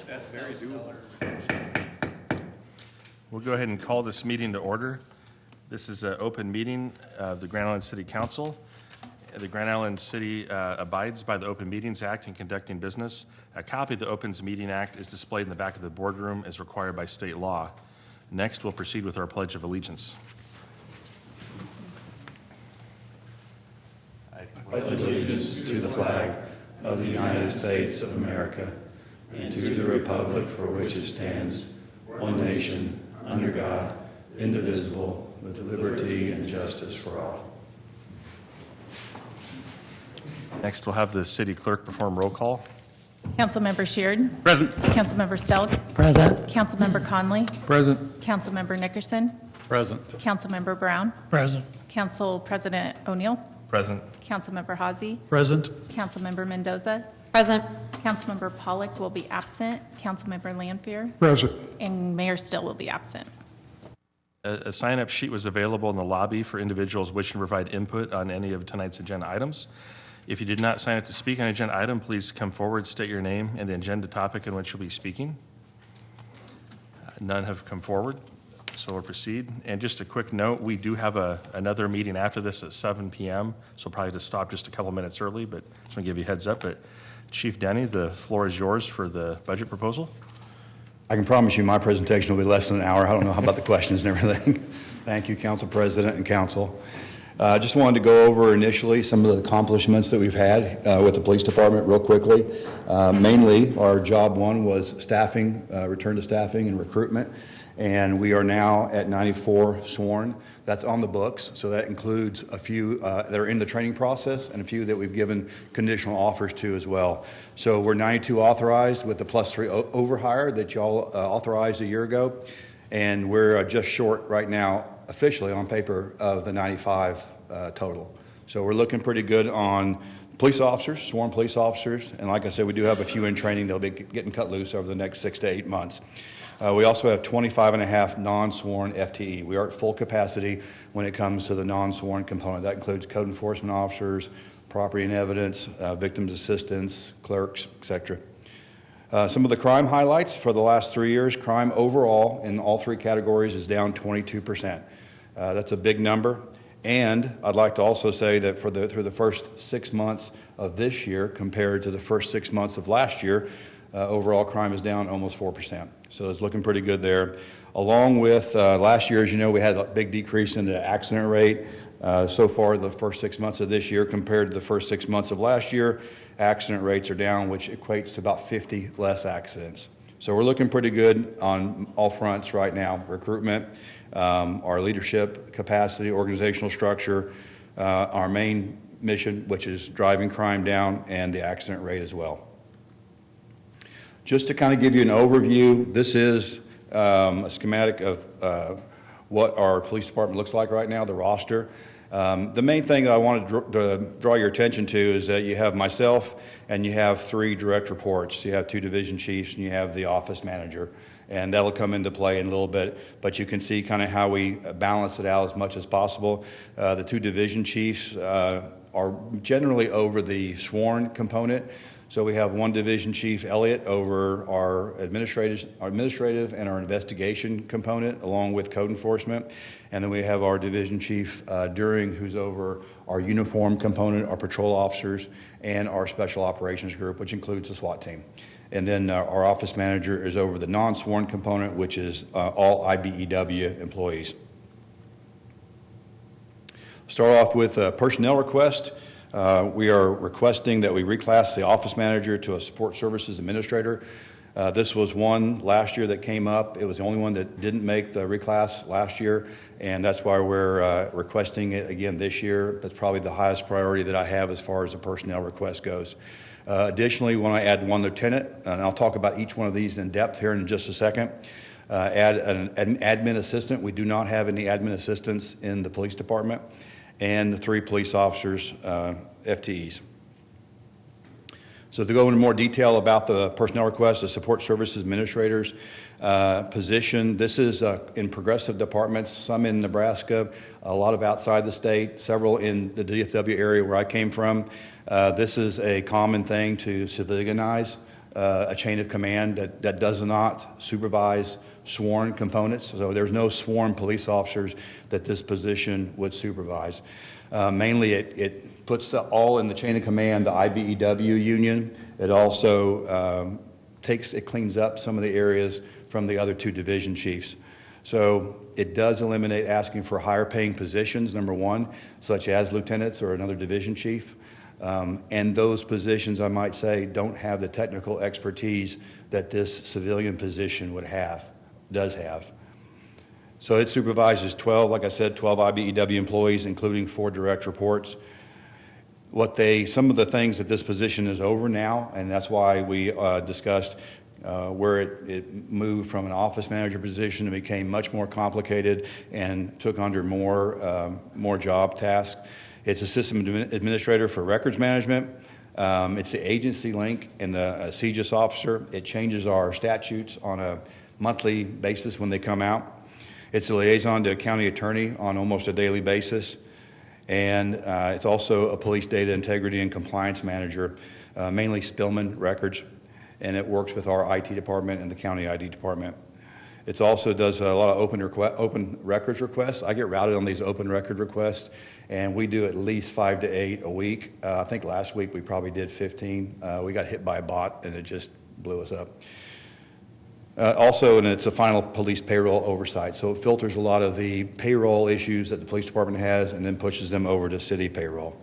That's very doable. We'll go ahead and call this meeting to order. This is an open meeting of the Grand Island City Council. The Grand Island City abides by the Open Meetings Act in conducting business. A copy of the Open Meeting Act is displayed in the back of the boardroom as required by state law. Next, we'll proceed with our Pledge of Allegiance. I pledge allegiance to the flag of the United States of America and to the republic for which it stands, one nation, under God, indivisible, with liberty and justice for all. Next, we'll have the city clerk perform roll call. Councilmember Sheard. Present. Councilmember Stelk. Present. Councilmember Conley. Present. Councilmember Nickerson. Present. Councilmember Brown. Present. Council President O'Neill. Present. Councilmember Hazy. Present. Councilmember Mendoza. Present. Councilmember Pollock will be absent. Councilmember Lanfear. Present. And Mayor Still will be absent. A sign-up sheet was available in the lobby for individuals wishing to provide input on any of tonight's agenda items. If you did not sign up to speak on an agenda item, please come forward, state your name and the agenda topic in which you'll be speaking. None have come forward, so we'll proceed. And just a quick note, we do have another meeting after this at 7 p.m., so probably to stop just a couple minutes early, but just want to give you a heads up. But Chief Denny, the floor is yours for the budget proposal. I can promise you my presentation will be less than an hour. I don't know how about the questions and everything. Thank you, Council President and Council. I just wanted to go over initially some of the accomplishments that we've had with the police department real quickly. Mainly, our job one was staffing, return to staffing and recruitment, and we are now at 94 sworn. That's on the books, so that includes a few that are in the training process and a few that we've given conditional offers to as well. So we're 92 authorized with the +3 overhire that y'all authorized a year ago, and we're just short right now officially on paper of the 95 total. So we're looking pretty good on police officers, sworn police officers, and like I said, we do have a few in training. They'll be getting cut loose over the next 6 to 8 months. We also have 25 and a half non-sworn FTE. We are at full capacity when it comes to the non-sworn component. That includes code enforcement officers, property and evidence, victims assistants, clerks, etc. Some of the crime highlights for the last 3 years: crime overall in all three categories is down 22%. That's a big number. And I'd like to also say that through the first 6 months of this year compared to the first 6 months of last year, overall crime is down almost 4%. So it's looking pretty good there. Along with last year, as you know, we had a big decrease in the accident rate. So far, the first 6 months of this year compared to the first 6 months of last year, accident rates are down, which equates to about 50 less accidents. So we're looking pretty good on all fronts right now: recruitment, our leadership capacity, organizational structure, our main mission, which is driving crime down, and the accident rate as well. Just to kind of give you an overview, this is a schematic of what our police department looks like right now, the roster. The main thing that I want to draw your attention to is that you have myself and you have 3 direct reports. You have 2 division chiefs and you have the office manager, and that'll come into play in a little bit, but you can see kind of how we balance it out as much as possible. The 2 division chiefs are generally over the sworn component. So we have 1 division chief, Elliott, over our administrative and our investigation component, along with code enforcement. And then we have our division chief, During, who's over our uniform component, our patrol officers, and our special operations group, which includes the SWAT team. And then our office manager is over the non-sworn component, which is all IBEW employees. Start off with a personnel request. We are requesting that we reclass the office manager to a support services administrator. This was one last year that came up. It was the only one that didn't make the reclass last year, and that's why we're requesting it again this year. That's probably the highest priority that I have as far as the personnel request goes. Additionally, when I add 1 lieutenant, and I'll talk about each one of these in depth here in just a second, add an admin assistant. We do not have any admin assistants in the police department, and 3 police officers, FTEs. So to go into more detail about the personnel request, the support services administrators position, this is in progressive departments, some in Nebraska, a lot of outside the state, several in the DFW area where I came from. This is a common thing to civilianize a chain of command that does not supervise sworn components. So there's no sworn police officers that this position would supervise. Mainly it puts all in the chain of command, the IBEW union. It also it cleans up some of the areas from the other two division chiefs. So it does eliminate asking for higher paying positions, number one, such as lieutenants or another division chief. And those positions, I might say, don't have the technical expertise that this civilian position does have. So it supervises 12, like I said, 12 IBEW employees, including 4 direct reports. Some of the things that this position is over now, and that's why we discussed where it moved from an office manager position and became much more complicated and took under more job tasks. It's a system administrator for records management. It's the agency link and the CJIS officer. It changes our statutes on a monthly basis when they come out. It's a liaison to a county attorney on almost a daily basis. And it's also a police data integrity and compliance manager, mainly Spillman records. And it works with our IT department and the county ID department. It also does a lot of open records requests. I get routed on these open record requests, and we do at least 5 to 8 a week. I think last week we probably did 15. We got hit by a bot, and it just blew us up. And it's a final police payroll oversight, so it filters a lot of the payroll issues that the police department has and then pushes them over to city payroll.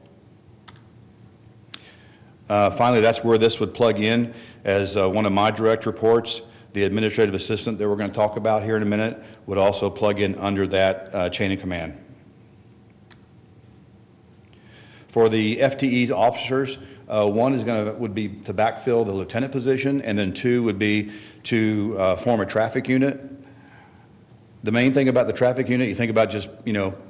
Finally, that's where this would plug in as one of my direct reports. The administrative assistant that we're going to talk about here in a minute would also plug in under that chain of command. For the FTE's officers, one would be to backfill the lieutenant position, and then 2 would be to form a traffic unit. The main thing about the traffic unit, you think about just,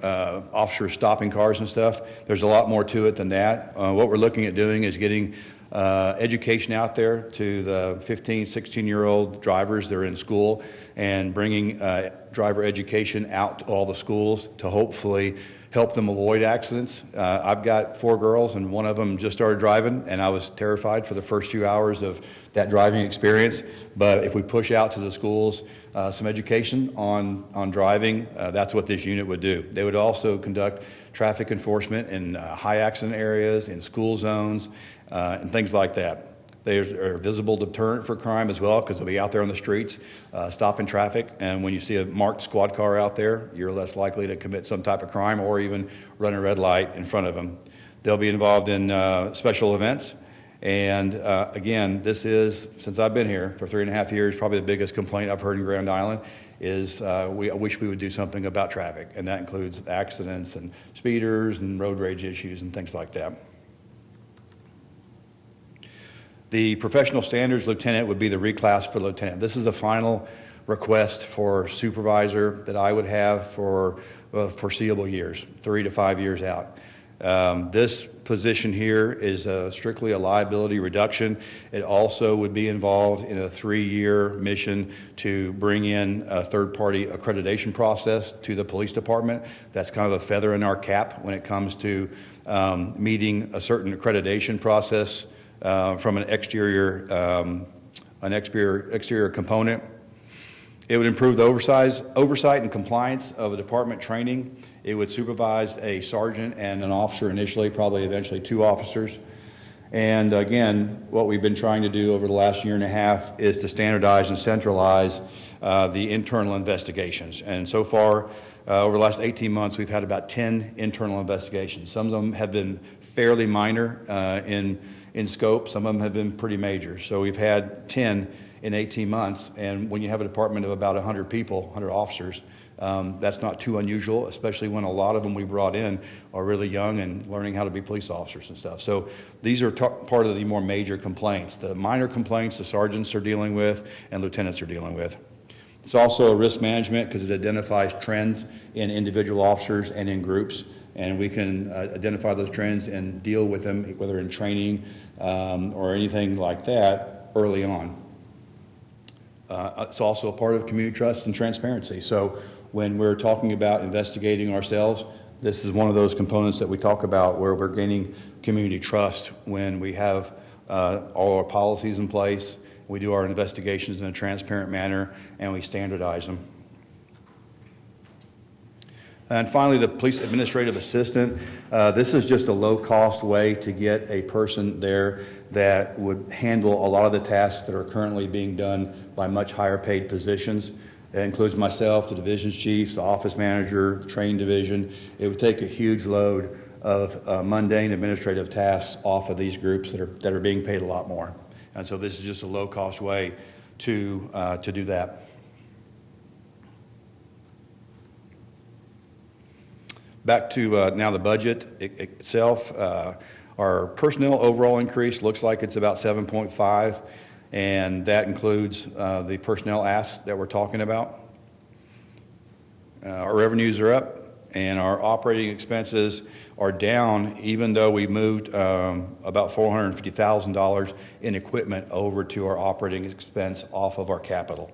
officers stopping cars and stuff. There's a lot more to it than that. What we're looking at doing is getting education out there to the 15, 16-year-old drivers that are in school and bringing driver education out to all the schools to hopefully help them avoid accidents. I've got 4 girls, and one of them just started driving, and I was terrified for the first few hours of that driving experience. But if we push out to the schools some education on driving, that's what this unit would do. They would also conduct traffic enforcement in high accident areas, in school zones, and things like that. They are a visible deterrent for crime as well, because they'll be out there on the streets stopping traffic, and when you see a marked squad car out there, you're less likely to commit some type of crime or even run a red light in front of them. They'll be involved in special events, and again, this is, since I've been here for 3.5 years, probably the biggest complaint I've heard in Grand Island is I wish we would do something about traffic, and that includes accidents and speeders and road rage issues and things like that. The professional standards lieutenant would be the reclass for lieutenant. This is a final request for supervisor that I would have for foreseeable years, 3 to 5 years out. This position here is strictly a liability reduction. It also would be involved in a 3-year mission to bring in a third-party accreditation process to the police department. That's kind of a feather in our cap when it comes to meeting a certain accreditation process from an exterior component. It would improve the oversight and compliance of a department training. It would supervise a sergeant and an officer initially, probably eventually 2 officers. And again, what we've been trying to do over the last 1.5 years is to standardize and centralize the internal investigations. And so far, over the last 18 months, we've had about 10 internal investigations. Some of them have been fairly minor in scope. Some of them have been pretty major. So we've had 10 in 18 months. And when you have a department of about 100 people, 100 officers, that's not too unusual, especially when a lot of them we brought in are really young and learning how to be police officers and stuff. So these are part of the more major complaints. The minor complaints the sergeants are dealing with and lieutenants are dealing with. It's also a risk management because it identifies trends in individual officers and in groups. And we can identify those trends and deal with them, whether in training or anything like that, early on. It's also a part of community trust and transparency. So when we're talking about investigating ourselves, this is one of those components that we talk about where we're gaining community trust when we have all our policies in place We do our investigations in a transparent manner, and we standardize them. And finally, the police administrative assistant. This is just a low-cost way to get a person there that would handle a lot of the tasks that are currently being done by much higher-paid positions. It includes myself, the division's chiefs, the office manager, the train division. It would take a huge load of mundane administrative tasks off of these groups that are being paid a lot more. And so this is just a low-cost way to do that. Back to now the budget itself. Our personnel overall increase looks like it's about 7.5, and that includes the personnel asks that we're talking about. Our revenues are up, and our operating expenses are down, even though we moved about $450,000 in equipment over to our operating expense off of our capital.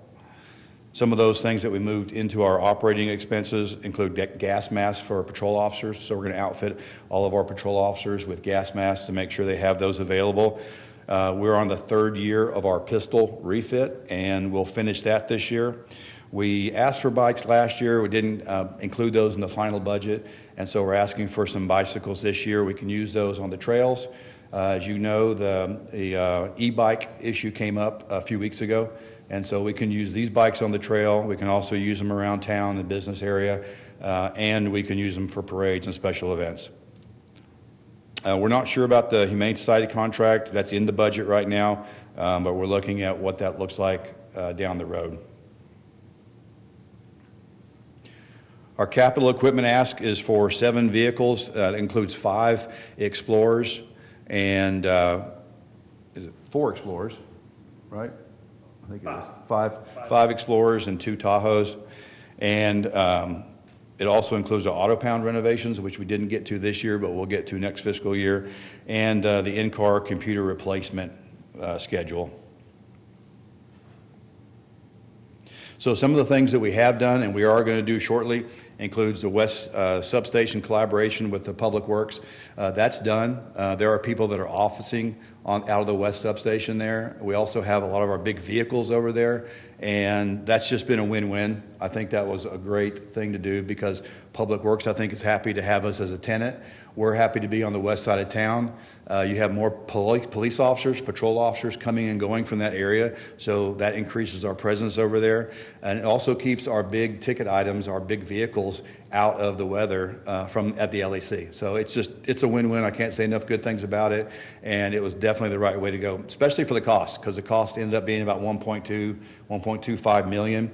Some of those things that we moved into our operating expenses include gas masks for our patrol officers. So we're going to outfit all of our patrol officers with gas masks to make sure they have those available. We're on the 3rd year of our pistol refit, and we'll finish that this year. We asked for bikes last year. We didn't include those in the final budget, and so we're asking for some bicycles this year. We can use those on the trails. As you know, the e-bike issue came up a few weeks ago. And so we can use these bikes on the trail. We can also use them around town, the business area, and we can use them for parades and special events. We're not sure about the Humane Society contract. That's in the budget right now, but we're looking at what that looks like down the road. Our capital equipment ask is for 7 vehicles. That includes 5 Explorers and, is it 4 Explorers, right? I think it was 5 Explorers and 2 Tahoes. And it also includes the auto pound renovations, which we didn't get to this year, but we'll get to next fiscal year, and the in-car computer replacement schedule. So some of the things that we have done and we are going to do shortly includes the West Substation collaboration with the Public Works. That's done. There are people that are officing out of the West Substation there. We also have a lot of our big vehicles over there, and that's just been a win-win. I think that was a great thing to do because Public Works, I think, is happy to have us as a tenant. We're happy to be on the west side of town. You have more police officers, patrol officers coming and going from that area, so that increases our presence over there. And it also keeps our big ticket items, our big vehicles, out of the weather at the LEC. So it's a win-win. I can't say enough good things about it, and it was definitely the right way to go, especially for the cost, because the cost ended up being about $1.25 million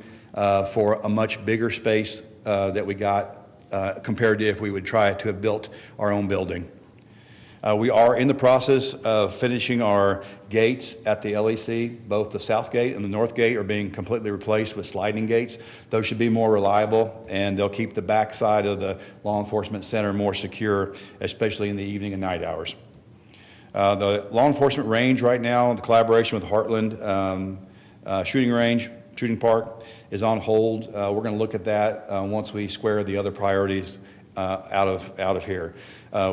for a much bigger space that we got compared to if we would try to have built our own building. We are in the process of finishing our gates at the LEC. Both the south gate and the north gate are being completely replaced with sliding gates. Those should be more reliable, and they'll keep the back side of the law enforcement center more secure, especially in the evening and night hours. The law enforcement range right now, the collaboration with Heartland shooting park is on hold. We're going to look at that once we square the other priorities out of here,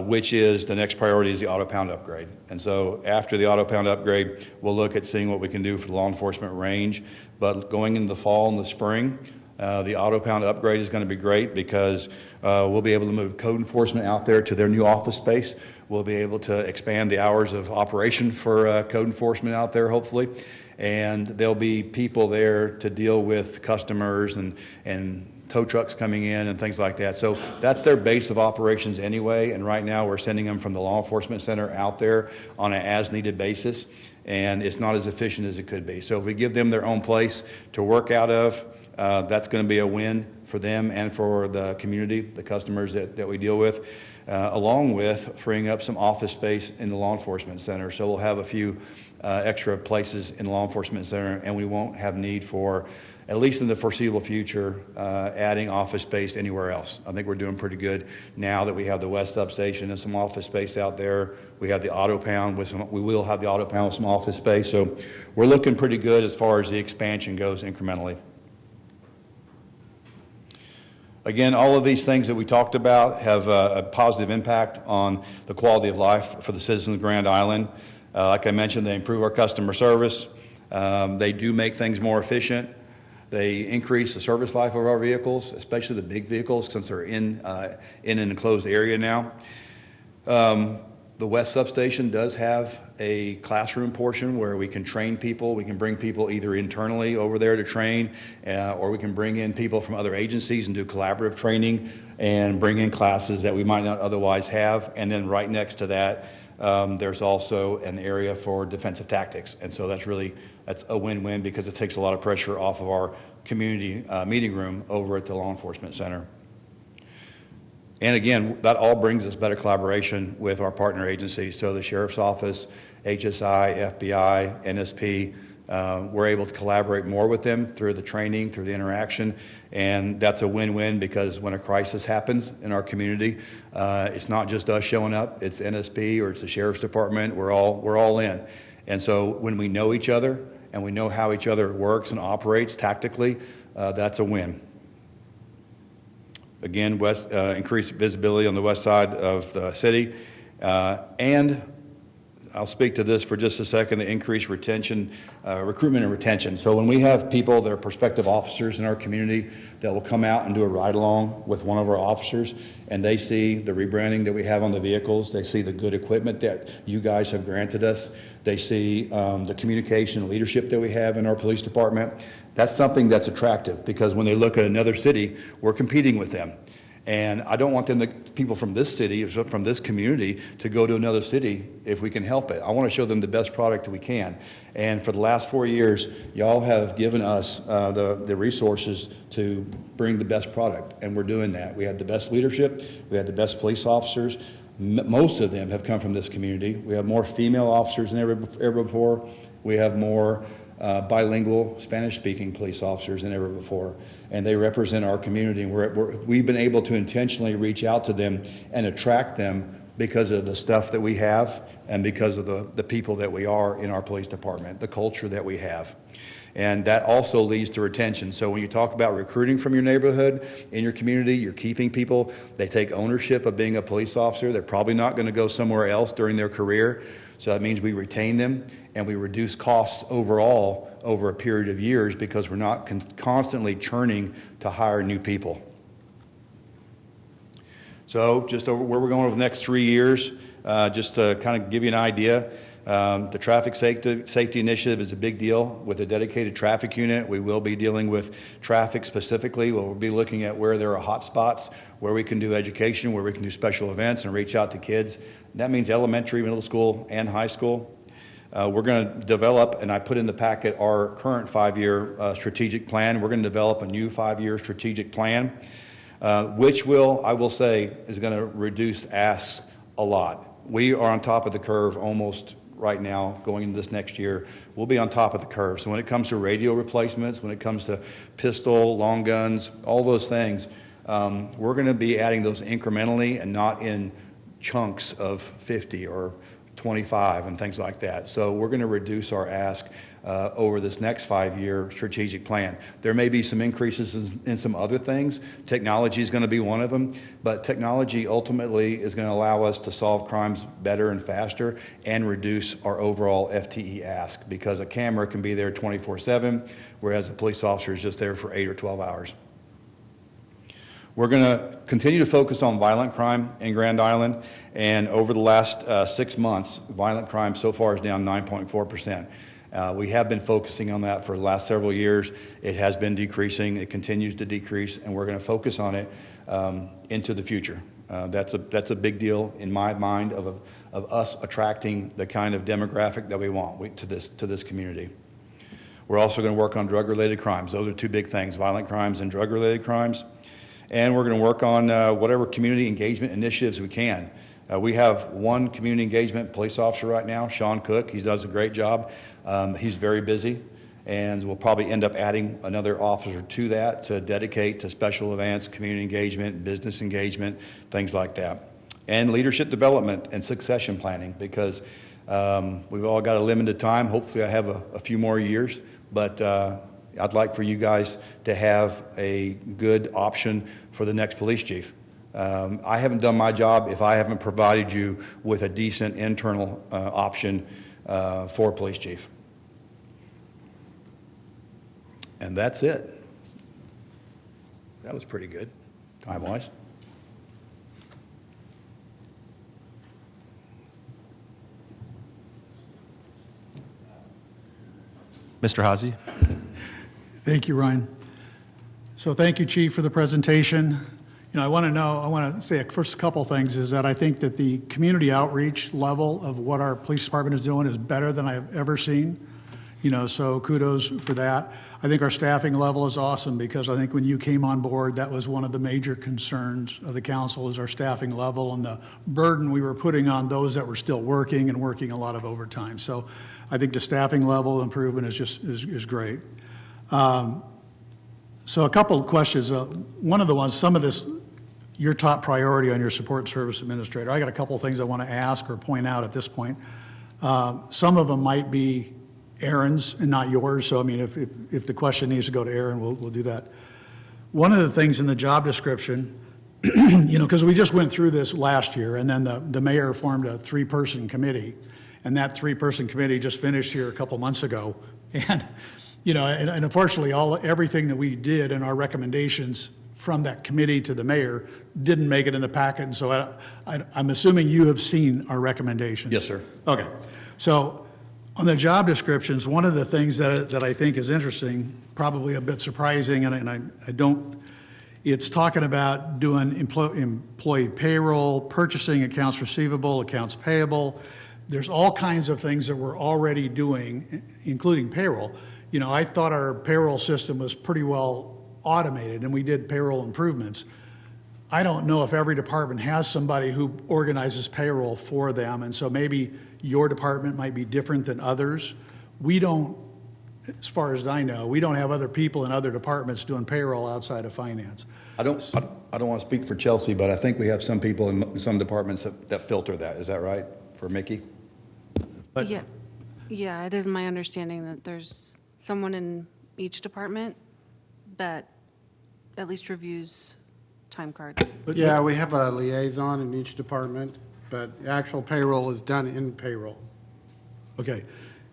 which is the next priority is the auto pound upgrade. And so after the auto pound upgrade, we'll look at seeing what we can do for the law enforcement range. But going into the fall and the spring, the auto pound upgrade is going to be great because we'll be able to move code enforcement out there to their new office space. We'll be able to expand the hours of operation for code enforcement out there, hopefully. And there'll be people there to deal with customers and tow trucks coming in and things like that. So that's their base of operations anyway, and right now we're sending them from the law enforcement center out there on an as-needed basis, and it's not as efficient as it could be. So if we give them their own place to work out of, that's going to be a win for them and for the community, the customers that we deal with, along with freeing up some office space in the law enforcement center. So we'll have a few extra places in the law enforcement center, and we won't have need for, at least in the foreseeable future, adding office space anywhere else. I think we're doing pretty good now that we have the West Substation and some office space out there. We have the auto pound we will have the auto pound with some office space. So we're looking pretty good as far as the expansion goes incrementally. Again, all of these things that we talked about have a positive impact on the quality of life for the citizens of Grand Island. Like I mentioned, they improve our customer service. They do make things more efficient. They increase the service life of our vehicles, especially the big vehicles, since they're in an enclosed area now. The West Substation does have a classroom portion where we can train people. We can bring people either internally over there to train, or we can bring in people from other agencies and do collaborative training and bring in classes that we might not otherwise have. And then right next to that, there's also an area for defensive tactics. And so that's a win-win because it takes a lot of pressure off of our community meeting room over at the Law Enforcement Center. And again, that all brings us better collaboration with our partner agencies. So the Sheriff's Office, HSI, FBI, NSP, we're able to collaborate more with them through the training, through the interaction, and that's a win-win because when a crisis happens in our community, it's not just us showing up, it's NSP or it's the Sheriff's Department, we're all in. And so when we know each other and we know how each other works and operates tactically, that's a win. Again, increased visibility on the west side of the city. And I'll speak to this for just a second, the increased retention, recruitment and retention. So when we have people that are prospective officers in our community that will come out and do a ride-along with one of our officers, and they see the rebranding that we have on the vehicles, they see the good equipment that you guys have granted us, they see the communication and leadership that we have in our police department, that's something that's attractive because when they look at another city, we're competing with them. And I don't want people from this city, from this community, to go to another city if we can help it. I want to show them the best product we can. And for the last 4 years, y'all have given us the resources to bring the best product, and we're doing that. We had the best leadership. We had the best police officers. Most of them have come from this community. We have more female officers than ever before. We have more bilingual Spanish-speaking police officers than ever before, and they represent our community. And we've been able to intentionally reach out to them and attract them because of the stuff that we have and because of the people that we are in our police department, the culture that we have. And that also leads to retention. So when you talk about recruiting from your neighborhood, in your community, you're keeping people. They take ownership of being a police officer. They're probably not going to go somewhere else during their career. So that means we retain them and we reduce costs overall over a period of years because we're not constantly churning to hire new people. So just over where we're going over the next 3 years, just to kind of give you an idea, the traffic safety initiative is a big deal with a dedicated traffic unit. We will be dealing with traffic specifically. We'll be looking at where there are hot spots, where we can do education, where we can do special events and reach out to kids. That means elementary, middle school, and high school. We're going to develop, and I put in the packet our current 5-year strategic plan. We're going to develop a new 5-year strategic plan, which I will say, is going to reduce asks a lot. We are on top of the curve almost right now going into this next year. We'll be on top of the curve. So when it comes to radio replacements, when it comes to pistol, long guns, all those things, we're going to be adding those incrementally and not in chunks of 50 or 25 and things like that. So we're going to reduce our ask over this next 5-year strategic plan. There may be some increases in some other things. Technology is going to be one of them, but technology ultimately is going to allow us to solve crimes better and faster and reduce our overall FTE ask because a camera can be there 24/7, whereas a police officer is just there for 8 or 12 hours. We're going to continue to focus on violent crime in Grand Island, and over the last 6 months, violent crime so far is down 9.4%. We have been focusing on that for the last several years. It has been decreasing. It continues to decrease, and we're going to focus on it into the future. That's a big deal in my mind of us attracting the kind of demographic that we want to this community. We're also going to work on drug-related crimes. Those are two big things, violent crimes and drug-related crimes. And we're going to work on whatever community engagement initiatives we can. We have one community engagement police officer right now, Sean Cook. He does a great job. He's very busy, and we'll probably end up adding another officer to that to dedicate to special events, community engagement, business engagement, things like that. And leadership development and succession planning because we've all got a limited time. Hopefully I have a few more years, but I'd like for you guys to have a good option for the next police chief. I haven't done my job if I haven't provided you with a decent internal option for police chief. And that's it. That was pretty good, time-wise. Mr. Hazy? Thank you, Ryan. So thank you, Chief, for the presentation. I want to say first a couple things is that I think that the community outreach level of what our police department is doing is better than I've ever seen. So kudos for that. I think our staffing level is awesome because I think when you came on board, that was one of the major concerns of the council is our staffing level and the burden we were putting on those that were still working and working a lot of overtime. So I think the staffing level improvement is great. So a couple of questions. One of the ones, some of this, your top priority on your support service administrator, I got a couple of things I want to ask or point out at this point. Some of them might be Aaron's and not yours, so I mean, if the question needs to go to Aaron, we'll do that. One of the things in the job description, because we just went through this last year, and then the mayor formed a 3-person committee, and that 3-person committee just finished here a couple months ago, and and unfortunately, everything that we did and our recommendations from that committee to the mayor didn't make it in the packet, and so I'm assuming you have seen our recommendations. Yes, sir. Okay, so on the job descriptions, one of the things that I think is interesting, probably a bit surprising, and I don't, it's talking about doing employee payroll, purchasing, accounts receivable, accounts payable. There's all kinds of things that we're already doing, including payroll. I thought our payroll system was pretty well automated, and we did payroll improvements. I don't know if every department has somebody who organizes payroll for them, and so maybe your department might be different than others. We don't, as far as I know, we don't have other people in other departments doing payroll outside of finance. I don't want to speak for Chelsea, but I think we have some people in some departments that filter that. Is that right, for Mickey? But- Yeah, it is my understanding that there's someone in each department that at least reviews time cards. Yeah, we have a liaison in each department, but actual payroll is done in payroll. Okay.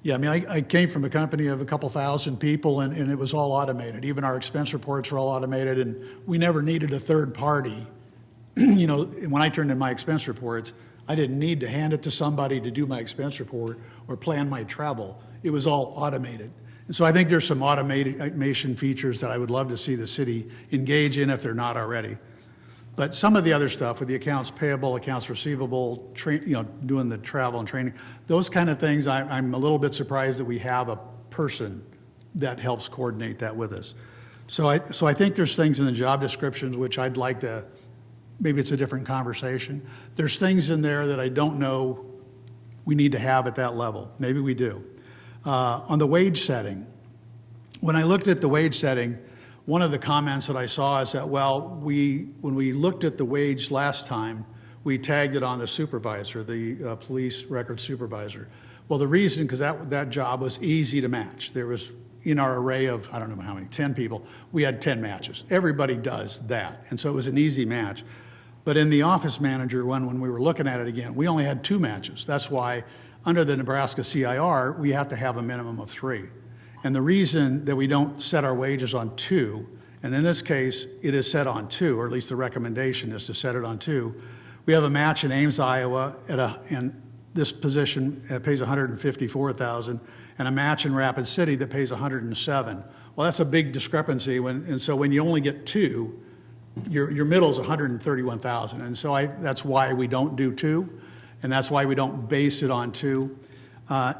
Yeah, I mean, I came from a company of a couple thousand people, and it was all automated. Even our expense reports were all automated, and we never needed a third party. When I turned in my expense reports, I didn't need to hand it to somebody to do my expense report or plan my travel. It was all automated. And so I think there's some automation features that I would love to see the city engage in if they're not already. But some of the other stuff with the accounts payable, accounts receivable, doing the travel and training, those kind of things, I'm a little bit surprised that we have a person that helps coordinate that with us. So I think there's things in the job descriptions which I'd like to, maybe it's a different conversation. There's things in there that I don't know we need to have at that level. Maybe we do. On the wage setting, when I looked at the wage setting, one of the comments that I saw is that, when we looked at the wage last time, we tagged it on the supervisor, the police record supervisor. Well, the reason, because that job was easy to match. There was, in our array of, I don't know how many, 10 people, we had 10 matches. Everybody does that, and so it was an easy match. But in the office manager one, when we were looking at it again, we only had 2 matches. That's why, under the Nebraska CIR, we have to have a minimum of 3. And the reason that we don't set our wages on 2, and in this case, it is set on 2, or at least the recommendation is to set it on 2. We have a match in Ames, Iowa, and this position pays $154,000, and a match in Rapid City that pays $107,000. Well, that's a big discrepancy, and so when you only get 2, your middle is $131,000, and so that's why we don't do 2. And that's why we don't base it on 2.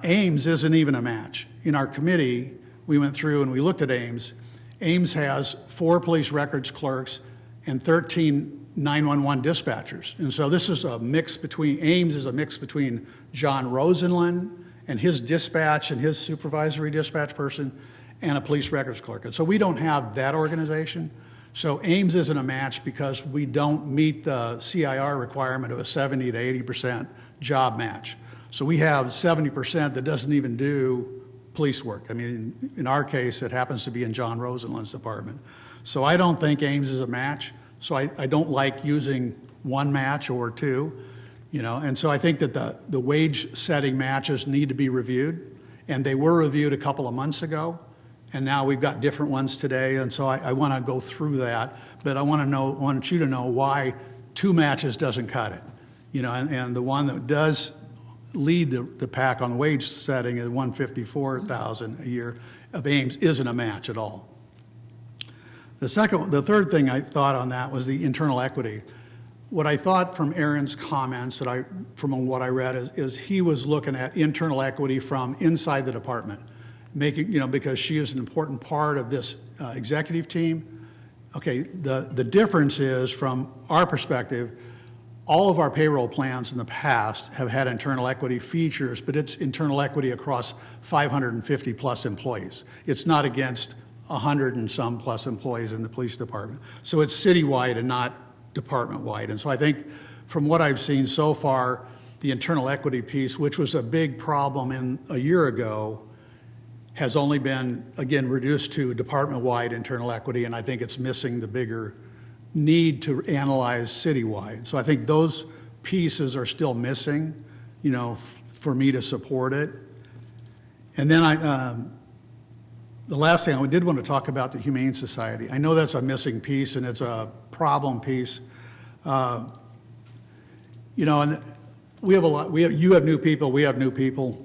Ames isn't even a match. In our committee, we went through and we looked at Ames. Ames has 4 police records clerks and 13 911 dispatchers. And so this is a mix between, Ames is a mix between John Rosenlund and his dispatch and his supervisory dispatch person and a police records clerk. And so we don't have that organization. So Ames isn't a match because we don't meet the CIR requirement of a 70 to 80% job match. So we have 70% that doesn't even do police work. I mean, in our case, it happens to be in John Rosenlund's department. So I don't think Ames is a match. So I don't like using 1 match or 2, and so I think that the wage setting matches need to be reviewed, and they were reviewed a couple of months ago. and now we've got different ones today, and so I want to go through that, but I want you to know why 2 matches doesn't cut it. You know, and the one that does lead the pack on wage setting at $154,000 a year of Ames isn't a match at all. The third thing I thought on that was the internal equity. What I thought from Aaron's comments from what I read is he was looking at internal equity from inside the department, making, you know, because she is an important part of this executive team. Okay, the difference is from our perspective, all of our payroll plans in the past have had internal equity features, but it's internal equity across 550 plus employees. It's not against 100 and some plus employees in the police department. So it's citywide and not department-wide. And so I think from what I've seen so far, the internal equity piece, which was a big problem a year ago, has only been, again, reduced to department-wide internal equity, and I think it's missing the bigger need to analyze citywide. So I think those pieces are still missing, you know, for me to support it. And then the last thing, I did want to talk about the Humane Society. I know that's a missing piece and it's a problem piece. You know, and we have a lot, you have new people, we have new people.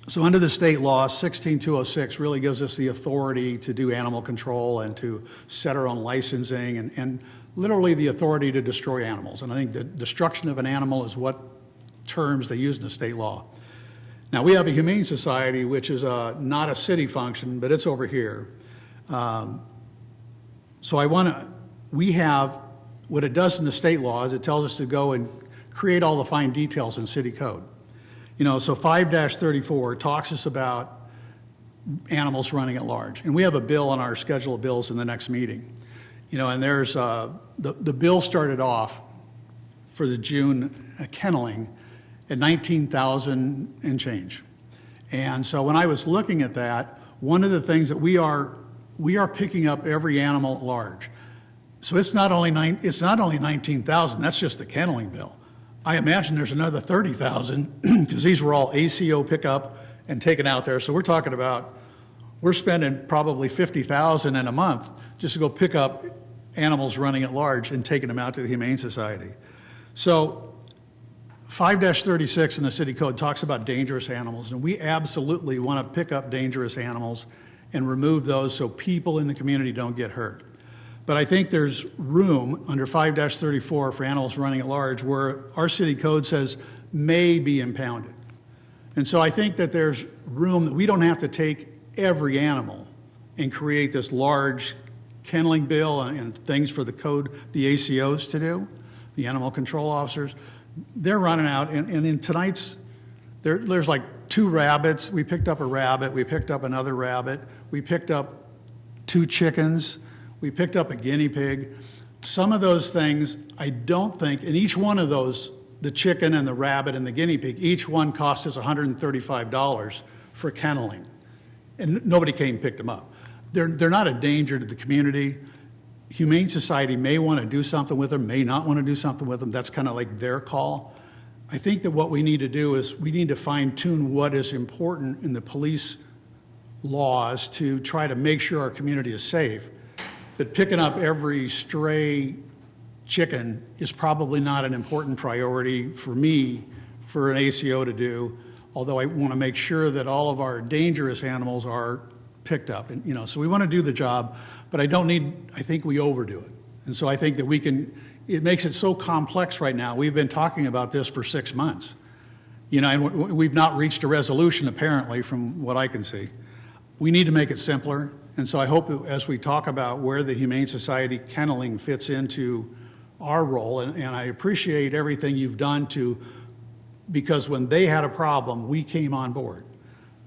So under the state law, 16206 really gives us the authority to do animal control and to set our own licensing and literally the authority to destroy animals. And I think the destruction of an animal is what terms they use in the state law. Now, we have a Humane Society, which is not a city function, but it's over here. So we have, what it does in the state law is it tells us to go and create all the fine details in city code. You know, so 5-34 talks us about animals running at large. And we have a bill on our schedule of bills in the next meeting. You know, and there's, the bill started off for the June kenneling at 19,000 and change. And so when I was looking at that, one of the things that we are picking up every animal at large. So it's not only 19,000, that's just the kenneling bill. I imagine there's another 30,000 because these were all ACO pickup and taken out there. So we're talking about, we're spending probably 50,000 in a month just to go pick up animals running at large and taking them out to the Humane Society. So 5-36 in the city code talks about dangerous animals, and we absolutely want to pick up dangerous animals and remove those so people in the community don't get hurt. But I think there's room under 5-34 for animals running at large where our city code says may be impounded. And so I think that there's room that we don't have to take every animal and create this large kenneling bill and things for the code, the ACOs to do, the animal control officers. They're running out, and in tonight's, there's like 2 rabbits. We picked up a rabbit, we picked up another rabbit, we picked up 2 chickens, we picked up a guinea pig. Some of those things, I don't think, and each one of those, the chicken and the rabbit and the guinea pig, each one cost us $135 for kenneling. And nobody came and picked them up. They're not a danger to the community. Humane Society may want to do something with them, may not want to do something with them. That's kind of like their call. I think that what we need to do is we need to fine tune what is important in the police laws to try to make sure our community is safe. But picking up every stray chicken is probably not an important priority for me, for an ACO to do, although I want to make sure that all of our dangerous animals are picked up. And, you know, so we want to do the job, but I think we overdo it. And so I think that it makes it so complex right now. We've been talking about this for 6 months, you know, and we've not reached a resolution apparently from what I can see. We need to make it simpler. And so I hope as we talk about where the Humane Society kenneling fits into our role, and I appreciate everything you've done because when they had a problem, we came on board.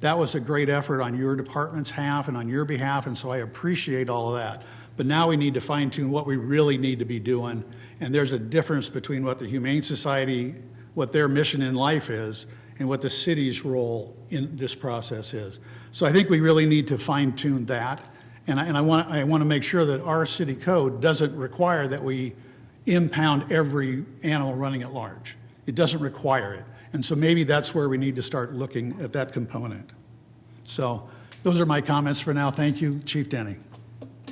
That was a great effort on your department's half and on your behalf, and so I appreciate all of that. But now we need to fine tune what we really need to be doing, and there's a difference between what the Humane Society, what their mission in life is, and what the city's role in this process is. So I think we really need to fine tune that, and I want to make sure that our city code doesn't require that we impound every animal running at large. It doesn't require it. And so maybe that's where we need to start looking at that component. So Those are my comments for now. Thank you, Chief Denny.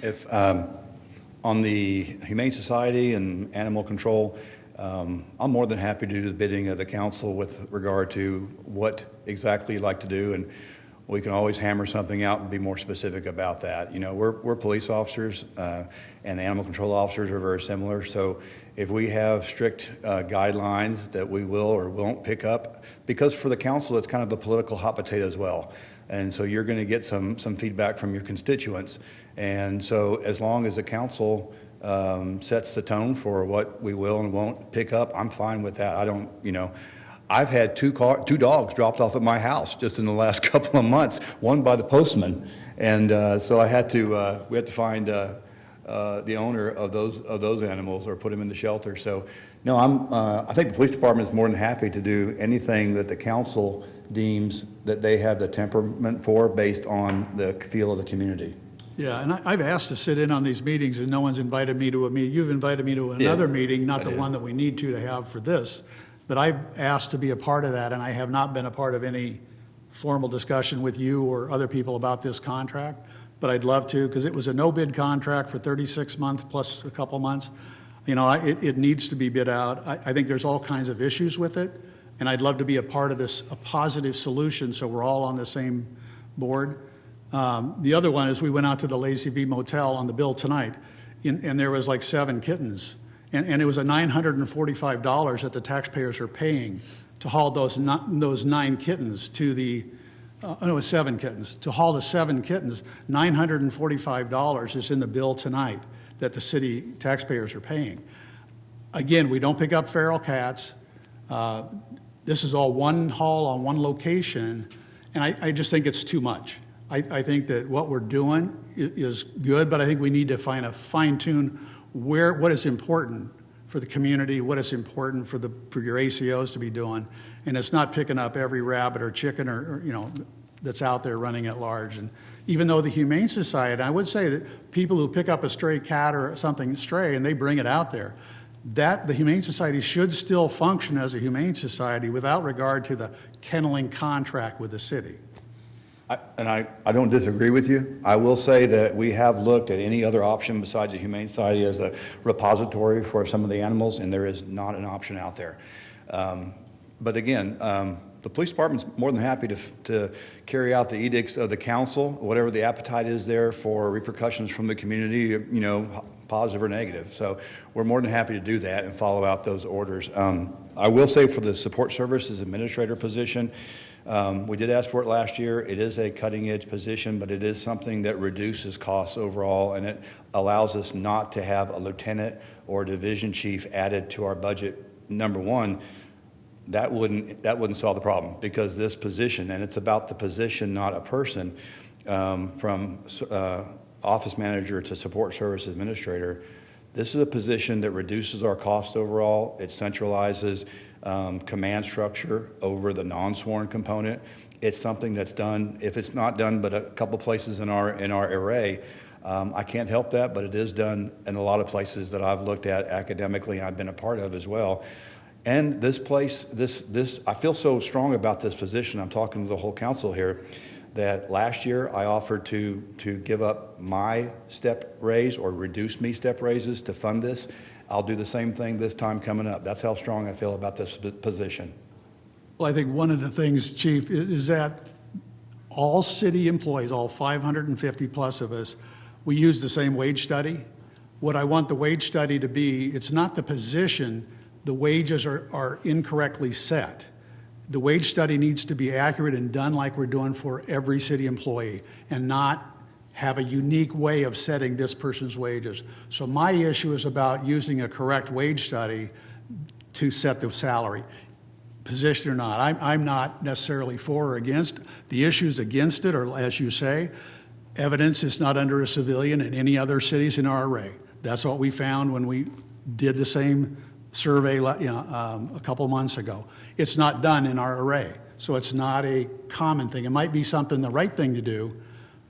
If, on the Humane Society and animal control, I'm more than happy to do the bidding of the council with regard to what exactly you'd like to do, and we can always hammer something out and be more specific about that. You know, we're police officers, and the animal control officers are very similar, so if we have strict guidelines that we will or won't pick up, because for the council, it's kind of a political hot potato as well. And so you're going to get some feedback from your constituents. And so as long as the council sets the tone for what we will and won't pick up, I'm fine with that. I don't, you know, I've had two dogs dropped off at my house just in the last couple of months, one by the postman. And so we had to find the owner of those animals or put them in the shelter. So no, I think the police department is more than happy to do anything that the council deems that they have the temperament for based on the feel of the community. Yeah, and I've asked to sit in on these meetings, and no one's invited me to a meeting. You've invited me to another meeting, not the one that we need to have for this. But I've asked to be a part of that, and I have not been a part of any formal discussion with you or other people about this contract. But I'd love to, because it was a no-bid contract for 36 months plus a couple months. You know, it needs to be bid out. I think there's all kinds of issues with it, and I'd love to be a part of this, a positive solution, so we're all on the same board. The other one is we went out to the Lazy V Motel on the bill tonight, and there was like 7 kittens. And it was a $945 that the taxpayers are paying to haul those 9 kittens to the, no, it was 7 kittens. To haul the 7 kittens, $945 is in the bill tonight that the city taxpayers are paying. Again, we don't pick up feral cats. This is all one haul on one location, and I just think it's too much. I think that what we're doing is good, but I think we need to fine-tune what is important for the community, what is important for your ACOs to be doing, and it's not picking up every rabbit or chicken or you know that's out there running at large. And even though the Humane Society, I would say that people who pick up a stray cat or something stray and they bring it out there, that the Humane Society should still function as a Humane Society without regard to the kenneling contract with the city. I don't disagree with you. I will say that we have looked at any other option besides the Humane Society as a repository for some of the animals, and there is not an option out there. But again, the police department's more than happy to carry out the edicts of the council, whatever the appetite is there for repercussions from the community, you know, positive or negative. So we're more than happy to do that and follow out those orders. I will say for the support services administrator position, we did ask for it last year. It is a cutting-edge position, but it is something that reduces costs overall, and it allows us not to have a lieutenant or division chief added to our budget. Number one, that wouldn't solve the problem, because this position, and it's about the position, not a person, from office manager to support service administrator, this is a position that reduces our cost overall. It centralizes command structure over the non-sworn component. It's something that's done, if it's not done but a couple places in our array, I can't help that, but it is done in a lot of places that I've looked at academically, I've been a part of as well. And this place, I feel so strong about this position, I'm talking to the whole council here, that last year I offered to give up my step raise or reduce me step raises to fund this. I'll do the same thing this time coming up. That's how strong I feel about this position. Well, I think one of the things, Chief, is that all city employees, all 550 plus of us, we use the same wage study. What I want the wage study to be, it's not the position, the wages are incorrectly set. The wage study needs to be accurate and done like we're doing for every city employee, and not have a unique way of setting this person's wages. So my issue is about using a correct wage study to set the salary, position or not. I'm not necessarily for or against. The issues against it are, as you say, evidence is not under a civilian in any other cities in our array. That's what we found when we did the same survey a couple months ago. It's not done in our array, so it's not a common thing. It might be something, the right thing to do,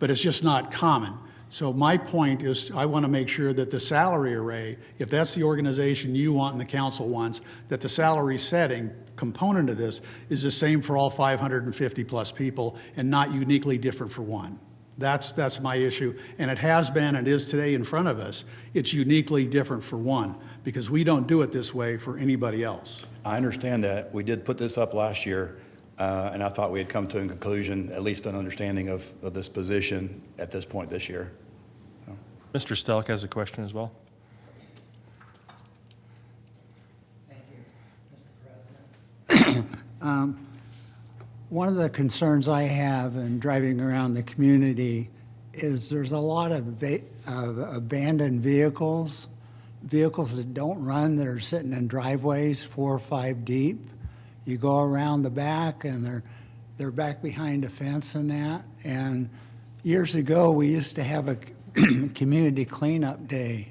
but it's just not common. So my point is I want to make sure that the salary array, if that's the organization you want and the council wants, that the salary setting component of this is the same for all 550 plus people and not uniquely different for one. That's my issue, and it has been and is today in front of us. It's uniquely different for one, because we don't do it this way for anybody else. I understand that. We did put this up last year, and I thought we had come to a conclusion, at least an understanding of this position at this point this year. Mr. Stelk has a question as well. One of the concerns I have in driving around the community is there's a lot of abandoned vehicles that don't run, that are sitting in driveways 4 or 5 deep. You go around the back and they're back behind a fence and that. And years ago, we used to have a community cleanup day,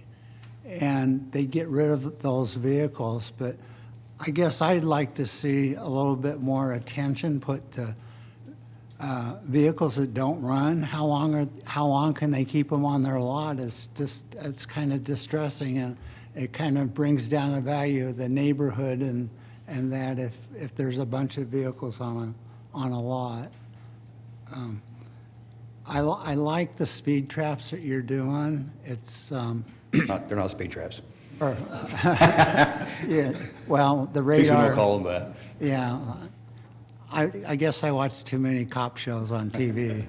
and they get rid of those vehicles. But I guess I'd like to see a little bit more attention put to vehicles that don't run. How long can they keep them on their lot? It's kind of distressing, and it kind of brings down the value of the neighborhood, and that if there's a bunch of vehicles on a lot. I like the speed traps that you're doing. It's They're not speed traps. yeah. Well, the At least we radar. don't call them that. Yeah, I guess I watch too many cop shows on TV.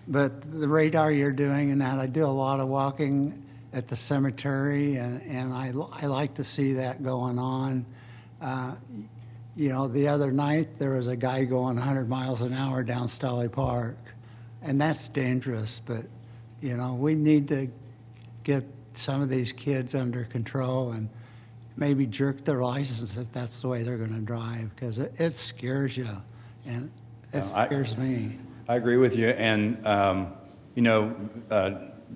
But the radar you're doing and that, I do a lot of walking at the cemetery, and I like to see that going on. You know, the other night, there was a guy going 100 miles an hour down Stolly Park, and that's dangerous, but, you know, we need to get some of these kids under control and maybe jerk their license if that's the way they're going to drive, because it scares you, and it scares me. I agree with you, and, you know,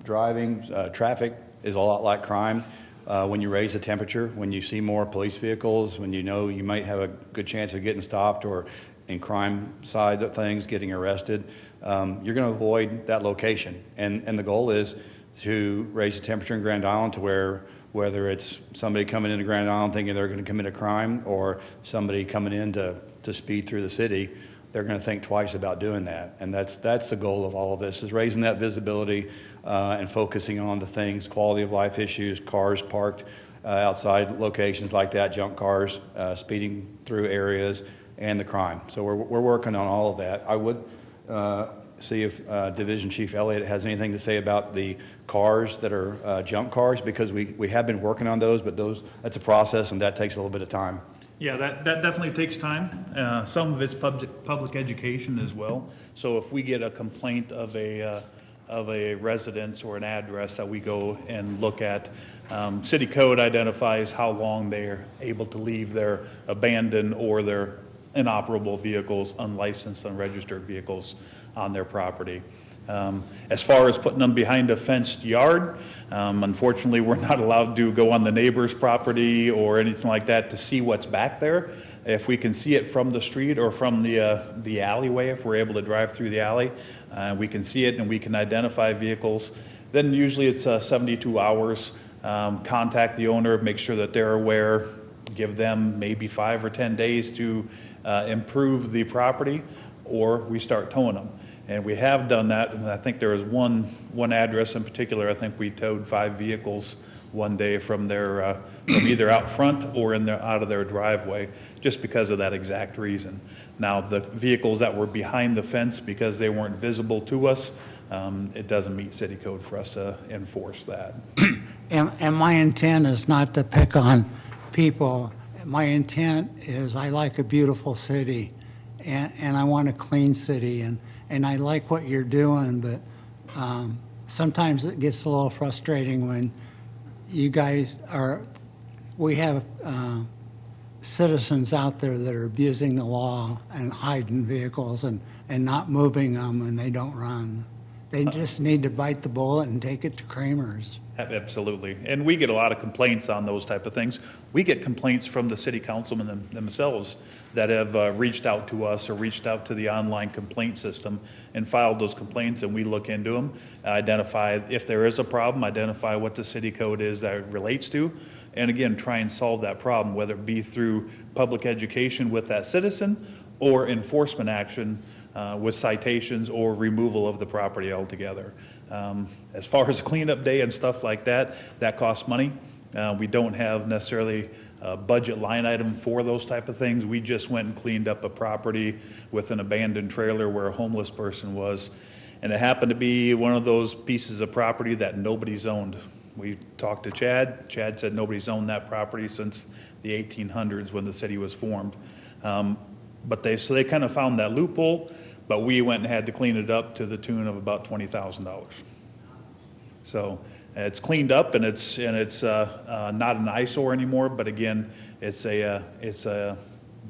driving, traffic is a lot like crime. When you raise the temperature, when you see more police vehicles, when you know you might have a good chance of getting stopped, or in crime side of things, getting arrested, you're going to avoid that location. And the goal is to raise the temperature in Grand Island to where, whether it's somebody coming into Grand Island thinking they're going to commit a crime, or somebody coming in to speed through the city, they're going to think twice about doing that. And that's the goal of all of this, is raising that visibility and focusing on the things, quality of life issues, cars parked outside locations like that, junk cars, speeding through areas, and the crime. So we're working on all of that. I would see if Division Chief Elliott has anything to say about the cars that are junk cars, because we have been working on those, but that's a process, and that takes a little bit of time. Yeah, that definitely takes time. Some of it's public education as well. So if we get a complaint of a residence or an address that we go and look at, city code identifies how long they're able to leave their abandoned or their inoperable vehicles, unlicensed, unregistered vehicles on their property. As far as putting them behind a fenced yard, unfortunately, we're not allowed to go on the neighbor's property or anything like that to see what's back there. If we can see it from the street or from the alleyway, if we're able to drive through the alley, we can see it and we can identify vehicles, then usually it's 72 hours. Contact the owner, make sure that they're aware, give them maybe 5 or 10 days to improve the property, or we start towing them. And we have done that, and I think there was one address in particular, I think we towed 5 vehicles one day from their, from either out front or out of their driveway, just because of that exact reason. Now, the vehicles that were behind the fence, because they weren't visible to us, it doesn't meet city code for us to enforce that. And my intent is not to pick on people. My intent is I like a beautiful city, and I want a clean city, and I like what you're doing, but sometimes it gets a little frustrating when we have citizens out there that are abusing the law and hiding vehicles and not moving them, and they don't run. They just need to bite the bullet and take it to Kramer's. Absolutely. And we get a lot of complaints on those type of things. We get complaints from the city councilmen themselves that have reached out to us or reached out to the online complaint system and filed those complaints, and we look into them, identify if there is a problem, identify what the city code is that it relates to, and again, try and solve that problem, whether it be through public education with that citizen or enforcement action with citations or removal of the property altogether. As far as cleanup day and stuff like that, that costs money. We don't have necessarily a budget line item for those type of things. We just went and cleaned up a property with an abandoned trailer where a homeless person was. And it happened to be one of those pieces of property that nobody's owned. We talked to Chad. Chad said nobody's owned that property since the 1800s when the city was formed. So they kind of found that loophole, but we went and had to clean it up to the tune of about $20,000. So it's cleaned up and it's not an eyesore anymore. But again, it's a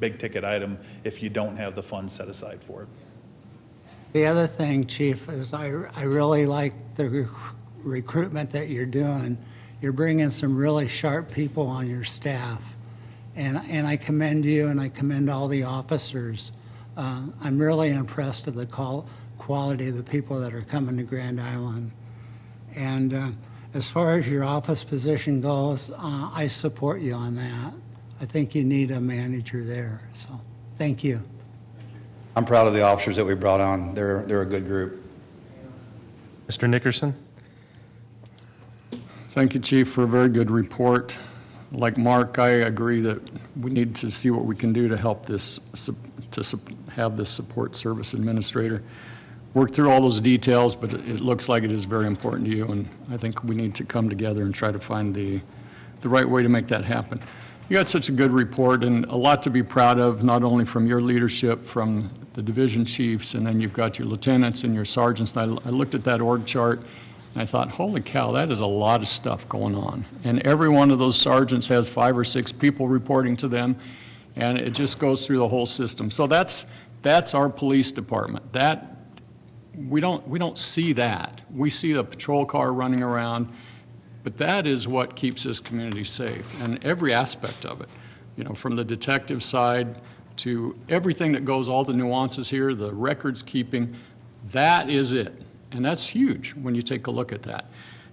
big ticket item if you don't have the funds set aside for it. The other thing, Chief, is I really like the recruitment that you're doing. You're bringing some really sharp people on your staff. And I commend you and I commend all the officers. I'm really impressed with the quality of the people that are coming to Grand Island. And as far as your office position goes, I support you on that. I think you need a manager there, so thank you. I'm proud of the officers that we brought on. They're a good group. Mr. Nickerson? Thank you, Chief, for a very good report. Like Mark, I agree that we need to see what we can do to help this, have this support service administrator work through all those details, but it looks like it is very important to you, and I think we need to come together and try to find the right way to make that happen. You got such a good report and a lot to be proud of, not only from your leadership, from the division chiefs, and then you've got your lieutenants and your sergeants. I looked at that org chart, and I thought, holy cow, that is a lot of stuff going on. And every one of those sergeants has 5 or 6 people reporting to them, and it just goes through the whole system. So that's our police department. That we don't see that. We see the patrol car running around, but that is what keeps this community safe, and every aspect of it, you know, from the detective side to everything that goes, all the nuances here, the records keeping, that is it. And that's huge when you take a look at that.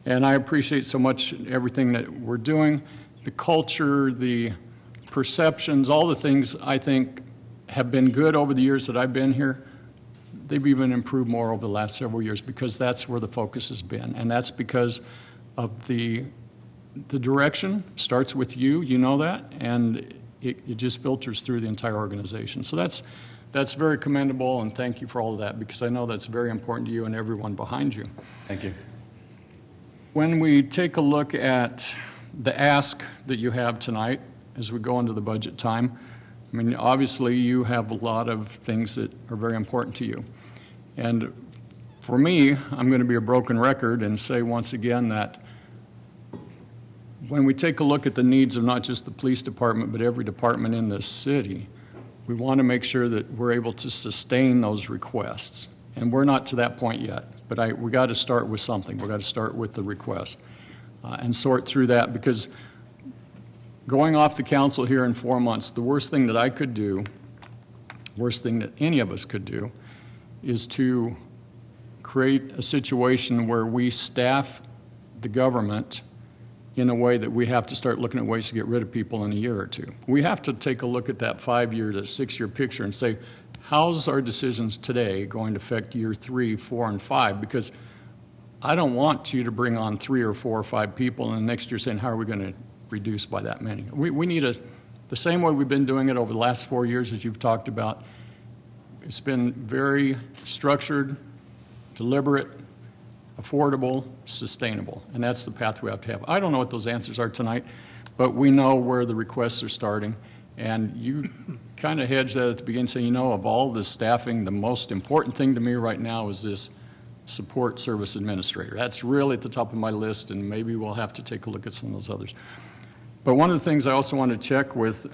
And I appreciate so much everything that we're doing, the culture, the perceptions, all the things I think have been good over the years that I've been here. They've even improved more over the last several years because that's where the focus has been. And that's because of the direction starts with you, you know that, and it just filters through the entire organization. So that's very commendable, and thank you for all of that, because I know that's very important to you and everyone behind you. Thank you. When we take a look at the ask that you have tonight as we go into the budget time, I mean, obviously you have a lot of things that are very important to you. And for me, I'm going to be a broken record and say once again that when we take a look at the needs of not just the police department, but every department in this city, we want to make sure that we're able to sustain those requests. And we're not to that point yet, but we got to start with something. We got to start with the request and sort through that, because going off the council here in 4 months, the worst thing that I could do, worst thing that any of us could do, is to create a situation where we staff the government in a way that we have to start looking at ways to get rid of people in a year or two. We have to take a look at that 5-year to 6-year picture and say, how's our decisions today going to affect year 3, 4, and 5? Because I don't want you to bring on 3 or 4 or 5 people and the next year saying, how are we going to reduce by that many? We need the same way we've been doing it over the last 4 years, as you've talked about. It's been very structured, deliberate, affordable, sustainable, and that's the path we have to have. I don't know what those answers are tonight, but we know where the requests are starting, and you kind of hedged that at the beginning, saying, you know, of all the staffing, the most important thing to me right now is this support service administrator. That's really at the top of my list, and maybe we'll have to take a look at some of those others. But one of the things I also want to check with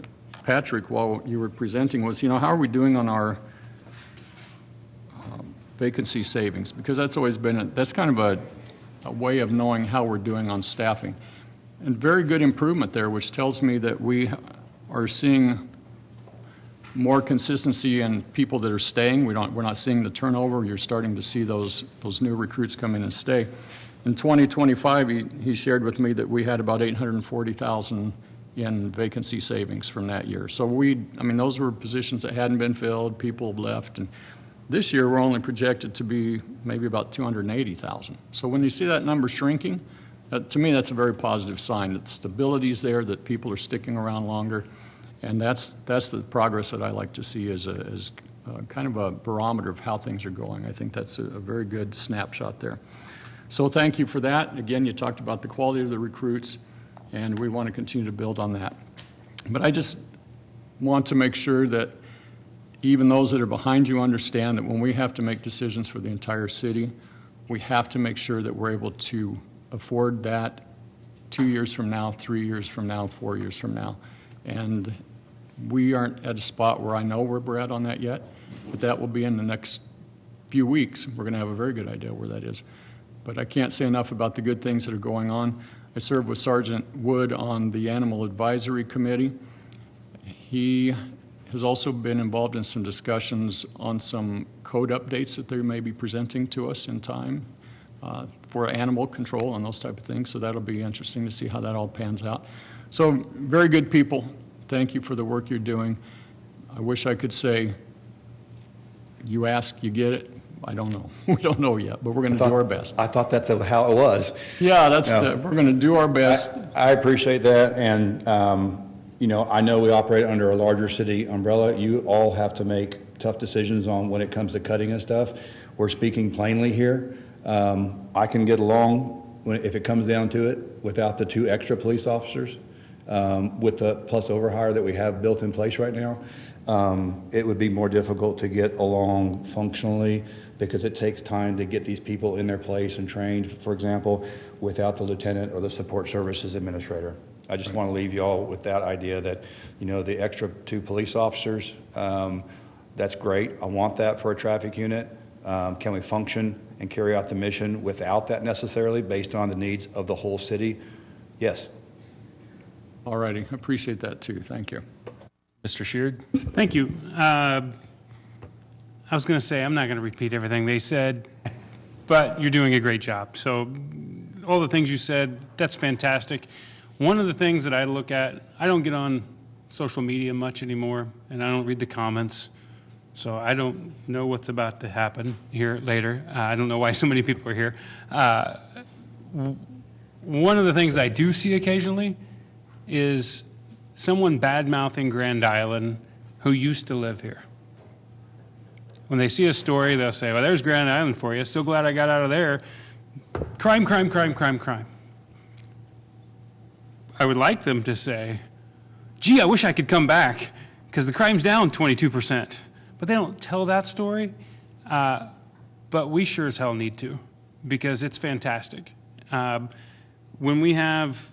Patrick while you were presenting was, you know, how are we doing on our vacancy savings? Because that's always been, that's kind of a way of knowing how we're doing on staffing. And very good improvement there, which tells me that we are seeing more consistency in people that are staying. We're not seeing the turnover. You're starting to see those new recruits come in and stay. In 2025, he shared with me that we had about $840,000 in vacancy savings from that year. So I mean, those were positions that hadn't been filled, people have left, and This year, we're only projected to be maybe about 280,000. So when you see that number shrinking, to me, that's a very positive sign that stability is there, that people are sticking around longer. And that's the progress that I like to see as kind of a barometer of how things are going. I think that's a very good snapshot there. So thank you for that. Again, you talked about the quality of the recruits, and we want to continue to build on that. But I just want to make sure that even those that are behind you understand that when we have to make decisions for the entire city, we have to make sure that we're able to afford that 2 years from now, 3 years from now, 4 years from now. And we aren't at a spot where I know where we're at on that yet, but that will be in the next few weeks. We're going to have a very good idea where that is. But I can't say enough about the good things that are going on. I serve with Sergeant Wood on the Animal Advisory Committee. He has also been involved in some discussions on some code updates that they may be presenting to us in time for animal control and those type of things. So that'll be interesting to see how that all pans out. So very good people. Thank you for the work you're doing. I wish I could say, you ask, you get it. I don't know. We don't know yet, but we're going to do our best. I thought that's how it was. Yeah, No. we're going to do our best. I appreciate that, and, I know we operate under a larger city umbrella. You all have to make tough decisions on when it comes to cutting and stuff. We're speaking plainly here. I can get along, if it comes down to it, without the 2 extra police officers, with the plus overhire that we have built in place right now. It would be more difficult to get along functionally because it takes time to get these people in their place and trained, for example, without the lieutenant or the support services administrator. I just want to leave you all with that idea that, the extra 2 police officers, that's great. I want that for a traffic unit. Can we function and carry out the mission without that necessarily based on the needs of the whole city? Yes. All righty. I appreciate that too. Thank you. Mr. Sheard? Thank you. I was going to say, I'm not going to repeat everything they said, but you're doing a great job. So all the things you said, that's fantastic. One of the things that I look at, I don't get on social media much anymore, and I don't read the comments, so I don't know what's about to happen here later. I don't know why so many people are here. One of the things I do see occasionally is someone bad-mouthing Grand Island who used to live here. When they see a story, they'll say, well, there's Grand Island for you. So glad I got out of there. Crime, crime, crime, crime, crime. I would like them to say, gee, I wish I could come back because the crime's down 22%. But they don't tell that story. But we sure as hell need to because it's fantastic. When we have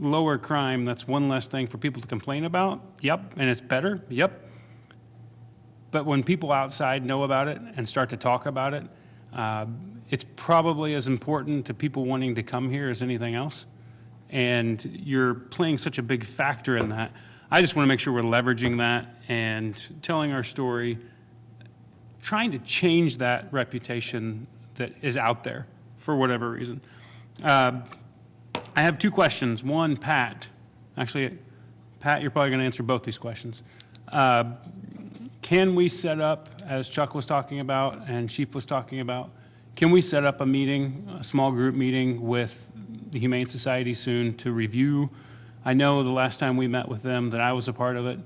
lower crime, that's one less thing for people to complain about. Yep. And it's better. Yep. But when people outside know about it and start to talk about it, it's probably as important to people wanting to come here as anything else. And you're playing such a big factor in that. I just want to make sure we're leveraging that and telling our story, trying to change that reputation that is out there for whatever reason. I have 2 questions. One, Pat. Actually, Pat, you're probably going to answer both these questions. Can we set up, as Chuck was talking about and Chief was talking about, can we set up a meeting, a small group meeting with the Humane Society soon to review? I know the last time we met with them that I was a part of it,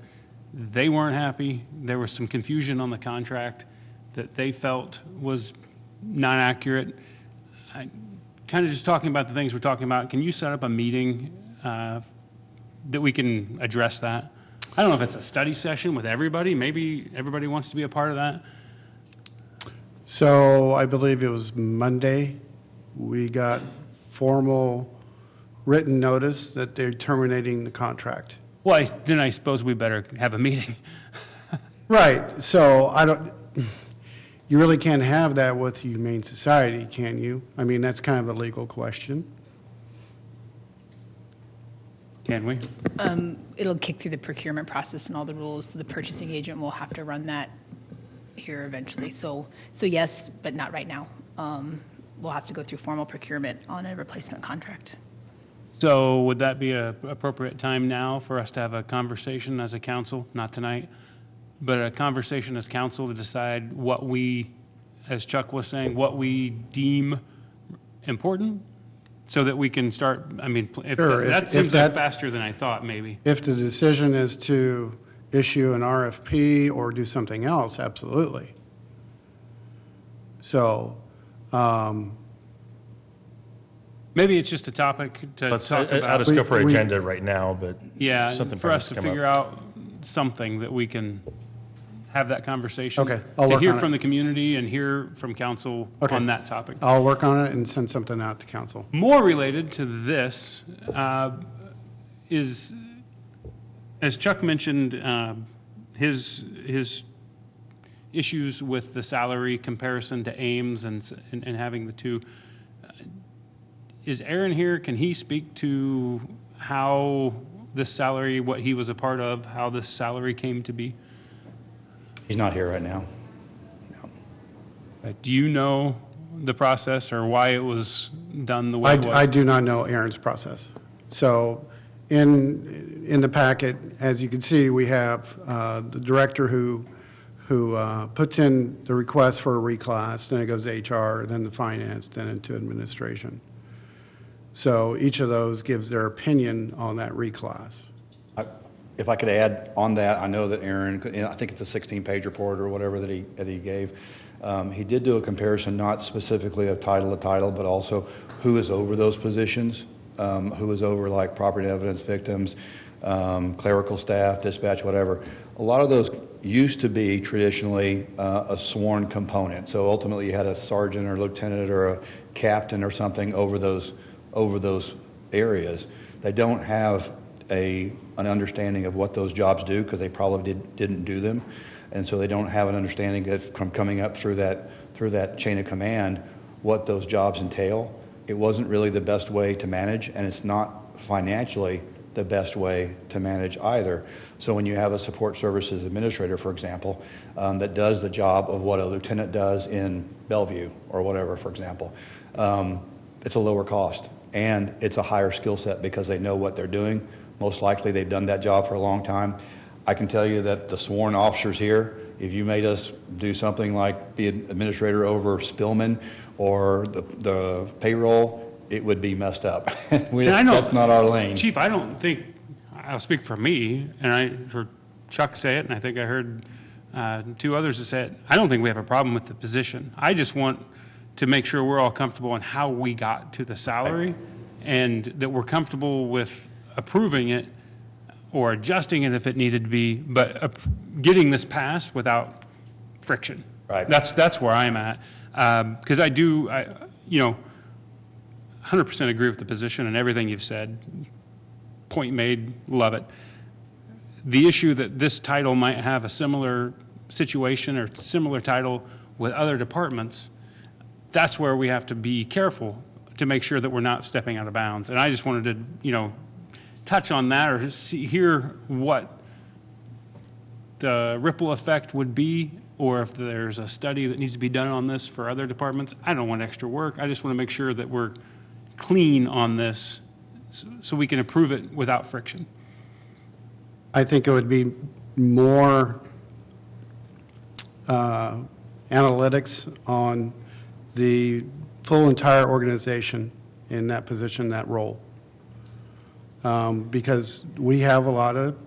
they weren't happy. There was some confusion on the contract that they felt was not accurate. Kind of just talking about the things we're talking about, can you set up a meeting that we can address that? I don't know if it's a study session with everybody. Maybe everybody wants to be a part of that. So I believe it was Monday, we got formal written notice that they're terminating the contract. Well, then I suppose we better have a meeting. Right, so you really can't have that with the Humane Society, can you? I mean, that's kind of a legal question. Can we? It'll kick through the procurement process and all the rules, so the purchasing agent will have to run that here eventually. So yes, but not right now. We'll have to go through formal procurement on a replacement contract. So would that be an appropriate time now for us to have a conversation as a council, not tonight, but a conversation as council to decide what we, as Chuck was saying, what we deem important, so that we can start, I mean, if Sure, that if seems like that's- faster than I thought, maybe. If the decision is to issue an RFP or do something else, absolutely. So, Maybe it's just a topic to Let's, talk out about. of scope for We- agenda right now, but Yeah, something for us to come up. figure out something that we can have that conversation. Okay, I'll To work hear on it. from the community and hear from council Okay. on that topic. I'll work on it and send something out to council. More related to this is, as Chuck mentioned, his issues with the salary comparison to Ames and having the two. Is Aaron here? Can he speak to how this salary, what he was a part of, how this salary came to be? He's not here right now. Do you know the process or why it was done the way it was? I do not know Aaron's process. So in the packet, as you can see, we have the director who puts in the request for a reclass, then it goes to HR, then to finance, then into administration. So each of those gives their opinion on that reclass. If I could add on that, I know that Aaron, I think it's a 16-page report or whatever that he gave. He did do a comparison, not specifically of title to title, but also who is over those positions, who is over like property and evidence victims, clerical staff, dispatch, whatever. A lot of those used to be traditionally a sworn component. So ultimately you had a sergeant or lieutenant or a captain or something over those areas. They don't have an understanding of what those jobs do because they probably didn't do them, and so they don't have an understanding of from coming up through that chain of command what those jobs entail. It wasn't really the best way to manage, and it's not financially the best way to manage either. So when you have a support services administrator, for example, that does the job of what a lieutenant does in Bellevue or whatever, for example, it's a lower cost and it's a higher skill set because they know what they're doing. Most likely they've done that job for a long time. I can tell you that the sworn officers here, if you made us do something like be an administrator over Spillman or the payroll, it would be messed up. That's not our lane. Chief, I don't think, I'll speak for me, and I heard Chuck say it, and I think I heard two others that said, I don't think we have a problem with the position. I just want to make sure we're all comfortable on how we got to the salary, and that we're comfortable with approving it or adjusting it if it needed to be, but getting this passed without friction. Right. That's where I'm at. Because I 100% agree with the position and everything you've said. Point made, love it. The issue that this title might have a similar situation or similar title with other departments, that's where we have to be careful to make sure that we're not stepping out of bounds. And I just wanted to, touch on that or hear what the ripple effect would be, or if there's a study that needs to be done on this for other departments. I don't want extra work. I just want to make sure that we're clean on this so we can approve it without friction. I think it would be more analytics on the full entire organization in that position, that role. Because we have a lot of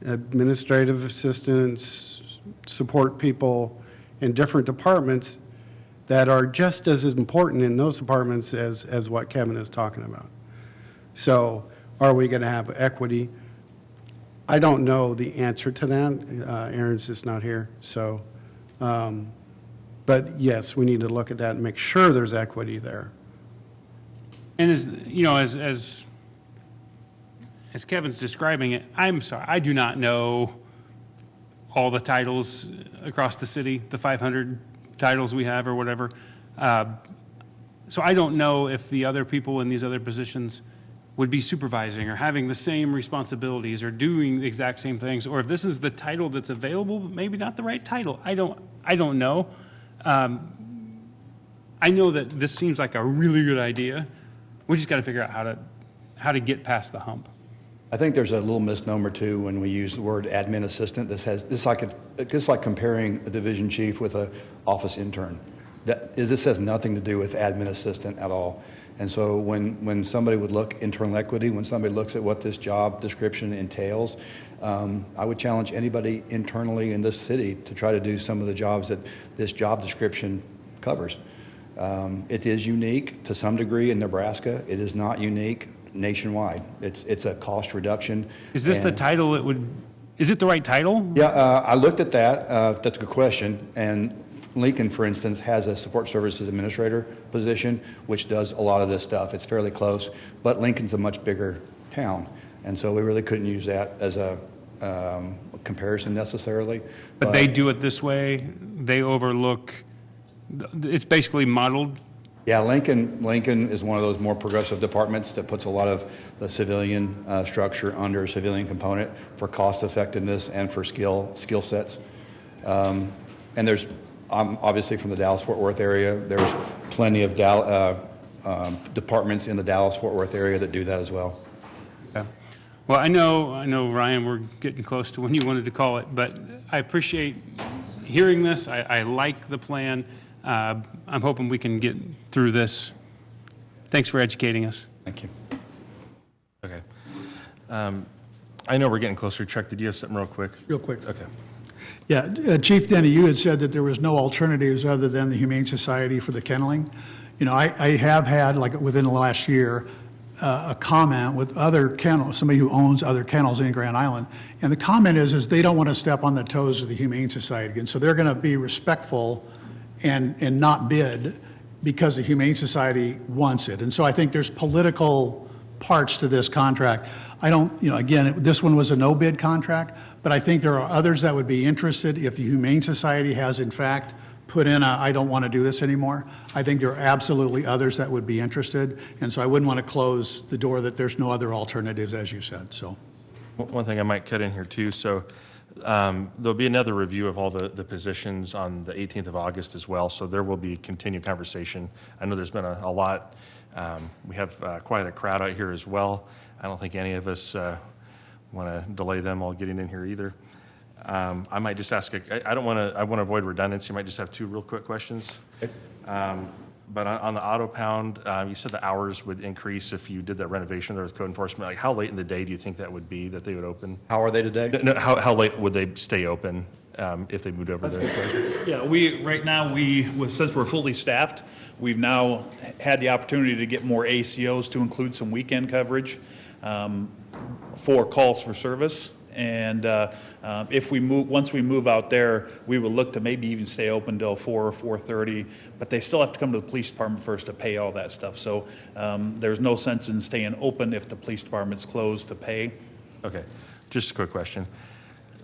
administrative assistants, support people in different departments that are just as important in those departments as what Kevin is talking about. So are we going to have equity? I don't know the answer to that. Aaron's just not here. So, but yes, we need to look at that and make sure there's equity there. And as Kevin's describing it, I'm sorry, I do not know all the titles across the city, the 500 titles we have or whatever. So I don't know if the other people in these other positions would be supervising or having the same responsibilities or doing the exact same things, or if this is the title that's available, but maybe not the right title. I don't know. I know that this seems like a really good idea. We just got to figure out how to get past the hump. I think there's a little misnomer too when we use the word admin assistant. It's like comparing a division chief with an office intern. This has nothing to do with admin assistant at all. And so when somebody would look internal equity, when somebody looks at what this job description entails, I would challenge anybody internally in this city to try to do some of the jobs that this job description covers. It is unique to some degree in Nebraska. It is not unique nationwide. It's a cost reduction. Is this the and- title is it the right title? Yeah, I looked at that. That's a good question. And Lincoln, for instance, has a support services administrator position, which does a lot of this stuff. It's fairly close, but Lincoln's a much bigger town. And so we really couldn't use that as a comparison necessarily. But they do it this way, they overlook, it's basically modeled. Yeah, Lincoln is one of those more progressive departments that puts a lot of the civilian structure under a civilian component for cost effectiveness and for skill sets. And there's, obviously from the Dallas-Fort Worth area, there's plenty of departments in the Dallas-Fort Worth area that do that as well. Yeah. Well, I know, Ryan, we're getting close to when you wanted to call it, but I appreciate hearing this. I like the plan. I'm hoping we can get through this. Thanks for educating us. Thank you. Okay. I know we're getting closer. Chuck, did you have something real quick? Real quick. Okay. Yeah, Chief Denny, you had said that there was no alternatives other than the Humane Society for the kenneling. You know, I have had, like within the last year, a comment with other kennels, somebody who owns other kennels in Grand Island, and the comment is they don't want to step on the toes of the Humane Society, and so they're going to be respectful and not bid because the Humane Society wants it. And so I think there's political parts to this contract. I don't, you know, again, this one was a no-bid contract, but I think there are others that would be interested if the Humane Society has in fact put in a, I don't want to do this anymore. I think there are absolutely others that would be interested, and so I wouldn't want to close the door that there's no other alternatives, as you said, so. One thing I might cut in here too, so there'll be another review of all the positions on the 18th of August as well, so there will be continued conversation. I know there's been a lot. We have quite a crowd out here as well. I don't think any of us want to delay them all getting in here either. I might just ask, I want to avoid redundancy. I might just have two real quick questions. But on the auto pound, you said the hours would increase if you did that renovation there with code enforcement. Like, how late in the day do you think that would be that they would open? How are they today? No, how late would they stay open if they moved over there? Yeah, right now, since we're fully staffed, we've now had the opportunity to get more ACOs to include some weekend coverage for calls for service. And once we move out there, we will look to maybe even stay open till 4 or 4:30, but they still have to come to the police department first to pay all that stuff. So there's no sense in staying open if the police department's closed to pay. Okay, just a quick question.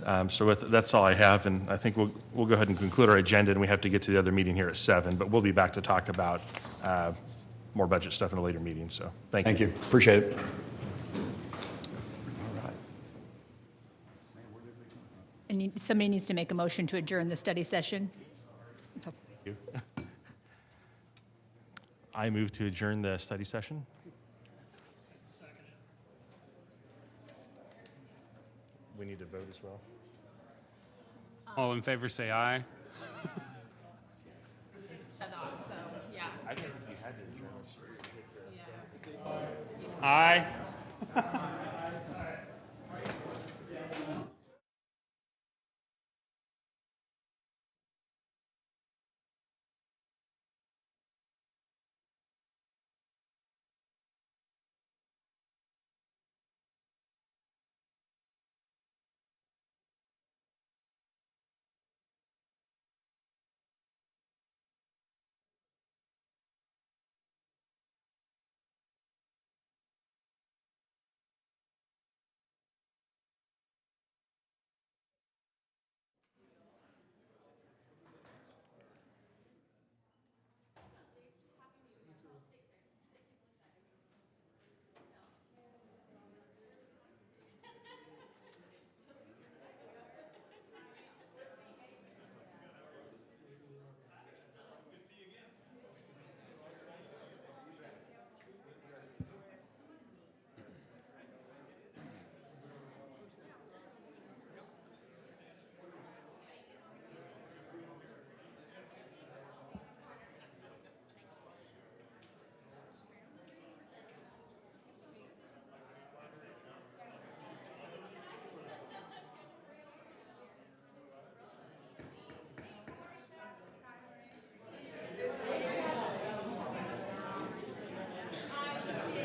That's all I have, and I think we'll go ahead and conclude our agenda, and we have to get to the other meeting here at 7, but we'll be back to talk about more budget stuff in a later meeting, so thank you. Thank you. Appreciate it. And somebody needs to make a motion to adjourn the study session. I move to adjourn the study session. We need to vote as well. All in favor, say aye. Shut off, so, yeah. I think you had to adjourn. Aye.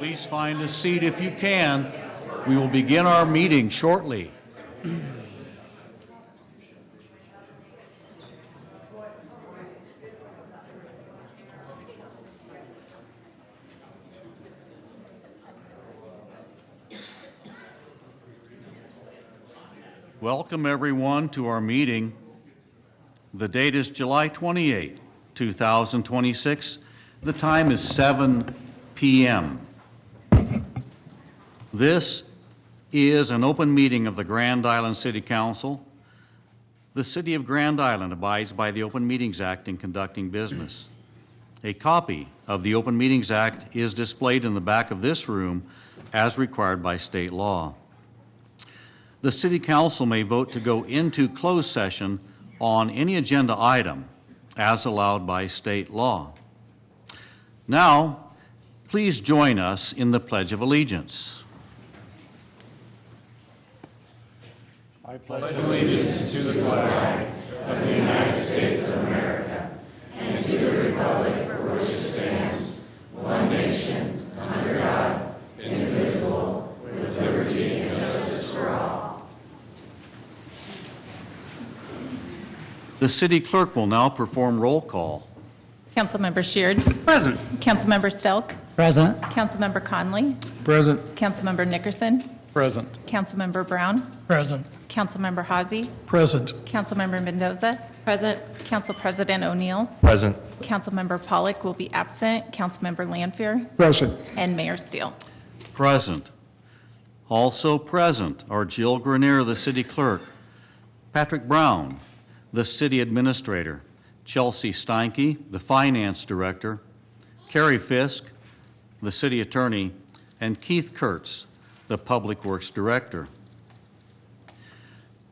Please find a seat if you can. We will begin our meeting shortly. Welcome, everyone, to our meeting. The date is July 28, 2026. The time is 7 p.m. This is an open meeting of the Grand Island City Council. The City of Grand Island abides by the Open Meetings Act in conducting business. A copy of the Open Meetings Act is displayed in the back of this room as required by state law. The City Council may vote to go into closed session on any agenda item as allowed by state law. Now, please join us in the Pledge of Allegiance. I pledge allegiance to the flag of the United States of America and to the republic for which it stands, one nation, under God, indivisible, with liberty and justice for all. The city clerk will now perform roll call. Councilmember Sheard. Present. Councilmember Stelk. Present. Councilmember Conley. Present. Councilmember Nickerson. Present. Councilmember Brown. Present. Councilmember Hazy. Present. Councilmember Mendoza. Present. Council President O'Neill. Present. Councilmember Pollock will be absent. Councilmember Lanfear. Present. And Mayor Steele. Present. Also present are Jill Grenier, the city clerk, Patrick Brown, the city administrator, Chelsea Steinke, the finance director, Carrie Fisk, the city attorney, and Keith Kurtz, the public works director.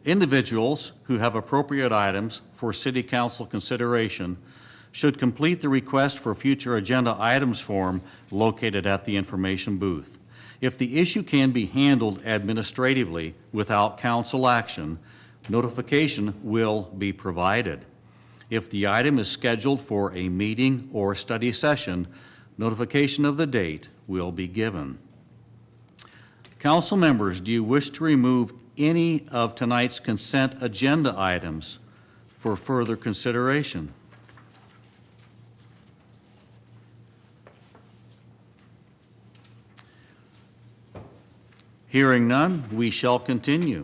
Individuals who have appropriate items for city council consideration should complete the request for future agenda items form located at the information booth. If the issue can be handled administratively without council action, notification will be provided. If the item is scheduled for a meeting or study session, notification of the date will be given. Council members, do you wish to remove any of tonight's consent agenda items for further consideration? Hearing none, we shall continue.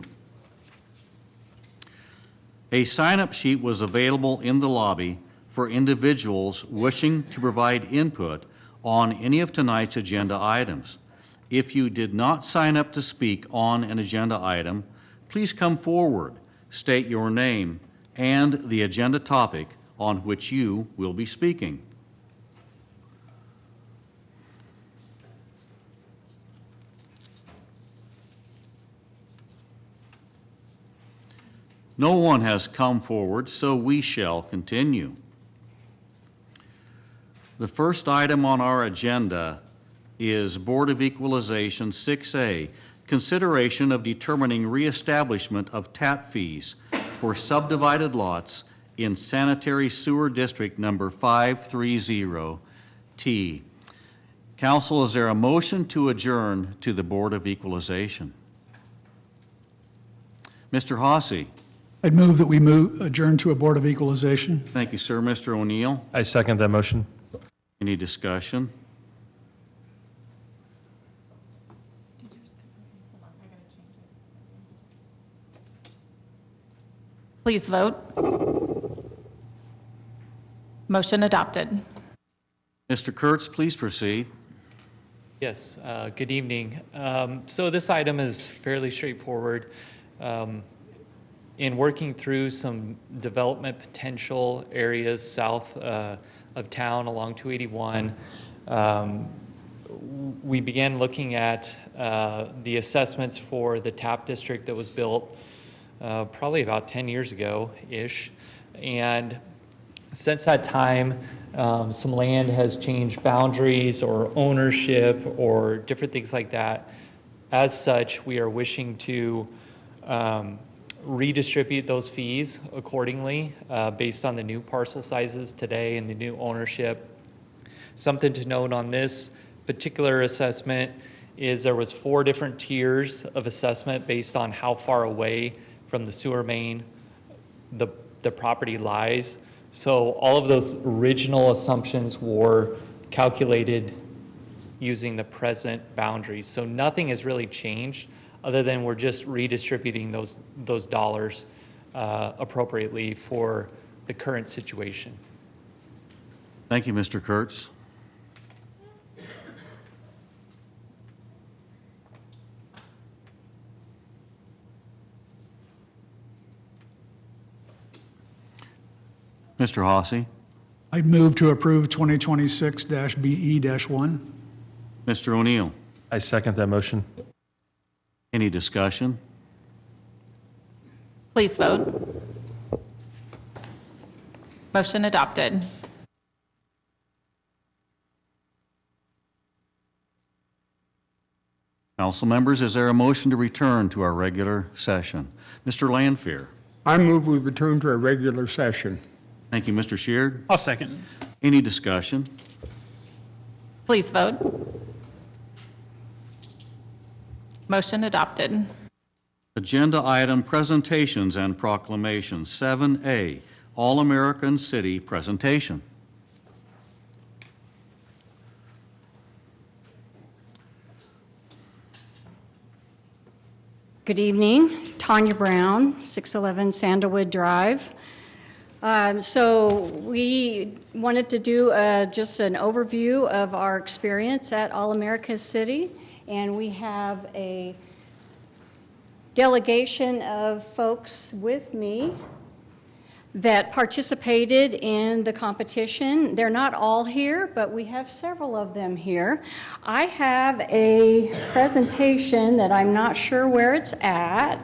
A sign-up sheet was available in the lobby for individuals wishing to provide input on any of tonight's agenda items. If you did not sign up to speak on an agenda item, please come forward, state your name, and the agenda topic on which you will be speaking. No one has come forward, so we shall continue. The first item on our agenda is Board of Equalization 6A, consideration of determining reestablishment of tap fees for subdivided lots in Sanitary Sewer District number 530T. Council, is there a motion to adjourn to the Board of Equalization? Mr. Hasse. I'd move that we adjourn to a Board of Equalization. Thank you, sir. Mr. O'Neill, I second that motion. any discussion? Please vote. Motion adopted. Mr. Kurtz, please proceed. Yes, good evening. So this item is fairly straightforward. In working through some development potential areas south of town along 281, we began looking at the assessments for the TAP district that was built probably about 10 years ago-ish. And since that time, some land has changed boundaries or ownership or different things like that. As such, we are wishing to redistribute those fees accordingly based on the new parcel sizes today and the new ownership. Something to note on this particular assessment is there was 4 different tiers of assessment based on how far away from the sewer main the property lies. So all of those original assumptions were calculated using the present boundaries. So nothing has really changed other than we're just redistributing those dollars appropriately for the current situation. Thank you, Mr. Kurtz. Mr. Hossie. I'd move to approve 2026-BE-1. Mr. O'Neill. I second that motion. Any discussion? Please vote. Motion adopted. Council members, is there a motion to return to our regular session? Mr. Lanfear. I move we return to our regular session. Thank you, Mr. Sheard. I'll second. Any discussion? Please vote. Motion adopted. Agenda item presentations and proclamations. 7A, All-American City presentation. Good evening, Tanya Brown, 611 Sandalwood Drive. So we wanted to do just an overview of our experience at All-America City, and we have a delegation of folks with me that participated in the competition. They're not all here, but we have several of them here. I have a presentation that I'm not sure where it's at.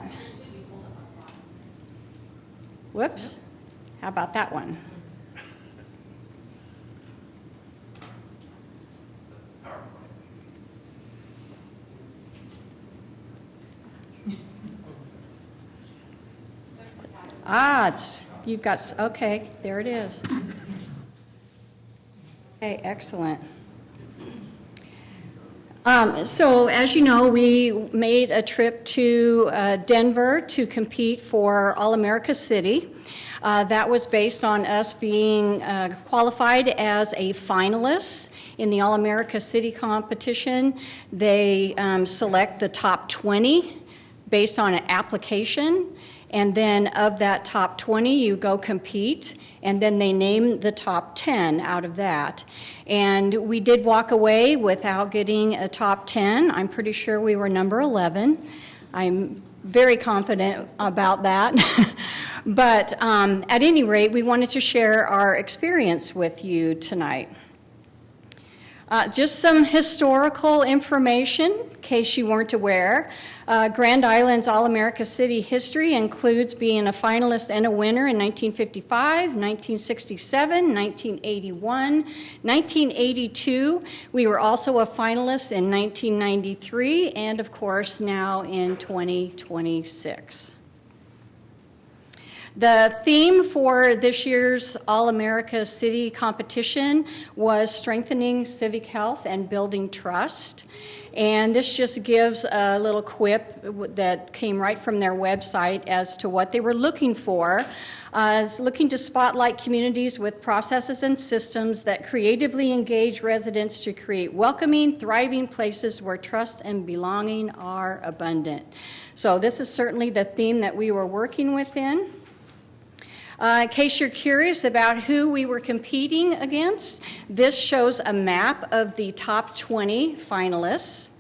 Whoops. How about that one? You've got, okay, there it is. Okay, excellent. So as you know, we made a trip to Denver to compete for All-America City. That was based on us being qualified as a finalist in the All-America City competition. They select the top 20 based on an application. And then of that top 20, you go compete, and then they name the top 10 out of that. And we did walk away without getting a top 10. I'm pretty sure we were number 11. I'm very confident about that. But at any rate, we wanted to share our experience with you tonight. Just some historical information, in case you weren't aware. Grand Island's All-America City history includes being a finalist and a winner in 1955, 1967, 1981, 1982. We were also a finalist in 1993, and of course now in 2026. The theme for this year's All-America City competition was strengthening civic health and building trust. And this just gives a little quip that came right from their website as to what they were looking for. It's looking to spotlight communities with processes and systems that creatively engage residents to create welcoming, thriving places where trust and belonging are abundant. So this is certainly the theme that we were working within. In case you're curious about who we were competing against, this shows a map of the top 20 finalists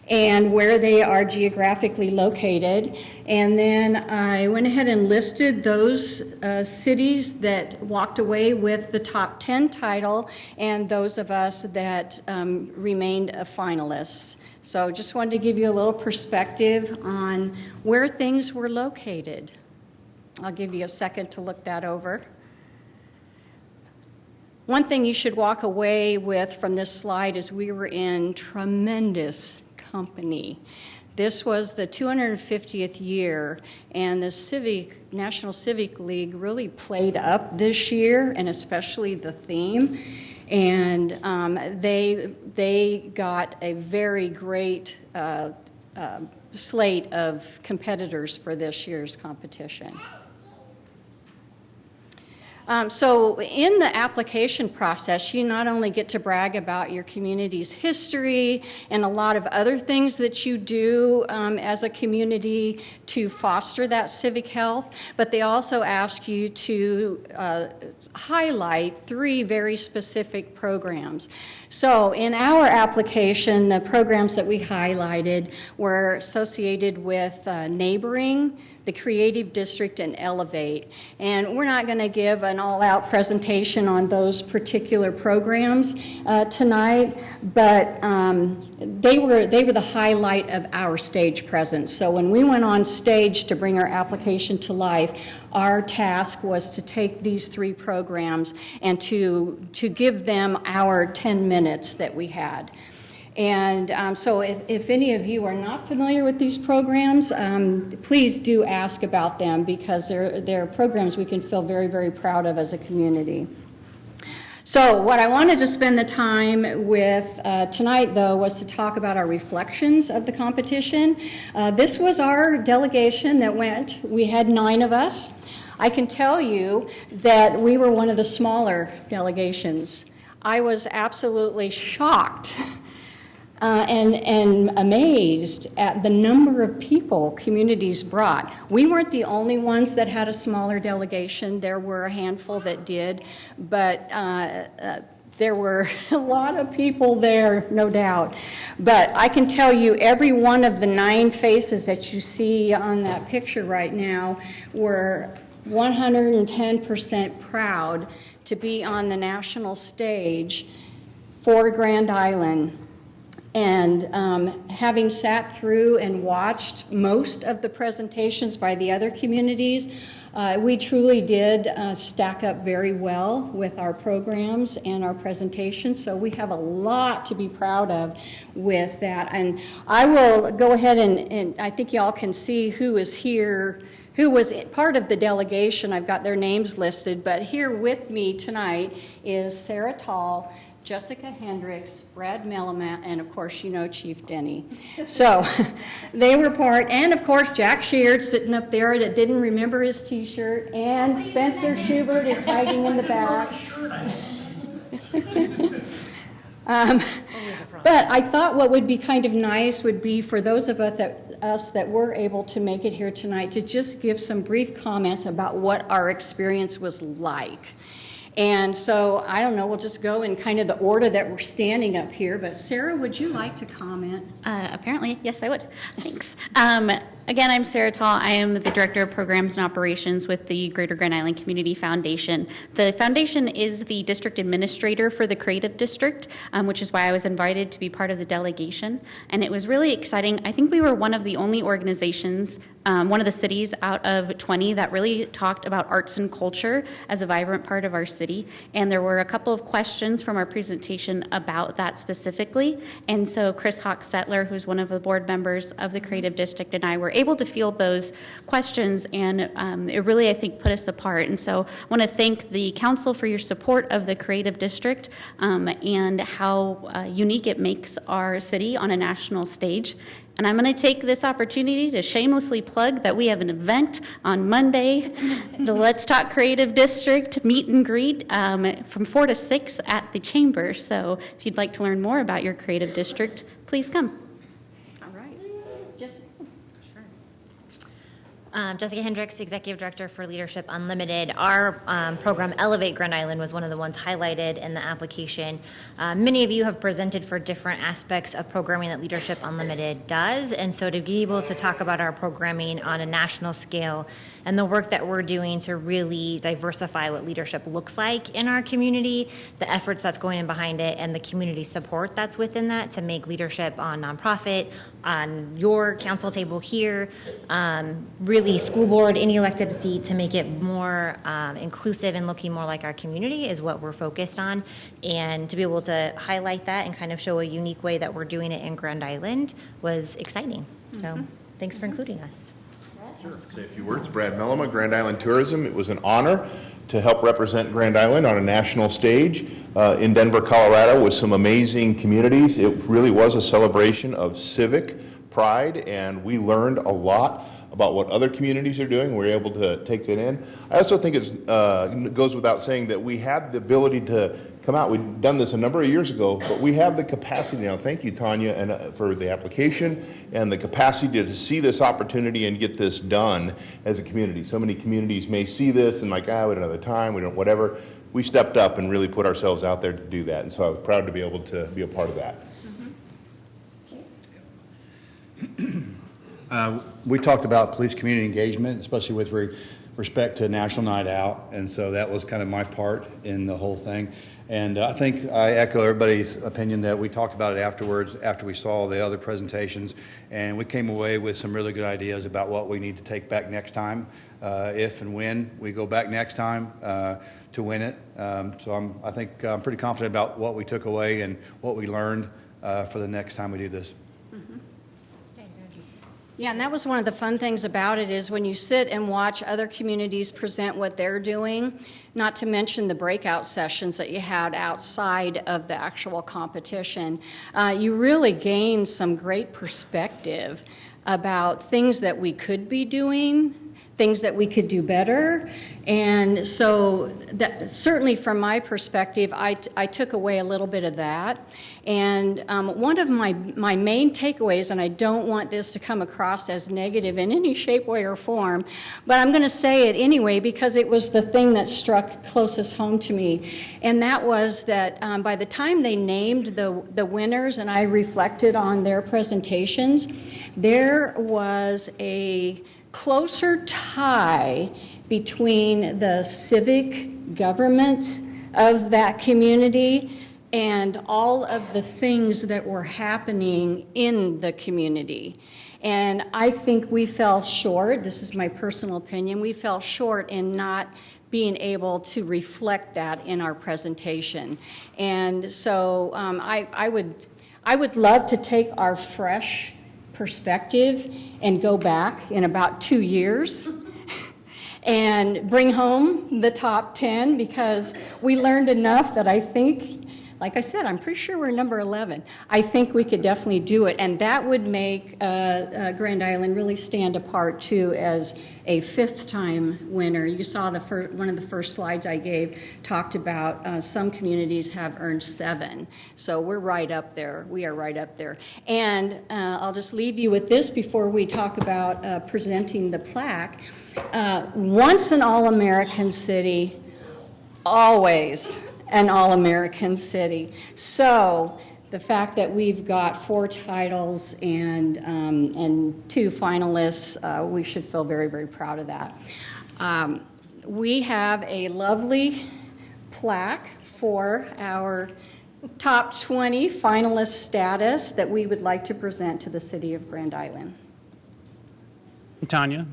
and where they are geographically located. And then I went ahead and listed those cities that walked away with the top 10 title and those of us that remained a finalist. So just wanted to give you a little perspective on where things were located. I'll give you a second to look that over. One thing you should walk away with from this slide is we were in tremendous company. This was the 250th year, and the National Civic League really played up this year, and especially the theme. And they got a very great slate of competitors for this year's competition. So in the application process, you not only get to brag about your community's history and a lot of other things that you do as a community to foster that civic health, but they also ask you to highlight 3 very specific programs. So in our application, the programs that we highlighted were associated with neighboring, the Creative District, and Elevate. And we're not going to give an all-out presentation on those particular programs tonight, but they were the highlight of our stage presence. So when we went on stage to bring our application to life, our task was to take these 3 programs and to give them our 10 minutes that we had. And so if any of you are not familiar with these programs, please do ask about them, because they're programs we can feel very, very proud of as a community. So what I wanted to spend the time with tonight, though, was to talk about our reflections of the competition. This was our delegation that went. We had 9 of us. I can tell you that we were one of the smaller delegations. I was absolutely shocked and amazed at the number of people communities brought. We weren't the only ones that had a smaller delegation. There were a handful that did, but there were a lot of people there, no doubt. But I can tell you, every one of the 9 faces that you see on that picture right now were 110% proud to be on the national stage for Grand Island. And having sat through and watched most of the presentations by the other communities, we truly did stack up very well with our programs and our presentations. So we have a lot to be proud of with that. And I will go ahead and I think y'all can see who is here, who was part of the delegation. I've got their names listed, but here with me tonight is Sarah Tall, Jessica Hendricks, Brad Melamat, and of course, you know, Chief Denny. So they were part, and of course, Jack Sheard sitting up there that didn't remember his t-shirt, and Spencer Schubert is hiding in the back. But I thought what would be kind of nice would be for those of us that were able to make it here tonight to just give some brief comments about what our experience was like. And so, I don't know, we'll just go in kind of the order that we're standing up here. But Sarah, would you like to comment? Apparently, yes, I would. Thanks. Again, I'm Sarah Tall. I am the Director of Programs and Operations with the Greater Grand Island Community Foundation. The foundation is the district administrator for the Creative District, which is why I was invited to be part of the delegation. And it was really exciting. I think we were one of the only organizations, one of the cities out of 20 that really talked about arts and culture as a vibrant part of our city. And there were a couple of questions from our presentation about that specifically. And so Chris Hochstetler, who's one of the board members of the Creative District, and I were able to field those questions, and it really, I think, put us apart. And so I want to thank the council for your support of the Creative District and how unique it makes our city on a national stage. And I'm going to take this opportunity to shamelessly plug that we have an event on Monday, the Let's Talk Creative District meet and greet from 4 to 6 at the Chamber. So if you'd like to learn more about your creative district, please come. All right. Just Jessica Hendricks, Executive Director for Leadership Unlimited. Our program, Elevate Grand Island, was one of the ones highlighted in the application. Many of you have presented for different aspects of programming that Leadership Unlimited does, and so to be able to talk about our programming on a national scale and the work that we're doing to really diversify what leadership looks like in our community, the efforts that's going in behind it, and the community support that's within that to make leadership on nonprofit, on your council table here, really school board, any elected seat, to make it more inclusive and looking more like our community is what we're focused on. And to be able to highlight that and kind of show a unique way that we're doing it in Grand Island was exciting. So thanks for including us. Say a few words. Brad Mellema, Grand Island Tourism. It was an honor to help represent Grand Island on a national stage in Denver, Colorado, with some amazing communities. It really was a celebration of civic pride, and we learned a lot about what other communities are doing. We're able to take that in. I also think it goes without saying that we have the ability to come out. We've done this a number of years ago, but we have the capacity now. Thank you, Tanya, and for the application and the capacity to see this opportunity and get this done as a community. So many communities may see this and like, we don't have the time, we don't, whatever. We stepped up and really put ourselves out there to do that, and so I was proud to be able to be a part of that. We talked about police community engagement, especially with respect to National Night Out, and so that was kind of my part in the whole thing. And I think I echo everybody's opinion that we talked about it afterwards, after we saw the other presentations, and we came away with some really good ideas about what we need to take back next time, if and when we go back next time to win it. So I think I'm pretty confident about what we took away and what we learned for the next time we do this. Yeah, and that was one of the fun things about it is when you sit and watch other communities present what they're doing, not to mention the breakout sessions that you had outside of the actual competition, you really gain some great perspective about things that we could be doing, things that we could do better. And so that, certainly from my perspective, I took away a little bit of that. And one of my main takeaways, and I don't want this to come across as negative in any shape, way, or form, but I'm going to say it anyway because it was the thing that struck closest home to me. And that was that by the time they named the winners and I reflected on their presentations, there was a closer tie between the civic government of that community and all of the things that were happening in the community. And I think we fell short, this is my personal opinion, we fell short in not being able to reflect that in our presentation. And so I would love to take our fresh perspective and go back in about 2 years and bring home the top 10 because we learned enough that I think, like I said, I'm pretty sure we're number 11. I think we could definitely do it, and that would make Grand Island really stand apart too as a fifth-time winner. You saw one of the first slides I gave talked about some communities have earned 7, so we're right up there. We are right up there. And I'll just leave you with this before we talk about presenting the plaque. Once an All-American city, always an All-American city. So the fact that we've got 4 titles and 2 finalists, we should feel very, very proud of that. We have a lovely plaque for our top 20 finalist status that we would like to present to the city of Grand Island. Tanya,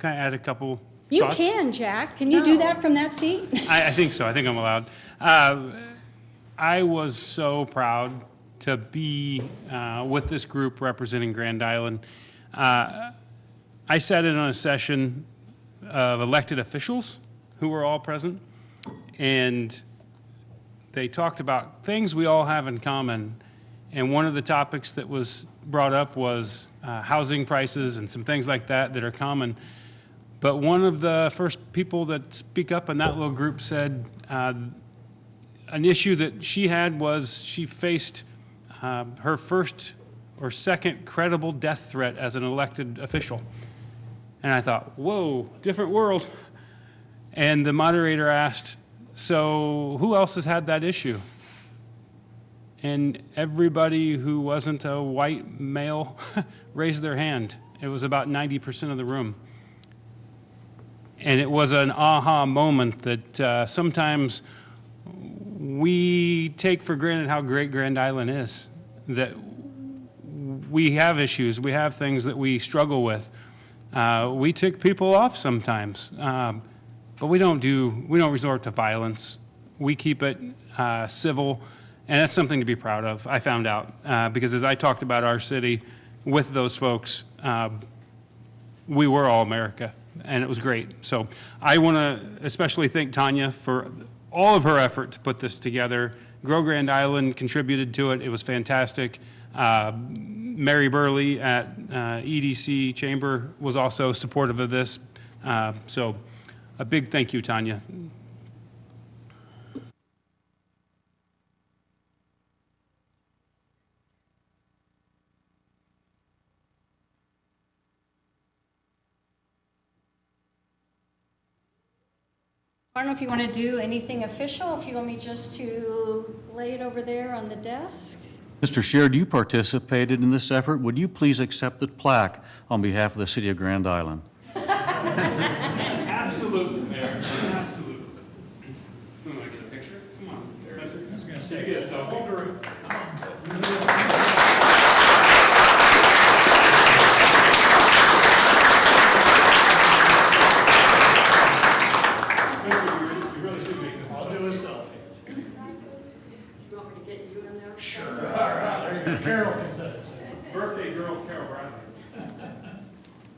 can I add a couple You thoughts? can, Jack. Can you do that from that seat? I think so. I think I'm allowed. I was so proud to be with this group representing Grand Island. I sat in on a session of elected officials who were all present, and they talked about things we all have in common. And one of the topics that was brought up was housing prices and some things like that that are common. But one of the first people that speak up in that little group said an issue that she had was she faced her first or second credible death threat as an elected official. And I thought, whoa, different world. And the moderator asked, so who else has had that issue? And everybody who wasn't a white male raised their hand. It was about 90% of the room. And it was an aha moment that sometimes we take for granted how great Grand Island is, that we have issues, we have things that we struggle with. We tick people off sometimes, but we don't resort to violence. We keep it civil, and that's something to be proud of, I found out, because as I talked about our city with those folks, we were all America, and it was great. So I want to especially thank Tanya for all of her effort to put this together. Grow Grand Island contributed to it. It was fantastic. Mary Burley at EDC Chamber was also supportive of this. So a big thank you, Tanya. I don't know if you want to do anything official, if you want me just to lay it over there on the desk. Mr. Sheard, you participated in this effort. Would you please accept the plaque on behalf of the City of Grand Island? Absolutely, Mayor. Absolutely. Want to get a picture? Come on. I was going to say, get a selfie. Carol can say it. Birthday girl, Carol Bradley.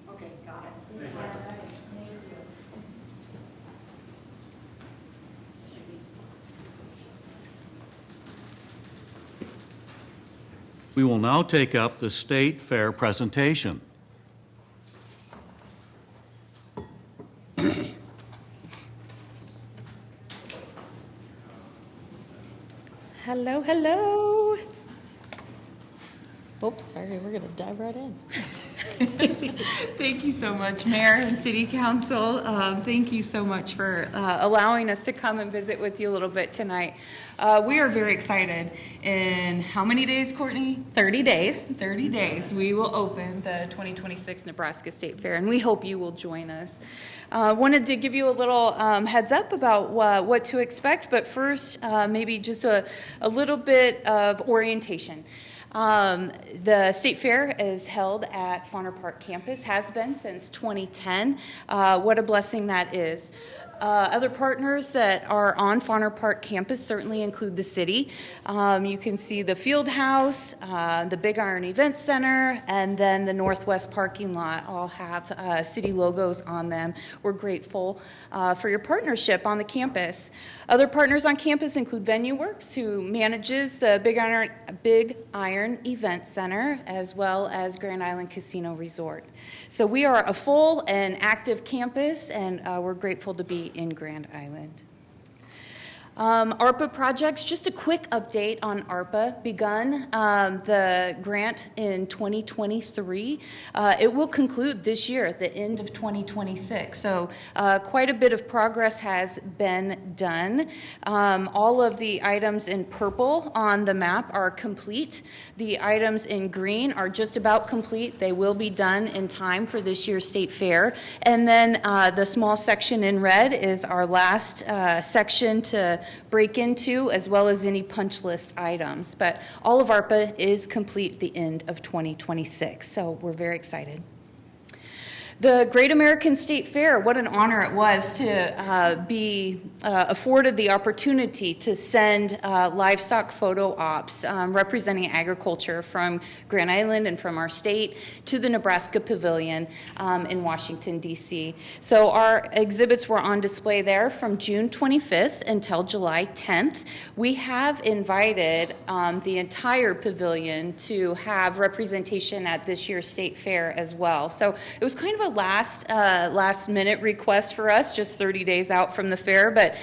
Okay, got it. We will now take up the State Fair presentation. Hello, hello. Oops, sorry, we're gonna dive right in. Thank you so much, Mayor and City Council. Thank you so much for allowing us to come and visit with you a little bit tonight. We are very excited. In how many days, Courtney? 30 days. 30 days. We will open the 2026 Nebraska State Fair, and we hope you will join us. Wanted to give you a little heads up about what to expect, but first, maybe just a little bit of orientation. The State Fair is held at Fauner Park campus, has been since 2010. What a blessing that is. Other partners that are on Fauner Park campus certainly include the city. You can see the field house, the Big Iron Event Center, and then the Northwest parking lot all have city logos on them. We're grateful for your partnership on the campus. Other partners on campus include VenueWorks, who manages the Big Iron Event Center, as well as Grand Island Casino Resort. So we are a full and active campus, and we're grateful to be in Grand Island. ARPA projects, just a quick update on ARPA. Begun the grant in 2023. It will conclude this year at the end of 2026. So quite a bit of progress has been done. All of the items in purple on the map are complete. The items in green are just about complete. They will be done in time for this year's State Fair. And then the small section in red is our last section to break into, as well as any punch list items. But all of ARPA is complete at the end of 2026, so we're very excited. The Great American State Fair, what an honor it was to be afforded the opportunity to send livestock photo ops representing agriculture from Grand Island and from our state to the Nebraska Pavilion in Washington, D.C. So our exhibits were on display there from June 25th until July 10th. We have invited the entire pavilion to have representation at this year's State Fair as well. So it was kind of a last minute request for us, just 30 days out from the fair, but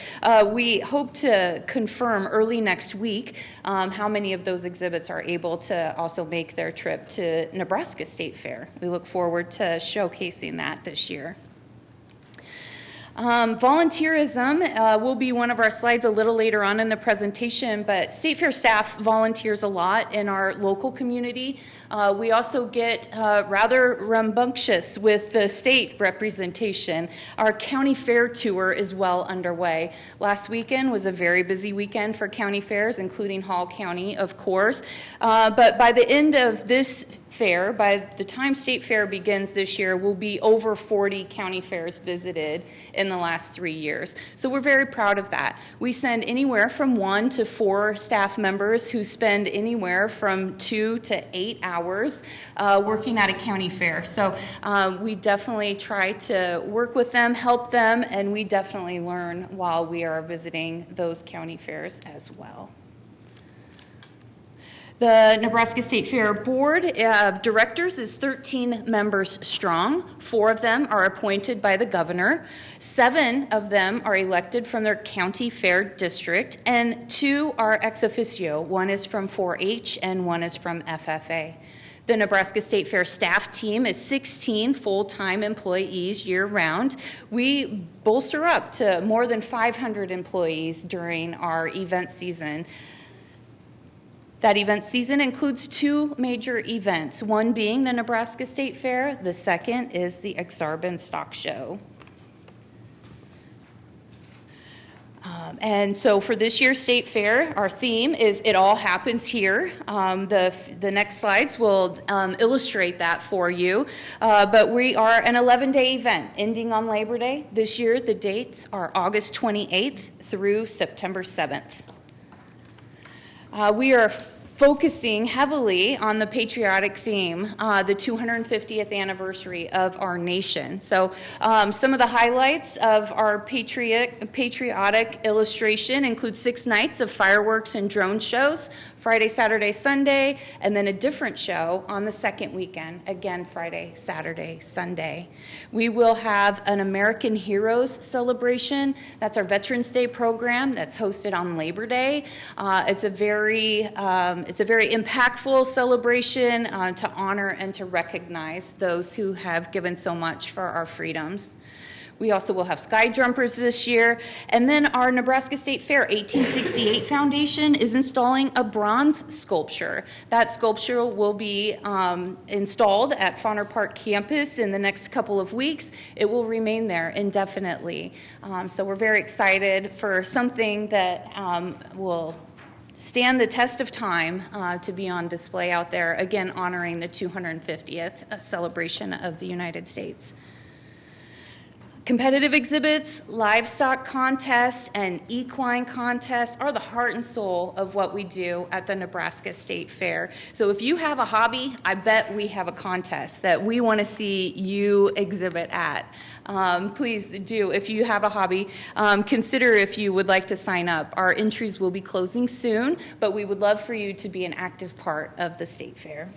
we hope to confirm early next week how many of those exhibits are able to also make their trip to Nebraska State Fair. We look forward to showcasing that this year. Volunteerism will be one of our slides a little later on in the presentation, but State Fair staff volunteers a lot in our local community. We also get rather rambunctious with the state representation. Our county fair tour is well underway. Last weekend was a very busy weekend for county fairs, including Hall County, of course. But by the end of this fair, by the time State Fair begins this year, will be over 40 county fairs visited in the last 3 years. So we're very proud of that. We send anywhere from 1 to 4 staff members who spend anywhere from 2 to 8 hours working at a county fair. So we definitely try to work with them, help them, and we definitely learn while we are visiting those county fairs as well. The Nebraska State Fair Board of Directors is 13 members strong. 4 of them are appointed by the governor. 7 of them are elected from their county fair district, and 2 are ex officio. 1 is from 4-H and 1 is from FFA. The Nebraska State Fair staff team is 16 full-time employees year-round. We bolster up to more than 500 employees during our event season. That event season includes 2 major events, one being the Nebraska State Fair, the second is the Exarban Stock Show. And so for this year's State Fair, our theme is It All Happens Here. The next slides will illustrate that for you. But we are an 11-day event ending on Labor Day. This year, the dates are August 28th through September 7th. We are focusing heavily on the patriotic theme, the 250th anniversary of our nation. So some of the highlights of our patriotic illustration include 6 nights of fireworks and drone shows, Friday, Saturday, Sunday, and then a different show on the second weekend, again Friday, Saturday, Sunday. We will have an American Heroes celebration. That's our Veterans Day program that's hosted on Labor Day. It's a very impactful celebration to honor and to recognize those who have given so much for our freedoms. We also will have sky jumpers this year. And then our Nebraska State Fair 1868 Foundation is installing a bronze sculpture. That sculpture will be installed at Fauner Park campus in the next couple of weeks. It will remain there indefinitely. So we're very excited for something that will stand the test of time to be on display out there, again honoring the 250th celebration of the United States. Competitive exhibits, livestock contests, and equine contests are the heart and soul of what we do at the Nebraska State Fair. So if you have a hobby, I bet we have a contest that we want to see you exhibit at. Please do, if you have a hobby, consider if you would like to sign up. Our entries will be closing soon, but we would love for you to be an active part of the State Fair.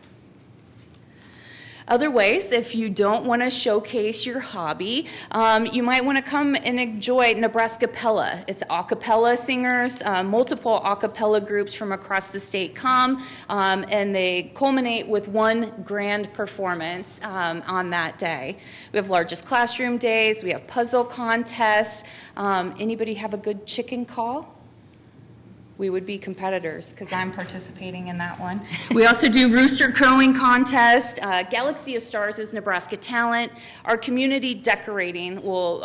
Other ways, if you don't want to showcase your hobby, you might want to come and enjoy Nebraskapella. It's a cappella singers, multiple a cappella groups from across the state come, and they culminate with one grand performance on that day. We have largest classroom days, we have puzzle contests. Anybody have a good chicken call? We would be competitors because I'm participating in that one. We also do rooster crowing contest. Galaxy of Stars is Nebraska talent. Our community decorating will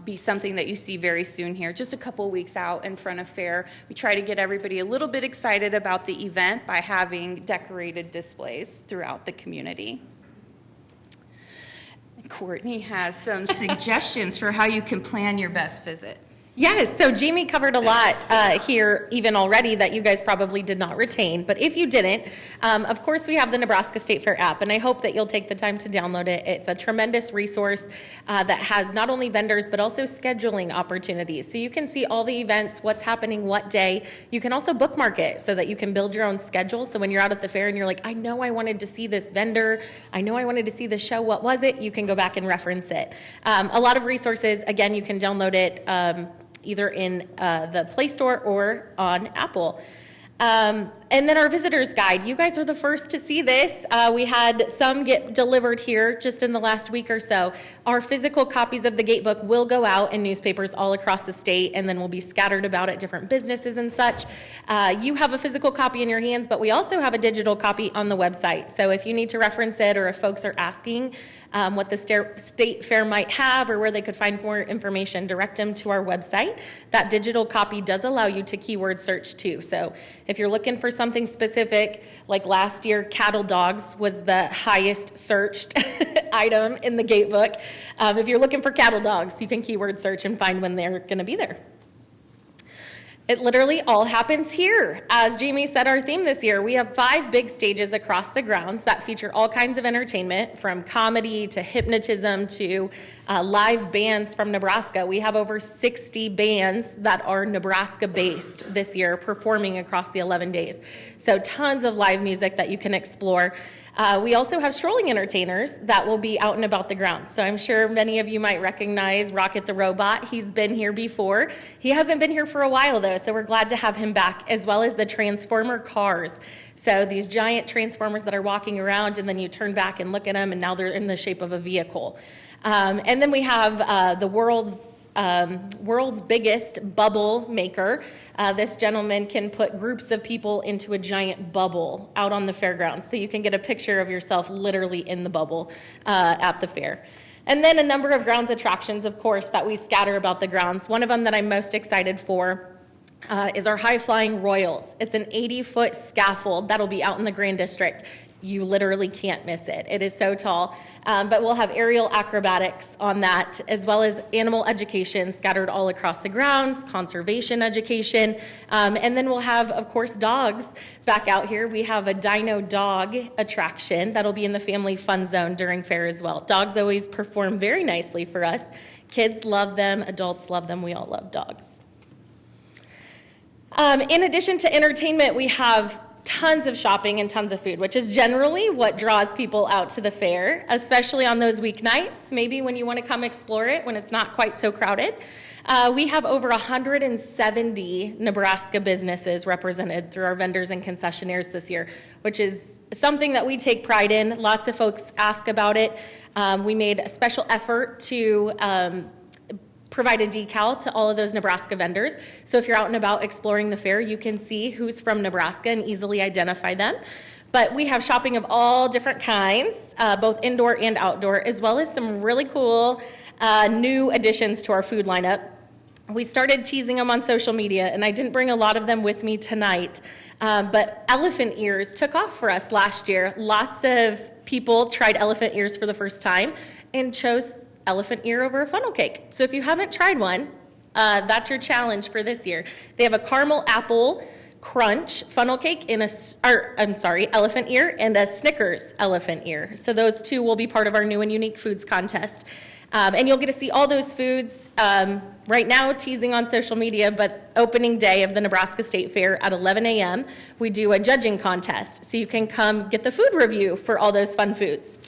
be something that you see very soon here, just a couple weeks out in front of fair. We try to get everybody a little bit excited about the event by having decorated displays throughout the community. Courtney has some suggestions for how you can plan your best visit. Yes, so Jamie covered a lot here even already that you guys probably did not retain, but if you didn't, of course we have the Nebraska State Fair app, and I hope that you'll take the time to download it. It's a tremendous resource that has not only vendors but also scheduling opportunities. So you can see all the events, what's happening, what day. You can also bookmark it so that you can build your own schedule. So when you're out at the fair and you're like, I know I wanted to see this vendor, I know I wanted to see this show, what was it? You can go back and reference it. A lot of resources, again, you can download it either in the Play Store or on Apple. And then our visitor's guide. You guys are the first to see this. We had some get delivered here just in the last week or so. Our physical copies of the Gatebook will go out in newspapers all across the state and then will be scattered about at different businesses and such. You have a physical copy in your hands, but we also have a digital copy on the website. So if you need to reference it or if folks are asking, what the state fair might have or where they could find more information, direct them to our website. That digital copy does allow you to keyword search too. So if you're looking for something specific, like last year, cattle dogs was the highest searched item in the gate book. If you're looking for cattle dogs, you can keyword search and find when they're going to be there. It literally all happens here. As Jamie said, our theme this year, we have 5 big stages across the grounds that feature all kinds of entertainment, from comedy to hypnotism to live bands from Nebraska. We have over 60 bands that are Nebraska-based this year performing across the 11 days. So tons of live music that you can explore. We also have strolling entertainers that will be out and about the grounds. So I'm sure many of you might recognize Rocket the Robot. He's been here before. He hasn't been here for a while though, so we're glad to have him back, as well as the Transformer cars. So these giant Transformers that are walking around, and then you turn back and look at them, and now they're in the shape of a vehicle. And then we have the world's biggest bubble maker. This gentleman can put groups of people into a giant bubble out on the fairgrounds, so you can get a picture of yourself literally in the bubble at the fair. And then a number of grounds attractions, of course, that we scatter about the grounds. One of them that I'm most excited for is our high-flying Royals. It's an 80-foot scaffold that'll be out in the Grand District. You literally can't miss it. It is so tall. But we'll have aerial acrobatics on that, as well as animal education scattered all across the grounds, conservation education, and then we'll have, of course, dogs back out here. We have a dino dog attraction that'll be in the family fun zone during fair as well. Dogs always perform very nicely for us. Kids love them, adults love them, we all love dogs. In addition to entertainment, we have tons of shopping and tons of food, which is generally what draws people out to the fair, especially on those weeknights, maybe when you want to come explore it, when it's not quite so crowded. We have over 170 Nebraska businesses represented through our vendors and concessionaires this year, which is something that we take pride in. Lots of folks ask about it. We made a special effort to provide a decal to all of those Nebraska vendors. So if you're out and about exploring the fair, you can see who's from Nebraska and easily identify them. But we have shopping of all different kinds, both indoor and outdoor, as well as some really cool new additions to our food lineup. We started teasing them on social media, and I didn't bring a lot of them with me tonight, but elephant ears took off for us last year. Lots of people tried elephant ears for the first time and chose elephant ear over a funnel cake. So if you haven't tried one, that's your challenge for this year. They have a caramel apple crunch funnel cake in elephant ear, and a Snickers elephant ear. So those two will be part of our new and unique foods contest. And you'll get to see all those foods right now, teasing on social media, but opening day of the Nebraska State Fair at 11 a.m., we do a judging contest. So you can come get the food review for all those fun foods.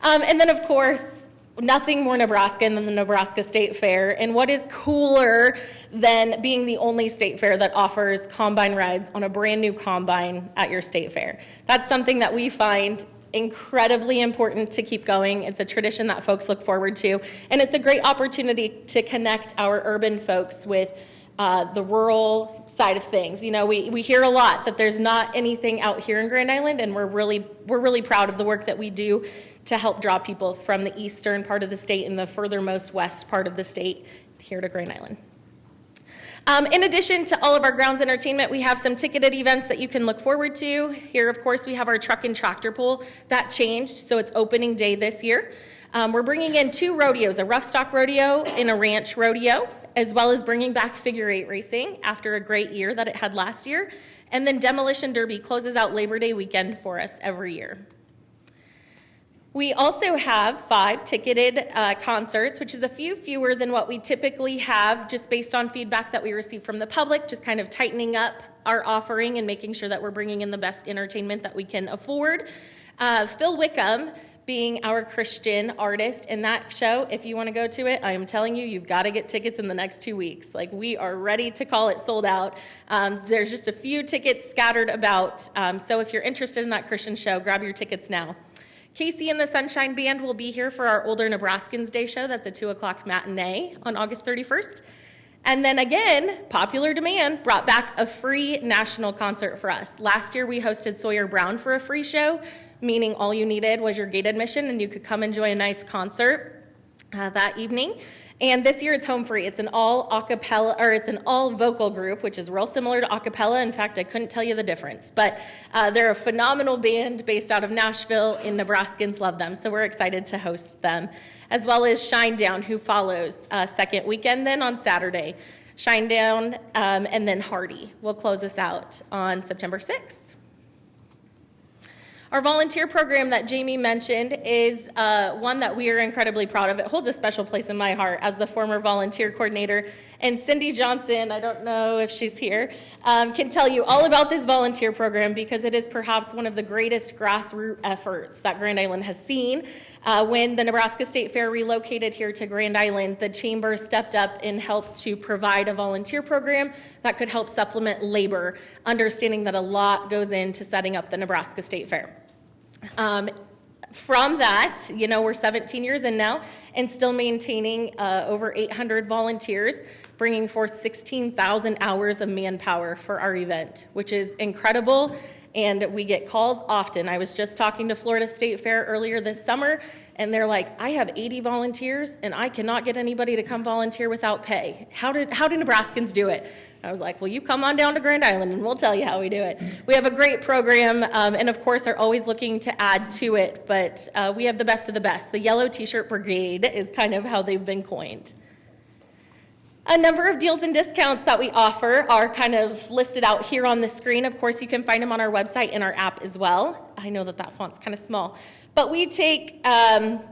And then, of course, nothing more Nebraskan than the Nebraska State Fair. And what is cooler than being the only state fair that offers combine rides on a brand new combine at your state fair? That's something that we find incredibly important to keep going. It's a tradition that folks look forward to. And it's a great opportunity to connect our urban folks with the rural side of things. You know, we hear a lot that there's not anything out here in Grand Island, and we're really proud of the work that we do to help draw people from the eastern part of the state and the furthermost west part of the state here to Grand Island. In addition to all of our grounds entertainment, we have some ticketed events that you can look forward to. Here, of course, we have our truck and tractor pull. That changed, so it's opening day this year. We're bringing in 2 rodeos, a rough stock rodeo and a ranch rodeo, as well as bringing back figure 8 racing after a great year that it had last year. And then Demolition Derby closes out Labor Day weekend for us every year. We also have 5 ticketed concerts, which is a few fewer than what we typically have, just based on feedback that we receive from the public, just kind of tightening up our offering and making sure that we're bringing in the best entertainment that we can afford. Phil Wickham, being our Christian artist in that show, if you want to go to it, I am telling you, you've got to get tickets in the next 2 weeks. Like, we are ready to call it sold out. There's just a few tickets scattered about, so if you're interested in that Christian show, grab your tickets now. Casey and the Sunshine Band will be here for our Older Nebraskans Day show. That's a 2 o'clock matinee on August 31st. And then again, popular demand brought back a free national concert for us. Last year we hosted Sawyer Brown for a free show. meaning all you needed was your gate admission and you could come enjoy a nice concert that evening. And this year it's home free. It's an all acapella, or it's an all vocal group, which is real similar to acapella. In fact, I couldn't tell you the difference. But they're a phenomenal band based out of Nashville, and Nebraskans love them. So we're excited to host them, as well as Shinedown, who follows second weekend then on Saturday. Shinedown and then Hardy will close us out on September 6th. Our volunteer program that Jamie mentioned is one that we are incredibly proud of. It holds a special place in my heart as the former volunteer coordinator. And Cindy Johnson, I don't know if she's here, can tell you all about this volunteer program because it is perhaps one of the greatest grassroots efforts that Grand Island has seen. When the Nebraska State Fair relocated here to Grand Island, the Chamber stepped up and helped to provide a volunteer program that could help supplement labor, understanding that a lot goes into setting up the Nebraska State Fair. From that, we're 17 years in now and still maintaining over 800 volunteers, bringing forth 16,000 hours of manpower for our event, which is incredible. And we get calls often. I was just talking to Florida State Fair earlier this summer, and they're like, I have 80 volunteers, and I cannot get anybody to come volunteer without pay. How do Nebraskans do it? I was like, well, you come on down to Grand Island, and we'll tell you how we do it. We have a great program, and of course, are always looking to add to it, but we have the best of the best. The Yellow T-shirt Brigade is kind of how they've been coined. A number of deals and discounts that we offer are kind of listed out here on the screen. Of course, you can find them on our website and our app as well. I know that font's kind of small. But we take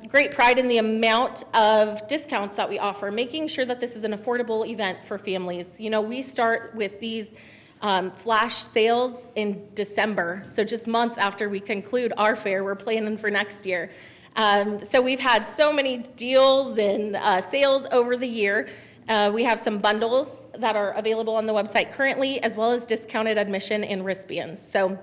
great pride in the amount of discounts that we offer, making sure that this is an affordable event for families. We start with these flash sales in December. So just months after we conclude our fair, we're planning for next year. So we've had so many deals and sales over the year. We have some bundles that are available on the website currently, as well as discounted admission and wristbands. So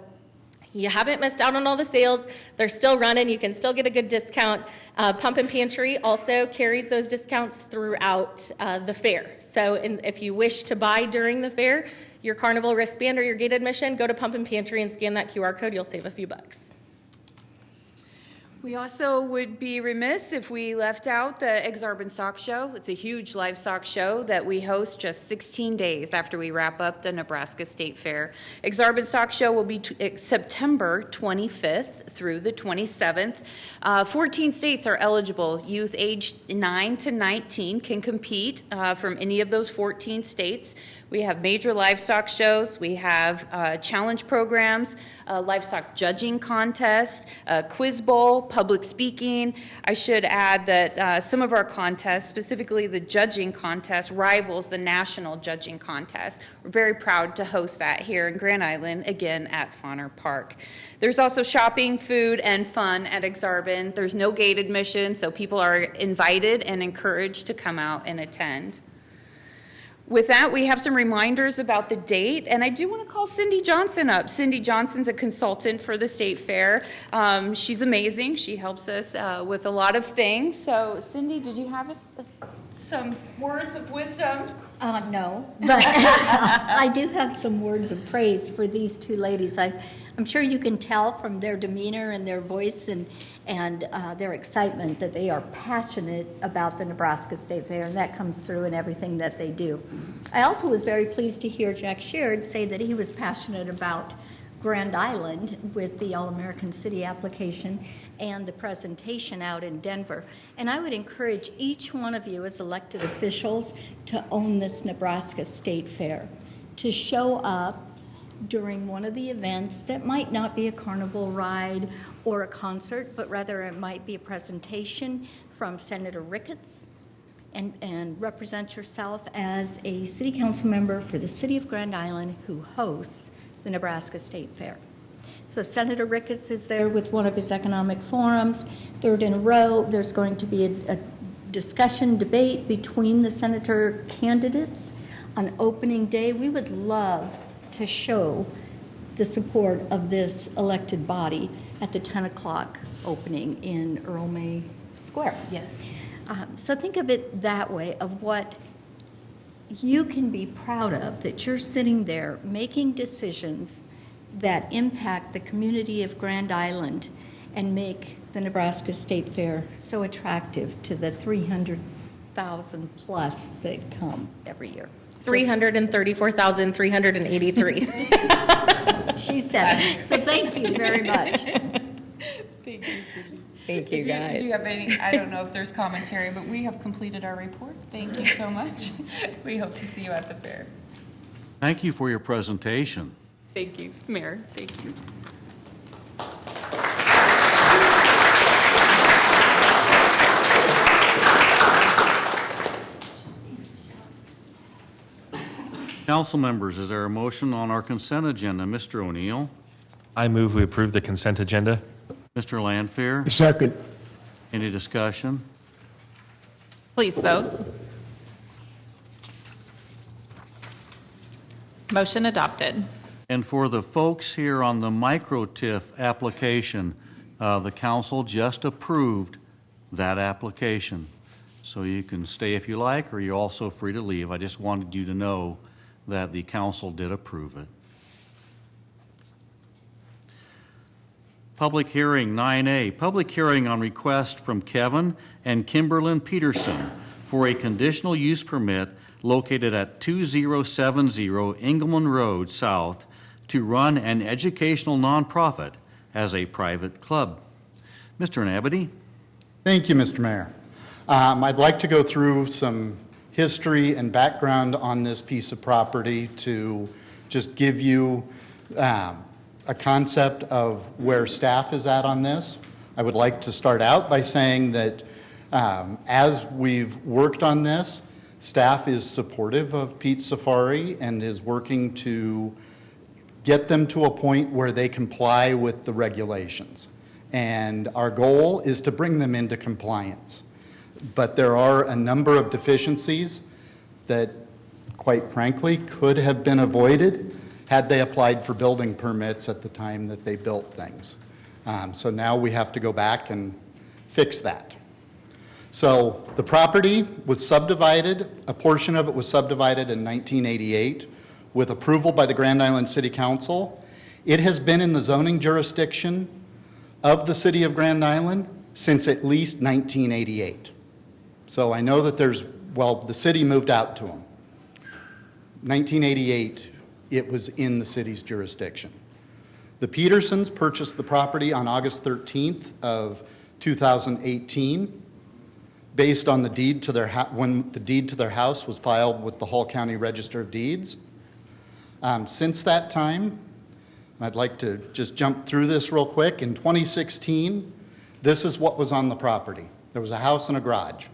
you haven't missed out on all the sales. They're still running. You can still get a good discount. Pump and Pantry also carries those discounts throughout the fair. So if you wish to buy during the fair, your carnival wristband or your gate admission, go to Pump and Pantry and scan that QR code. You'll save a few bucks. We also would be remiss if we left out the Exarban Stock Show. It's a huge livestock show that we host just 16 days after we wrap up the Nebraska State Fair. Exarban Stock Show will be September 25th through the 27th. 14 states are eligible. Youth aged 9 to 19 can compete from any of those 14 states. We have major livestock shows. We have challenge programs, livestock judging contest, quiz bowl, public speaking. I should add that some of our contests, specifically the judging contest, rivals the national judging contest. We're very proud to host that here in Grand Island, again at Fauner Park. There's also shopping, food, and fun at Exarban. There's no gate admission, so people are invited and encouraged to come out and attend. With that, we have some reminders about the date, and I do want to call Cindy Johnson up. Cindy Johnson's a consultant for the State Fair. She's amazing. She helps us with a lot of things. So, Cindy, did you have some words of wisdom? No, but I do have some words of praise for these two ladies. I'm sure you can tell from their demeanor and their voice and their excitement that they are passionate about the Nebraska State Fair, and that comes through in everything that they do. I also was very pleased to hear Jack Sheard say that he was passionate about Grand Island with the All-American City application and the presentation out in Denver. And I would encourage each one of you as elected officials to own this Nebraska State Fair, to show up during one of the events that might not be a carnival ride or a concert, but rather it might be a presentation from Senator Ricketts, and represent yourself as a city council member for the city of Grand Island who hosts the Nebraska State Fair. So Senator Ricketts is there with one of his economic forums. Third in a row, there's going to be a discussion, debate between the senator candidates on opening day. We would love to show the support of this elected body at the 10 o'clock opening in Earl May Square. Yes. So think of it that way, of what you can be proud of, that you're sitting there making decisions that impact the community of Grand Island and make the Nebraska State Fair so attractive to the 300,000 plus that come every year. 334,383. She said it. So thank you very much. Thank you, Cindy. Thank you, guys. Do you have any, I don't know if there's commentary, but we have completed our report. Thank you so much. We hope to see you at the fair. Thank you for your presentation. Thank you, Mayor. Thank you. Council members, is there a motion on our consent agenda? Mr. O'Neill? I move we approve the consent agenda. Mr. Lanfear? Second. Any discussion? Please vote. Motion adopted. And for the folks here on the micro-TIF application, the council just approved that application. So you can stay if you like, or you're also free to leave. I just wanted you to know that the council did approve it. Public hearing 9A, public hearing on request from Kevin and Kimberlyn Peterson for a conditional use permit located at 2070 Engelman Road South to run an educational nonprofit as a private club. Mr. Nabedy? Thank you, Mr. Mayor. I'd like to go through some history and background on this piece of property to just give you a concept of where staff is at on this. I would like to start out by saying that as we've worked on this, staff is supportive of Pete's Safari and is working to get them to a point where they comply with the regulations. And our goal is to bring them into compliance. But there are a number of deficiencies that, quite frankly, could have been avoided had they applied for building permits at the time that they built things. So now we have to go back and fix that. So the property was subdivided, a portion of it was subdivided in 1988 with approval by the Grand Island City Council. It has been in the zoning jurisdiction of the city of Grand Island since at least 1988. So I know that the city moved out to them. 1988, it was in the city's jurisdiction. The Petersons purchased the property on August 13th of 2018 based on the deed to their when the deed to their house was filed with the Hall County Register of Deeds. Since that time, I'd like to just jump through this real quick. In 2016, this is what was on the property. There was a house and a garage.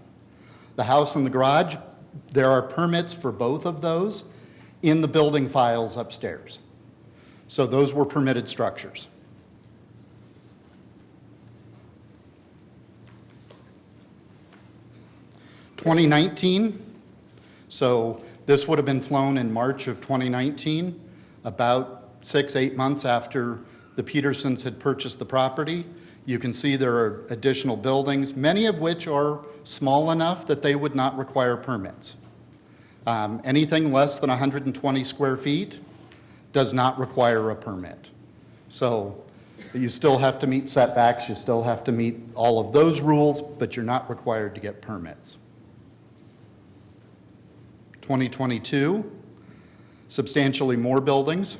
The house and the garage, there are permits for both of those in the building files upstairs. So those were permitted structures. (2019), so this would have been flown in March of 2019, about 6-8 months after the Petersons had purchased the property. You can see there are additional buildings, many of which are small enough that they would not require permits. Anything less than 120 square feet does not require a permit. So you still have to meet setbacks, you still have to meet all of those rules, but you're not required to get permits. 2022, substantially more buildings.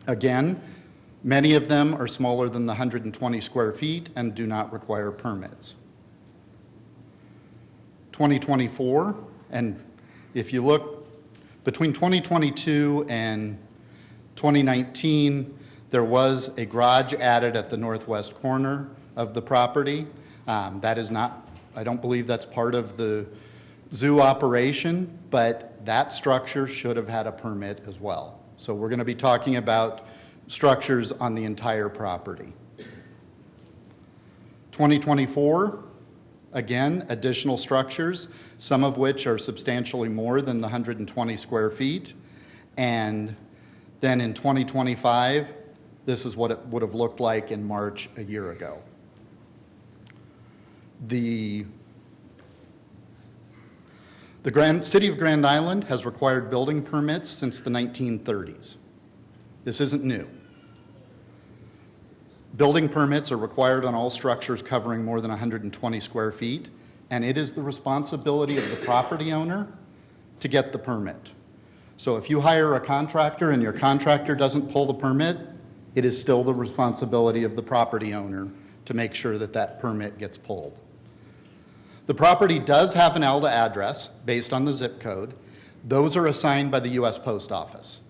Again, many of them are smaller than the 120 square feet and do not require permits. 2024, and if you look between 2022 and 2019, there was a garage added at the northwest corner of the property. That is not, I don't believe that's part of the zoo operation, but that structure should have had a permit as well. So we're going to be talking about structures on the entire property. 2024, again, additional structures, some of which are substantially more than the 120 square feet. And then in 2025, this is what it would have looked like in March a year ago. The City of Grand Island has required building permits since the 1930s. This isn't new. Building permits are required on all structures covering more than 120 square feet, and it is the responsibility of the property owner to get the permit. So if you hire a contractor and your contractor doesn't pull the permit, it is still the responsibility of the property owner to make sure that that permit gets pulled. The property does have an ALDA address based on the zip code. Those are assigned by the U.S. Post Office,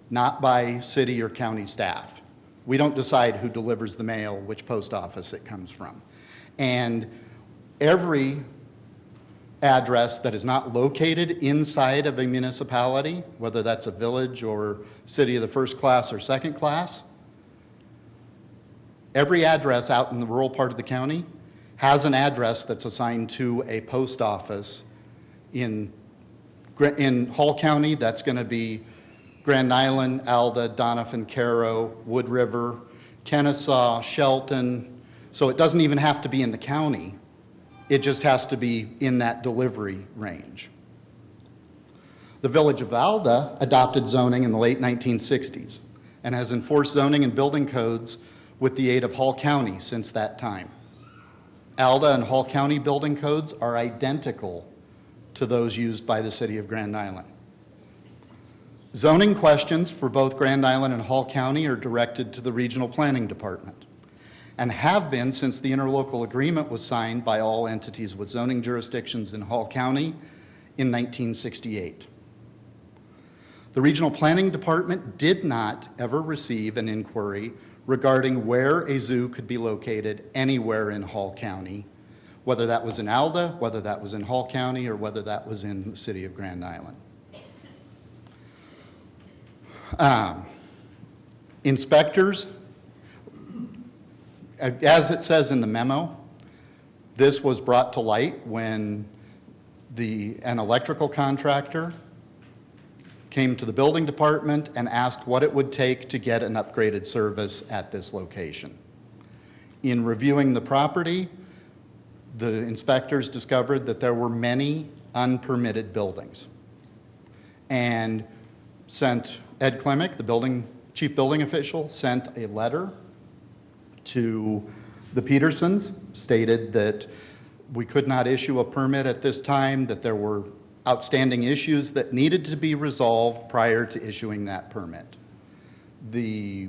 not by city or county staff. We don't decide who delivers the mail, which post office it comes from. And every address that is not located inside of a municipality, whether that's a village or city of the first class or second class, every address out in the rural part of the county has an address that's assigned to a post office. In Hall County, that's going to be Grand Island, Alda, Doniphan, Caro, Wood River, Kennesaw, Shelton. So it doesn't even have to be in the county. It just has to be in that delivery range. The village of Alda adopted zoning in the late 1960s and has enforced zoning and building codes with the aid of Hall County since that time. Alda and Hall County building codes are identical to those used by the city of Grand Island. Zoning questions for both Grand Island and Hall County are directed to the Regional Planning Department and have been since the interlocal agreement was signed by all entities with zoning jurisdictions in Hall County in 1968. The Regional Planning Department did not ever receive an inquiry regarding where a zoo could be located anywhere in Hall County, whether that was in Alda, whether that was in Hall County, or whether that was in the city of Grand Island. Inspectors, as it says in the memo, this was brought to light when an electrical contractor came to the building department and asked what it would take to get an upgraded service at this location. In reviewing the property, the inspectors discovered that there were many unpermitted buildings and sent Ed Klemick, the chief building official, sent a letter to the Petersons, stated that we could not issue a permit at this time, that there were outstanding issues that needed to be resolved prior to issuing that permit. They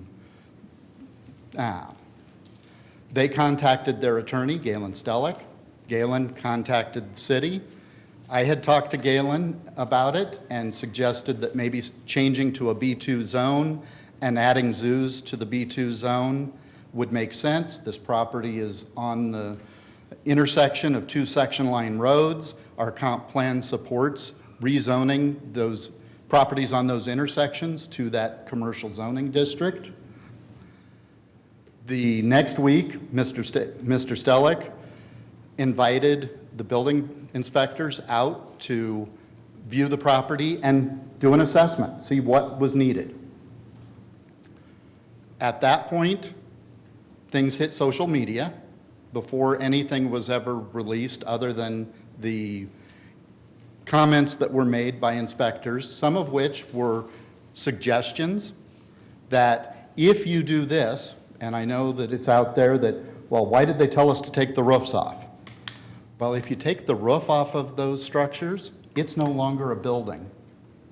contacted their attorney, Galen Stellick. Galen contacted the city. I had talked to Galen about it and suggested that maybe changing to a B2 zone and adding zoos to the B2 zone would make sense. This property is on the intersection of two section line roads. Our comp plan supports rezoning those properties on those intersections to that commercial zoning district. The next week, Mr. Stellick invited the building inspectors out to view the property and do an assessment, see what was needed. At that point, things hit social media before anything was ever released other than the comments that were made by inspectors, some of which were suggestions that if you do this, and I know that it's out there that, well, why did they tell us to take the roofs off? Well, if you take the roof off of those structures, it's no longer a building.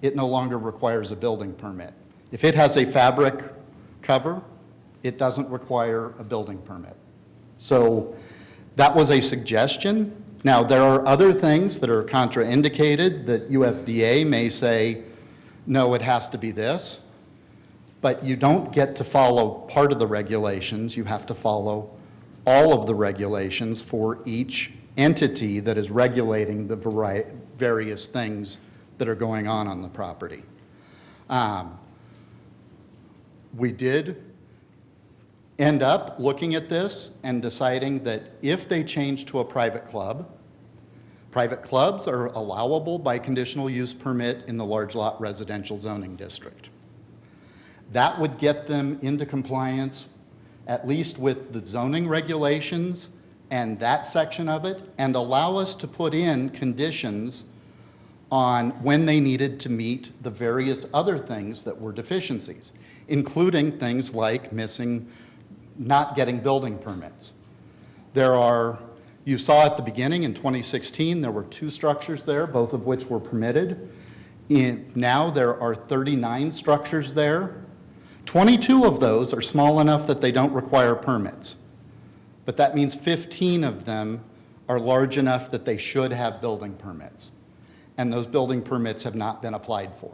It no longer requires a building permit. If it has a fabric cover, it doesn't require a building permit. So that was a suggestion. Now, there are other things that are contraindicated that USDA may say, no, it has to be this. But you don't get to follow part of the regulations. You have to follow all of the regulations for each entity that is regulating the various things that are going on the property. We did end up looking at this and deciding that if they change to a private clubs are allowable by conditional use permit in the large lot residential zoning district. That would get them into compliance at least with the zoning regulations and that section of it, and allow us to put in conditions on when they needed to meet the various other things that were deficiencies, including things like missing not getting building permits. There are, you saw at the beginning in 2016, there were 2 structures there, both of which were permitted. Now there are 39 structures there. 22 of those are small enough that they don't require permits. But that means 15 of them are large enough that they should have building permits. And those building permits have not been applied for.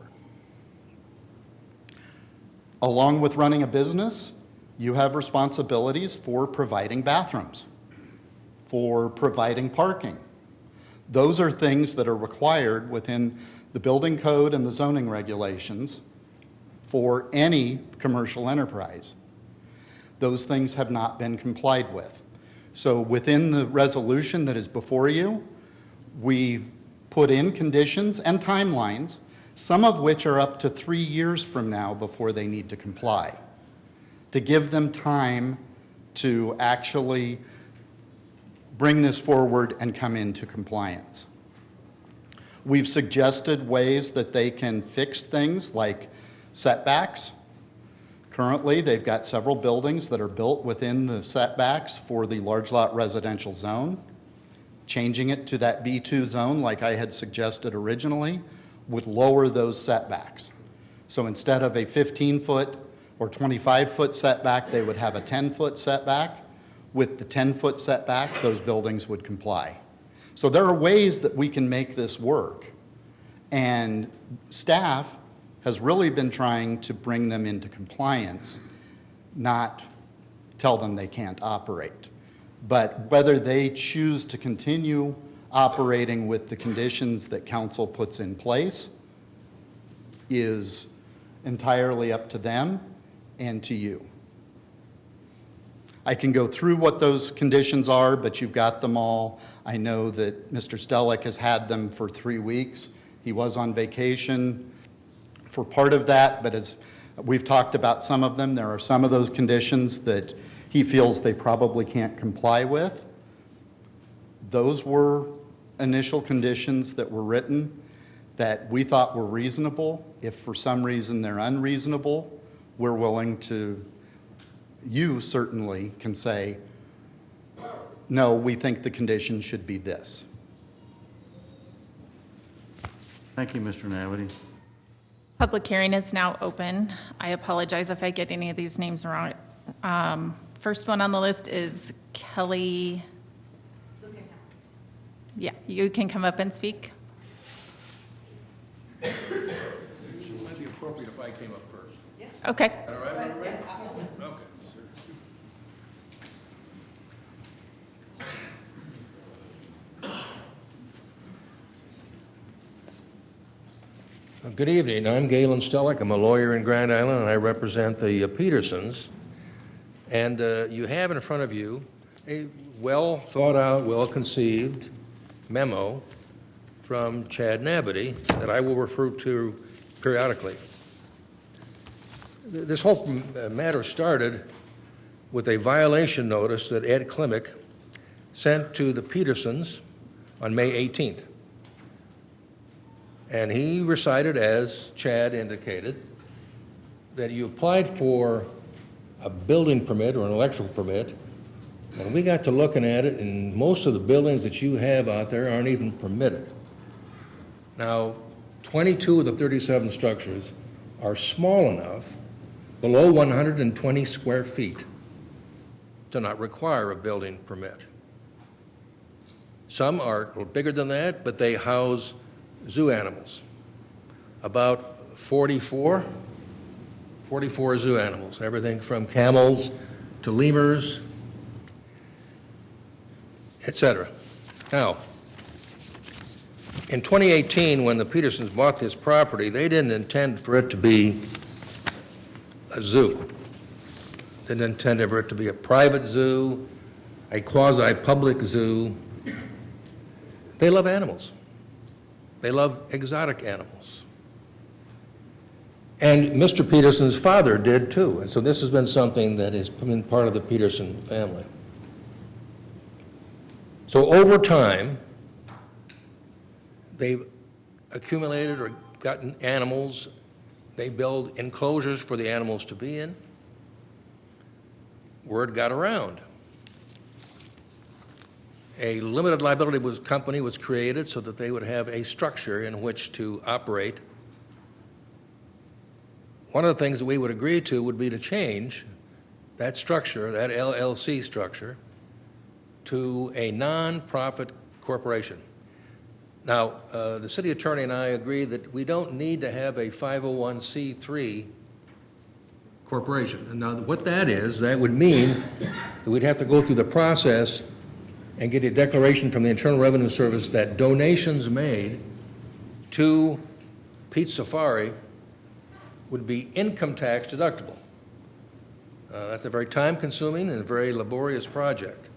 Along with running a business, you have responsibilities for providing bathrooms, for providing parking. Those are things that are required within the building code and the zoning regulations for any commercial enterprise. Those things have not been complied with. So within the resolution that is before you, we put in conditions and timelines, some of which are up to 3 years from now before they need to comply, to give them time to actually bring this forward and come into compliance. We've suggested ways that they can fix things like setbacks. Currently, they've got several buildings that are built within the setbacks for the large lot residential zone. Changing it to that B2 zone, like I had suggested originally, would lower those setbacks. So instead of a 15-foot or 25-foot setback, they would have a 10-foot setback. With the 10-foot setback, those buildings would comply. So there are ways that we can make this work. And staff has really been trying to bring them into compliance, not tell them they can't operate. But whether they choose to continue operating with the conditions that council puts in place is entirely up to them and to you. I can go through what those conditions are, but you've got them all. I know that Mr. Stellick has had them for 3 weeks. He was on vacation for part of that, but as we've talked about some of them, there are some of those conditions that he feels they probably can't comply with. Those were initial conditions that were written that we thought were reasonable. If for some reason they're unreasonable, we're willing to, you certainly can say, no, we think the condition should be this. Thank you, Mr. Navity. Public hearing is now open. I apologize if I get any of these names wrong. First one on the list is Kelly. Yeah, you can come up and speak. It might be appropriate if I came up first. Okay. All right, all right? Okay. Good evening. I'm Galen Stellick. I'm a lawyer in Grand Island, and I represent the Petersons. And you have in front of you a well-thought-out, well-conceived memo from Chad Nabity that I will refer to periodically. This whole matter started with a violation notice that Ed Klimick sent to the Petersons on May 18th. And he recited, as Chad indicated, that you applied for a building permit or an electrical permit, and we got to looking at it, and most of the buildings that you have out there aren't even permitted. Now, 22 of the 37 structures are small enough, below 120 square feet, to not require a building permit. Some are a little bigger than that, but they house zoo animals. About 44 zoo animals, everything from camels to lemurs, etc. Now, in 2018, when the Petersons bought this property, they didn't intend for it to be a zoo. They didn't intend for it to be a private zoo, a quasi-public zoo. They love animals. They love exotic animals. And Mr. Peterson's father did too. And so this has been something that has been part of the Peterson family. So over time, they've accumulated or gotten animals. They build enclosures for the animals to be in. word got around. A limited liability company was created so that they would have a structure in which to operate. One of the things that we would agree to would be to change that structure, that LLC structure, to a nonprofit corporation. Now, the city attorney and I agree that we don't need to have a 501c3 corporation. And now, what that is, that would mean that we'd have to go through the process and get a declaration from the Internal Revenue Service that donations made to Pete Safari would be income tax deductible. That's a very time-consuming and a very laborious project.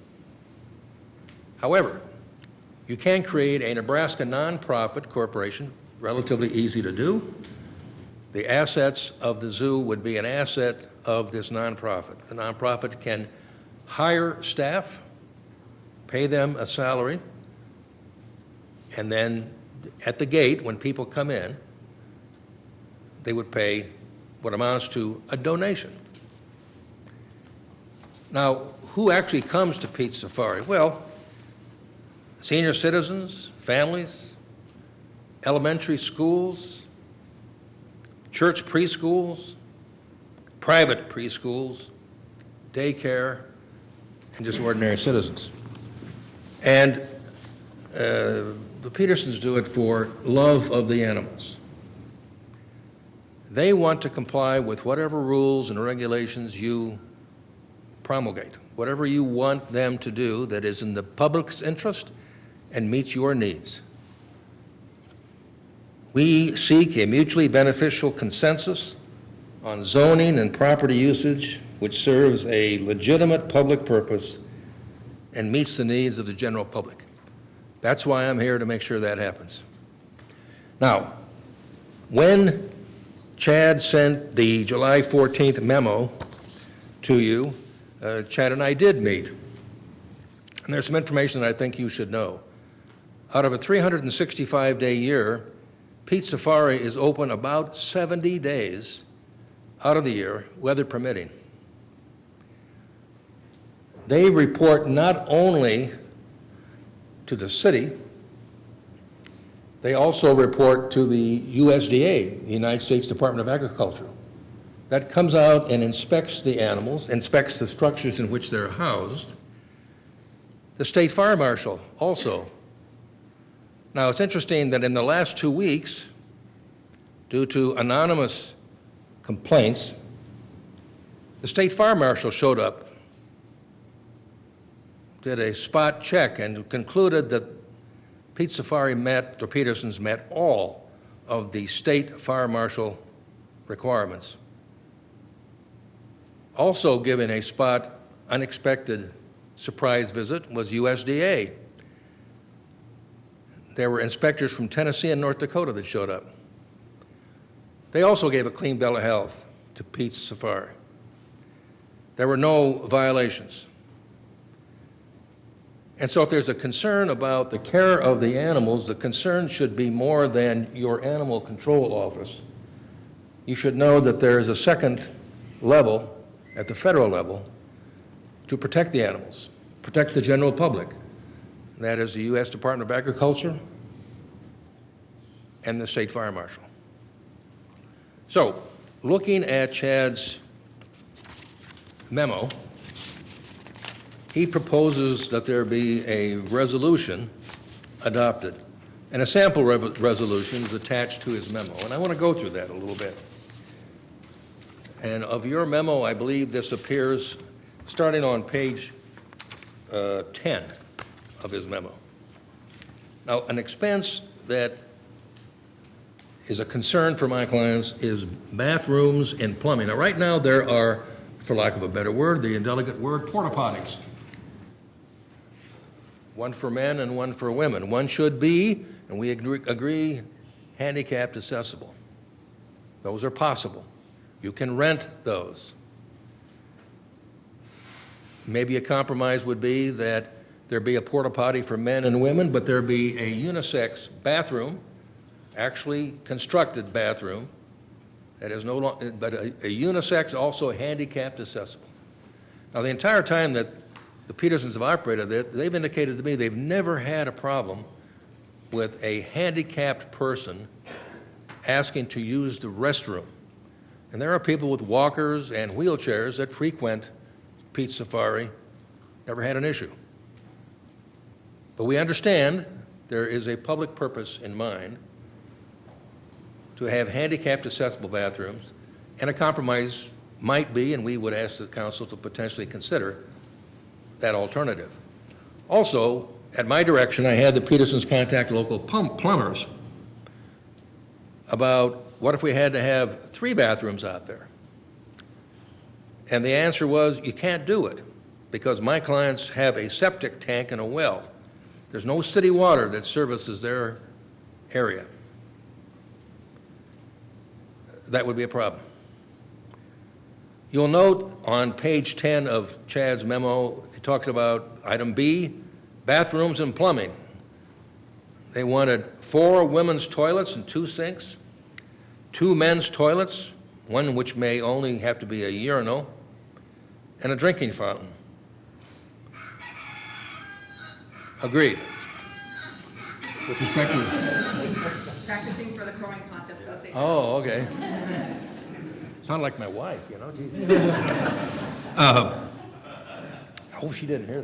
However, you can create a Nebraska nonprofit corporation, relatively easy to do. The assets of the zoo would be an asset of this nonprofit. The nonprofit can hire staff, pay them a salary, and then at the gate, when people come in, they would pay what amounts to a donation. Now, who actually comes to Pete's Safari? Well, senior citizens, families, elementary schools, church preschools, private preschools, daycare, and just ordinary citizens. And the Petersons do it for love of the animals. They want to comply with whatever rules and regulations you promulgate, whatever you want them to do that is in the public's interest and meets your needs. We seek a mutually beneficial consensus on zoning and property usage which serves a legitimate public purpose and meets the needs of the general public. That's why I'm here, to make sure that happens. Now, when Chad sent the July 14th memo to you, Chad and I did meet. And there's some information that I think you should know. Out of a 365-day year, Pete Safari is open about 70 days out of the year, weather permitting. They report not only to the city, they also report to the USDA, the United States Department of Agriculture. That comes out and inspects the animals, inspects the structures in which they're housed. The state fire marshal also. Now, it's interesting that in the last 2 weeks, due to anonymous complaints, the state fire marshal showed up, did a spot check, and concluded that Pete Safari met, or Petersons met, all of the state fire marshal requirements. Also giving a spot unexpected surprise visit was USDA. There were inspectors from Tennessee and North Dakota that showed up. They also gave a clean bill of health to Pete's Safari. There were no violations. And so if there's a concern about the care of the animals, the concern should be more than your animal control office. You should know that there is a second level at the federal level to protect the animals, protect the general public. That is the U.S. Department of Agriculture and the state fire marshal. So, looking at Chad's memo, he proposes that there be a resolution adopted, and a sample resolution is attached to his memo. And I want to go through that a little bit. And of your memo, I believe this appears starting on page 10 of his memo. Now, an expense that is a concern for my clients is bathrooms and plumbing. Now, right now, there are, for lack of a better word, the indelicate word, porta potties. One for men and one for women. One should be, and we agree, handicapped accessible. Those are possible. You can rent those. Maybe a compromise would be that there be a porta potty for men and women, but there be a unisex bathroom, actually constructed bathroom, that is no longer, but a unisex, also handicapped accessible. Now, the entire time that the Petersons have operated it, they've indicated to me they've never had a problem with a handicapped person asking to use the restroom. And there are people with walkers and wheelchairs that frequent Pete's Safari, never had an issue. But we understand there is a public purpose in mind to have handicapped accessible bathrooms, and a compromise might be, and we would ask the council to potentially consider that alternative. Also, at my direction, I had the Petersons contact local plumbers about what if we had to have 3 bathrooms out there? And the answer was, you can't do it, because my clients have a septic tank and a well. There's no city water that services their area. That would be a problem. You'll note on page 10 of Chad's memo, it talks about item B, bathrooms and plumbing. They wanted 4 women's toilets and 2 sinks, 2 men's toilets, one which may only have to be a urinal, and a drinking fountain. Agreed. With respect to... Practicing for the crowing contest for the state. Oh, okay. Sound like my wife, you know? Oh, she didn't hear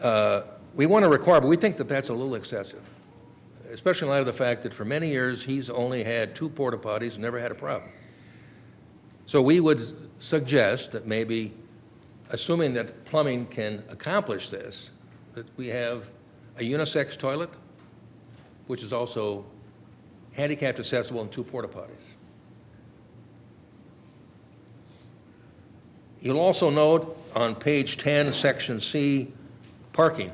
that. We want to require, but we think that that's a little excessive, especially in light of the fact that for many years he's only had 2 porta potties and never had a problem. So we would suggest that maybe, assuming that plumbing can accomplish this, that we have a unisex toilet, which is also handicapped accessible, and 2 porta potties. You'll also note on page 10, section C, parking.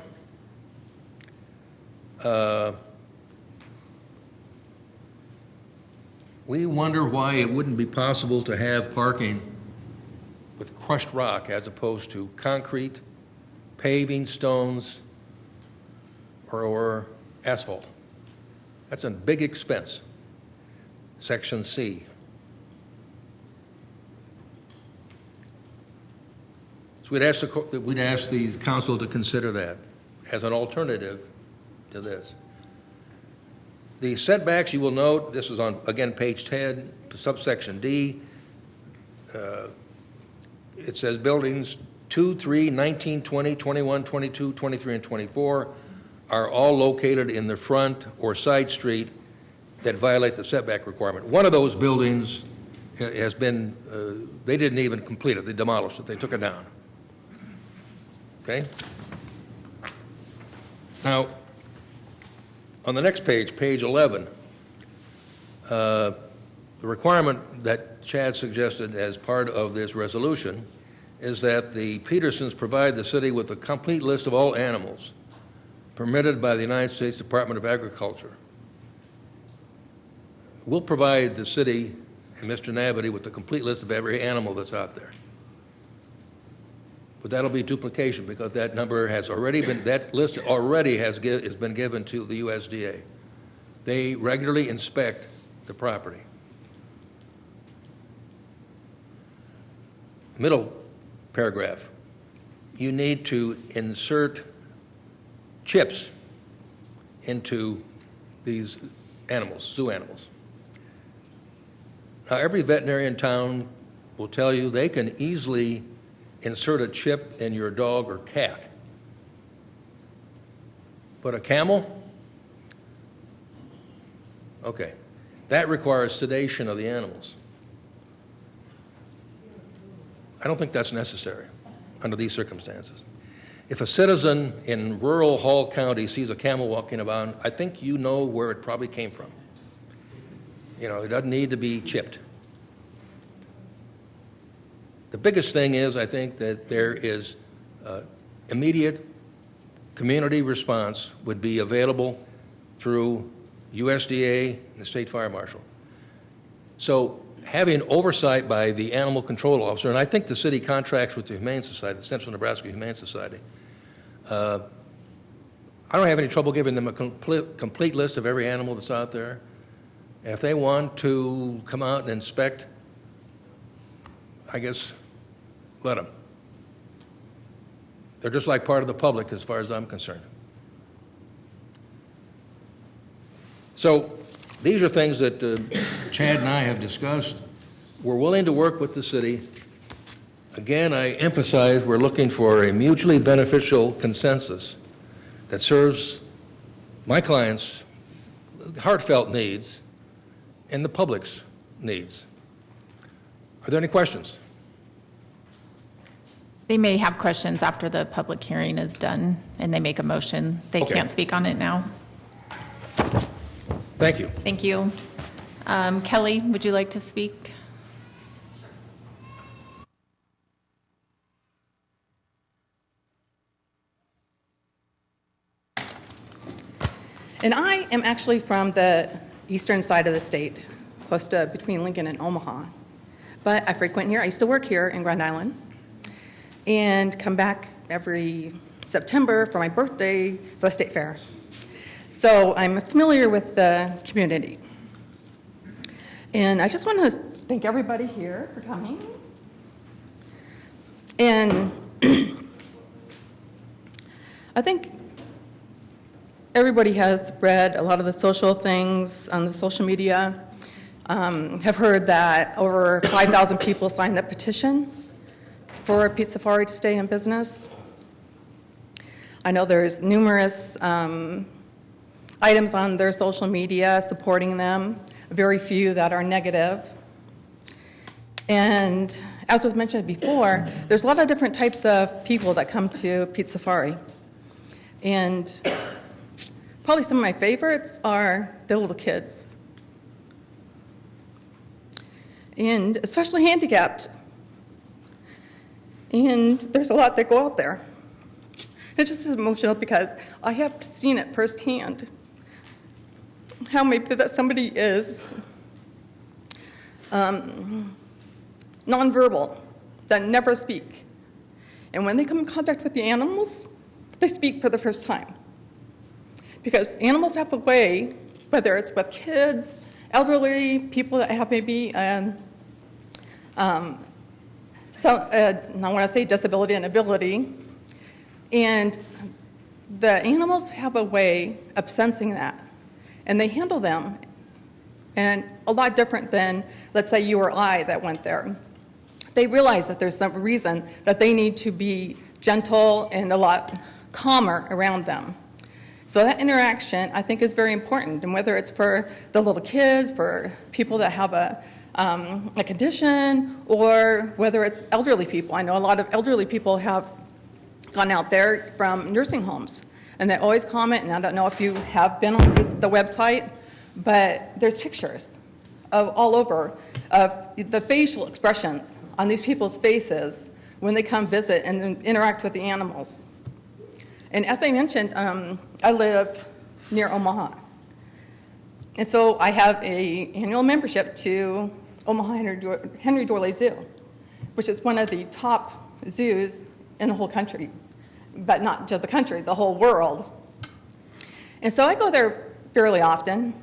We wonder why it wouldn't be possible to have parking with crushed rock as opposed to concrete, paving, stones, or asphalt. That's a big expense. Section C. So we'd ask the council to consider that as an alternative to this. The setbacks, you will note, this is on, again, page 10, subsection D. It says buildings 2, 3, 19, 20, 21, 22, 23, and 24 are all located in the front or side street that violate the setback requirement. One of those buildings has been, they didn't even complete it. They demolished it. They took it down. Okay? Now, on the next page, page 11, the requirement that Chad suggested as part of this resolution is that the Petersons provide the city with a complete list of all animals permitted by the United States Department of Agriculture. We'll provide the city and Mr. Nabity with the complete list of every animal that's out there. But that'll be duplication because that number has already been, that list already has been given to the USDA. They regularly inspect the property. Middle paragraph, you need to insert chips into these animals, zoo animals. Now, every veterinarian in town will tell you they can easily insert a chip in your dog or cat. But a camel? Okay. That requires sedation of the animals. I don't think that's necessary under these circumstances. If a citizen in rural Hall County sees a camel walking about, I think you know where it probably came from. You know, it doesn't need to be chipped. The biggest thing is, I think, that there is immediate community response would be available through USDA and the State Fire Marshal. So having oversight by the animal control officer, and I think the city contracts with the Humane Society, the Central Nebraska Humane Society, I don't have any trouble giving them a complete list of every animal that's out there. And if they want to come out and inspect, I guess let them. They're just like part of the public as far as I'm concerned. So these are things that Chad and I have discussed. We're willing to work with the city. Again, I emphasize we're looking for a mutually beneficial consensus that serves my clients' heartfelt needs and the public's needs. Are there any questions? They may have questions after the public hearing is done and they make a motion. They Okay. can't speak on it now. Thank you. Thank you. Kelly, would you like to speak? And I am actually from the eastern side of the state, close to between Lincoln and Omaha. But I frequent here. I used to work here in Grand Island and come back every September for my birthday for the state fair. So I'm familiar with the community. And I just want to thank everybody here for coming. And I think everybody has read a lot of the social things on the social media, have heard that over 5,000 people signed that petition for Pizza Safari to stay in business. I know there's numerous items on their social media supporting them, very few that are negative. And as was mentioned before, there's a lot of different types of people that come to Pizza Safari. And probably some of my favorites are the little kids. And especially handicapped. And there's a lot that go out there. It's just emotional because I have seen it firsthand. How maybe that somebody is nonverbal, that never speak. And when they come in contact with the animals, they speak for the first time. Because animals have a way, whether it's with kids, elderly, people that have maybe, I want to say disability and ability, and the animals have a way of sensing that, and they handle them, and a lot different than, let's say, you or I that went there. They realize that there's some reason that they need to be gentle and a lot calmer around them. So that interaction, I think, is very important, and whether it's for the little kids, for people that have a condition, or whether it's elderly people. I know a lot of elderly people have gone out there from nursing homes, and they always comment, and I don't know if you have been on the website, but there's pictures of all over of the facial expressions on these people's faces when they come visit and interact with the animals. And as I mentioned, I live near Omaha. And so I have an annual membership to Omaha Henry Doorly Zoo, which is one of the top zoos in the whole country, but not just the country, the whole world. And so I go there fairly often,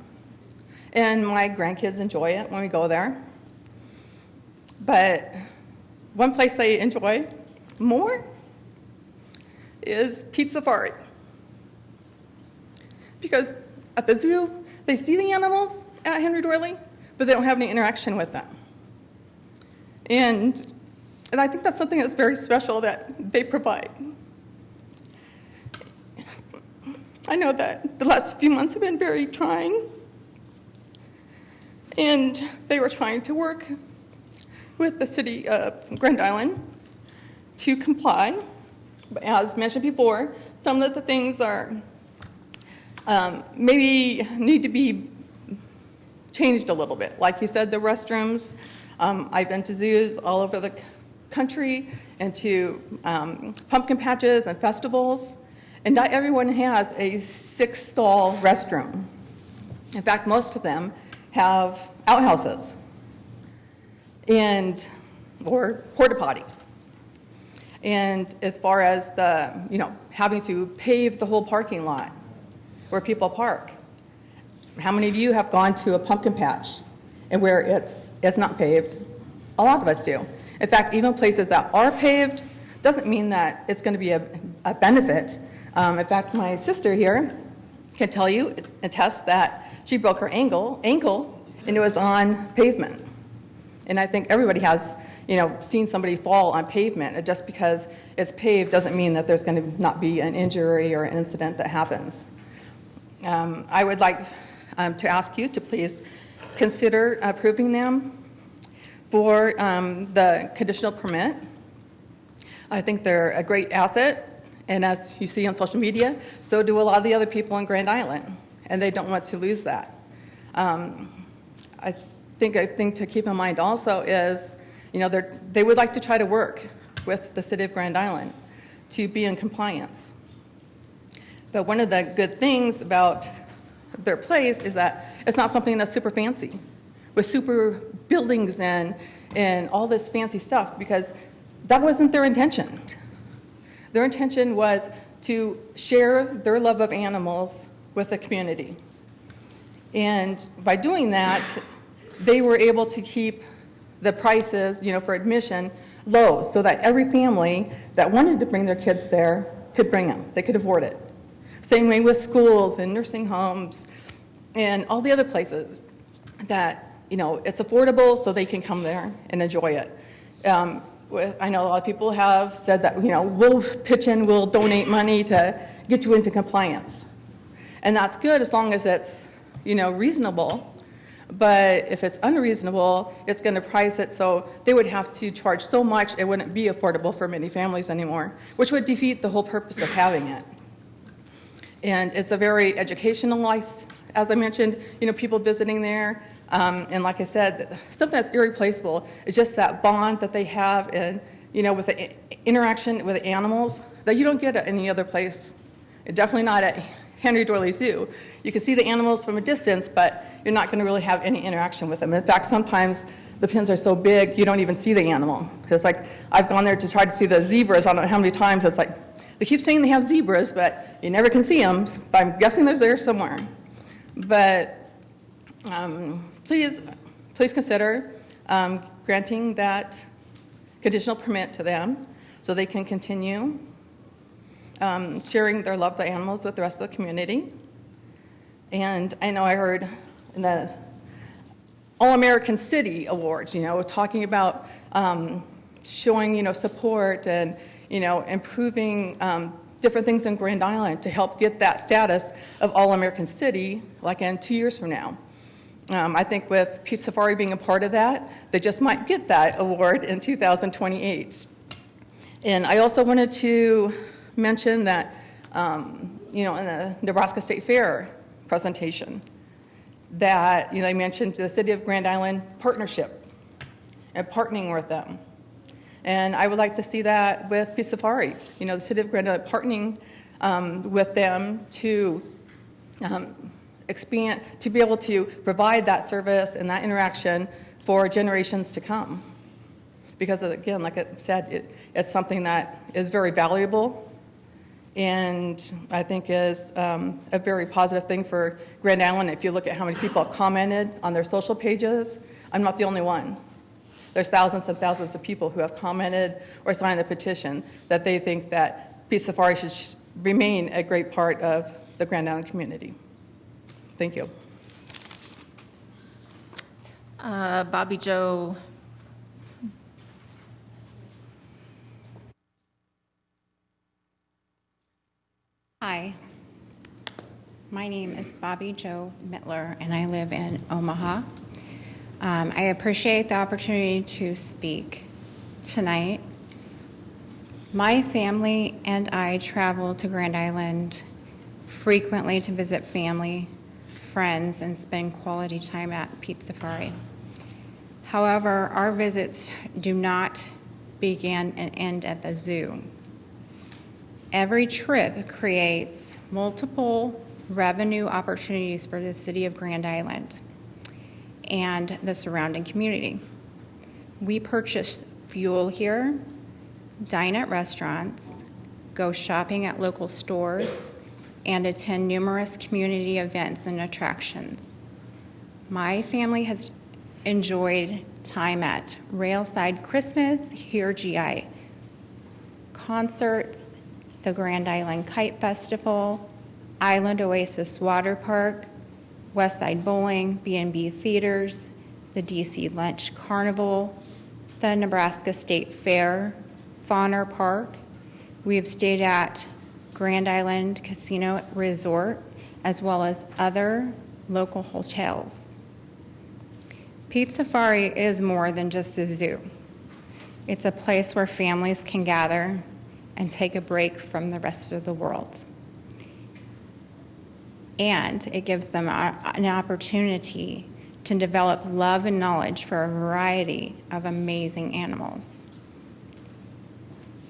and my grandkids enjoy it when we go there. But one place they enjoy more is Pizza Safari. Because at the zoo, they see the animals at Henry Doorly, but they don't have any interaction with them. And I think that's something that's very special that they provide. I know that the last few months have been very trying, and they were trying to work with the city of Grand Island to comply. But as mentioned before, some of the things are maybe need to be changed a little bit. Like you said, the restrooms. I've been to zoos all over the country and to pumpkin patches and festivals, and not everyone has a 6-stall restroom. In fact, most of them have outhouses or porta potties. And as far as the, having to pave the whole parking lot where people park, how many of you have gone to a pumpkin patch and where it's not paved? A lot of us do. In fact, even places that are paved doesn't mean that it's going to be a benefit. In fact, my sister here can tell you, attest that she broke her ankle, and it was on pavement. And I think everybody has, seen somebody fall on pavement. Just because it's paved doesn't mean that there's going to not be an injury or an incident that happens. I would like to ask you to please consider approving them for the conditional permit. I think they're a great asset, and as you see on social media, so do a lot of the other people in Grand Island, and they don't want to lose that. I think to keep in mind also is, they would like to try to work with the City of Grand Island to be in compliance. But one of the good things about their place is that it's not something that's super fancy, with super buildings and all this fancy stuff, because that wasn't their intention. Their intention was to share their love of animals with the community. And by doing that, they were able to keep the prices, for admission low, so that every family that wanted to bring their kids there could bring them. They could afford it. Same way with schools and nursing homes and all the other places that, it's affordable so they can come there and enjoy it. I know a lot of people have said that, we'll pitch in, we'll donate money to get you into compliance. And that's good as long as it's, reasonable. But if it's unreasonable, it's going to price it so they would have to charge so much it wouldn't be affordable for many families anymore, which would defeat the whole purpose of having it. And it's a very educational, as I mentioned, people visiting there. And like I said, something that's irreplaceable is just that bond that they have and, with the interaction with the animals that you don't get at any other place. Definitely not at Henry Doorly Zoo. You can see the animals from a distance, but you're not going to really have any interaction with them. In fact, sometimes the pens are so big, you don't even see the animal. It's like, I've gone there to try to see the zebras, I don't know how many times, it's like, they keep saying they have zebras, but you never can see them, but I'm guessing they're there somewhere. But please consider granting that conditional permit to them so they can continue sharing their love for animals with the rest of the community. And I know I heard in the All-American City Awards, talking about showing, support and, improving different things in Grand Island to help get that status of All-American City, like in 2 years from now. I think with Peace Safari being a part of that, they just might get that award in 2028. And I also wanted to mention that, in the Nebraska State Fair presentation, that, they mentioned the City of Grand Island partnership and partnering with them. And I would like to see that with Peace Safari, the City of Grand Island partnering with them to expand, to be able to provide that service and that interaction for generations to come. Because again, like I said, it's something that is very valuable and I think is a very positive thing for Grand Island. If you look at how many people have commented on their social pages, I'm not the only one. There's thousands and thousands of people who have commented or signed a petition that they think that Peace Safari should remain a great part of the Grand Island community. Thank you. Bobby Joe. Hi, my name is Bobby Joe Mittler, and I live in Omaha. I appreciate the opportunity to speak tonight. My family and I travel to Grand Island frequently to visit family, friends, and spend quality time at Pete's Safari. However, our visits do not begin and end at the zoo. Every trip creates multiple revenue opportunities for the city of Grand Island and the surrounding community. We purchase fuel here, dine at restaurants, go shopping at local stores, and attend numerous community events and attractions. My family has enjoyed time at Railside Christmas, Here GI concerts, the Grand Island Kite Festival, Island Oasis Water Park, Westside Bowling, B&B Theaters, the DC Lunch Carnival, the Nebraska State Fair, Fauner Park. We have stayed at Grand Island Casino Resort, as well as other local hotels. Pete Safari is more than just a zoo. It's a place where families can gather and take a break from the rest of the world. And it gives them an opportunity to develop love and knowledge for a variety of amazing animals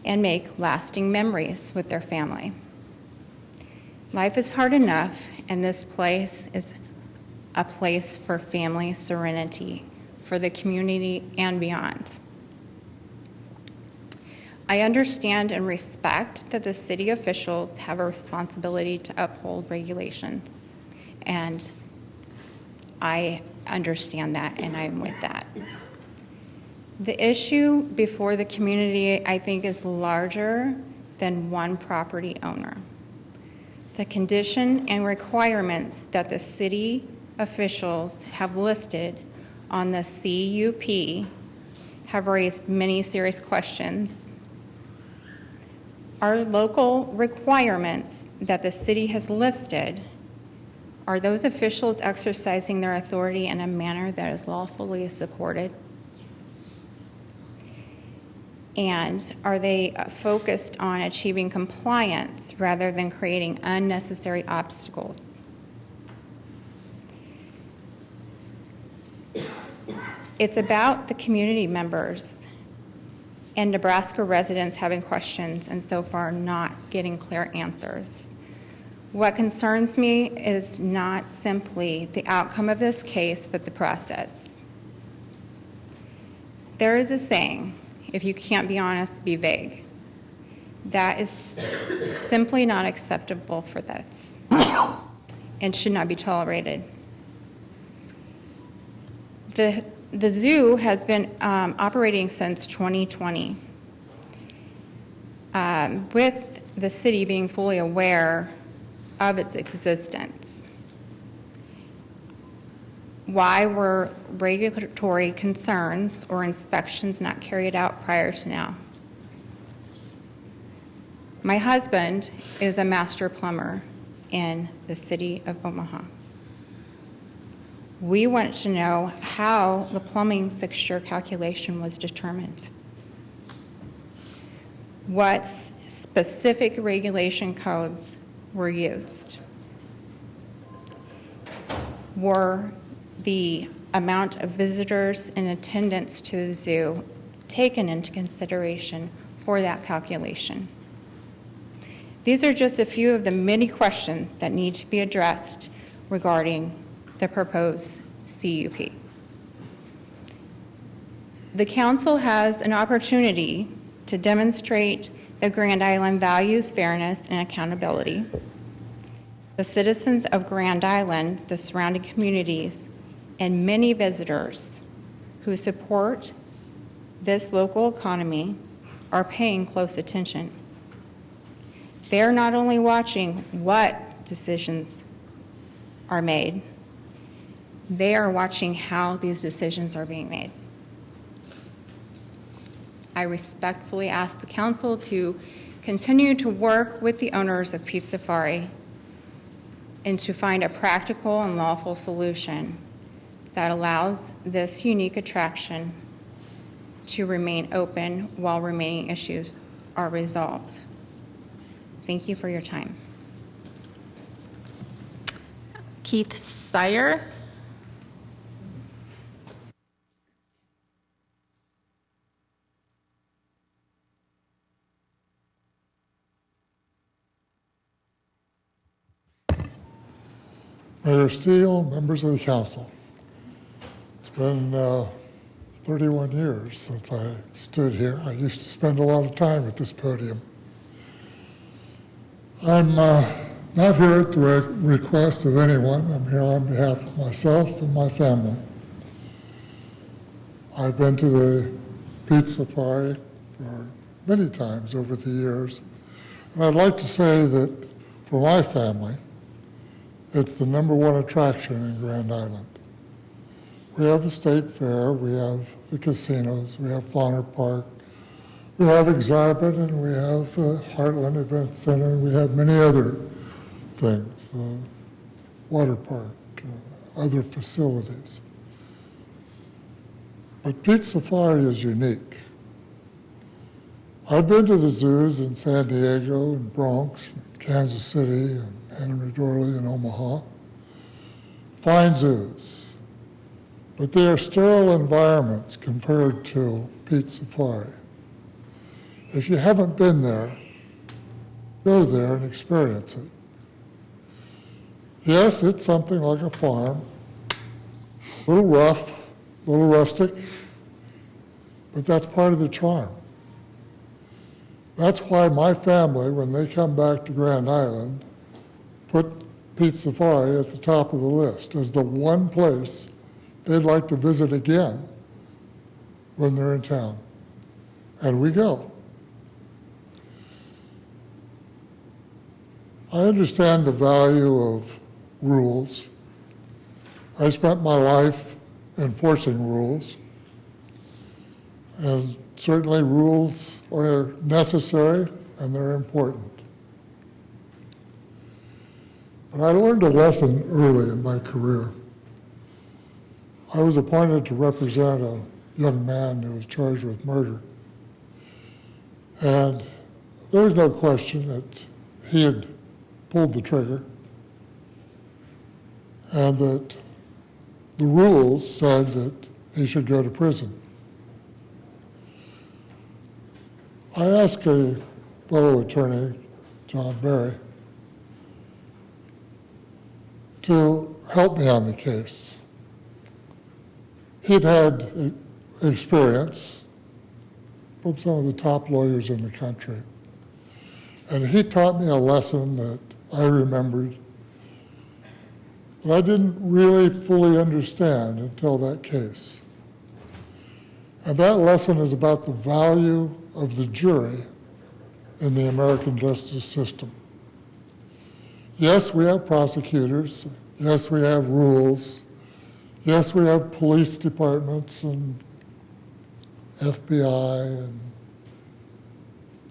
and make lasting memories with their family. Life is hard enough, and this place is a place for family serenity, for the community and beyond. I understand and respect that the city officials have a responsibility to uphold regulations, and I understand that, and I'm with that. The issue before the community, I think, is larger than one property owner. The condition and requirements that the city officials have listed on the CUP have raised many serious questions. Our local requirements that the city has listed, are those officials exercising their authority in a manner that is lawfully supported? And are they focused on achieving compliance rather than creating unnecessary obstacles? It's about the community members and Nebraska residents having questions and so far not getting clear answers. What concerns me is not simply the outcome of this case, but the process. There is a saying, if you can't be honest, be vague. That is simply not acceptable for this and should not be tolerated. The zoo has been operating since 2020, with the city being fully aware of its existence. Why were regulatory concerns or inspections not carried out prior to now? My husband is a master plumber in the city of Omaha. We want to know how the plumbing fixture calculation was determined. What specific regulation codes were used? Were the amount of visitors in attendance to the zoo taken into consideration for that calculation? These are just a few of the many questions that need to be addressed regarding the proposed CUP. The council has an opportunity to demonstrate that Grand Island values fairness and accountability. The citizens of Grand Island, the surrounding communities, and many visitors who support this local economy are paying close attention. They're not only watching what decisions are made, they are watching how these decisions are being made. I respectfully ask the council to continue to work with the owners of Pete Safari and to find a practical and lawful solution that allows this unique attraction to remain open while remaining issues are resolved. Thank you for your time. Keith Sire. Mayor Steele, members of the council. It's been 31 years since I stood here. I used to spend a lot of time at this podium. I'm not here at the request of anyone. I'm here on behalf of myself and my family. I've been to the Pizza Safari for many times over the years. And I'd like to say that for my family, it's the #1 attraction in Grand Island. We have the State Fair, we have the casinos, we have Fauner Park, we have Exhibit, and we have the Heartland Event Center, and we have many other things, the water park, other facilities. But Pizza Safari is unique. I've been to the zoos in San Diego and Bronx, Kansas City, and Henry Dorley and Omaha. Fine zoos, but they are sterile environments compared to Pizza Safari. If you haven't been there, go there and experience it. Yes, it's something like a farm, a little rough, a little rustic, but that's part of the charm. That's why my family, when they come back to Grand Island, put Pizza Safari at the top of the list as the one place they'd like to visit again when they're in town. And we go. I understand the value of rules. I spent my life enforcing rules. And certainly rules are necessary and they're important. But I learned a lesson early in my career. I was appointed to represent a young man who was charged with murder. And there's no question that he had pulled the trigger and that the rules said that he should go to prison. I asked a fellow attorney, John Berry, to help me on the case. He'd had experience from some of the top lawyers in the country. And he taught me a lesson that I remembered that I didn't really fully understand until that case. And that lesson is about the value of the jury in the American justice system. Yes, we have prosecutors. Yes, we have rules. Yes, we have police departments and FBI and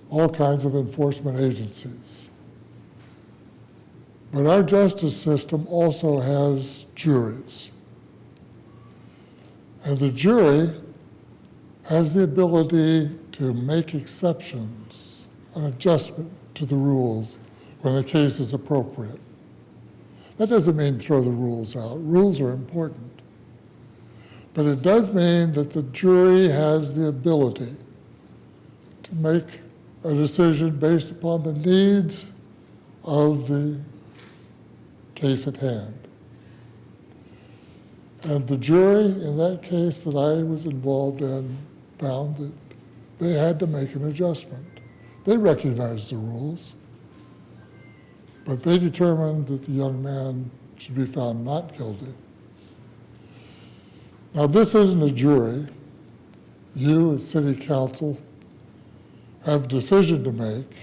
all kinds of enforcement agencies. But our justice system also has juries. And the jury has the ability to make exceptions, an adjustment to the rules when the case is appropriate. That doesn't mean throw the rules out. Rules are important. But it does mean that the jury has the ability to make a decision based upon the needs of the case at hand. And the jury in that case that I was involved in found that they had to make an adjustment. They recognized the rules, but they determined that the young man should be found not guilty. Now, this isn't a jury. You, as city council, have a decision to make,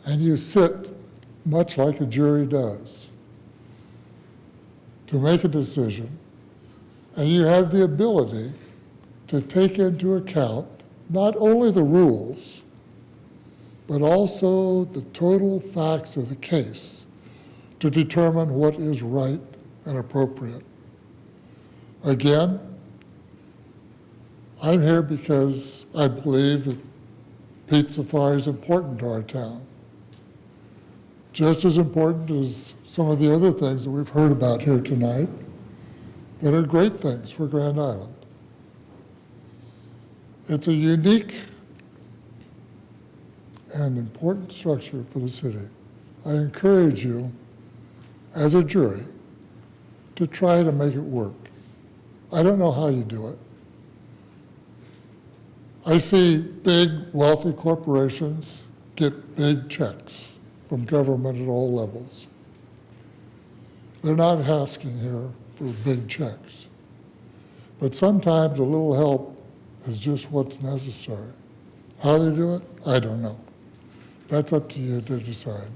and you sit much like a jury does to make a decision, and you have the ability to take into account not only the rules, but also the total facts of the case to determine what is right and appropriate. Again, I'm here because I believe that Pizza Safari is important to our town. Just as important as some of the other things that we've heard about here tonight that are great things for Grand Island. It's a unique and important structure for the city. I encourage you, as a jury, to try to make it work. I don't know how you do it. I see big, wealthy corporations get big checks from government at all levels. They're not asking here for big checks. But sometimes a little help is just what's necessary. How they do it, I don't know. That's up to you to decide.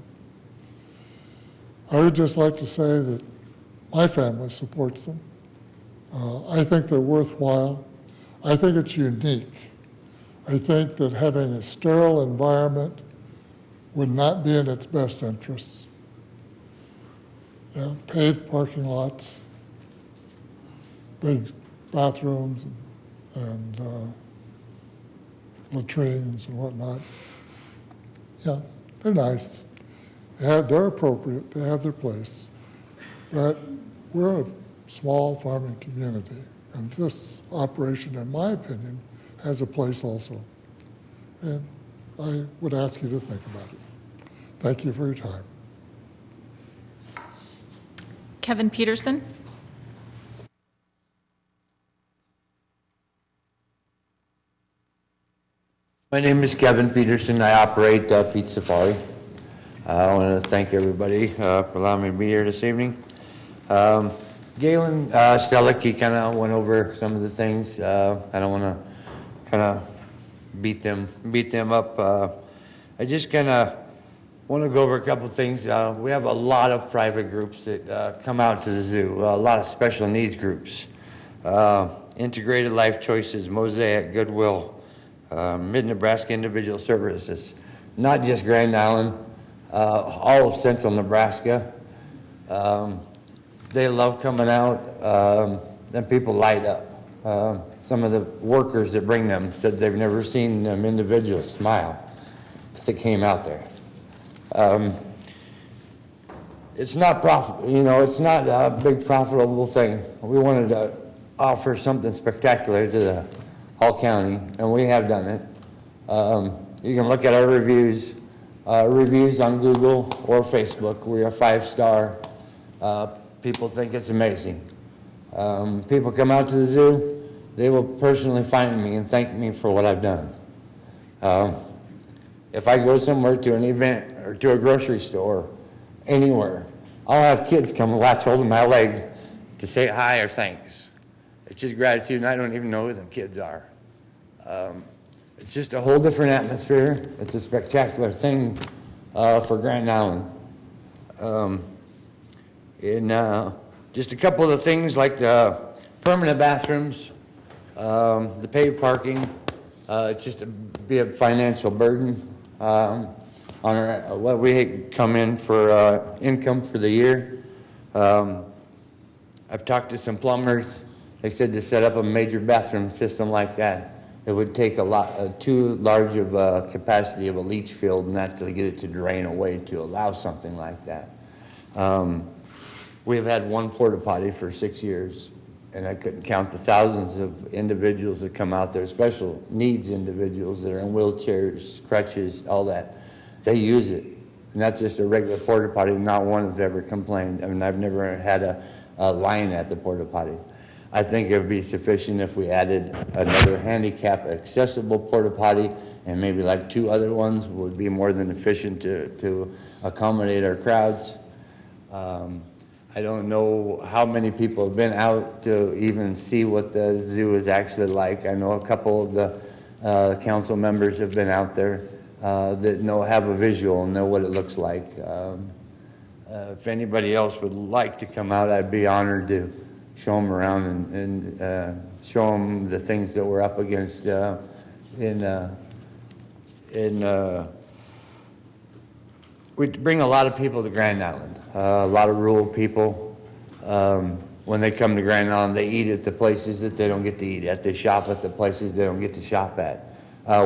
I would just like to say that my family supports them. I think they're worthwhile. I think it's unique. I think that having a sterile environment would not be in its best interests. Yeah, paved parking lots, big bathrooms and latrines and whatnot. Yeah, they're nice. They're appropriate. They have their place. But we're a small farming community, and this operation, in my opinion, has a place also. And I would ask you to think about it. Thank you for your time. Kevin Peterson? My name is Kevin Peterson. I operate Pete Safari. I want to thank everybody for allowing me to be here this evening. Galen Stellick, he kind of went over some of the things. I don't want to kind of beat them up. I just kind of want to go over a couple things. We have a lot of private groups that come out to the zoo, a lot of special needs groups. Integrated Life Choices, Mosaic, Goodwill, Mid-Nebraska Individual Services, not just Grand Island, all of central Nebraska. They love coming out, and people light up. Some of the workers that bring them said they've never seen them individuals smile till they came out there. It's not it's not a big profitable thing. We wanted to offer something spectacular to the Hall County, and we have done it. You can look at our reviews on Google or Facebook. We are 5-star. People think it's amazing. People come out to the zoo, they will personally find me and thank me for what I've done. If I go somewhere to an event or to a grocery store, anywhere, I'll have kids come and latch hold of my leg to say hi or thanks. It's just gratitude, and I don't even know who them kids are. It's just a whole different atmosphere. It's a spectacular thing for Grand Island. Just a couple of the things like the permanent bathrooms, the paved parking, it's just be a financial burden on what we come in for income for the year. I've talked to some plumbers. They said to set up a major bathroom system like that, it would take too large of a capacity of a leach field and that to get it to drain away to allow something like that. We've had one porta potty for 6 years, and I couldn't count the thousands of individuals that come out there, special needs individuals that are in wheelchairs, crutches, all that. They use it, and that's just a regular porta potty. Not one has ever complained. I mean, I've never had a line at the porta potty. I think it would be sufficient if we added another handicap accessible porta potty, and maybe like 2 other ones would be more than efficient to accommodate our crowds. I don't know how many people have been out to even see what the zoo is actually like. I know a couple of the council members have been out there that have a visual and know what it looks like. If anybody else would like to come out, I'd be honored to show them around and show them the things that we're up against we bring a lot of people to Grand Island, a lot of rural people. When they come to Grand Island, they eat at the places that they don't get to eat at. They shop at the places they don't get to shop at.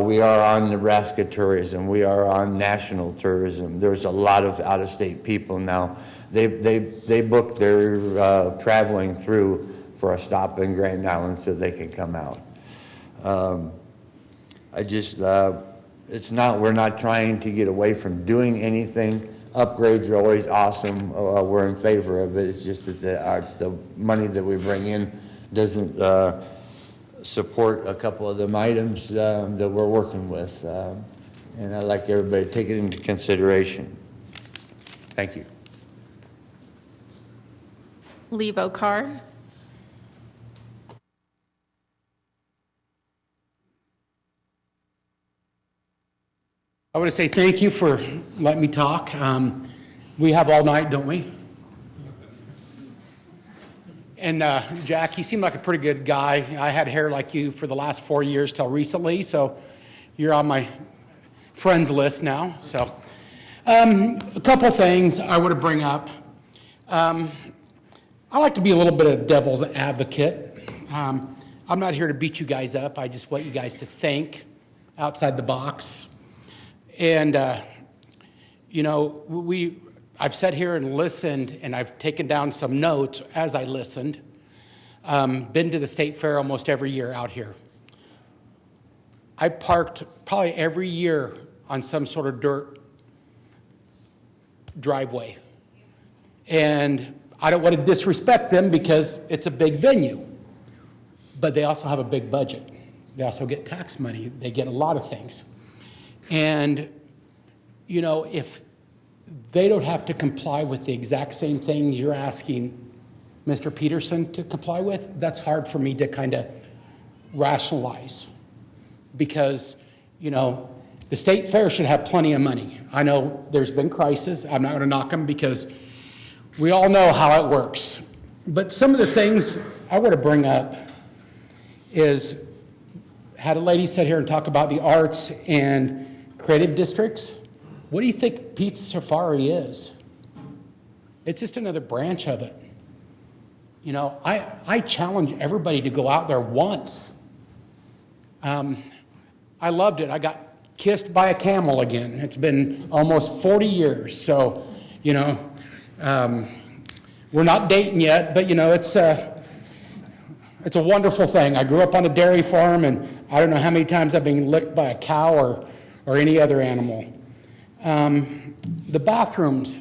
We are on Nebraska tourism. We are on national tourism. There's a lot of out-of-state people now. They book their traveling through for a stop in Grand Island so they can come out. We're not trying to get away from doing anything. Upgrades are always awesome. We're in favor of it. It's just that the money that we bring in doesn't support a couple of them items that we're working with. And I'd like everybody to take it into consideration. Thank you. Lebo Carr? I want to say thank you for letting me talk. We have all night, don't we? And Jack, you seem like a pretty good guy. I had hair like you for the last 4 years till recently, so you're on my friends list now. So a couple things I want to bring up. I like to be a little bit of devil's advocate. I'm not here to beat you guys up. I just want you guys to think outside the box. And, you know, I've sat here and listened, and I've taken down some notes as I listened. Been to the state fair almost every year out here. I parked probably every year on some sort of dirt driveway. And I don't want to disrespect them because it's a big venue, but they also have a big budget. They also get tax money. They get a lot of things. And, you know, if they don't have to comply with the exact same thing you're asking Mr. Peterson to comply with, that's hard for me to kind of rationalize. Because, you know, the state fair should have plenty of money. I know there's been crisis. I'm not going to knock them because we all know how it works. But some of the things I want to bring up is, had a lady sit here and talk about the arts and creative districts. What do you think Pizza Safari is? It's just another branch of it. You know, I challenge everybody to go out there once. I loved it. I got kissed by a camel again. It's been almost 40 years. So, you know, we're not dating yet, but, you know, it's a wonderful thing. I grew up on a dairy farm, and I don't know how many times I've been licked by a cow or any other animal. The bathrooms.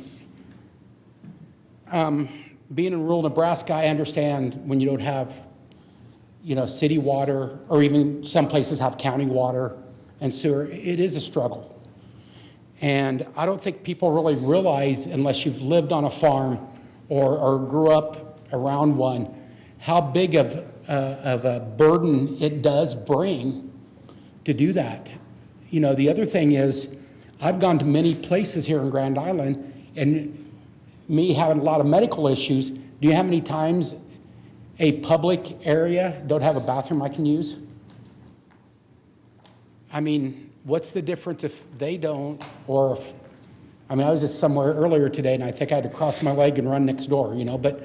Being in rural Nebraska, I understand when you don't have, you know, city water, or even some places have county water and sewer. It is a struggle. And I don't think people really realize, unless you've lived on a farm or grew up around one, how big of a burden it does bring to do that. You know, the other thing is, I've gone to many places here in Grand Island, and me having a lot of medical issues, do you know how many times a public area don't have a bathroom I can use? I mean, what's the difference if they don't, or if, I mean, I was just somewhere earlier today, and I think I had to cross my leg and run next door, you know, but,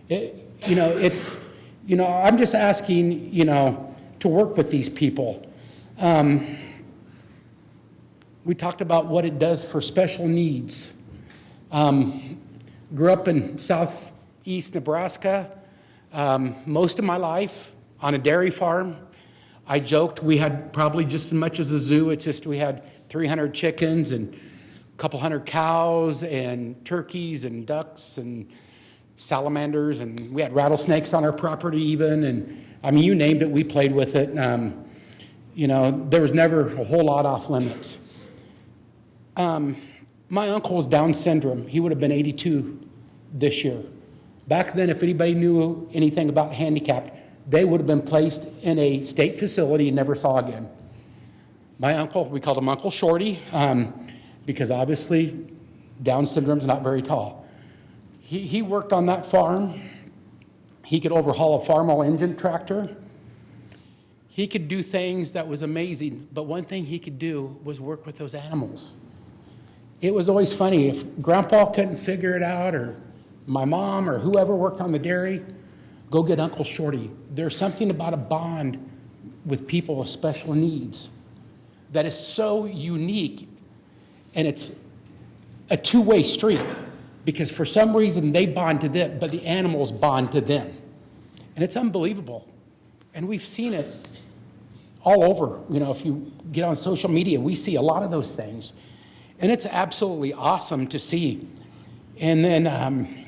you know, it's, you know, I'm just asking, you know, to work with these people. We talked about what it does for special needs. Grew up in southeast Nebraska most of my life on a dairy farm. I joked we had probably just as much as a zoo. It's just we had 300 chickens and a couple hundred cows and turkeys and ducks and salamanders, and we had rattlesnakes on our property even. And I mean, you named it, we played with it. You know, there was never a whole lot off limits. My uncle was Down syndrome. He would have been 82 this year. Back then, if anybody knew anything about handicapped, they would have been placed in a state facility and never saw again. My uncle, we called him Uncle Shorty, because obviously Down syndrome's not very tall. He worked on that farm. He could overhaul a Farmall engine tractor. He could do things that was amazing, but one thing he could do was work with those animals. It was always funny, if Grandpa couldn't figure it out, or my mom or whoever worked on the dairy, go get Uncle Shorty. There's something about a bond with people with special needs that is so unique, and it's a two-way street, because for some reason they bond to them, but the animals bond to them. And it's unbelievable. And we've seen it all over. You know, if you get on social media, we see a lot of those things. And it's absolutely awesome to see. And then,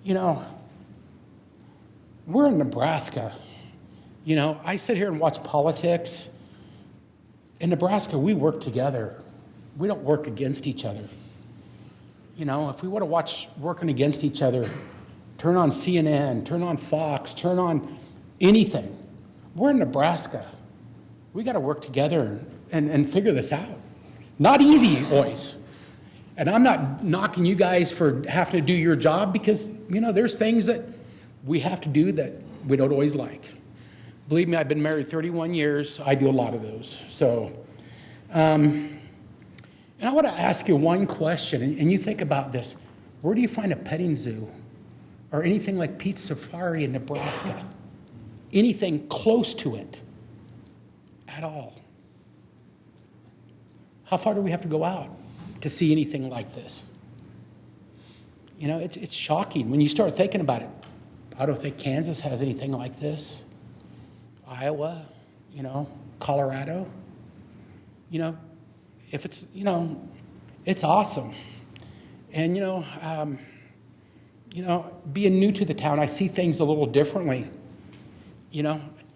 you know, we're in Nebraska. You know, I sit here and watch politics. In Nebraska, we work together. We don't work against each other. You know, if we want to watch working against each other, turn on CNN, turn on Fox, turn on anything. We're in Nebraska. We got to work together and figure this out. Not easy always. And I'm not knocking you guys for having to do your job because, there's things that we have to do that we don't always like. Believe me, I've been married 31 years. I do a lot of those. So, and I want to ask you one question, and you think about this. Where do you find a petting zoo or anything like Pete's Safari in Nebraska? Anything close to it at all? How far do we have to go out to see anything like this? It's shocking when you start thinking about it. I don't think Kansas has anything like this. Iowa, Colorado. If it's, it's awesome. And, being new to the town, I see things a little differently.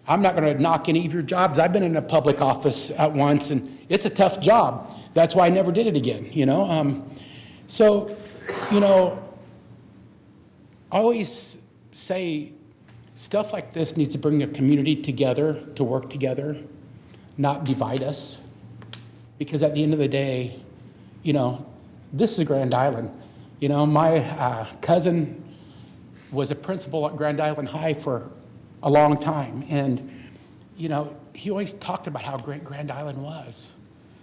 I'm not going to knock any of your jobs. I've been in a public office at once, and it's a tough job. That's why I never did it again, So, I always say stuff like this needs to bring the community together, to work together, not divide us. Because at the end of the day, this is Grand Island. My cousin was a principal at Grand Island High for a long time. And, he always talked about how great Grand Island was.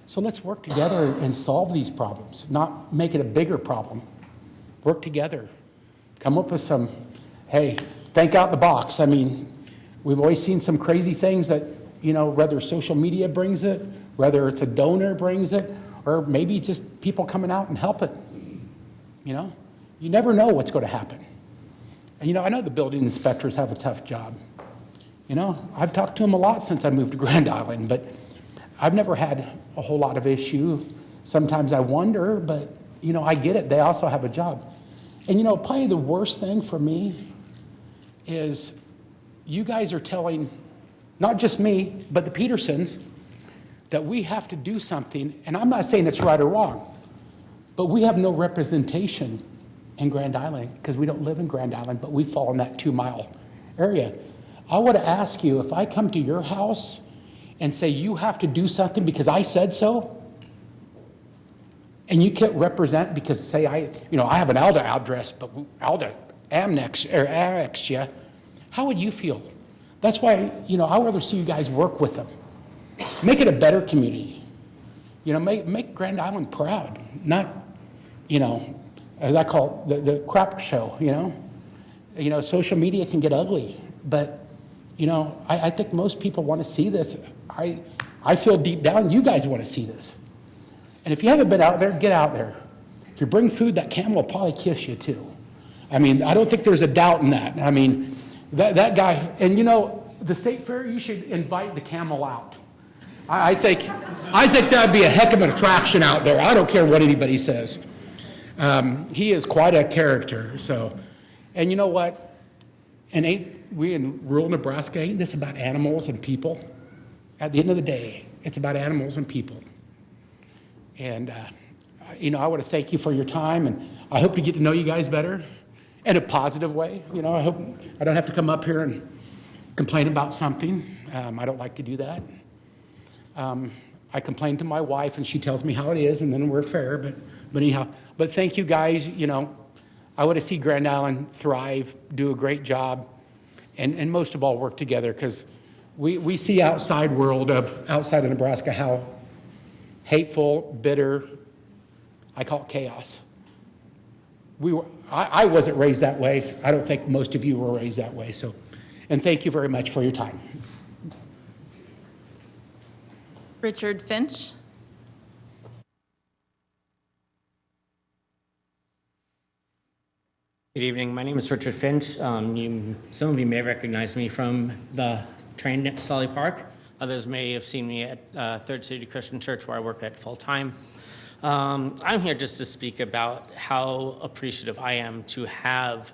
So let's work together and solve these problems, not make it a bigger problem. Work together. Come up with some, hey, think out the box. I mean, we've always seen some crazy things that, whether social media brings it, whether it's a donor brings it, or maybe it's just people coming out and helping. You never know what's going to happen. And, I know the building inspectors have a tough job. I've talked to them a lot since I moved to Grand Island, but I've never had a whole lot of issue. Sometimes I wonder, but, I get it. They also have a job. And, probably the worst thing for me is you guys are telling, not just me, but the Petersons, that we have to do something. And I'm not saying it's right or wrong, but we have no representation in Grand Island because we don't live in Grand Island, but we fall in that 2-mile area. I want to ask you, if I come to your house and say you have to do something because I said so, and you can't represent because say I have an ALDA address, but ALDA annexed you, how would you feel? That's why, I'd rather see you guys work with them. Make it a better community. Make Grand Island proud, not, as I call it, the crap show, social media can get ugly, but, I think most people want to see this. I feel deep down you guys want to see this. And if you haven't been out there, get out there. If you bring food, that camel will probably kiss you too. I mean, I don't think there's a doubt in that. I mean, that guy, and the state fair, you should invite the camel out. I think that'd be a heck of an attraction out there. I don't care what anybody says. He is quite a character. So, and you know what? And we in rural Nebraska, ain't this about animals and people? At the end of the day, it's about animals and people. And I want to thank you for your time, and I hope to get to know you guys better in a positive way. I hope I don't have to come up here and complain about something. I don't like to do that. I complain to my wife, and she tells me how it is, and then we're fair. But anyhow, but thank you guys. I want to see Grand Island thrive, do a great job, and most of all work together, because we see outside of Nebraska how hateful, bitter, I call it chaos. I wasn't raised that way. I don't think most of you were raised that way. So, and thank you very much for your time. Richard Finch. Good evening. My name is Richard Finch. Some of you may recognize me from the train at Solly Park. Others may have seen me at Third City Christian Church, where I work at full time. I'm here just to speak about how appreciative I am to have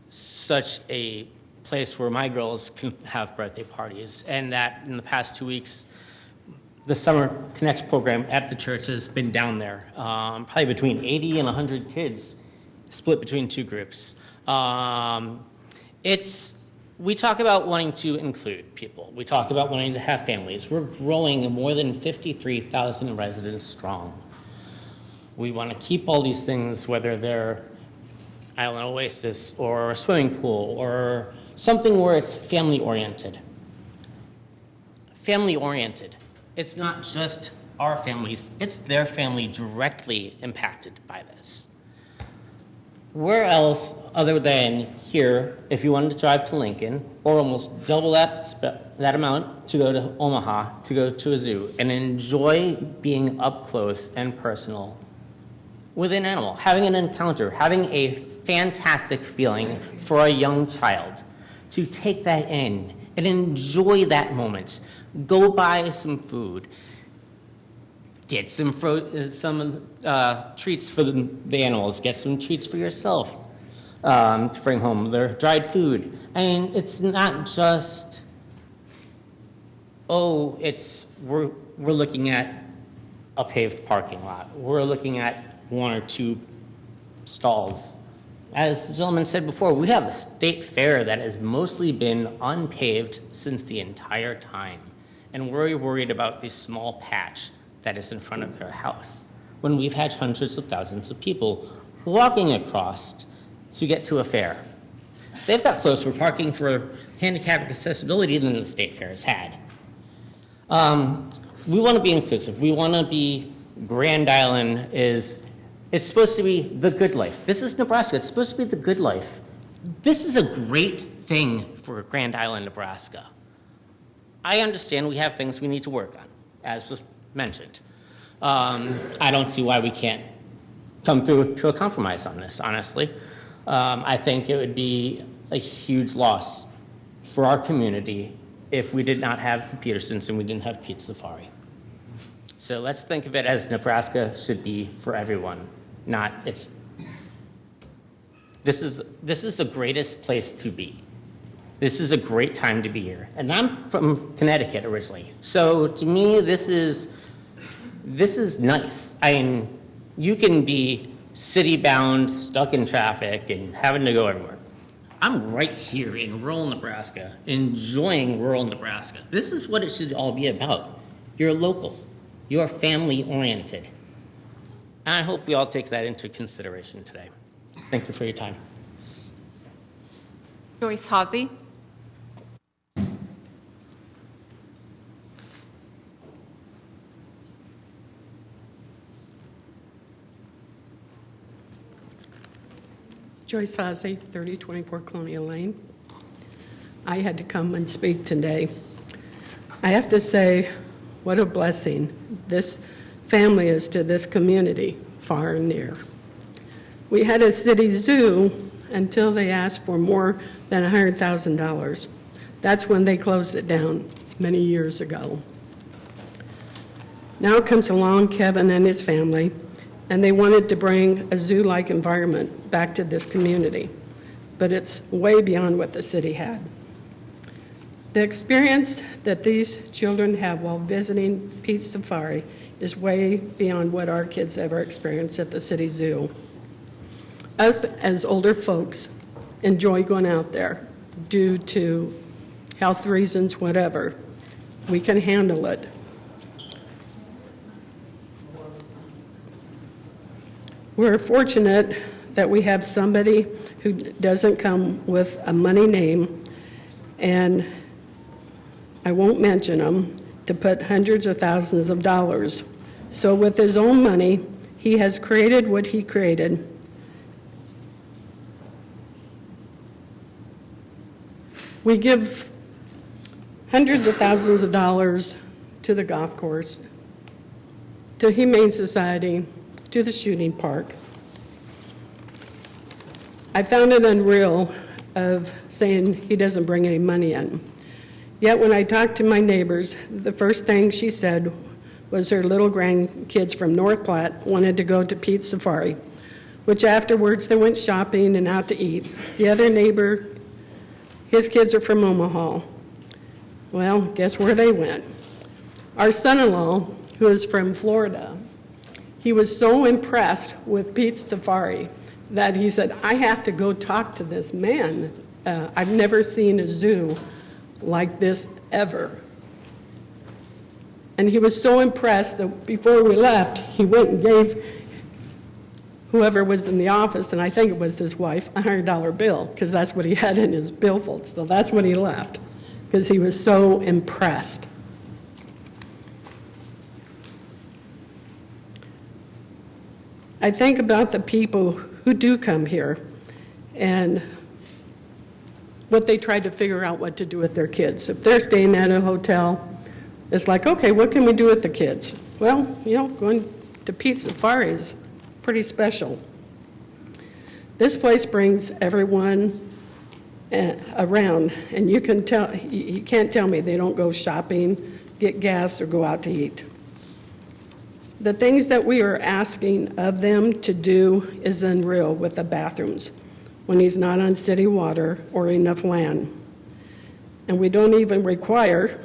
such a place where my girls can have birthday parties, and that in the past 2 weeks, the Summer Connect program at the church has been down there, probably between 80 and 100 kids split between two groups. It's we talk about wanting to include people. We talk about wanting to have families. We're growing more than 53,000 residents strong. We want to keep all these things, whether they're Island Oasis or a swimming pool or something where it's family-oriented. Family-oriented. It's not just our families, it's their family directly impacted by this. Where else, other than here, if you wanted to drive to Lincoln, or almost double that amount to go to Omaha, to go to a zoo, and enjoy being up close and personal with an animal, having an encounter, having a fantastic feeling for a young child, to take that in and enjoy that moment. Go buy some food. Get some treats for the animals. Get some treats for yourself to bring home. Their dried food. And it's not just, we're looking at a paved parking lot. We're looking at one or two stalls. As the gentleman said before, we have a state fair that has mostly been unpaved since the entire time. And we're worried about this small patch that is in front of their house, when we've had hundreds of thousands of people walking across to get to a fair. They've got closer parking for handicapped accessibility than the state fair has had. We want to be inclusive. We want to be, Grand Island it's supposed to be the good life. This is Nebraska. It's supposed to be the good life. This is a great thing for Grand Island, Nebraska. I understand we have things we need to work on, as was mentioned. I don't see why we can't come through to a compromise on this, honestly. I think it would be a huge loss for our community if we did not have the Petersons and we didn't have Pizza Safari. So let's think of it as Nebraska should be for everyone, not it's. This is the greatest place to be. This is a great time to be here. And I'm from Connecticut originally. So to me, this is nice. I mean, you can be city-bound, stuck in traffic, and having to go everywhere. I'm right here in rural Nebraska, enjoying rural Nebraska. This is what it should all be about. You're local. You're family-oriented. And I hope we all take that into consideration today. Thank you for your time. Joyce Hawsey. Joyce Hawsey, 3024 Colonial Lane. I had to come and speak today. I have to say, what a blessing this family is to this community, far and near. We had a city zoo until they asked for more than $100,000. That's when they closed it down many years ago. Now comes along Kevin and his family, and they wanted to bring a zoo-like environment back to this community, but it's way beyond what the city had. The experience that these children have while visiting Pete's Safari is way beyond what our kids ever experienced at the city zoo. Us, as older folks, enjoy going out there due to health reasons, whatever. We can handle it. We're fortunate that we have somebody who doesn't come with a money name, and I won't mention them, to put hundreds of thousands of dollars. So with his own money, he has created what he created. We give hundreds of thousands of dollars to the golf course, to Humane Society, to the shooting park. I found it unreal of saying he doesn't bring any money in. Yet when I talked to my neighbors, the first thing she said was her little grandkids from North Platte wanted to go to Pete's Safari, which afterwards they went shopping and out to eat. The other neighbor, his kids are from Omaha. Well, guess where they went? Our son-in-law, who is from Florida, he was so impressed with Pete's Safari that he said, I have to go talk to this man I've never seen a zoo like this ever. And he was so impressed that before we left, he went and gave whoever was in the office, and I think it was his wife, a $100 bill, because that's what he had in his billfold. So that's what he left, because he was so impressed. I think about the people who do come here and what they try to figure out what to do with their kids. If they're staying at a hotel, it's like, okay, what can we do with the kids? Well, you know, going to Pizza Safari is pretty special. This place brings everyone around, and you can't tell me they don't go shopping, get gas, or go out to eat. The things that we are asking of them to do is unreal with the bathrooms when he's not on city water or enough land. And we don't even require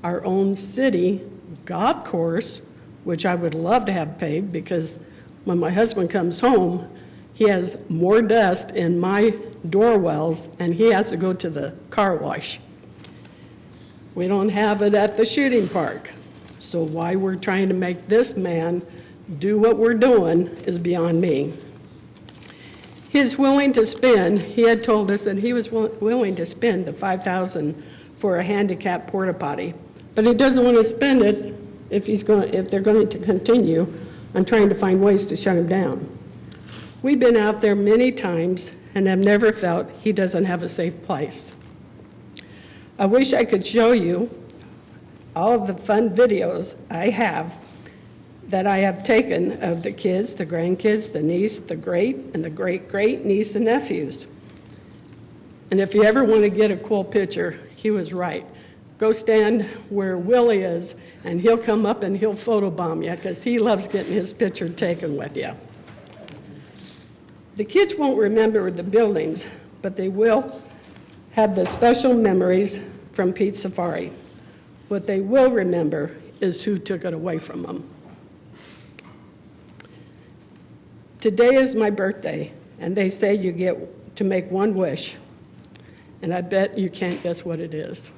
our own city golf course, which I would love to have paved, because when my husband comes home, he has more dust in my door wells and he has to go to the car wash. We don't have it at the shooting park. So why we're trying to make this man do what we're doing is beyond me. He's willing to spend, he had told us that he was willing to spend the $5,000 for a handicap porta potty, but he doesn't want to spend it if they're going to continue on trying to find ways to shut him down. We've been out there many times and have never felt he doesn't have a safe place. I wish I could show you all of the fun videos I have that I have taken of the kids, the grandkids, the niece, the great, and the great-great niece and nephews. And if you ever want to get a cool picture, he was right. Go stand where Willie is, and he'll come up and he'll photobomb you, because he loves getting his picture taken with you. The kids won't remember the buildings, but they will have the special memories from Pete Safari. What they will remember is who took it away from them. Today is my birthday, and they say you get to make one wish, and I bet you can't guess what it is.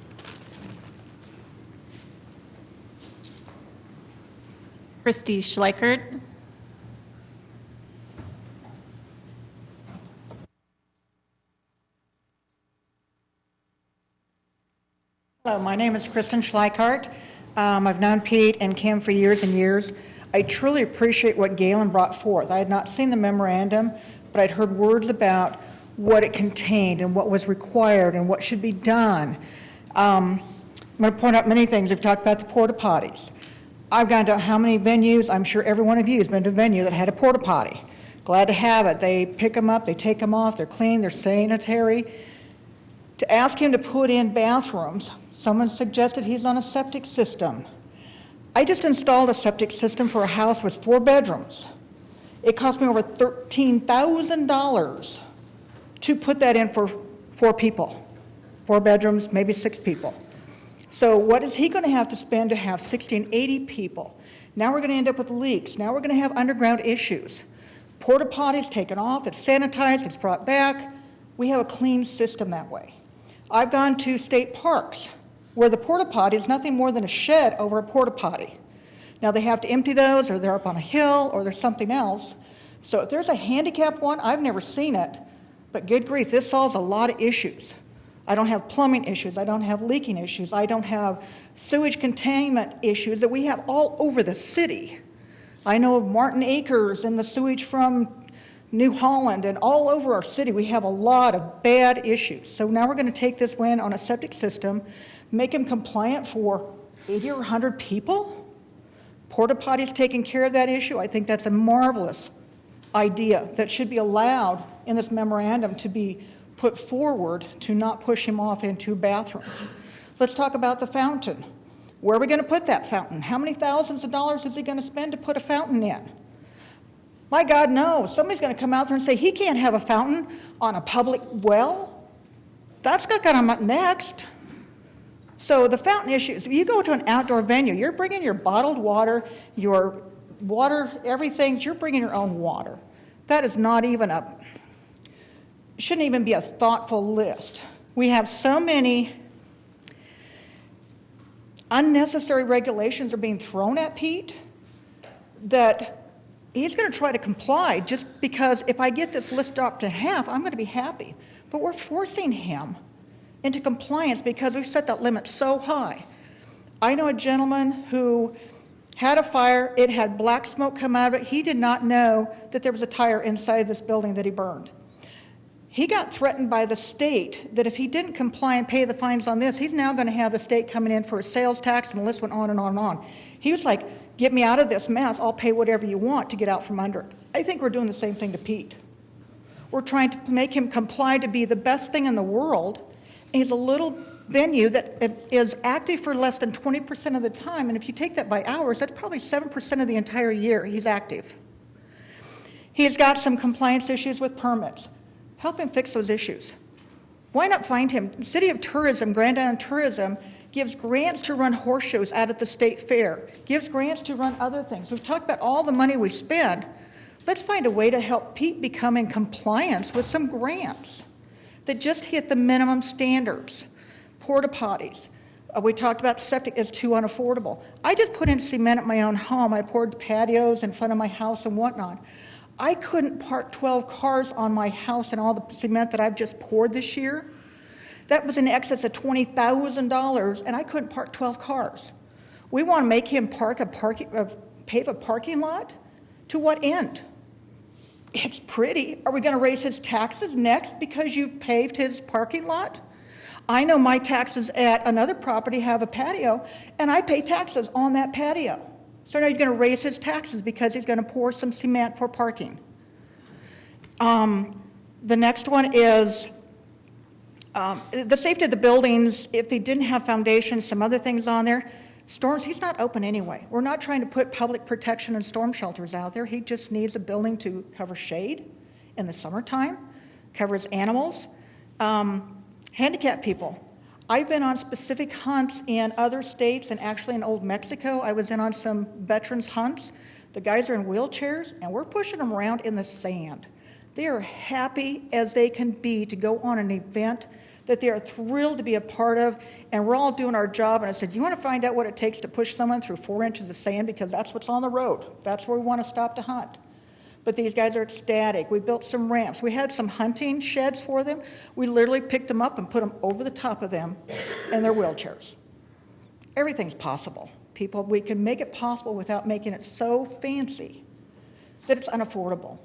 Christy Schleichert. Hello, my name is Kristen Schleichert. I've known Pete and Kim for years and years. I truly appreciate what Galen brought forth. I had not seen the memorandum, but I'd heard words about what it contained and what was required and what should be done. I'm going to point out many things. We've talked about the porta potties. I've gone to how many venues? I'm sure every one of you has been to a venue that had a porta potty. Glad to have it. They pick them up, they take them off, they're clean, they're sanitary. To ask him to put in bathrooms, someone suggested he's on a septic system. I just installed a septic system for a house with 4 bedrooms. It cost me over $13,000 to put that in for 4 people. 4 bedrooms, maybe 6 people. So what is he going to have to spend to have 60 and 80 people? Now we're going to end up with leaks. Now we're going to have underground issues. Porta potties taken off, it's sanitized, it's brought back. We have a clean system that way. I've gone to state parks where the porta potty is nothing more than a shed over a porta potty. Now they have to empty those, or they're up on a hill, or there's something else. So if there's a handicap one, I've never seen it, but good grief, this solves a lot of issues. I don't have plumbing issues, I don't have leaking issues, I don't have sewage containment issues that we have all over the city. I know of Martin Acres and the sewage from New Holland and all over our city. We have a lot of bad issues. So now we're going to take this win on a septic system, make them compliant for 80 or 100 people. Porta potties taking care of that issue. I think that's a marvelous idea that should be allowed in this memorandum to be put forward to not push him off into bathrooms. Let's talk about the fountain. Where are we going to put that fountain? How many thousands of dollars is he going to spend to put a fountain in? My God, no. Somebody's going to come out there and say he can't have a fountain on a public well. That's not going to come up next. So the fountain issues, if you go to an outdoor venue, you're bringing your bottled water, your water, everything, you're bringing your own water. That is not even a shouldn't even be a thoughtful list. We have so many unnecessary regulations are being thrown at Pete that he's going to try to comply just because if I get this list dropped to half, I'm going to be happy. But we're forcing him into compliance because we've set that limit so high. I know a gentleman who had a fire. It had black smoke come out of it. He did not know that there was a tire inside this building that he burned. He got threatened by the state that if he didn't comply and pay the fines on this, he's now going to have the state coming in for a sales tax, and the list went on and on and on. He was like, get me out of this mess. I'll pay whatever you want to get out from under it. I think we're doing the same thing to Pete. We're trying to make him comply to be the best thing in the world. And he's a little venue that is active for less than 20% of the time. And if you take that by hours, that's probably 7% of the entire year he's active. He's got some compliance issues with permits. Help him fix those issues. Why not find him? City of Tourism, Grand Island Tourism, gives grants to run horse shows out at the state fair, gives grants to run other things. We've talked about all the money we spend. Let's find a way to help Pete become in compliance with some grants that just hit the minimum standards. Porta potties. We talked about septic is too unaffordable. I just put in cement at my own home. I poured patios in front of my house and whatnot. I couldn't park 12 cars on my house and all the cement that I've just poured this year. That was in excess of $20,000, and I couldn't park 12 cars. We want to make him pave a parking lot? To what end? It's pretty. Are we going to raise his taxes next because you've paved his parking lot? I know my taxes at another property have a patio, and I pay taxes on that patio. So now you're going to raise his taxes because he's going to pour some cement for parking. The next one is the safety of the buildings. If they didn't have foundations, some other things on there, storms, he's not open anyway. We're not trying to put public protection and storm shelters out there. He just needs a building to cover shade in the summertime, covers animals, handicapped people. I've been on specific hunts in other states and actually in Old Mexico. I was in on some veterans hunts. The guys are in wheelchairs and we're pushing them around in the sand. They are happy as they can be to go on an event that they are thrilled to be a part of, and we're all doing our job. And I said, you want to find out what it takes to push someone through 4 inches of sand, because that's what's on the road. That's where we want to stop to hunt. But these guys are ecstatic. We built some ramps. We had some hunting sheds for them. We literally picked them up and put them over the top of them in their wheelchairs. Everything's possible. People, we can make it possible without making it so fancy that it's unaffordable.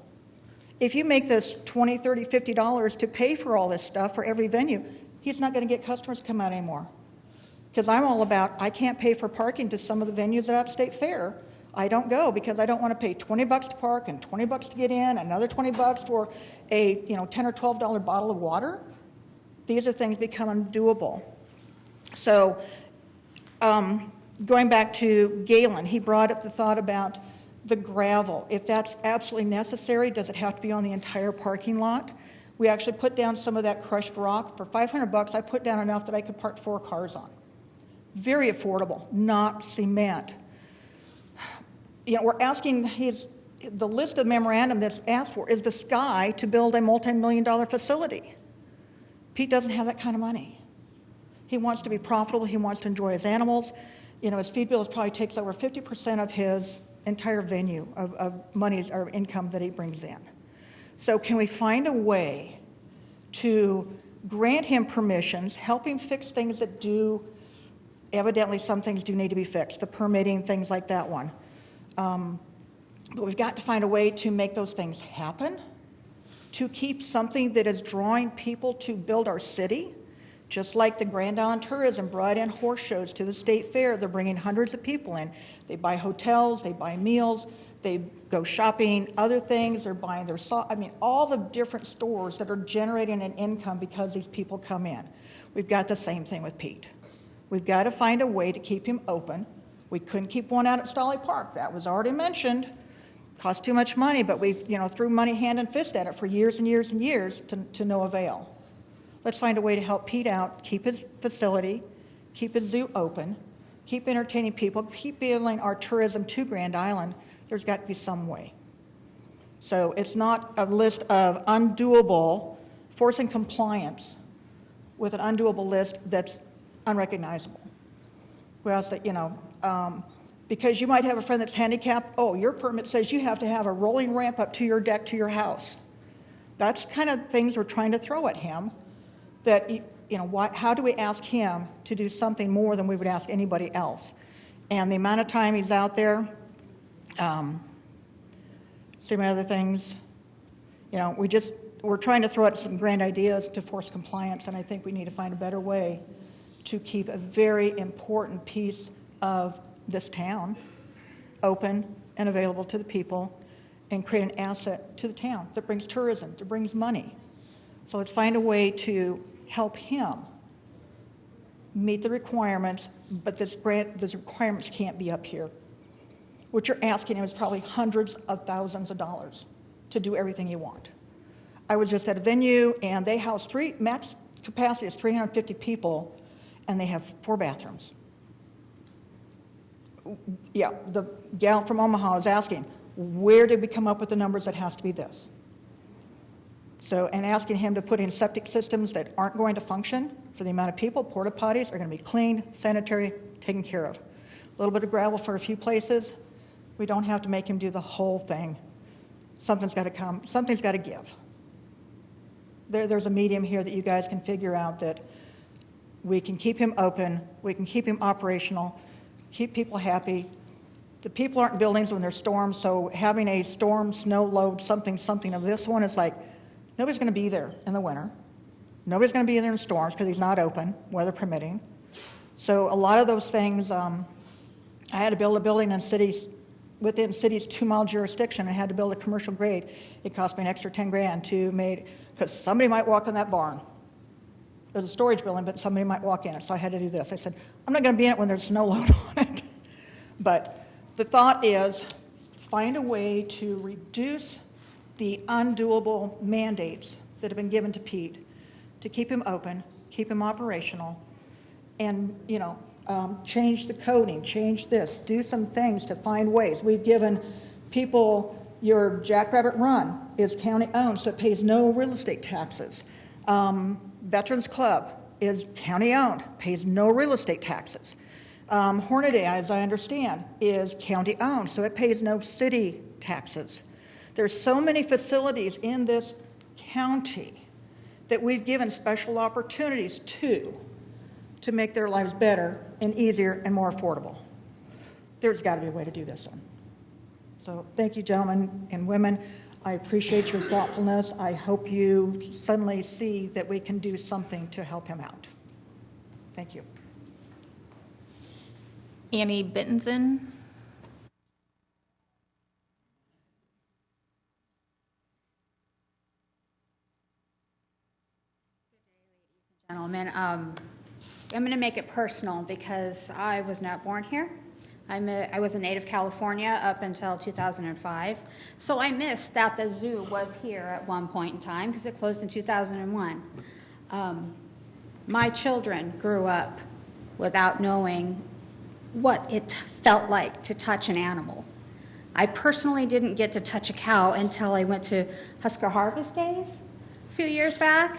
If you make this $20, $30, $50 to pay for all this stuff for every venue, he's not going to get customers to come out anymore. Because I'm all about, I can't pay for parking to some of the venues at State Fair. I don't go because I don't want to pay $20 to park and $20 to get in, another $20 for a $10 or $12 bottle of water. These are things become undoable. So going back to Galen, he brought up the thought about the gravel. If that's absolutely necessary, does it have to be on the entire parking lot? We actually put down some of that crushed rock. For $500, I put down enough that I could park 4 cars on. Very affordable, not cement. We're asking, the list of memorandum that's asked for is the sky to build a multi-million-dollar facility. Pete doesn't have that kind of money. He wants to be profitable. He wants to enjoy his animals. His feed bill probably takes over 50% of his entire venue of monies or income that he brings in. So can we find a way to grant him permissions, help him fix things that do, evidently some things do need to be fixed, the permitting, things like that one. But we've got to find a way to make those things happen, to keep something that is drawing people to build our city. Just like the Grand Island Tourism brought in horse shows to the state fair, they're bringing hundreds of people in. They buy hotels, they buy meals, they go shopping, other things, they're buying their all the different stores that are generating an income because these people come in. We've got the same thing with Pete. We've got to find a way to keep him open. We couldn't keep one out at Stolly Park. That was already mentioned. Cost too much money, but we've threw money hand and fist at it for years and years and years to no avail. Let's find a way to help Pete out, keep his facility, keep his zoo open, keep entertaining people, keep building our tourism to Grand Island. There's got to be some way. So it's not a list of undoable forcing compliance with an undoable list that's unrecognizable. We ask that, because you might have a friend that's handicapped, oh, your permit says you have to have a rolling ramp up to your deck to your house. That's kind of things we're trying to throw at him, that, how do we ask him to do something more than we would ask anybody else? And the amount of time he's out there, so many other things, we're trying to throw out some grand ideas to force compliance, and I think we need to find a better way to keep a very important piece of this town open and available to the people and create an asset to the town that brings tourism, that brings money. So let's find a way to help him meet the requirements, but these requirements can't be up here. What you're asking him is probably hundreds of thousands of dollars to do everything you want. I was just at a venue, and they house max capacity is 350 people, and they have 4 bathrooms. Yeah, the gal from Omaha is asking, where did we come up with the numbers that has to be this? So, and asking him to put in septic systems that aren't going to function for the amount of people. Porta potties are going to be cleaned, sanitary, taken care of. A little bit of gravel for a few places. We don't have to make him do the whole thing. Something's got to come, something's got to give. There's a medium here that you guys can figure out that we can keep him open, we can keep him operational, keep people happy. The people aren't in buildings when there's storms, so having a storm, snow load, something of this one is like, nobody's going to be there in the winter. Nobody's going to be there in storms because he's not open, weather permitting. So a lot of those things, I had to build a building in cities, within cities 2-mile jurisdiction. I had to build a commercial grade. It cost me an extra 10 grand to make, because somebody might walk in that barn. There's a storage building, but somebody might walk in it, so I had to do this. I said, I'm not going to be in it when there's snow load on it. But the thought is, find a way to reduce the undoable mandates that have been given to Pete, to keep him open, keep him operational, and, change the coding, change this, do some things to find ways. We've given people, your Jackrabbit Run is county-owned, so it pays no real estate taxes. Veterans Club is county-owned, pays no real estate taxes. Hornaday, as I understand, is county-owned, so it pays no city taxes. There's so many facilities in this county that we've given special opportunities to make their lives better and easier and more affordable. There's got to be a way to do this one. So thank you, gentlemen and women. I appreciate your thoughtfulness. I hope you suddenly see that we can do something to help him out. Thank you. Annie Bittenson. Gentlemen, I'm going to make it personal because I was not born here. I was a native California up until 2005, so I missed that the zoo was here at one point in time because it closed in 2001. My children grew up without knowing what it felt like to touch an animal. I personally didn't get to touch a cow until I went to Husker Harvest Days a few years back.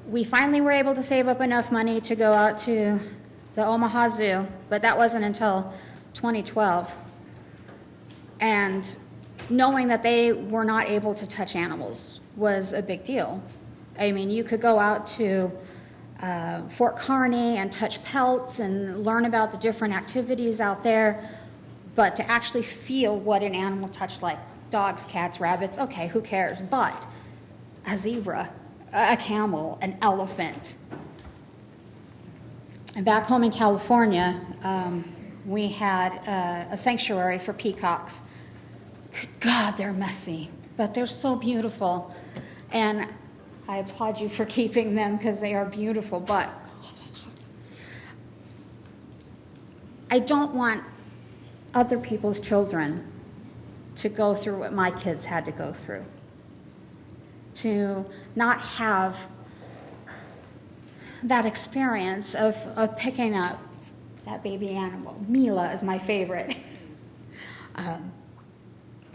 We finally were able to save up enough money to go out to the Omaha Zoo, but that wasn't until 2012. And knowing that they were not able to touch animals was a big deal. I mean, you could go out to Fort Kearny and touch pelts and learn about the different activities out there, but to actually feel what an animal touched, like dogs, cats, rabbits, okay, who cares? But a zebra, a camel, an elephant. And back home in California, we had a sanctuary for peacocks. Good God, they're messy, but they're so beautiful. And I applaud you for keeping them because they are beautiful, but I don't want other people's children to go through what my kids had to go through. To not have that experience of picking up that baby animal. Mila is my favorite. I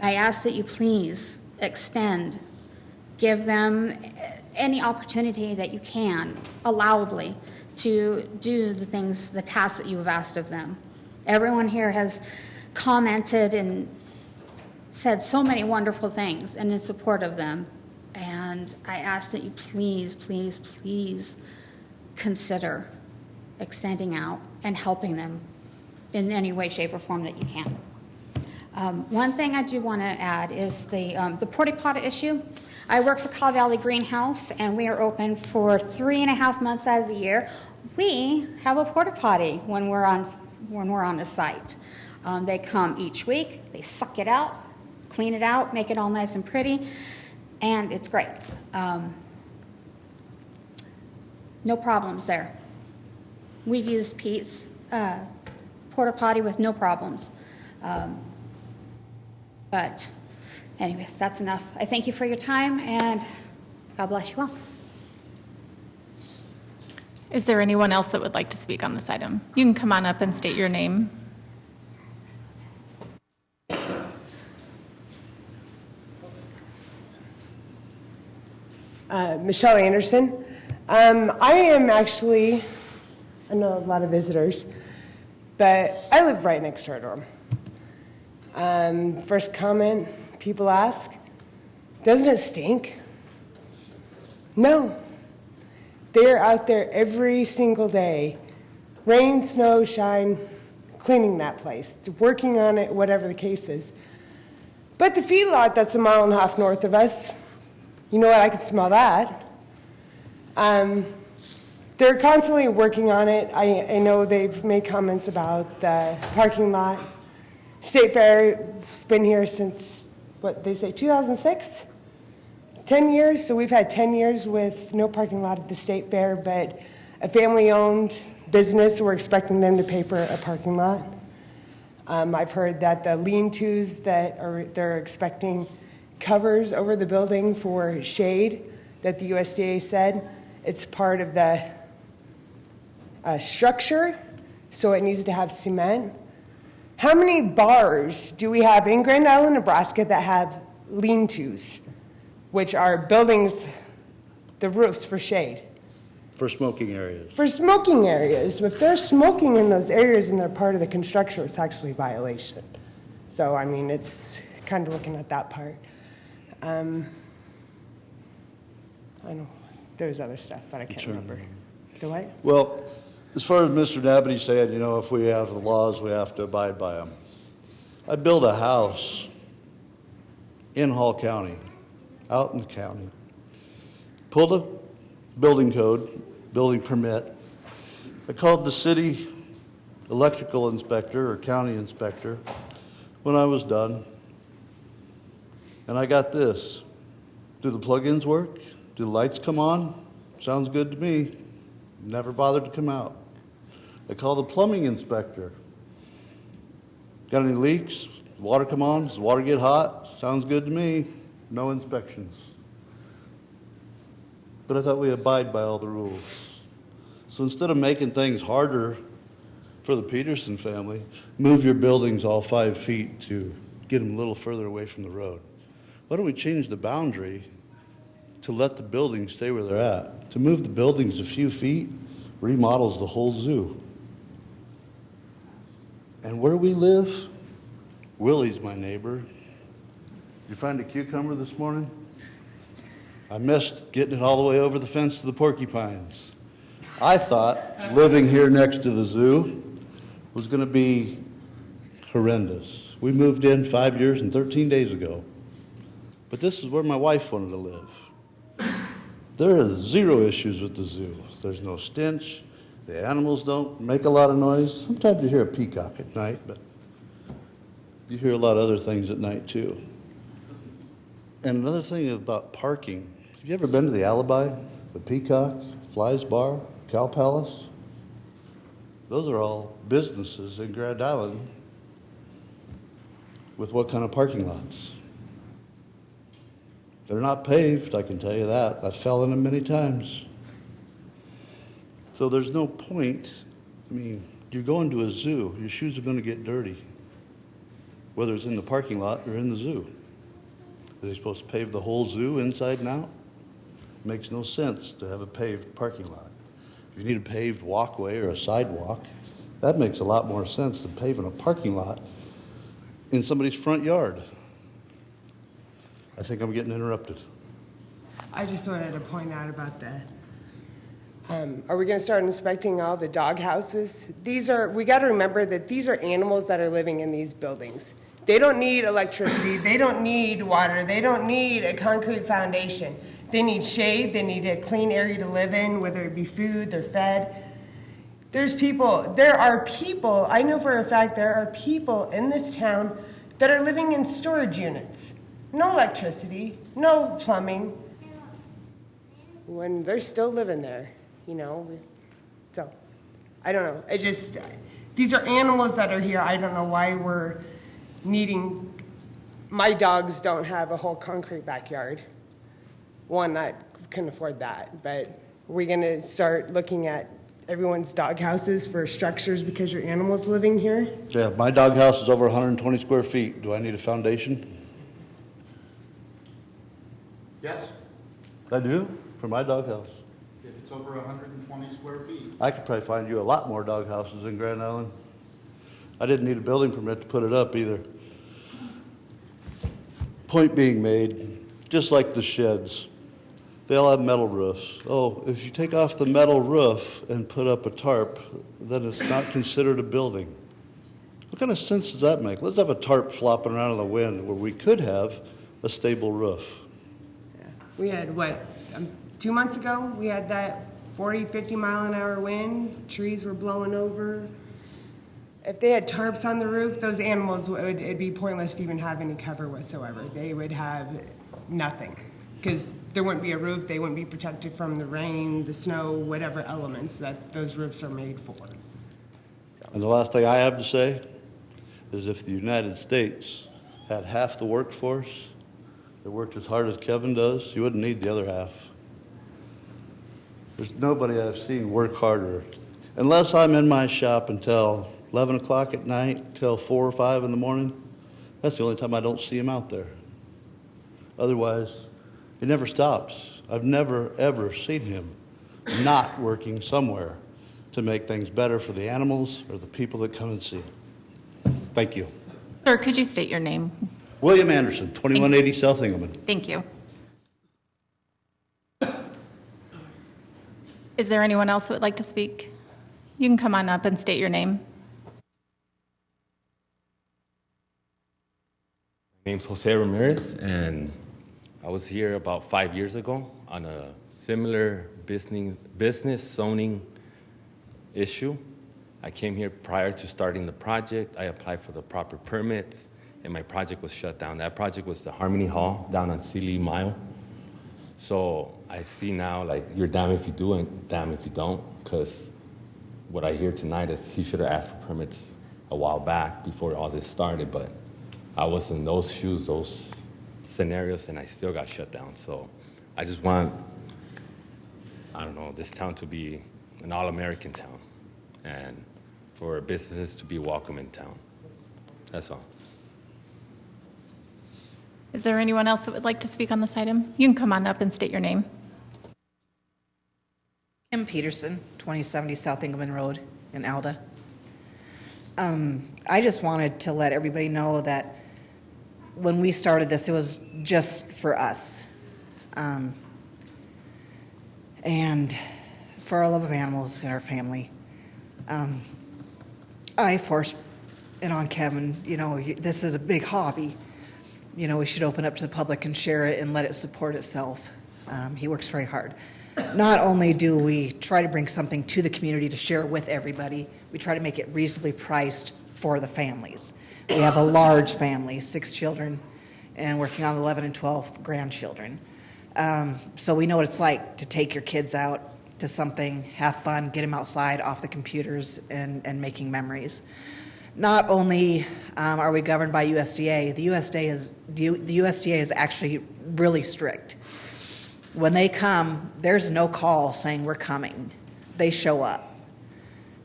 ask that you please extend give them any opportunity that you can, allowably, to do the things, the tasks that you have asked of them. Everyone here has commented and said so many wonderful things and in support of them. And I ask that you please, please, please consider extending out and helping them in any way, shape, or form that you can. One thing I do want to add is the porta potty issue. I work for Caw Valley Greenhouse, and we are open for 3.5 months out of the year. We have a porta potty when we're on the site. They come each week, they suck it out, clean it out, make it all nice and pretty, and it's great. No problems there. We've used Pete's porta potty with no problems. But anyways, that's enough. I thank you for your time, and God bless you all. Is there anyone else that would like to speak on this item? You can come on up and state your name. Michelle Anderson. I am actually, I know a lot of visitors, but I live right next door to them. First comment people ask, doesn't it stink? No. They're out there every single day, rain, snow, shine, cleaning that place, working on it, whatever the case is. But the feedlot that's 1.5 miles north of us, you know what, I can smell that. They're constantly working on it. I know they've made comments about the parking lot. State Fair's been here since, what they say, 2006? 10 years, so we've had 10 years with no parking lot at the State Fair, but a family-owned business, we're expecting them to pay for a parking lot. I've heard that the lean-tos they're expecting covers over the building for shade that the USDA said. It's part of the structure, so it needs to have cement. How many bars do we have in Grand Island, Nebraska that have lean-tos, which are buildings, the roofs for shade? For smoking areas. For smoking areas. If they're smoking in those areas and they're part of the construction, it's actually a violation. So, I mean, it's kind of looking at that part. I know there's other stuff, but I can't remember. Do I? Well, as far as Mr. Dabney said, you know, if we have the laws, we have to abide by them. I built a house in Hall County, out in the county, pulled a building code, building permit. I called the city electrical inspector or county inspector when I was done, and I got this. Do the plug-ins work? Do the lights come on? Sounds good to me. Never bothered to come out. I called the plumbing inspector. Got any leaks? Water come on? Does the water get hot? Sounds good to me. No inspections. But I thought we abide by all the rules. So instead of making things harder for the Peterson family, move your buildings all 5 feet to get them a little further away from the road. Why don't we change the boundary to let the buildings stay where they're at? To move the buildings a few feet remodels the whole zoo. And where we live, Willie's my neighbor. Did you find a cucumber this morning? I missed getting it all the way over the fence to the porcupines. I thought living here next to the zoo was going to be horrendous. We moved in 5 years and 13 days ago. But this is where my wife wanted to live. There are zero issues with the zoo. There's no stench. The animals don't make a lot of noise. Sometimes you hear a peacock at night, but you hear a lot of other things at night too. And another thing about parking. Have you ever been to the Alibi, the Peacock, Fly's Bar, Cow Palace? Those are all businesses in Grand Island with what kind of parking lots? They're not paved, I can tell you that. I fell in them many times. So there's no point. I mean, you're going to a zoo, your shoes are going to get dirty, whether it's in the parking lot or in the zoo. Are they supposed to pave the whole zoo inside and out? Makes no sense to have a paved parking lot. If you need a paved walkway or a sidewalk, that makes a lot more sense than paving a parking lot in somebody's front yard. I think I'm getting interrupted. I just wanted to point out about the, are we gonna start inspecting all the dog houses? We gotta remember that these are animals that are living in these buildings. They don't need electricity, they don't need water, they don't need a concrete foundation. They need shade, they need a clean area to live in, whether it be food, they're fed. There are people, I know for a fact there are people in this town that are living in storage units. No electricity, no plumbing, when they're still living there, you know? So, I don't know, these are animals that are here, I don't know why we're needing, my dogs don't have a whole concrete backyard. One, I couldn't afford that, but we're gonna start looking at everyone's dog houses for structures because your animal's living here? Yeah, my dog house is over 120 square feet. Do I need a foundation? Yes, I do, for my dog house. if it's over 120 square feet. I could probably find you a lot more dog houses in Grand Island. I didn't need a building permit to put it up either. Point being made, just like the sheds, they all have metal roofs. Oh, if you take off the metal roof and put up a tarp, then it's not considered a building. What kind of sense does that make? Let's have a tarp flopping around in the wind where we could have a stable roof. We had, 2 months ago, we had that 40, 50 mile an hour wind, trees were blowing over. If they had tarps on the roof, those animals, it'd be pointless to even have any cover whatsoever. They would have nothing, because there wouldn't be a roof, they wouldn't be protected from the rain, the snow, whatever elements that those roofs are made for. And the last thing I have to say is if the United States had half the workforce that worked as hard as Kevin does, you wouldn't need the other half. There's nobody I've seen work harder. Unless I'm in my shop until 11 o'clock at night, till 4 or 5 in the morning, that's the only time I don't see him out there. Otherwise, it never stops. I've never, ever seen him not working somewhere to make things better for the animals or the people that come and see it. Thank you. Sir, could you state your name? William Anderson, 2180 South Engelman. Thank you. Is there anyone else that would like to speak? You can come on up and state your name. My name's Jose Ramirez, and I was here about 5 years ago on a similar business zoning issue. I came here prior to starting the project. I applied for the proper permits, and my project was shut down. That project was the Harmony Hall down on Sealy Mile. So I see now, like, you're damn if you do and damn if you don't, because what I hear tonight is he should have asked for permits a while back before all this started, but I was in those shoes, those scenarios, and I still got shut down. So I just want, I don't know, this town to be an all-American town and for businesses to be welcome in town. That's all. Is there anyone else that would like to speak on this item? You can come on up and state your name. Kim Peterson, 2070 South Engelman Road in Alda. I just wanted to let everybody know that when we started this, it was just for us. And for our love of animals and our family. I forced it on Kevin, you know, this is a big hobby. You know, we should open up to the public and share it and let it support itself. He works very hard. Not only do we try to bring something to the community to share with everybody, we try to make it reasonably priced for the families. We have a large family, 6 children, and working on 11 and 12 grandchildren. So we know what it's like to take your kids out to something, have fun, get them outside, off the computers, and making memories. Not only are we governed by USDA, the USDA is actually really strict. When they come, there's no call saying we're coming. They show up.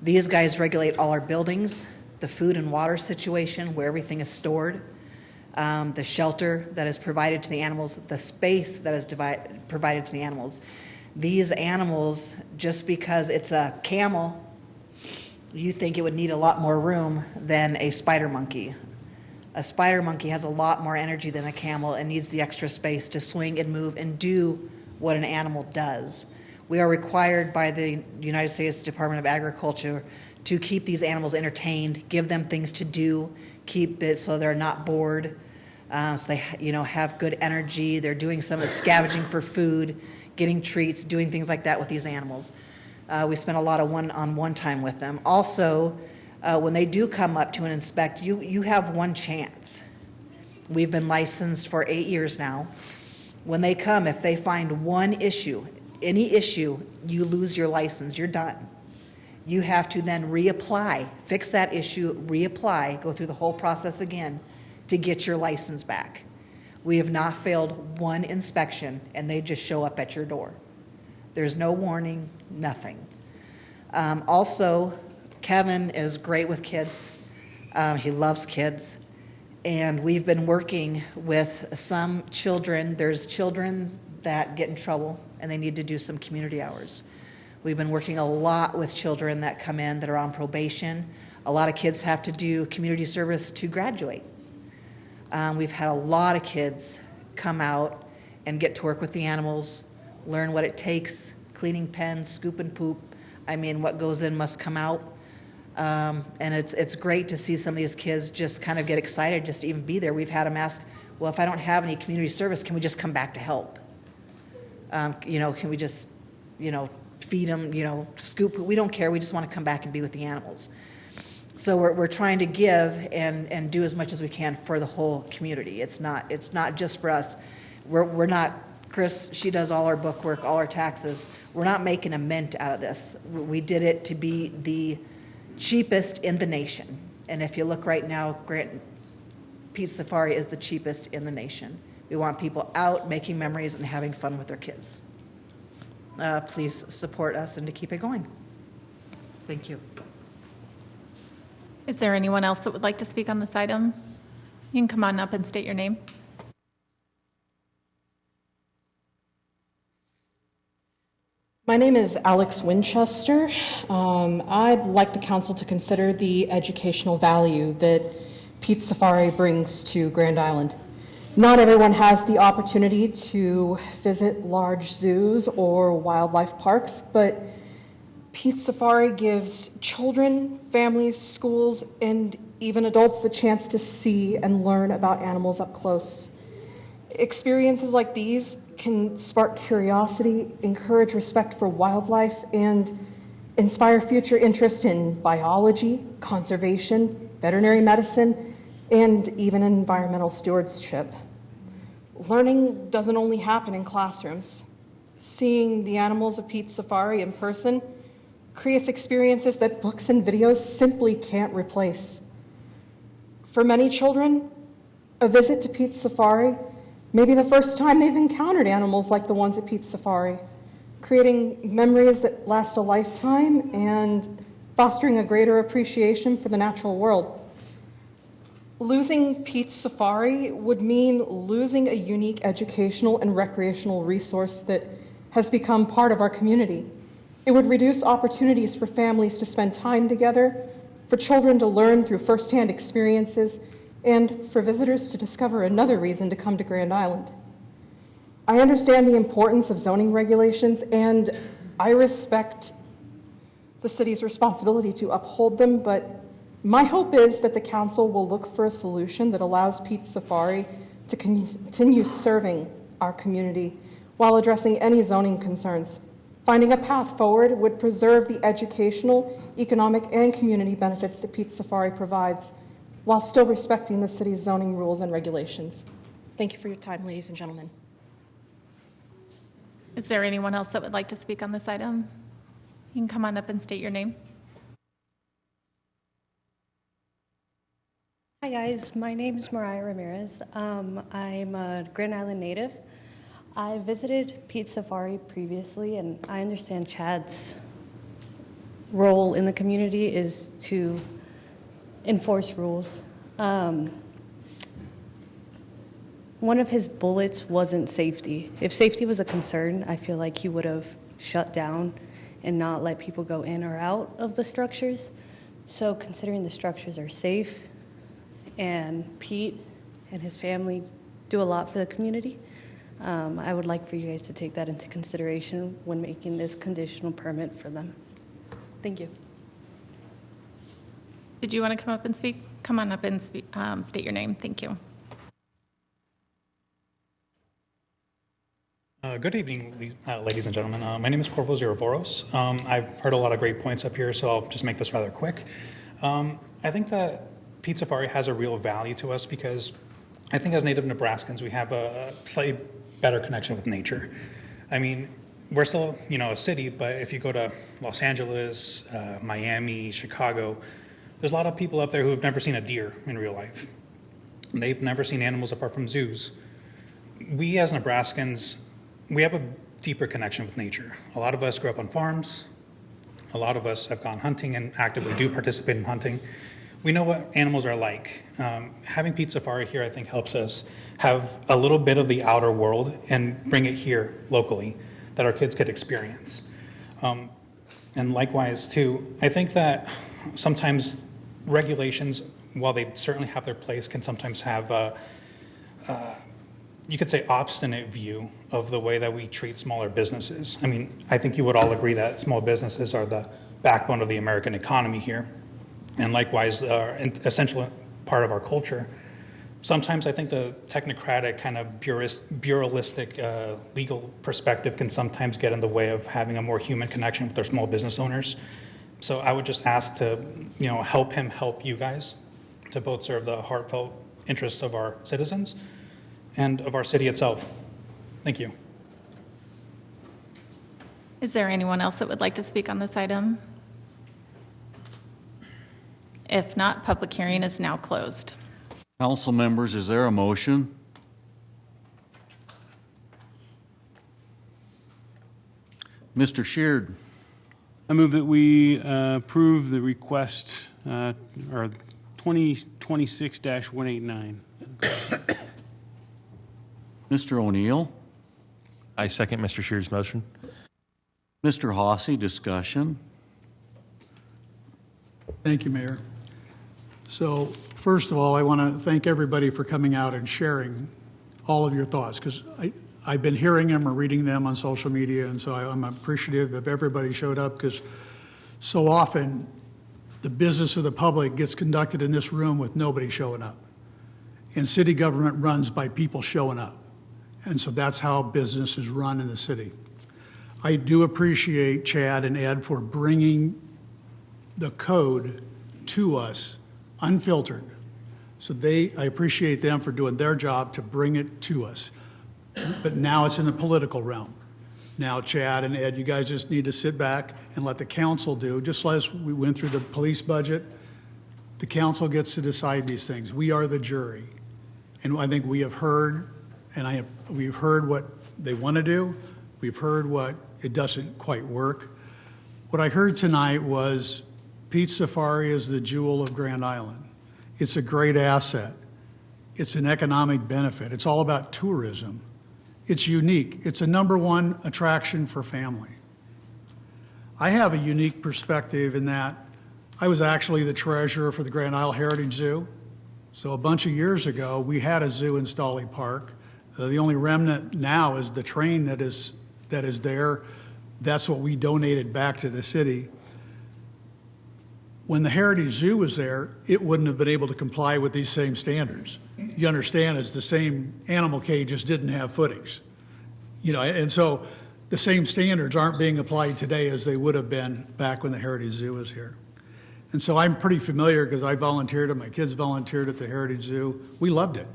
These guys regulate all our buildings, the food and water situation, where everything is stored. the shelter that is provided to the animals, the space that is provided to the animals. These animals, just because it's a camel, you think it would need a lot more room than a spider monkey. A spider monkey has a lot more energy than a camel and needs the extra space to swing and move and do what an animal does. We are required by the United States Department of Agriculture to keep these animals entertained, give them things to do, keep it so they're not bored, so they have good energy. They're doing some of the scavenging for food, getting treats, doing things like that with these animals. We spend a lot of one-on-one time with them. Also, when they do come up to and inspect, you have one chance. We've been licensed for 8 years now. When they come, if they find one issue, any issue, you lose your license, you're done. You have to then reapply, fix that issue, reapply, go through the whole process again to get your license back. We have not failed one inspection, and they just show up at your door. There's no warning, nothing. Also, Kevin is great with kids. He loves kids. And we've been working with some children. There's children that get in trouble, and they need to do some community hours. We've been working a lot with children that come in that are on probation. A lot of kids have to do community service to graduate. We've had a lot of kids come out and get to work with the animals, learn what it takes, cleaning pens, scooping poop. I mean, what goes in must come out. And it's great to see some of these kids just kind of get excited just to even be there. We've had them ask, well, if I don't have any community service, can we just come back to help? Can we just, feed them, scoop? We don't care. We just want to come back and be with the animals. So we're trying to give and do as much as we can for the whole community. It's not just for us. We're not, Chris, she does all our book work, all our taxes. We're not making a mint out of this. We did it to be the cheapest in the nation. And if you look right now, Pete's Safari is the cheapest in the nation. We want people out making memories and having fun with their kids. Please support us and to keep it going. Thank you. Is there anyone else that would like to speak on this item? You can come on up and state your name. My name is Alex Winchester. I'd like the council to consider the educational value that Pete's Safari brings to Grand Island. Not everyone has the opportunity to visit large zoos or wildlife parks, but Pete's Safari gives children, families, schools, and even adults a chance to see and learn about animals up close. Experiences like these can spark curiosity, encourage respect for wildlife, and inspire future interest in biology, conservation, veterinary medicine, and even environmental stewardship. Learning doesn't only happen in classrooms. Seeing the animals of Pete's Safari in person creates experiences that books and videos simply can't replace. For many children, a visit to Pete's Safari may be the first time they've encountered animals like the ones at Pete's Safari, creating memories that last a lifetime and fostering a greater appreciation for the natural world. Losing Pete's Safari would mean losing a unique educational and recreational resource that has become part of our community. It would reduce opportunities for families to spend time together, for children to learn through firsthand experiences, and for visitors to discover another reason to come to Grand Island. I understand the importance of zoning regulations, and I respect the city's responsibility to uphold them, but my hope is that the council will look for a solution that allows Pete's Safari to continue serving our community while addressing any zoning concerns. Finding a path forward would preserve the educational, economic, and community benefits that Pete's Safari provides, while still respecting the city's zoning rules and regulations. Thank you for your time, ladies and gentlemen. Is there anyone else that would like to speak on this item? You can come on up and state your name. Hi guys, my name is Mariah Ramirez. I'm a Grand Island native. I visited Pete's Safari previously, and I understand Chad's role in the community is to enforce rules. one of his bullets wasn't safety. If safety was a concern, I feel like he would have shut down and not let people go in or out of the structures. So considering the structures are safe and Pete and his family do a lot for the community, I would like for you guys to take that into consideration when making this conditional permit for them. Thank you. Did you want to come up and speak? Come on up and speak, state your name. Thank you. Good evening, ladies and gentlemen. My name is Corvo Zeravoros. I've heard a lot of great points up here, so I'll just make this rather quick. I think that Pete Safari has a real value to us because I think as Native Nebraskans, we have a slightly better connection with nature. I mean, we're still, a city, but if you go to Los Angeles, Miami, Chicago, there's a lot of people up there who have never seen a deer in real life. They've never seen animals apart from zoos. We as Nebraskans, we have a deeper connection with nature. A lot of us grew up on farms. A lot of us have gone hunting and actively do participate in hunting. We know what animals are like. Having Pete Safari here, I think, helps us have a little bit of the outer world and bring it here locally that our kids could experience. And likewise, too, I think that sometimes regulations, while they certainly have their place, can sometimes have you could say obstinate view of the way that we treat smaller businesses. I mean, I think you would all agree that small businesses are the backbone of the American economy here, and likewise are an essential part of our culture. Sometimes I think the technocratic kind of bureaucratic legal perspective can sometimes get in the way of having a more human connection with our small business owners. So I would just ask to, help him help you guys to both serve the heartfelt interests of our citizens and of our city itself. Thank you. Is there anyone else that would like to speak on this item? If not, public hearing is now closed. Council members, is there a motion? Mr. Sheard. I move that we approve the request, or 2026-189. Mr. O'Neill. I second Mr. Sheard's motion. Mr. Hossie, discussion. Thank you, Mayor. So first of all, I want to thank everybody for coming out and sharing all of your thoughts, because I've been hearing them or reading them on social media, and so I'm appreciative of everybody showed up, because so often the business of the public gets conducted in this room with nobody showing up. And city government runs by people showing up. And so that's how business is run in the city. I do appreciate Chad and Ed for bringing the code to us unfiltered. So I appreciate them for doing their job to bring it to us. But now it's in the political realm. Now, Chad and Ed, you guys just need to sit back and let the council do, just as we went through the police budget, the council gets to decide these things. We are the jury. And I think we have heard, and we've heard what they want to do. We've heard what it doesn't quite work. What I heard tonight was Pete Safari is the jewel of Grand Island. It's a great asset. It's an economic benefit. It's all about tourism. It's unique. It's a #1 attraction for family. I have a unique perspective in that I was actually the treasurer for the Grand Isle Heritage Zoo. So a bunch of years ago, we had a zoo in Stolly Park. The only remnant now is the train that is there. That's what we donated back to the city. When the Heritage Zoo was there, it wouldn't have been able to comply with these same standards. You understand, it's the same animal cage, just didn't have footings. And so the same standards aren't being applied today as they would have been back when the Heritage Zoo was here. And so I'm pretty familiar because I volunteered and my kids volunteered at the Heritage Zoo. We loved it.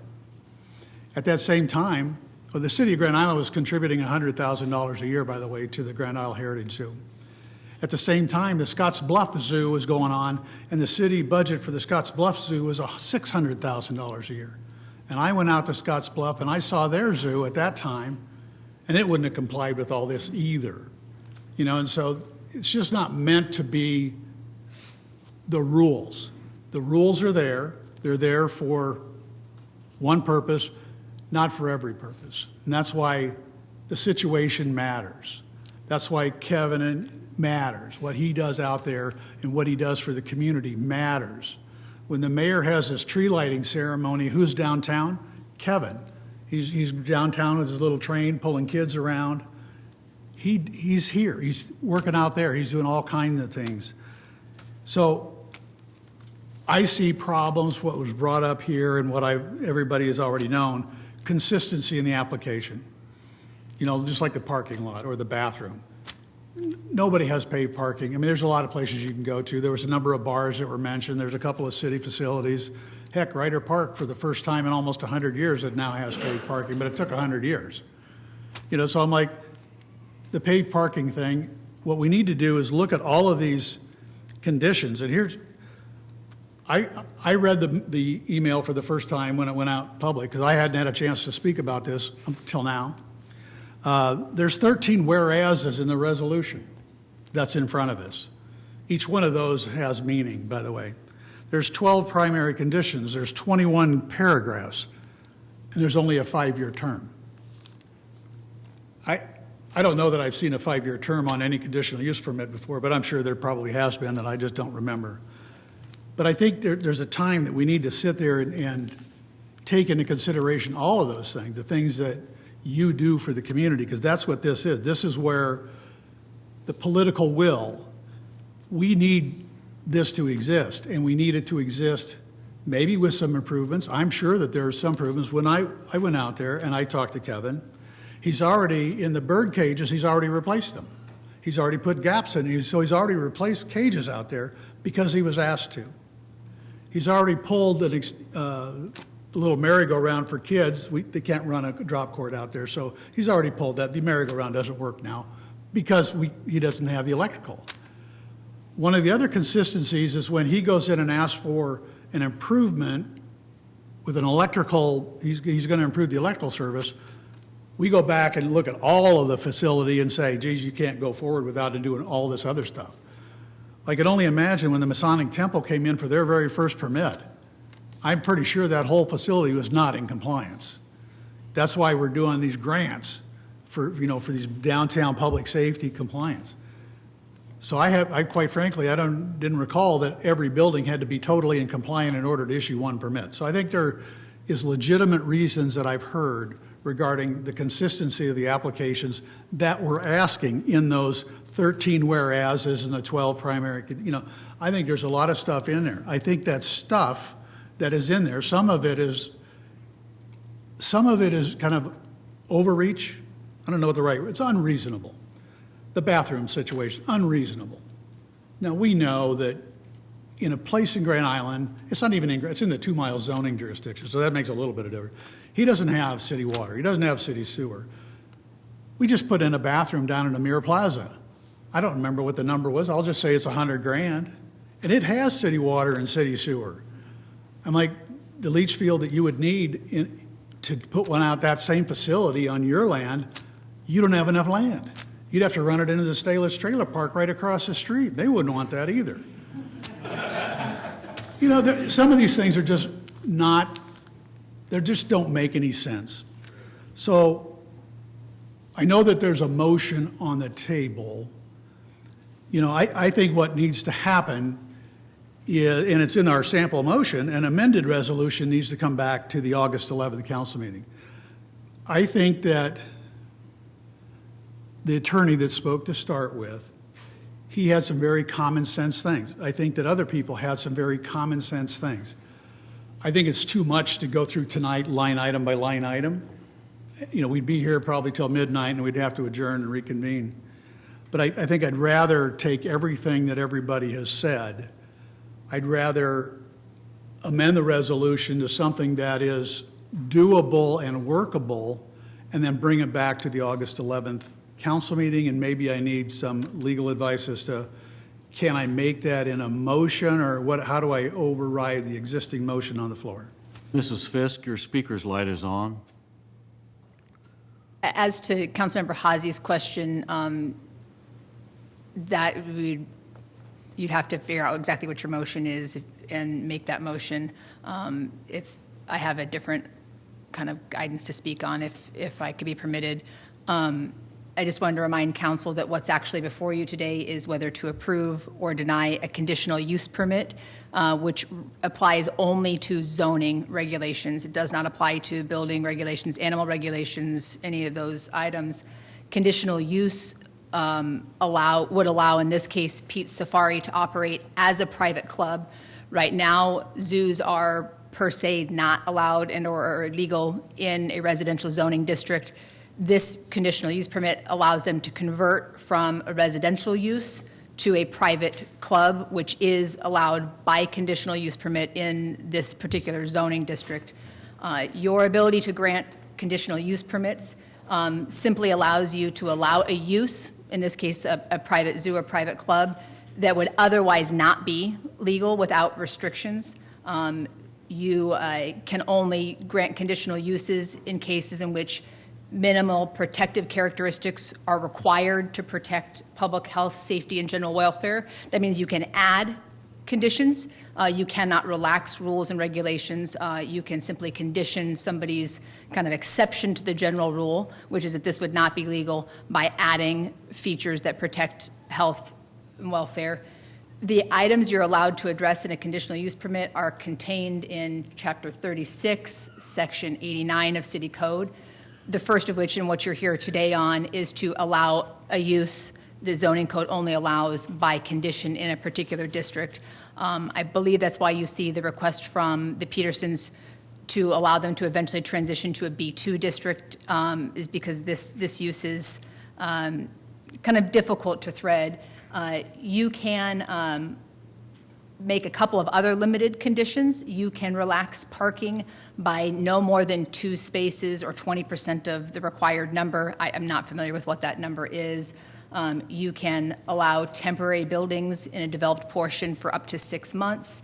At that same time, the city of Grand Isle was contributing $100,000 a year, by the way, to the Grand Isle Heritage Zoo. At the same time, the Scotts Bluff Zoo was going on, and the city budget for the Scotts Bluff Zoo was $600,000 a year. And I went out to Scotts Bluff, and I saw their zoo at that time, and it wouldn't have complied with all this either. And so it's just not meant to be the rules. The rules are there. They're there for one purpose, not for every purpose. And that's why the situation matters. That's why Kevin matters. What he does out there and what he does for the community matters. When the mayor has his tree lighting ceremony, who's downtown? Kevin. He's downtown with his little train pulling kids around. He's here. He's working out there. He's doing all kinds of things. So I see problems, what was brought up here and what everybody has already known, consistency in the application. You know, just like the parking lot or the bathroom. Nobody has paved parking. I mean, there's a lot of places you can go to. There was a number of bars that were mentioned. There's a couple of city facilities. Heck, Ryder Park, for the first time in almost 100 years, it now has paved parking, but it took 100 years. You know, so I'm like, the paved parking thing, what we need to do is look at all of these conditions. And here's, I read the email for the first time when it went out public, because I hadn't had a chance to speak about this until now. There's 13 whereases in the resolution that's in front of us. Each one of those has meaning, by the way. There's 12 primary conditions, there's 21 paragraphs, and there's only a 5-year term. I don't know that I've seen a 5-year term on any conditional use permit before, but I'm sure there probably has been that I just don't remember. But I think there's a time that we need to sit there and take into consideration all of those things, the things that you do for the community, because that's what this is. This is where the political will, we need this to exist, and we need it to exist maybe with some improvements. I'm sure that there are some improvements. When I went out there and I talked to Kevin, he's already, in the bird cages, he's already replaced them. He's already put gaps in, so he's already replaced cages out there because he was asked to. He's already pulled a little merry-go-round for kids. They can't run a drop cord out there, so he's already pulled that. The merry-go-round doesn't work now because he doesn't have the electrical. One of the other consistencies is when he goes in and asks for an improvement with an electrical, he's going to improve the electrical service, we go back and look at all of the facility and say, geez, you can't go forward without doing all this other stuff. I can only imagine when the Masonic Temple came in for their very first permit, I'm pretty sure that whole facility was not in compliance. That's why we're doing these grants for these downtown public safety compliance. So I quite frankly, didn't recall that every building had to be totally in compliant in order to issue one permit. So I think there is legitimate reasons that I've heard regarding the consistency of the applications that we're asking in those 13 whereases and the 12 primary, I think there's a lot of stuff in there. I think that stuff that is in there, some of it is kind of overreach. I don't know what the right word, it's unreasonable. The bathroom situation, unreasonable. Now, we know that in a place in Grand Island, it's not even it's in the 2-mile zoning jurisdiction, so that makes a little bit of difference. He doesn't have city water, he doesn't have city sewer. We just put in a bathroom down in Amir Plaza. I don't remember what the number was, I'll just say it's $100,000. And it has city water and city sewer. I'm like, the leach field that you would need to put one out that same facility on your land, you don't have enough land. You'd have to run it into the Stalers Trailer Park right across the street. They wouldn't want that either. Some of these things are just they just don't make any sense. So I know that there's a motion on the table. I think what needs to happen is, and it's in our sample motion, an amended resolution needs to come back to the August 11th council meeting. I think that the attorney that spoke to start with, he had some very common sense things. I think that other people had some very common sense things. I think it's too much to go through tonight line item by line item. We'd be here probably till midnight and we'd have to adjourn and reconvene. But I think I'd rather take everything that everybody has said. I'd rather amend the resolution to something that is doable and workable and then bring it back to the August 11th council meeting, and maybe I need some legal advice as to, can I make that in a motion, or how do I override the existing motion on the floor? Mrs. Fisk, your speaker's light is on. As to Councilmember Hazi's question, you'd have to figure out exactly what your motion is and make that motion. If I have a different kind of guidance to speak on, if I could be permitted. I just wanted to remind council that what's actually before you today is whether to approve or deny a conditional use permit, which applies only to zoning regulations. It does not apply to building regulations, animal regulations, any of those items. Conditional use would allow, in this case, Pete's Safari to operate as a private club. Right now, zoos are per se not allowed and or illegal in a residential zoning district. This conditional use permit allows them to convert from a residential use to a private club, which is allowed by conditional use permit in this particular zoning district. Your ability to grant conditional use permits simply allows you to allow a use, in this case a private zoo or private club, that would otherwise not be legal without restrictions. You can only grant conditional uses in cases in which minimal protective characteristics are required to protect public health, safety, and general welfare. That means you can add conditions. You cannot relax rules and regulations. You can simply condition somebody's kind of exception to the general rule, which is that this would not be legal, by adding features that protect health and welfare. The items you're allowed to address in a conditional use permit are contained in Chapter 36, Section 89 of City Code. The first of which, and what you're here today on, is to allow a use the zoning code only allows by condition in a particular district. I believe that's why you see the request from the Petersons to allow them to eventually transition to a B2 district, is because this use is kind of difficult to thread. You can make a couple of other limited conditions. You can relax parking by no more than 2 spaces or 20% of the required number. I'm not familiar with what that number is. You can allow temporary buildings in a developed portion for up to 6 months.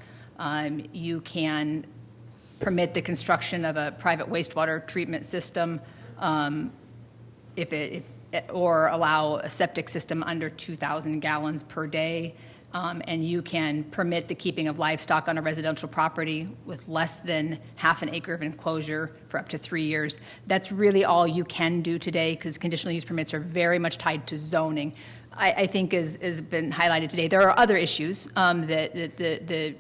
You can permit the construction of a private wastewater treatment system or allow a septic system under 2,000 gallons per day. And you can permit the keeping of livestock on a residential property with less than half an acre of enclosure for up to 3 years. That's really all you can do today, because conditional use permits are very much tied to zoning. I think has been highlighted today, there are other issues that the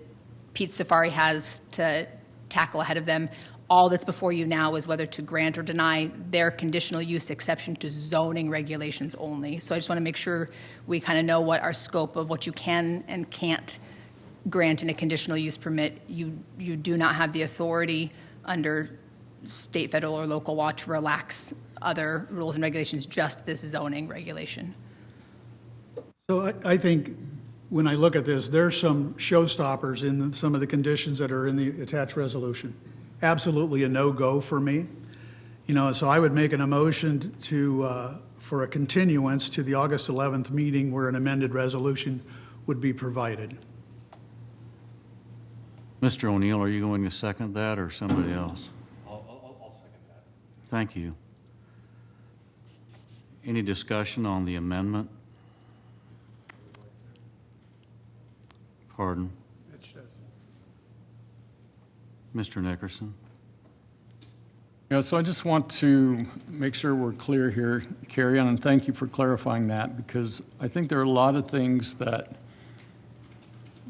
Pete's Safari has to tackle ahead of them. All that's before you now is whether to grant or deny their conditional use exception to zoning regulations only. So I just want to make sure we kind of know what our scope of what you can and can't grant in a conditional use permit. You do not have the authority under state, federal, or local law to relax other rules and regulations, just this zoning regulation. So I think when I look at this, there's some showstoppers in some of the conditions that are in the attached resolution. Absolutely a no-go for me. So I would make an motion for a continuance to the August 11th meeting where an amended resolution would be provided. Mr. O'Neill, are you going to second that or somebody else? I'll second that. Thank you. Any discussion on the amendment? Pardon? Mr. Nickerson. Yeah, so I just want to make sure we're clear here, Carrie Ann, and thank you for clarifying that, because I think there are a lot of things that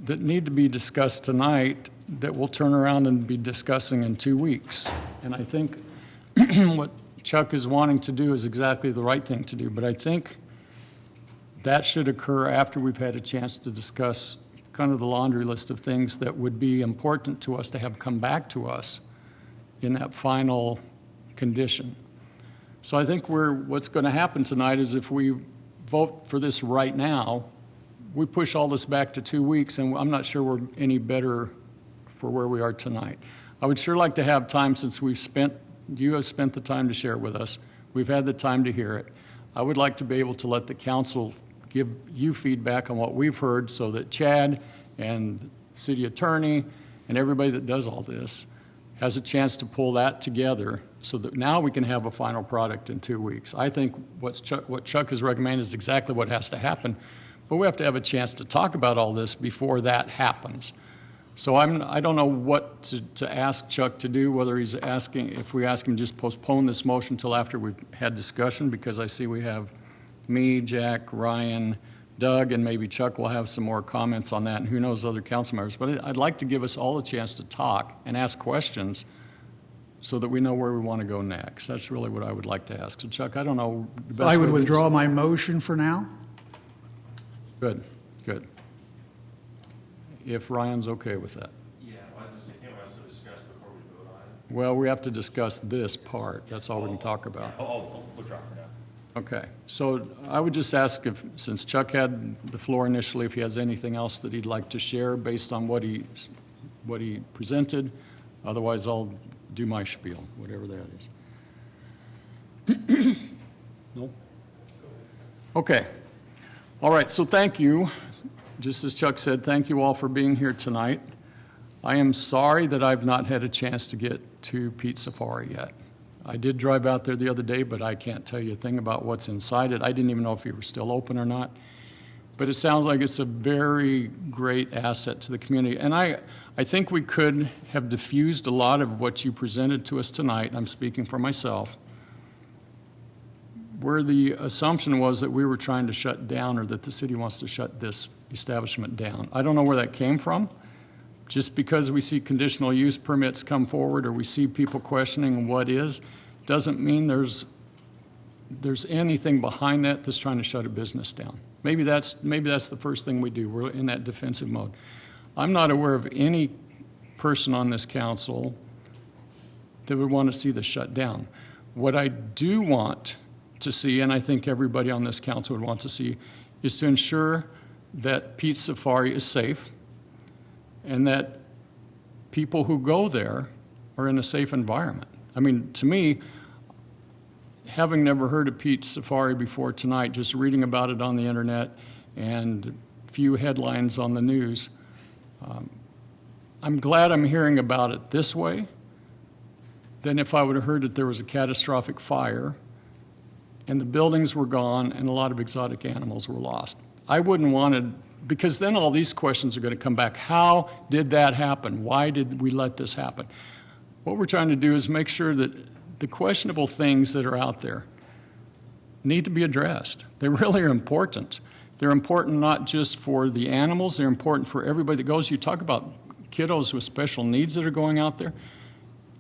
need to be discussed tonight that we'll turn around and be discussing in 2 weeks. And I think what Chuck is wanting to do is exactly the right thing to do, but I think that should occur after we've had a chance to discuss kind of the laundry list of things that would be important to us to have come back to us in that final condition. So I think what's going to happen tonight is if we vote for this right now, we push all this back to 2 weeks, and I'm not sure we're any better for where we are tonight. I would sure like to have time, since you have spent the time to share it with us. We've had the time to hear it. I would like to be able to let the council give you feedback on what we've heard, so that Chad and city attorney and everybody that does all this has a chance to pull that together, so that now we can have a final product in 2 weeks. I think what Chuck has recommended is exactly what has to happen, but we have to have a chance to talk about all this before that happens. So I don't know what to ask Chuck to do, whether he's asking, if we ask him to just postpone this motion till after we've had discussion, because I see we have me, Jack, Ryan, Doug, and maybe Chuck will have some more comments on that, and who knows, other council members. But I'd like to give us all a chance to talk and ask questions so that we know where we want to go next. That's really what I would like to ask. So Chuck, I don't know. The best I would way to- withdraw my motion for now. Good, good. If Ryan's okay with that. Yeah, I was just thinking, we also discuss before we vote on it. Well, we have to discuss this part. That's all we can talk about. I'll withdraw for now. Okay, so I would just ask if, since Chuck had the floor initially, if he has anything else that he'd like to share based on what he presented. Otherwise, I'll do my spiel, whatever that is. No? Okay. All right, so thank you. Just as Chuck said, thank you all for being here tonight. I am sorry that I've not had a chance to get to Pete Safari yet. I did drive out there the other day, but I can't tell you a thing about what's inside it. I didn't even know if you were still open or not. But it sounds like it's a very great asset to the community. And I think we could have diffused a lot of what you presented to us tonight. I'm speaking for myself, where the assumption was that we were trying to shut down or that the city wants to shut this establishment down. I don't know where that came from. Just because we see conditional use permits come forward or we see people questioning what is, doesn't mean there's anything behind that that's trying to shut a business down. Maybe that's the first thing we do. We're in that defensive mode. I'm not aware of any person on this council that would want to see this shut down. What I do want to see, and I think everybody on this council would want to see, is to ensure that Pete Safari is safe and that people who go there are in a safe environment. I mean, to me, having never heard of Pete Safari before tonight, just reading about it on the internet and a few headlines on the news, I'm glad I'm hearing about it this way than if I would have heard that there was a catastrophic fire and the buildings were gone and a lot of exotic animals were lost. I wouldn't want to, because then all these questions are going to come back. How did that happen? Why did we let this happen? What we're trying to do is make sure that the questionable things that are out there need to be addressed. They really are important. They're important not just for the animals, they're important for everybody that goes. You talk about kiddos with special needs that are going out there.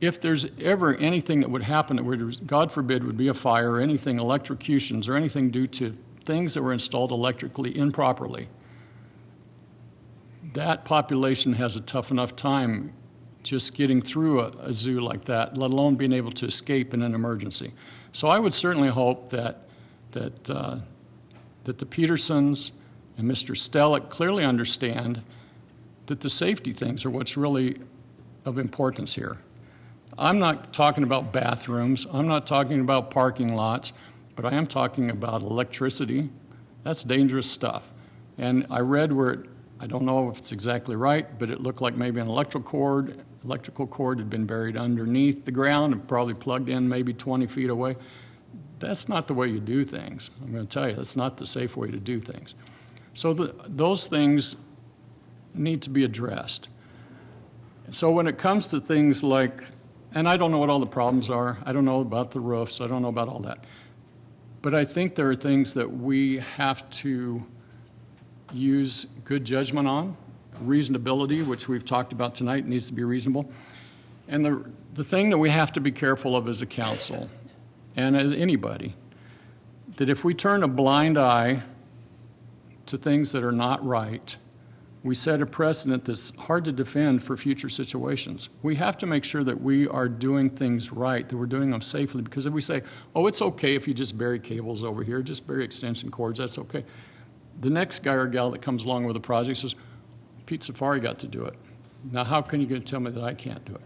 If there's ever anything that would happen that would, God forbid, would be a fire or anything, electrocutions or anything due to things that were installed electrically improperly, that population has a tough enough time just getting through a zoo like that, let alone being able to escape in an emergency. So I would certainly hope that the Petersons and Mr. Stellick clearly understand that the safety things are what's really of importance here. I'm not talking about bathrooms, I'm not talking about parking lots, but I am talking about electricity. That's dangerous stuff. And I read where, I don't know if it's exactly right, but it looked like maybe an electrical cord had been buried underneath the ground and probably plugged in maybe 20 feet away. That's not the way you do things. I'm going to tell you, that's not the safe way to do things. So those things need to be addressed. So when it comes to things like, and I don't know what all the problems are, I don't know about the roofs, I don't know about all that, but I think there are things that we have to use good judgment on. Reasonability, which we've talked about tonight, needs to be reasonable. And the thing that we have to be careful of as a council, and as anybody, that if we turn a blind eye to things that are not right, we set a precedent that's hard to defend for future situations. We have to make sure that we are doing things right, that we're doing them safely, because if we say, oh, it's okay if you just bury cables over here, just bury extension cords, that's okay. The next guy or gal that comes along with a project says, Pete Safari got to do it. Now, how can you going to tell me that I can't do it?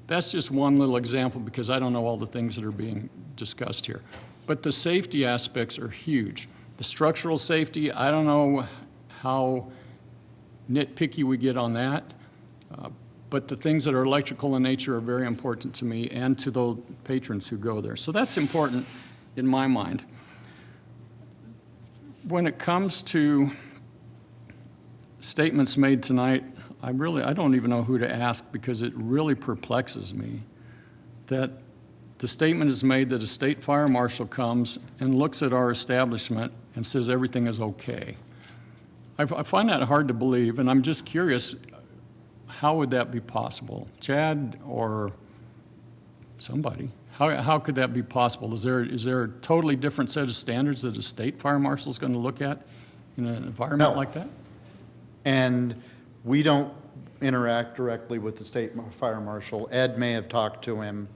That's just one little example because I don't know all the things that are being discussed here. But the safety aspects are huge. The structural safety, I don't know how nitpicky we get on that, but the things that are electrical in nature are very important to me and to those patrons who go there. So that's important in my mind. When it comes to statements made tonight, I don't even know who to ask because it really perplexes me that the statement is made that a state fire marshal comes and looks at our establishment and says everything is okay. I find that hard to believe, and I'm just curious, how would that be possible? Chad or somebody? How could that be possible? Is there a totally different set of standards that a state fire marshal is going to look at in an environment like that? And we don't interact directly with the state fire marshal. Ed may have talked to him,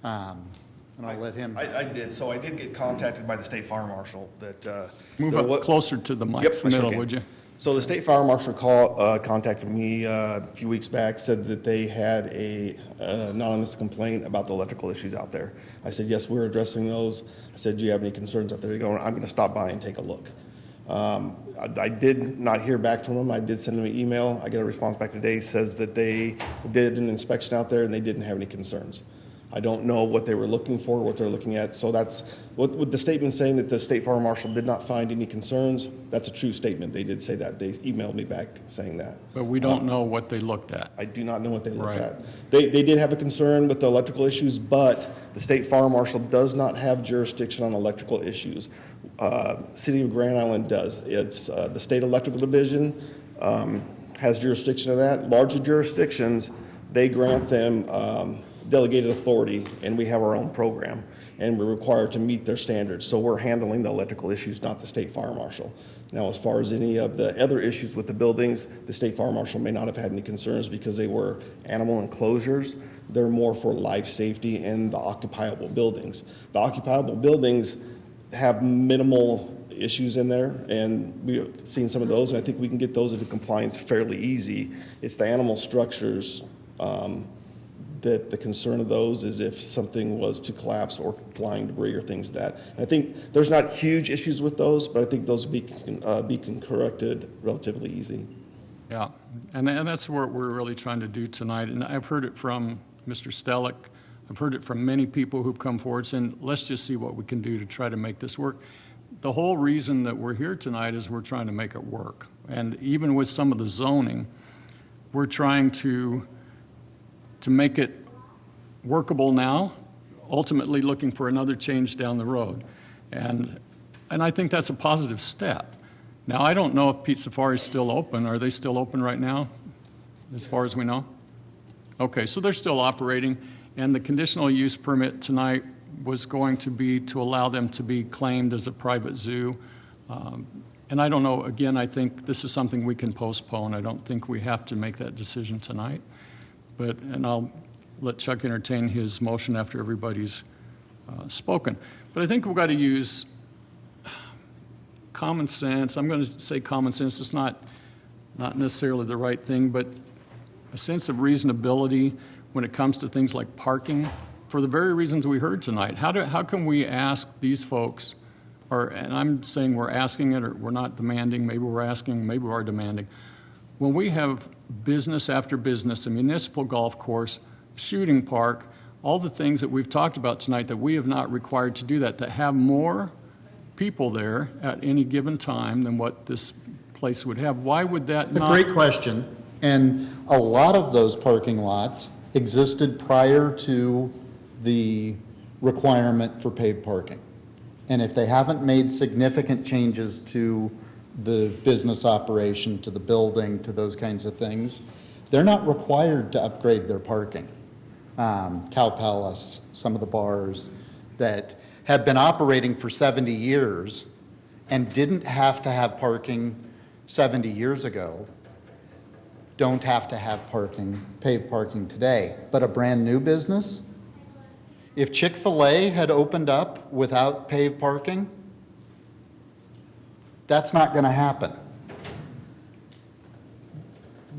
and I'll let him. I did. So I did get contacted by the state fire marshal that. Move up closer to the mic, Yep, middle, okay. would you? So the state fire marshal contacted me a few weeks back, said that they had a anonymous complaint about the electrical issues out there. I said, yes, we're addressing those. I said, do you have any concerns out there? They go, I'm going to stop by and take a look. I did not hear back from them. I did send them an email. I get a response back today, says that they did an inspection out there and they didn't have any concerns. I don't know what they were looking for, what they're looking at. So that's what the statement saying that the state fire marshal did not find any concerns. That's a true statement. They did say that. They emailed me back saying that. But we don't know what they looked at. I do not know what they looked Right. at. They did have a concern with the electrical issues, but the state fire marshal does not have jurisdiction on electrical issues. City of Grand Island does. It's the state electrical division has jurisdiction of that. Larger jurisdictions, they grant them delegated authority, and we have our own program, and we're required to meet their standards. So we're handling the electrical issues, not the state fire marshal. Now, as far as any of the other issues with the buildings, the state fire marshal may not have had any concerns because they were animal enclosures. They're more for life safety and the occupiable buildings. The occupiable buildings have minimal issues in there, and we've seen some of those, and I think we can get those into compliance fairly easy. It's the animal structures that the concern of those is if something was to collapse or flying debris or things that. And I think there's not huge issues with those, but I think those will be corrected relatively easy. Yeah, and that's what we're really trying to do tonight. And I've heard it from Mr. Stellick. I've heard it from many people who've come forward saying, let's just see what we can do to try to make this work. The whole reason that we're here tonight is we're trying to make it work. And even with some of the zoning, we're trying to make it workable now, ultimately looking for another change down the road. And I think that's a positive step. Now, I don't know if Pete Safari is still open. Are they still open right now, as far as we know? Okay, so they're still operating, and the conditional use permit tonight was going to be to allow them to be claimed as a private zoo. And I don't know, again, I think this is something we can postpone. I don't think we have to make that decision tonight. And I'll let Chuck entertain his motion after everybody's spoken. But I think we've got to use common sense. I'm going to say common sense. It's not necessarily the right thing, but a sense of reasonability when it comes to things like parking, for the very reasons we heard tonight. How can we ask these folks, and I'm saying we're asking it, or we're not demanding, maybe we're asking, maybe we are demanding. When we have business after business, a municipal golf course, shooting park, all the things that we've talked about tonight that we have not required to do that have more people there at any given time than what this place would have, why would that not? A great question. And a lot of those parking lots existed prior to the requirement for paved parking. And if they haven't made significant changes to the business operation, to the building, to those kinds of things, they're not required to upgrade their parking. Cow Palace, some of the bars that have been operating for 70 years and didn't have to have parking 70 years ago, don't have to have parking, paved parking today. But a brand new business, if Chick-fil-A had opened up without paved parking, that's not going to happen.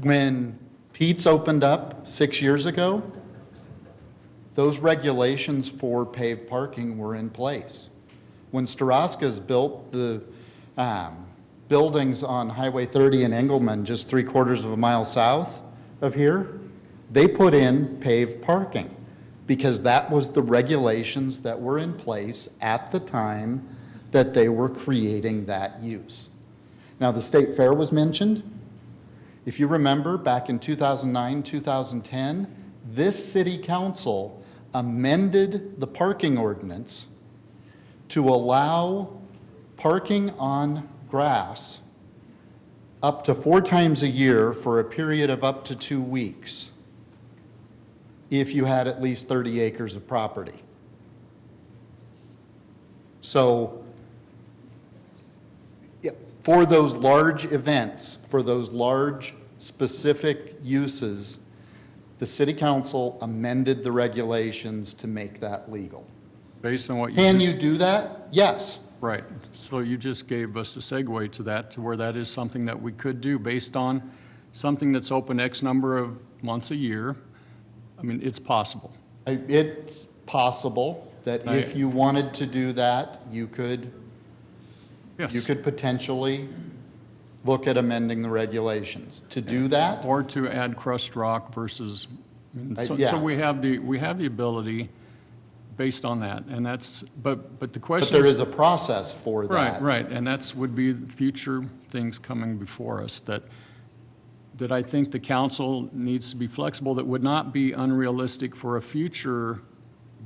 When Pete's opened up 6 years ago, those regulations for paved parking were in place. When Staraska's built the buildings on Highway 30 in Engelman, just 3/4 of a mile south of here, they put in paved parking because that was the regulations that were in place at the time that they were creating that use. Now, the state fair was mentioned. If you remember, back in 2009, 2010, this city council amended the parking ordinance to allow parking on grass up to 4 times a year for a period of up to 2 weeks if you had at least 30 acres of property. So for those large events, for those large specific uses, the city council amended the regulations to make that legal. Based on what you Can just... you do that? Yes. Right. So you just gave us a segue to that, to where that is something that we could do based on something that's open X number of months a year. I mean, it's possible. It's possible that if you wanted to do that, you could, you could potentially look at amending the regulations. To do that? Or to add crushed rock versus, I mean, so yeah. we have the ability based on that, and that's, but the But question there is a process for that. Right, and that's would be future things coming before us that I think the council needs to be flexible, that would not be unrealistic for a future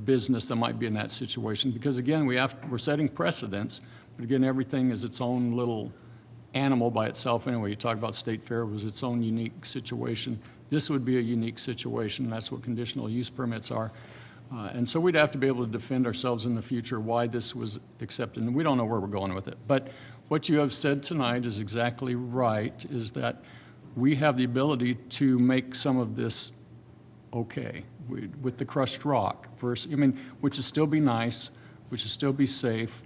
business that might be in that situation. Because again, we're setting precedents, but again, everything is its own little animal by itself anyway. You talk about State Fair was its own unique situation. This would be a unique situation, and that's what conditional use permits are. And so we'd have to be able to defend ourselves in the future why this was accepted, and we don't know where we're going with it. But what you have said tonight is exactly right, is that we have the ability to make some of this okay with the crushed rock versus, I mean, which would still be nice, which would still be safe.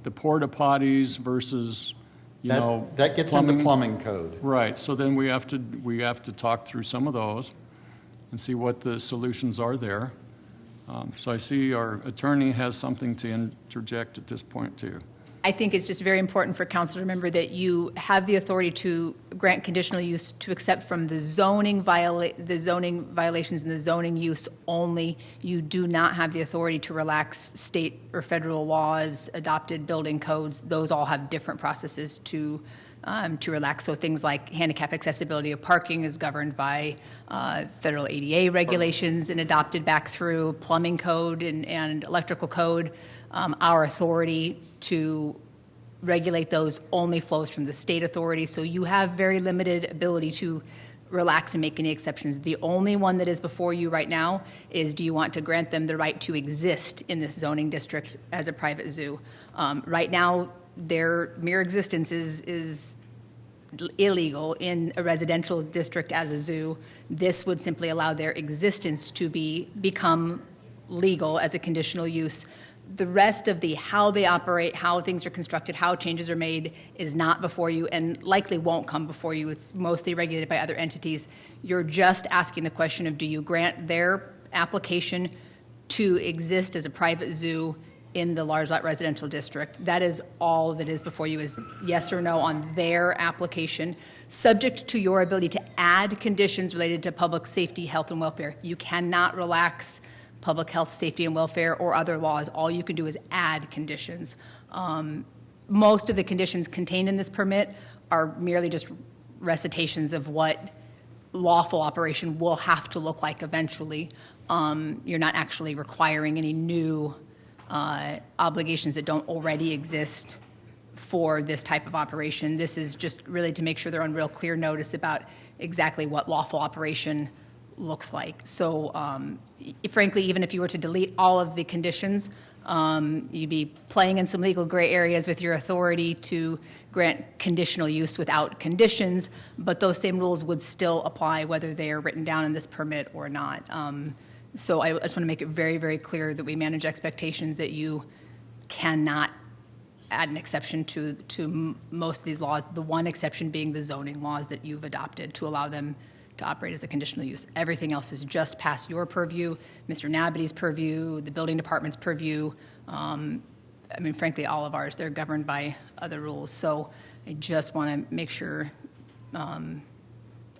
The porta potties versus, that gets into plumbing code. Right. So then we have to talk through some of those and see what the solutions are there. So I see our attorney has something to interject at this point too. I think it's just very important for council to remember that you have the authority to grant conditional use to accept from the zoning violations and the zoning use only. You do not have the authority to relax state or federal laws, adopted building codes. Those all have different processes to relax. So things like handicap accessibility of parking is governed by federal ADA regulations and adopted back through plumbing code and electrical code. Our authority to regulate those only flows from the state authority. So you have very limited ability to relax and make any exceptions. The only one that is before you right now is, do you want to grant them the right to exist in this zoning district as a private zoo? Right now, their mere existence is illegal in a residential district as a zoo. This would simply allow their existence to become legal as a conditional use. The rest of the how they operate, how things are constructed, how changes are made is not before you and likely won't come before you. It's mostly regulated by other entities. You're just asking the question of, do you grant their application to exist as a private zoo in the large lot residential district? That is all that is before you, is yes or no on their application, subject to your ability to add conditions related to public safety, health, and welfare. You cannot relax public health, safety, and welfare or other laws. All you can do is add conditions. Most of the conditions contained in this permit are merely just recitations of what lawful operation will have to look like eventually. You're not actually requiring any new obligations that don't already exist for this type of operation. This is just really to make sure they're on real clear notice about exactly what lawful operation looks like. So frankly, even if you were to delete all of the conditions, you'd be playing in some legal gray areas with your authority to grant conditional use without conditions, but those same rules would still apply whether they are written down in this permit or not. So I just want to make it very, very clear that we manage expectations that you cannot add an exception to most of these laws, the one exception being the zoning laws that you've adopted to allow them to operate as a conditional use. Everything else is just past your purview, Mr. Nabody's purview, the building department's purview. I mean, frankly, all of ours, they're governed by other rules. So I just want to make sure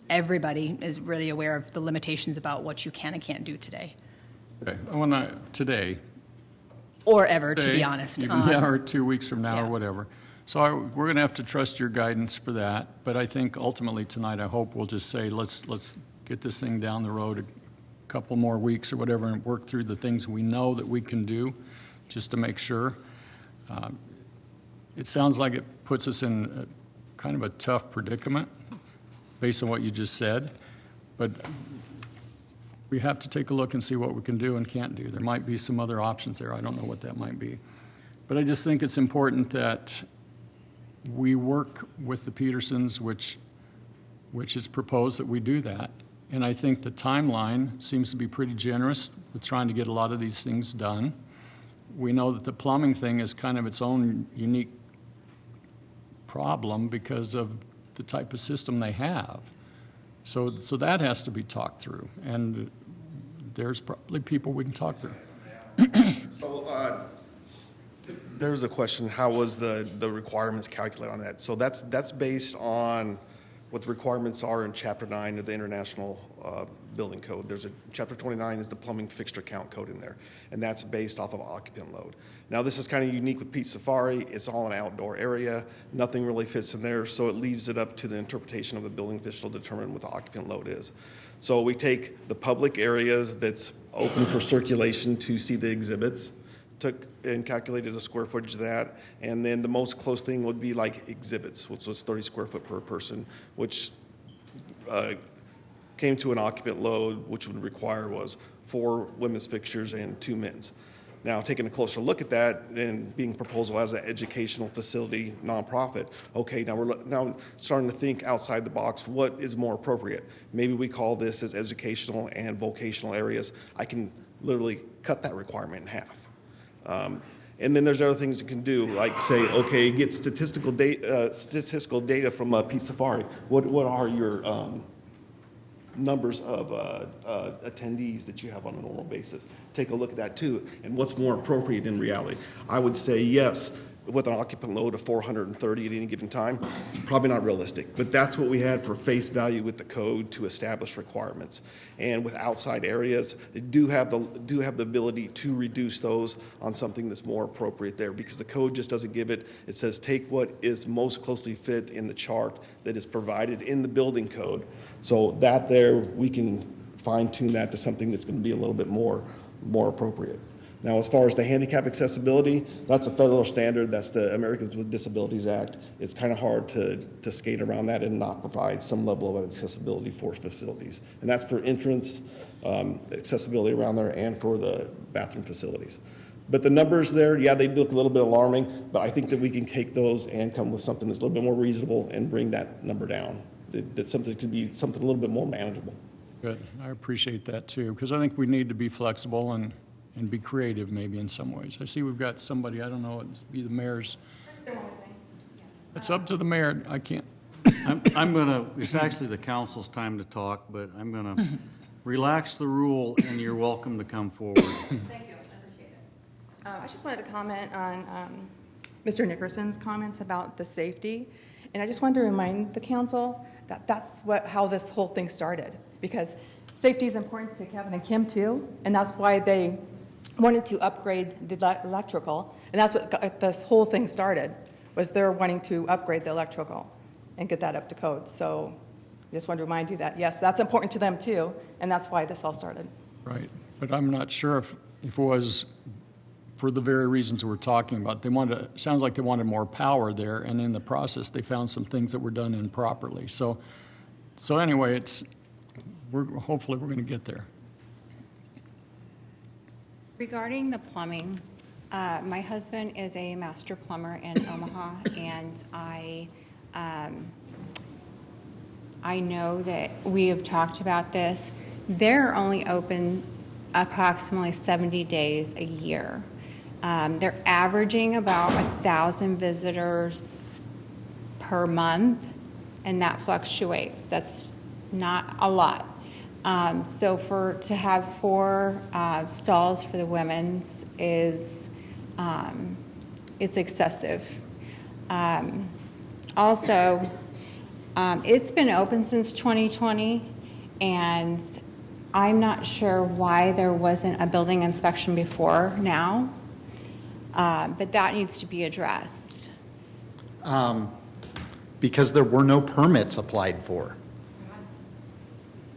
everybody is really aware of the limitations about what you can and can't do today. Okay, I want to, today. Or ever, to Today, be honest. Yeah, or 2 weeks from now or whatever. So we're going to have to trust your guidance for that, but I think ultimately tonight, I hope we'll just say, let's get this thing down the road a couple more weeks or whatever and work through the things we know that we can do, just to make sure. It sounds like it puts us in kind of a tough predicament based on what you just said, but we have to take a look and see what we can do and can't do. There might be some other options there. I don't know what that might be. But I just think it's important that we work with the Petersons, which is proposed that we do that. And I think the timeline seems to be pretty generous with trying to get a lot of these things done. We know that the plumbing thing is kind of its own unique problem because of the type of system they have. So that has to be talked through, and there's probably people we can talk through. So there's a question, how was the requirements calculated on that? So that's based on what the requirements are in Chapter 9 of the International Building Code. There's Chapter 29 is the plumbing fixture count code in there, and that's based off of occupant load. Now, this is kind of unique with Pete Safari. It's all an outdoor area. Nothing really fits in there, so it leaves it up to the interpretation of the building official to determine what the occupant load is. So we take the public areas that's open for circulation to see the exhibits, took and calculated the square footage of that, and then the most close thing would be like exhibits, which was 30 square foot per person, which came to an occupant load, which would require was 4 women's fixtures and 2 men's. Now, taking a closer look at that and being proposed as an educational facility nonprofit, okay, now we're now starting to think outside the box. What is more appropriate? Maybe we call this as educational and vocational areas. I can literally cut that requirement in half. And then there's other things you can do, like say, okay, get statistical data from Pete Safari. What are your numbers of attendees that you have on a normal basis? Take a look at that too, and what's more appropriate in reality. I would say yes, with an occupant load of 430 at any given time, it's probably not realistic, but that's what we had for face value with the code to establish requirements. And with outside areas, they do have the ability to reduce those on something that's more appropriate there, because the code just doesn't give it. It says take what is most closely fit in the chart that is provided in the building code. So that there, we can fine tune that to something that's going to be a little bit more appropriate. Now, as far as the handicap accessibility, that's a federal standard. That's the Americans with Disabilities Act. It's kind of hard to skate around that and not provide some level of accessibility for facilities. And that's for entrance, accessibility around there, and for the bathroom facilities. But the numbers there, yeah, they look a little bit alarming, but I think that we can take those and come with something that's a little bit more reasonable and bring that number down. That something could be something a little bit more manageable. Good. I appreciate that too, because I think we need to be flexible and be creative maybe in some ways. I see we've got somebody, I don't know, it'd be the mayor's. It's up to the mayor. I can't. I'm going to, it's actually the council's time to talk, but I'm going to relax the rule, and you're welcome to come forward. Thank you, I appreciate it. I just wanted to comment on Mr. Nickerson's comments about the safety, and I just wanted to remind the council that that's how this whole thing started, because safety is important to Kevin and Kim too, and that's why they wanted to upgrade the electrical, and that's what got this whole thing started, was they're wanting to upgrade the electrical and get that up to code. So I just wanted to remind you that, yes, that's important to them too, and that's why this all started. Right, but I'm not sure if it was for the very reasons we're talking about. They wanted, sounds like they wanted more power there, and in the process, they found some things that were done improperly. So anyway, hopefully we're going to get there. Regarding the plumbing, my husband is a master plumber in Omaha, and I know that we have talked about this. They're only open approximately 70 days a year. They're averaging about 1,000 visitors per month, and that fluctuates. That's not a lot. So to have 4 stalls for the women's is excessive. Also, it's been open since 2020, and I'm not sure why there wasn't a building inspection before now, but that needs to be addressed. because there were no permits applied for.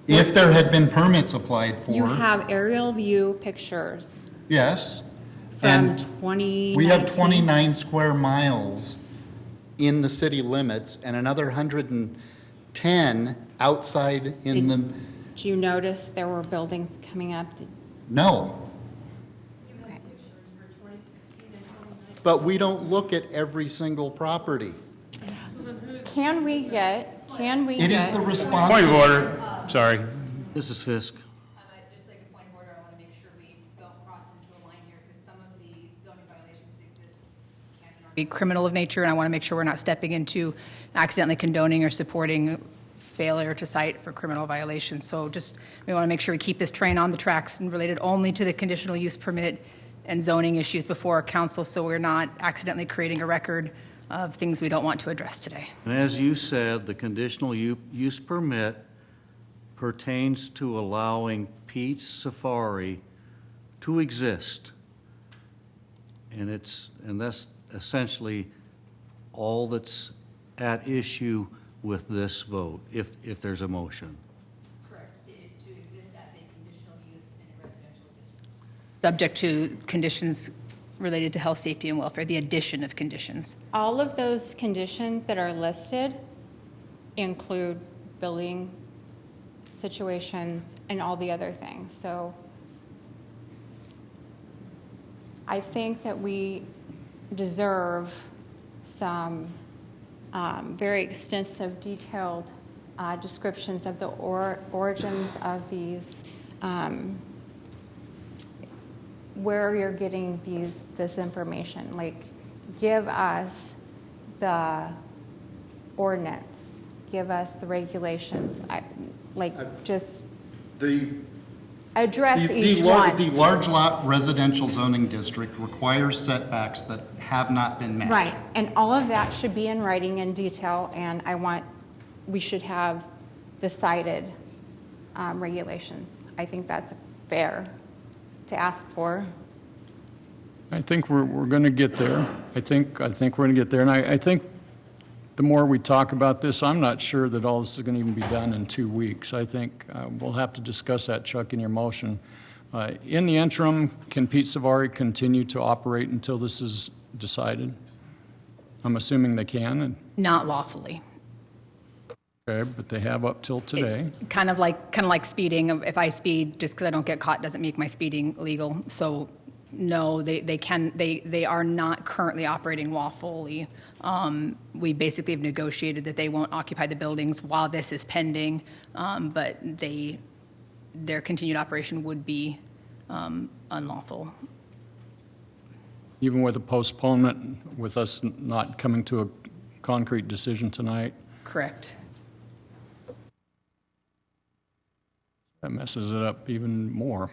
If there had been permits applied for. You have aerial view pictures Yes. from And 2019. we have 29 square miles in the city limits and another 110 outside in the, Do you notice there were buildings coming up? no. But we don't look at every single property. Can we get? It is the Point responsibility. of order, sorry. This is Fisk. Just like a point of order, I want to make sure we don't cross into a line here, because some of the zoning violations that exist can be criminal of nature, and I want to make sure we're not stepping into accidentally condoning or supporting failure to cite for criminal violations. So just, we want to make sure we keep this train on the tracks and related only to the conditional use permit and zoning issues before our council, so we're not accidentally creating a record of things we don't want to address today. And as you said, the conditional use permit pertains to allowing Pete's Safari to exist. And that's essentially all that's at issue with this vote, if there's a motion. Correct, to exist as a conditional use in a residential district. Subject to conditions related to health, safety, and welfare, the addition of conditions. All of those conditions that are listed include building situations and all the other things. So I think that we deserve some very extensive, detailed descriptions of the origins of these, where you're getting this information. Like, give us the ordinance, give us the regulations, just address each one. The large lot residential zoning district requires setbacks that have not been met. Right, and all of that should be in writing in detail, and we should have the cited regulations. I think that's fair to ask for. I think we're going to get there. I think we're going to get there. And I think the more we talk about this, I'm not sure that all this is going to even be done in 2 weeks. I think we'll have to discuss that, Chuck, in your motion. In the interim, can Pete Savari continue to operate until this is decided? I'm assuming they can. Not lawfully. Okay, but they have up till today. Kind of like speeding. If I speed, just because I don't get caught doesn't make my speeding legal. So no, they are not currently operating lawfully. We basically have negotiated that they won't occupy the buildings while this is pending, but their continued operation would be unlawful. Even with a postponement, with us not coming to a concrete decision tonight? Correct. That messes it up even more.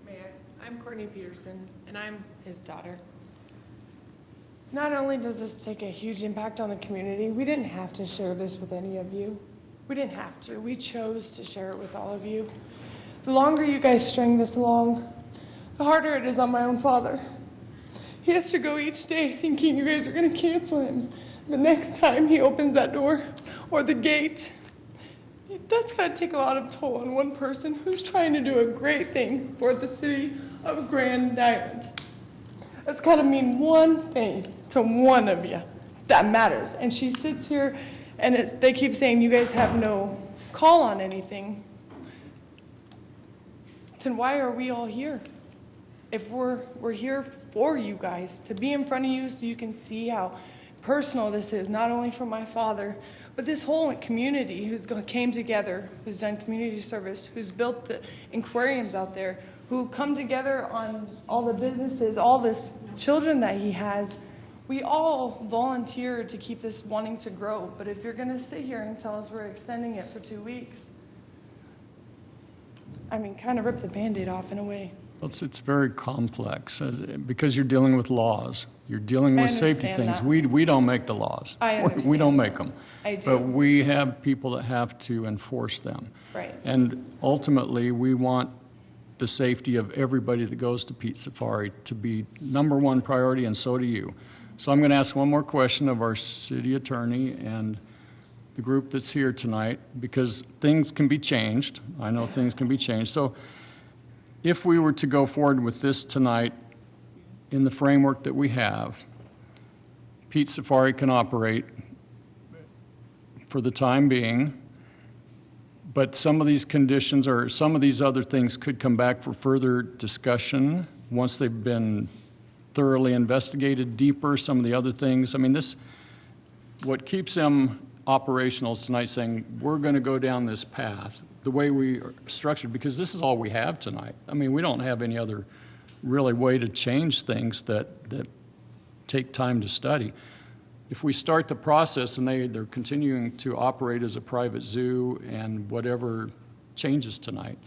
Mayor, I'm Courtney Peterson, and I'm his daughter. Not only does this take a huge impact on the community, we didn't have to share this with any of you. We didn't have to. We chose to share it with all of you. The longer you guys string this along, the harder it is on my own father. He has to go each day thinking you guys are going to cancel him. The next time he opens that door or the gate, that's got to take a lot of toll on one person who's trying to do a great thing for the city of Grand Island. That's got to mean one thing to one of you that matters. And she sits here and they keep saying you guys have no call on anything. Then why are we all here? If we're here for you guys, to be in front of you so you can see how personal this is, not only for my father, but this whole community who's came together, who's done community service, who's built the aquariums out there, who come together on all the businesses, all this children that he has. We all volunteered to keep this wanting to grow, but if you're gonna sit here and tell us we're extending it for 2 weeks, I mean, kind of rip the Band-Aid off in a way. It's very complex because you're dealing with laws. You're dealing with safety things. that. We don't make the laws. I understand. We don't make them. I do. But we have people that have to enforce them. Right. And ultimately, we want the safety of everybody that goes to Pete Safari to be number one priority, and so do you. So I'm going to ask one more question of our city attorney and the group that's here tonight, because things can be changed. I know things can be changed. So if we were to go forward with this tonight in the framework that we have, Pete Safari can operate for the time being, but some of these conditions or some of these other things could come back for further discussion once they've been thoroughly investigated deeper, some of the other things. I mean, what keeps them operational is tonight saying, we're going to go down this path the way we are structured, because this is all we have tonight. I mean, we don't have any other really way to change things that take time to study. If we start the process and they're continuing to operate as a private zoo and whatever changes tonight,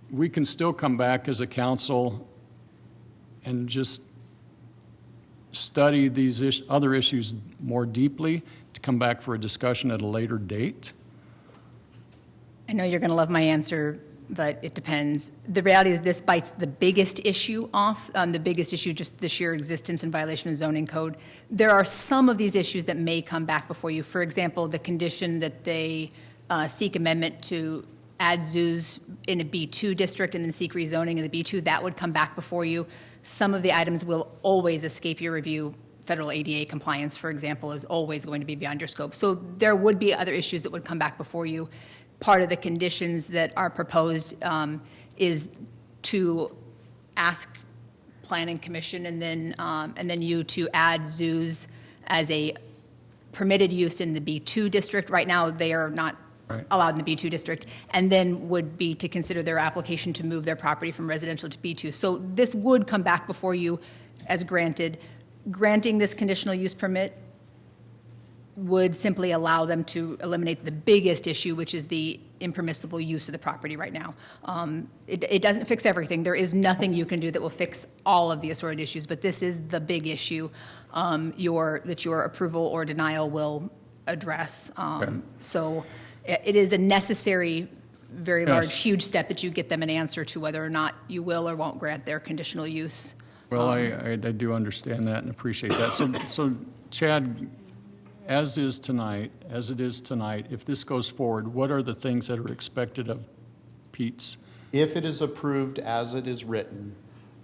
we can still come back as a council and just study these other issues more deeply to come back for a discussion at a later date. I know you're going to love my answer, but it depends. The reality is this bites the biggest issue off, the biggest issue, just the sheer existence and violation of zoning code. There are some of these issues that may come back before you. For example, the condition that they seek amendment to add zoos in a B2 district and then seek rezoning in the B2, that would come back before you. Some of the items will always escape your review. Federal ADA compliance, for example, is always going to be beyond your scope. So there would be other issues that would come back before you. Part of the conditions that are proposed is to ask Planning Commission and then you to add zoos as a permitted use in the B2 district. Right now, they are not allowed in the B2 district, and then would be to consider their application to move their property from residential to B2. So this would come back before you as granted. Granting this conditional use permit would simply allow them to eliminate the biggest issue, which is the impermissible use of the property right now. It doesn't fix everything. There is nothing you can do that will fix all of the assorted issues, but this is the big issue that your approval or denial will address. So it is a necessary, very large, huge step that you get them an answer to whether or not you will or won't grant their conditional use. Well, I do understand that and appreciate that. So Chad, as it is tonight, if this goes forward, what are the things that are expected of Pete's? If it is approved as it is written,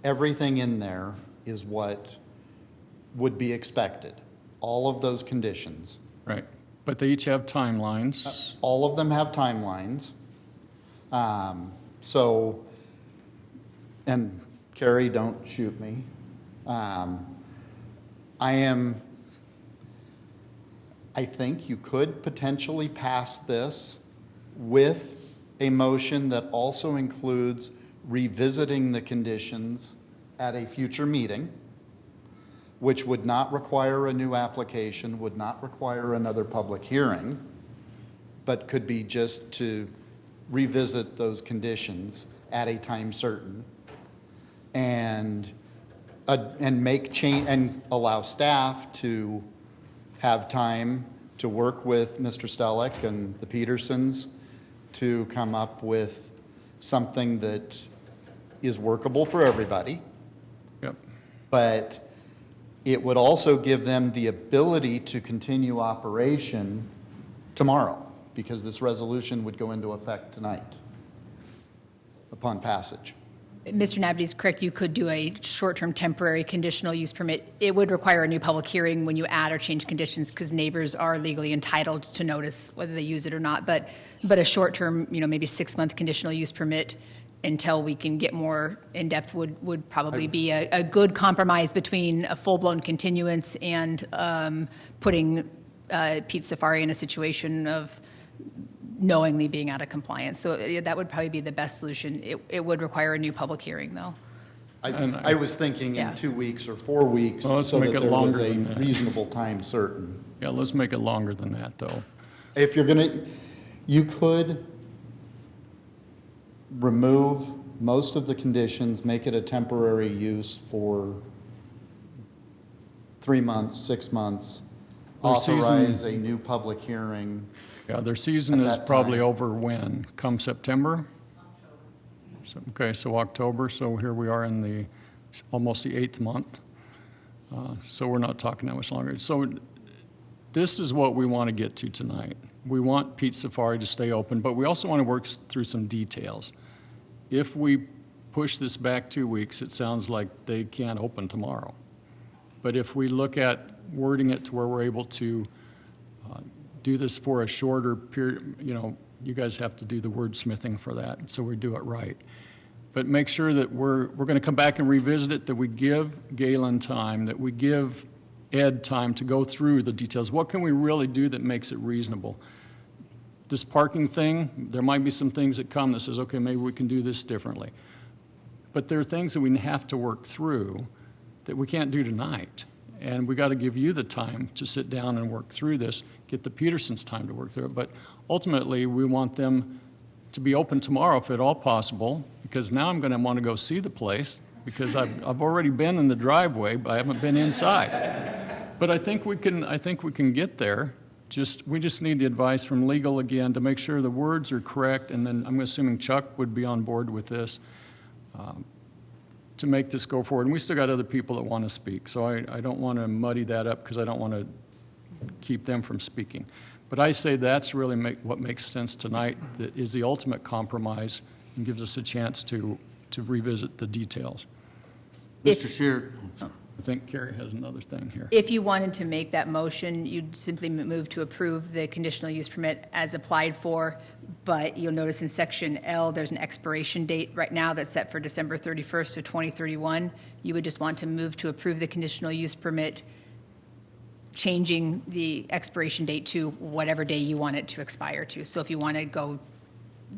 everything in there is what would be expected. All of those conditions. Right. But they each have timelines. All of them have timelines. And Carrie, don't shoot me. I think you could potentially pass this with a motion that also includes revisiting the conditions at a future meeting, which would not require a new application, would not require another public hearing, but could be just to revisit those conditions at a time certain and make change and allow staff to have time to work with Mr. Stellick and the Petersons to come up with something that is workable for everybody. Yep. But it would also give them the ability to continue operation tomorrow, because this resolution would go into effect tonight upon passage. Mr. Nabity is correct. You could do a short-term temporary conditional use permit. It would require a new public hearing when you add or change conditions, because neighbors are legally entitled to notice whether they use it or not. But a short-term, maybe 6-month conditional use permit until we can get more in-depth would probably be a good compromise between a full-blown continuance and putting Pete Safari in a situation of knowingly being out of compliance. So that would probably be the best solution. It would require a new public hearing, though. I was thinking in 2 weeks or 4 weeks, Well, let's so make that it there was longer a than that. reasonable time certain. Yeah, let's make it longer than that, though. If you're you could remove most of the conditions, make it a temporary use for 3 months, 6 months, authorize a new public hearing. Yeah, their season is probably over when? Come September? Okay, so October, so here we are in almost the 8th month. So we're not talking that much longer. So this is what we want to get to tonight. We want Pete's Safari to stay open, but we also want to work through some details. If we push this back 2 weeks, it sounds like they can't open tomorrow. But if we look at wording it to where we're able to do this for a shorter period, you guys have to do the wordsmithing for that, so we do it right. But make sure that we're going to come back and revisit it, that we give Galen time, that we give Ed time to go through the details. What can we really do that makes it reasonable? This parking thing, there might be some things that come that says, okay, maybe we can do this differently. But there are things that we have to work through that we can't do tonight. And we got to give you the time to sit down and work through this, get the Petersons time to work through it. But ultimately, we want them to be open tomorrow if at all possible, because now I'm going to want to go see the place, because I've already been in the driveway, but I haven't been inside. But I think we can get there. We just need the advice from legal again to make sure the words are correct, and then I'm assuming Chuck would be on board with this to make this go forward. And we still got other people that want to speak, so I don't want to muddy that up because I don't want to keep them from speaking. But I say that's really what makes sense tonight, that is the ultimate compromise and gives us a chance to revisit the details. Mr. Sheard. I think Carrie has another thing here. If you wanted to make that motion, you'd simply move to approve the conditional use permit as applied for, but you'll notice in section L, there's an expiration date right now that's set for December 31st of 2031. You would just want to move to approve the conditional use permit, changing the expiration date to whatever day you want it to expire to. So if you want to go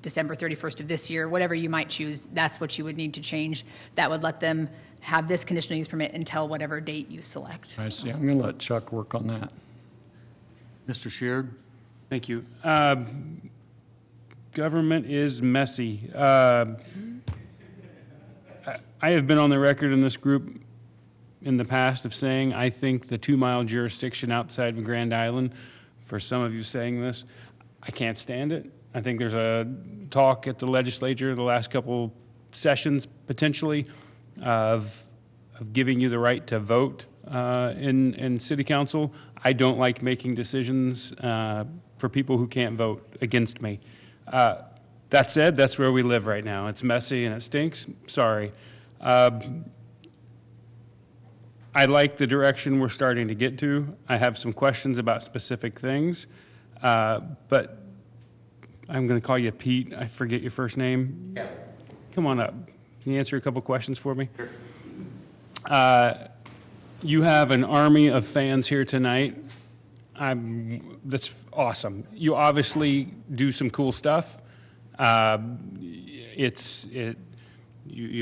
December 31st of this year, whatever you might choose, that's what you would need to change. That would let them have this conditional use permit until whatever date you select. I see. I'm going to let Chuck work on that. Mr. Sheard. Thank you. Government is messy. I have been on the record in this group in the past of saying I think the 2-mile jurisdiction outside of Grand Island, for some of you saying this, I can't stand it. I think there's a talk at the legislature the last couple sessions potentially of giving you the right to vote in city council. I don't like making decisions for people who can't vote against me. That said, that's where we live right now. It's messy and it stinks. Sorry. I like the direction we're starting to get to. I have some questions about specific things, but I'm going to call you Pete. I forget your first name. Yeah. Come on up. Can you answer a couple questions for me? Sure. You have an army of fans here tonight. That's awesome. You obviously do some cool stuff. You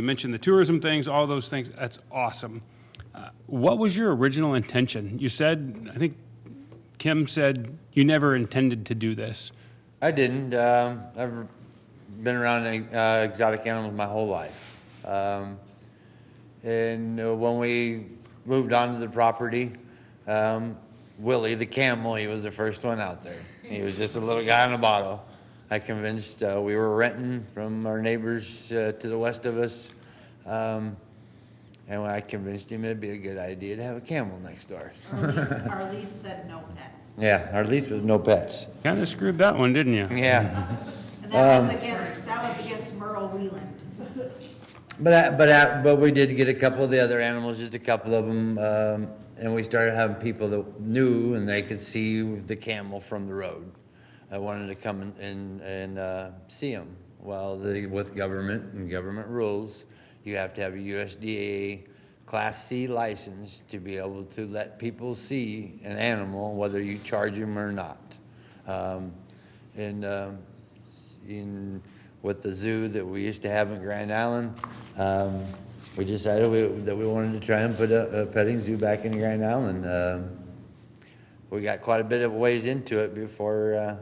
mentioned the tourism things, all those things. That's awesome. What was your original intention? You said, I think Kim said you never intended to do this. I didn't. I've been around exotic animals my whole life. And when we moved onto the property, Willie, the camel, he was the first one out there. He was just a little guy in a bottle. I convinced, we were renting from our neighbors to the west of us. And when I convinced him it'd be a good idea to have a camel next door. Our lease said no pets. Yeah, our lease was no pets. Kind of screwed that one, didn't you? Yeah. And that was against Merle Wieland. But we did get a couple of the other animals, just a couple of them, and we started having people that knew and they could see the camel from the road. I wanted to come and see them. Well, with government and government rules, you have to have a USDA Class C license to be able to let people see an animal, whether you charge them or not. With the zoo that we used to have in Grand Island, we decided that we wanted to try and put a petting zoo back in Grand Island. We got quite a bit of ways into it before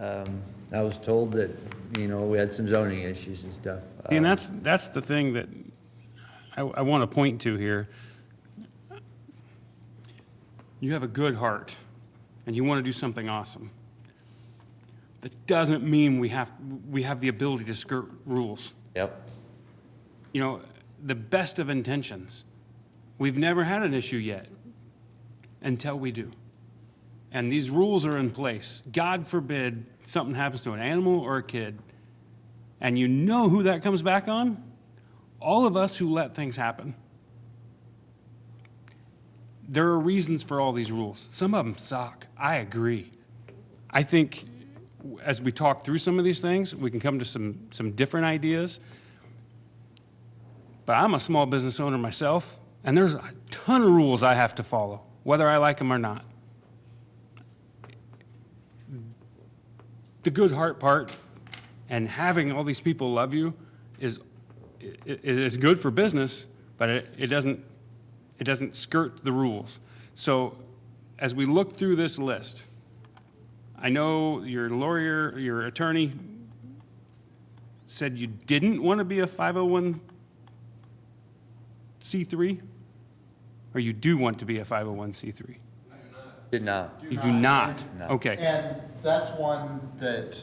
I was told that, we had some zoning issues and stuff. And that's the thing that I want to point to here. You have a good heart, and you want to do something awesome. That doesn't mean we have the ability to skirt rules. Yep. You know, the best of intentions. We've never had an issue yet until we do. And these rules are in place. God forbid something happens to an animal or a kid, and you know who that comes back on? All of us who let things happen. There are reasons for all these rules. Some of them suck. I agree. I think as we talk through some of these things, we can come to some different ideas. But I'm a small business owner myself, and there's a ton of rules I have to follow, whether I like them or not. The good heart part and having all these people love you is good for business, but it doesn't skirt the rules. So as we look through this list, I know your lawyer, your attorney said you didn't want to be a 501c3, or you do want to be a 501c3? Did not. You do not? No. Okay. And that's one that,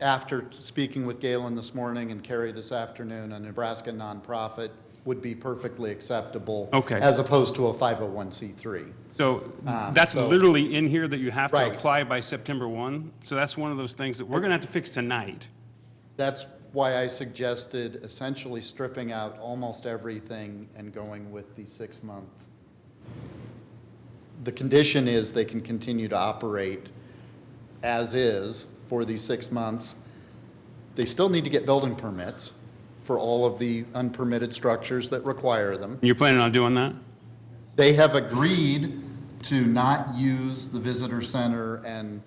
after speaking with Galen this morning and Carrie this afternoon, a Nebraska nonprofit would be perfectly acceptable. Okay. As opposed to a 501c3. So that's literally in here that you have to Right. apply by September 1. So that's one of those things that we're going to have to fix tonight. That's why I suggested essentially stripping out almost everything and going with the 6-month. The condition is they can continue to operate as is for these 6 months. They still need to get building permits for all of the unpermitted structures that require them. You're planning on doing that? They have agreed to not use the visitor center and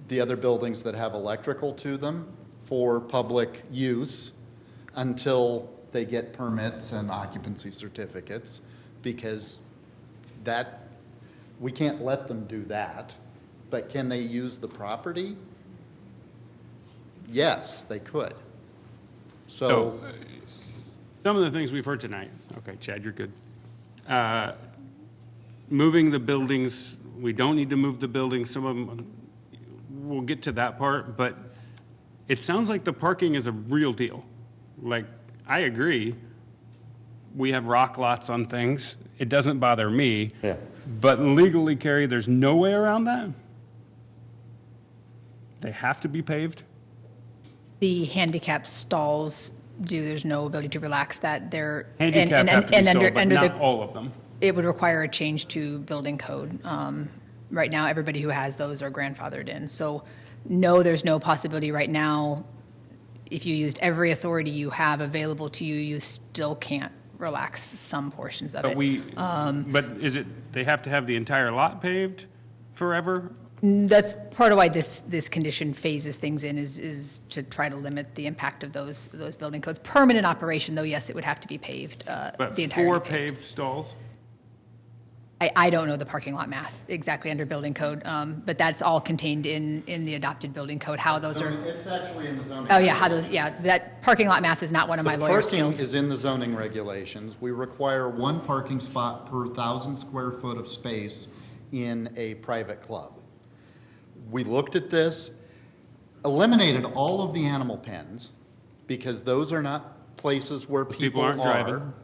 the other buildings that have electrical to them for public use until they get permits and occupancy certificates, because that, we can't let them do that. But can they use the property? Yes, they could. So some of the things we've heard tonight, okay, Chad, you're good. Moving the buildings, we don't need to move the buildings. Some of them, we'll get to that part, but it sounds like the parking is a real deal. Like, I agree. We have rock lots on things. It doesn't bother me. Yeah. But legally, Carrie, there's no way around that? They have to be paved? The handicap stalls do, there's no ability to relax that. They're Handicap have to be sold, but not all of them. It would require a change to building code. Right now, everybody who has those are grandfathered in. So no, there's no possibility right now. If you used every authority you have available to you, you still can't relax some portions of it. But is it, they have to have the entire lot paved forever? That's part of why this condition phases things in, is to try to limit the impact of those building codes. Permanent operation, though, yes, it would have to be paved, But the entire. 4 paved stalls? I don't know the parking lot math exactly under building code, but that's all contained in the adopted building code, how those are. it's actually in the zoning. Oh, yeah, how those, yeah, that parking lot math is not one of my lawyer skills. Parking is in the zoning regulations. We require 1 parking spot per 1,000 square foot of space in a private club. We looked at this, eliminated all of the animal pens, because those are not places where people aren't are. driving.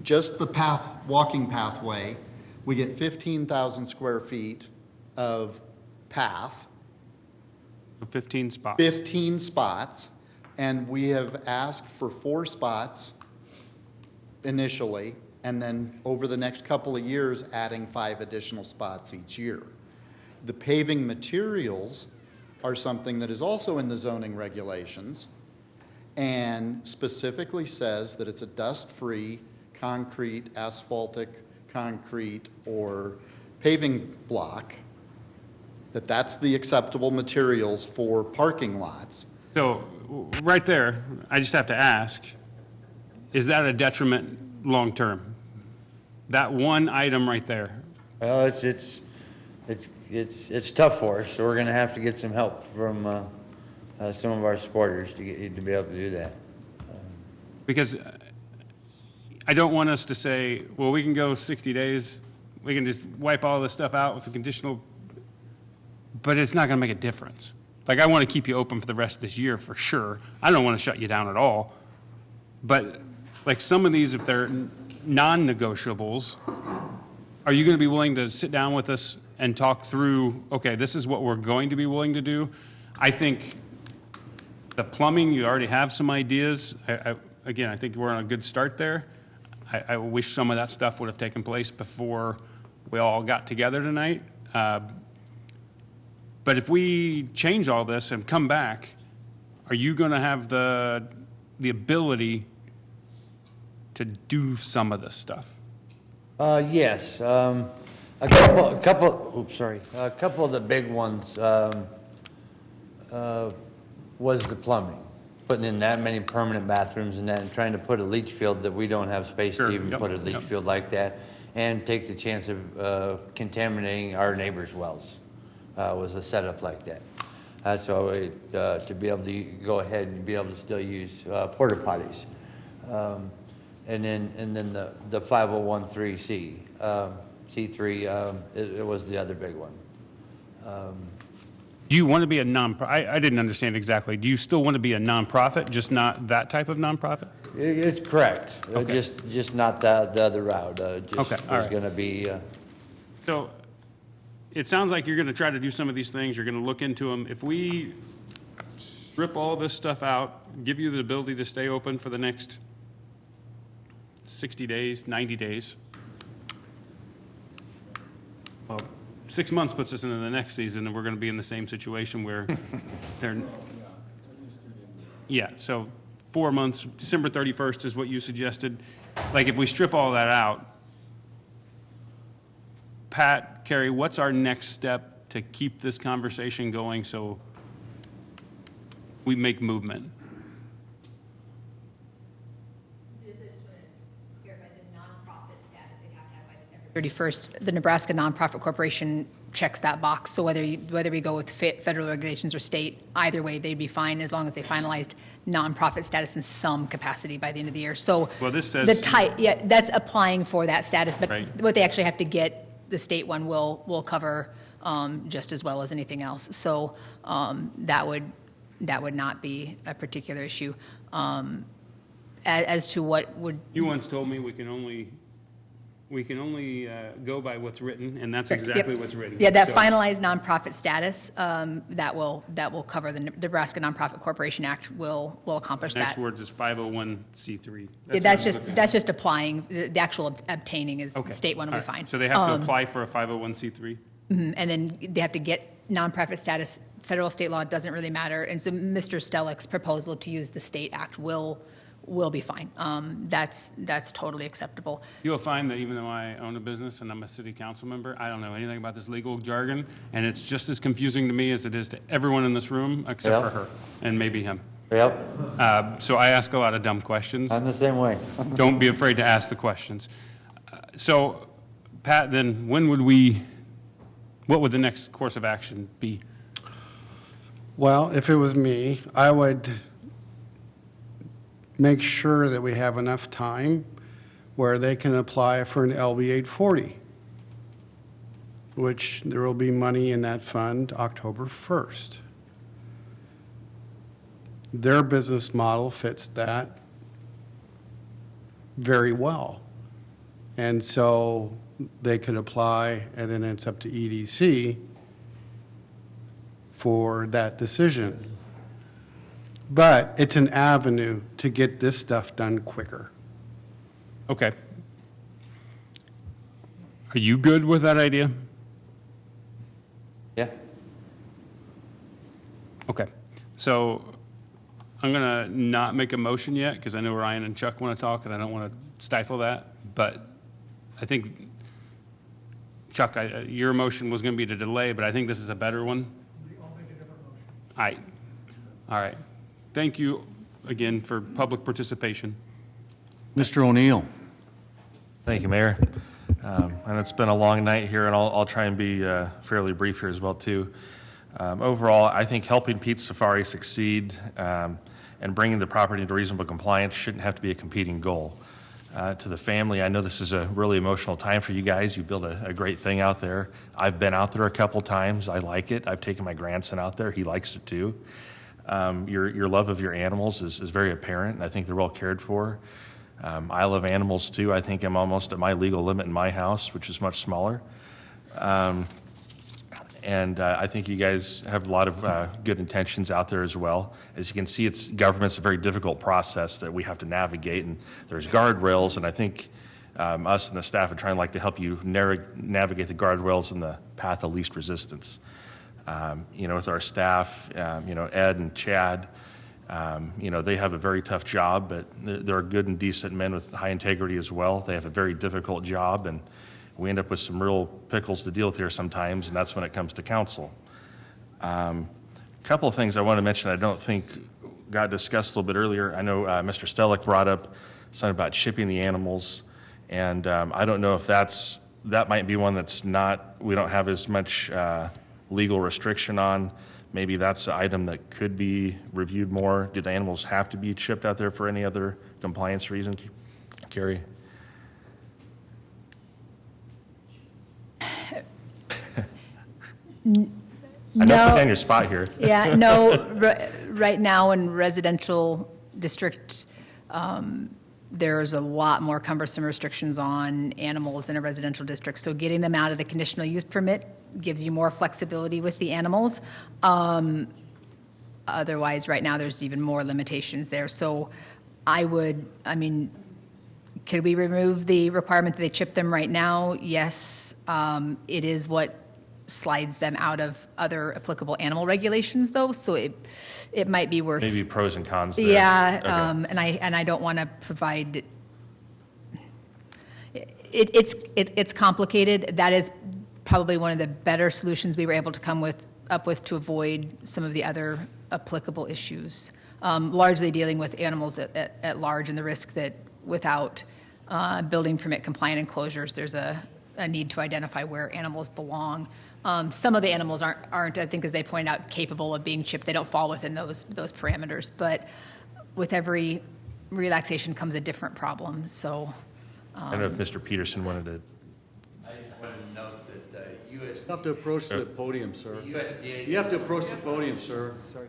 Just the path, walking pathway. We get 15,000 square feet of path. 15 spots. 15 spots, and we have asked for 4 spots initially, and then over the next couple of years, adding 5 additional spots each year. The paving materials are something that is also in the zoning regulations and specifically says that it's a dust-free concrete, asphaltic concrete, or paving block, that's the acceptable materials for parking lots. So, right there, I just have to ask, is that a detriment long-term? That one item right there? Well, it's tough for us, so we're gonna have to get some help from some of our supporters to get you to be able to do that. Because I don't want us to say, well, we can go 60 days, we can just wipe all this stuff out with a conditional, but it's not going to make a difference. Like, I want to keep you open for the rest of this year for sure. I don't want to shut you down at all, But like some of these, if they're non-negotiables, are you going to be willing to sit down with us and talk through, okay, this is what we're going to be willing to do? I think the plumbing, you already have some ideas. Again, I think we're on a good start there. I wish some of that stuff would have taken place before we all got together tonight. But if we change all this and come back, are you going to have the ability to do some of this stuff? Yes. A couple of the big ones was the plumbing. Putting in that many permanent bathrooms and that, and trying to put a leach field that we don't have space to even put a leach field like that, and take the chance of contaminating our neighbors' wells, was a setup like that. So to be able to go ahead and be able to still use porta potties. And then the 501(c)(3), C3, it was the other big one. Do you want to be a nonprofit? I didn't understand exactly. Do you still want to be a nonprofit, just not that type of nonprofit? It's correct. Okay. Just not the other route. Okay, all There's right. going to be. So it sounds like you're going to try to do some of these things. You're going to look into them. If we strip all this stuff out, give you the ability to stay open for the next 60 days, 90 days. Well, 6 months puts us into the next season, and we're going to be in the same situation where they're, yeah, so 4 months, December 31st is what you suggested. Like, if we strip all that out, Pat, Carrie, what's our next step to keep this conversation going so we make movement? 31st, the Nebraska Nonprofit Corporation checks that box. So whether we go with federal regulations or state, either way, they'd be fine as long as they finalized nonprofit status in some capacity by the end of the year. So well, this says that's applying for that status, but right. What they actually have to get, the state one will cover just as well as anything else. So that would not be a particular issue. As to what would you once told me we can only go by what's written, and that's exactly what's written. Yeah, that So- finalized nonprofit status, that will cover, the Nebraska Nonprofit Corporation Act will accomplish Next that. words is 501(c)(3). Yeah, that's just applying, the actual obtaining is, Okay. the state one will All be right. fine. So they have to apply for a 501(c)(3)? Mhm, and then they have to get nonprofit status. Federal, state law doesn't really matter. And so Mr. Stellick's proposal to use the state act will be fine. That's totally acceptable. You'll find that even though I own a business and I'm a city council member, I don't know anything about this legal jargon, and it's just as confusing to me as it is to everyone in this room except for her, and maybe him. Yep. So I ask a lot of dumb questions. I'm the same way. Don't be afraid to ask the questions. So, Pat, then what would the next course of action be? Well, if it was me, I would make sure that we have enough time where they can apply for an LB 840, which there will be money in that fund October 1st. Their business model fits that very well. And so they could apply, and then it's up to EDC for that decision. But it's an avenue to get this stuff done quicker. Okay. Are you good with that idea? Yeah. Okay. So I'm going to not make a motion yet because I know Ryan and Chuck want to talk and I don't want to stifle that. But I think, Chuck, your motion was going to be to delay, but I think this is a better one. I'll make a different motion. All right. Thank you again for public participation. Mr. O'Neill. Thank you, Mayor. And it's been a long night here, and I'll try and be fairly brief here as well, too. Overall, I think helping Pete's Safari succeed and bringing the property into reasonable compliance shouldn't have to be a competing goal. To the family, I know this is a really emotional time for you guys. You built a great thing out there. I've been out there a couple times. I like it. I've taken my grandson out there. He likes it, too. Your love of your animals is very apparent, and I think they're well cared for. I love animals too. I think I'm almost at my legal limit in my house, which is much smaller. And I think you guys have a lot of good intentions out there as well. As you can see, government's a very difficult process that we have to navigate, and there's guardrails, and I think us and the staff are trying to help you navigate the guardrails in the path of least resistance. With our staff, Ed and Chad, they have a very tough job, but they're good and decent men with high integrity as well. They have a very difficult job, and we end up with some real pickles to deal with here sometimes, and that's when it comes to council. A couple of things I want to mention I don't think got discussed a little bit earlier. I know Mr. Stellick brought up something about shipping the animals, and I don't know if that might be one that's we don't have as much legal restriction on. Maybe that's an item that could be reviewed more. Do the animals have to be shipped out there for any other compliance reason? Carrie? I know I'm putting you on your spot here. Yeah, no, right now in residential district, there's a lot more cumbersome restrictions on animals in a residential district. So getting them out of the conditional use permit gives you more flexibility with the animals. Otherwise, right now, there's even more limitations there. So could we remove the requirement that they chip them right now? Yes, it is what slides them out of other applicable animal regulations, though, so it might be worth. Maybe pros and cons there. Yeah, Okay. and I don't want to provide. It's complicated. That is probably one of the better solutions we were able to come up with to avoid some of the other applicable issues, largely dealing with animals at large and the risk that without building permit compliant enclosures, there's a need to identify where animals belong. Some of the animals aren't, I think, as they point out, capable of being chipped. They don't fall within those parameters. But with every relaxation comes a different problem. So I don't know if Mr. Peterson wanted to. I just wanted to note that USDA. You have to approach the podium, sir. USDA. You have to approach the podium, sir. Sorry.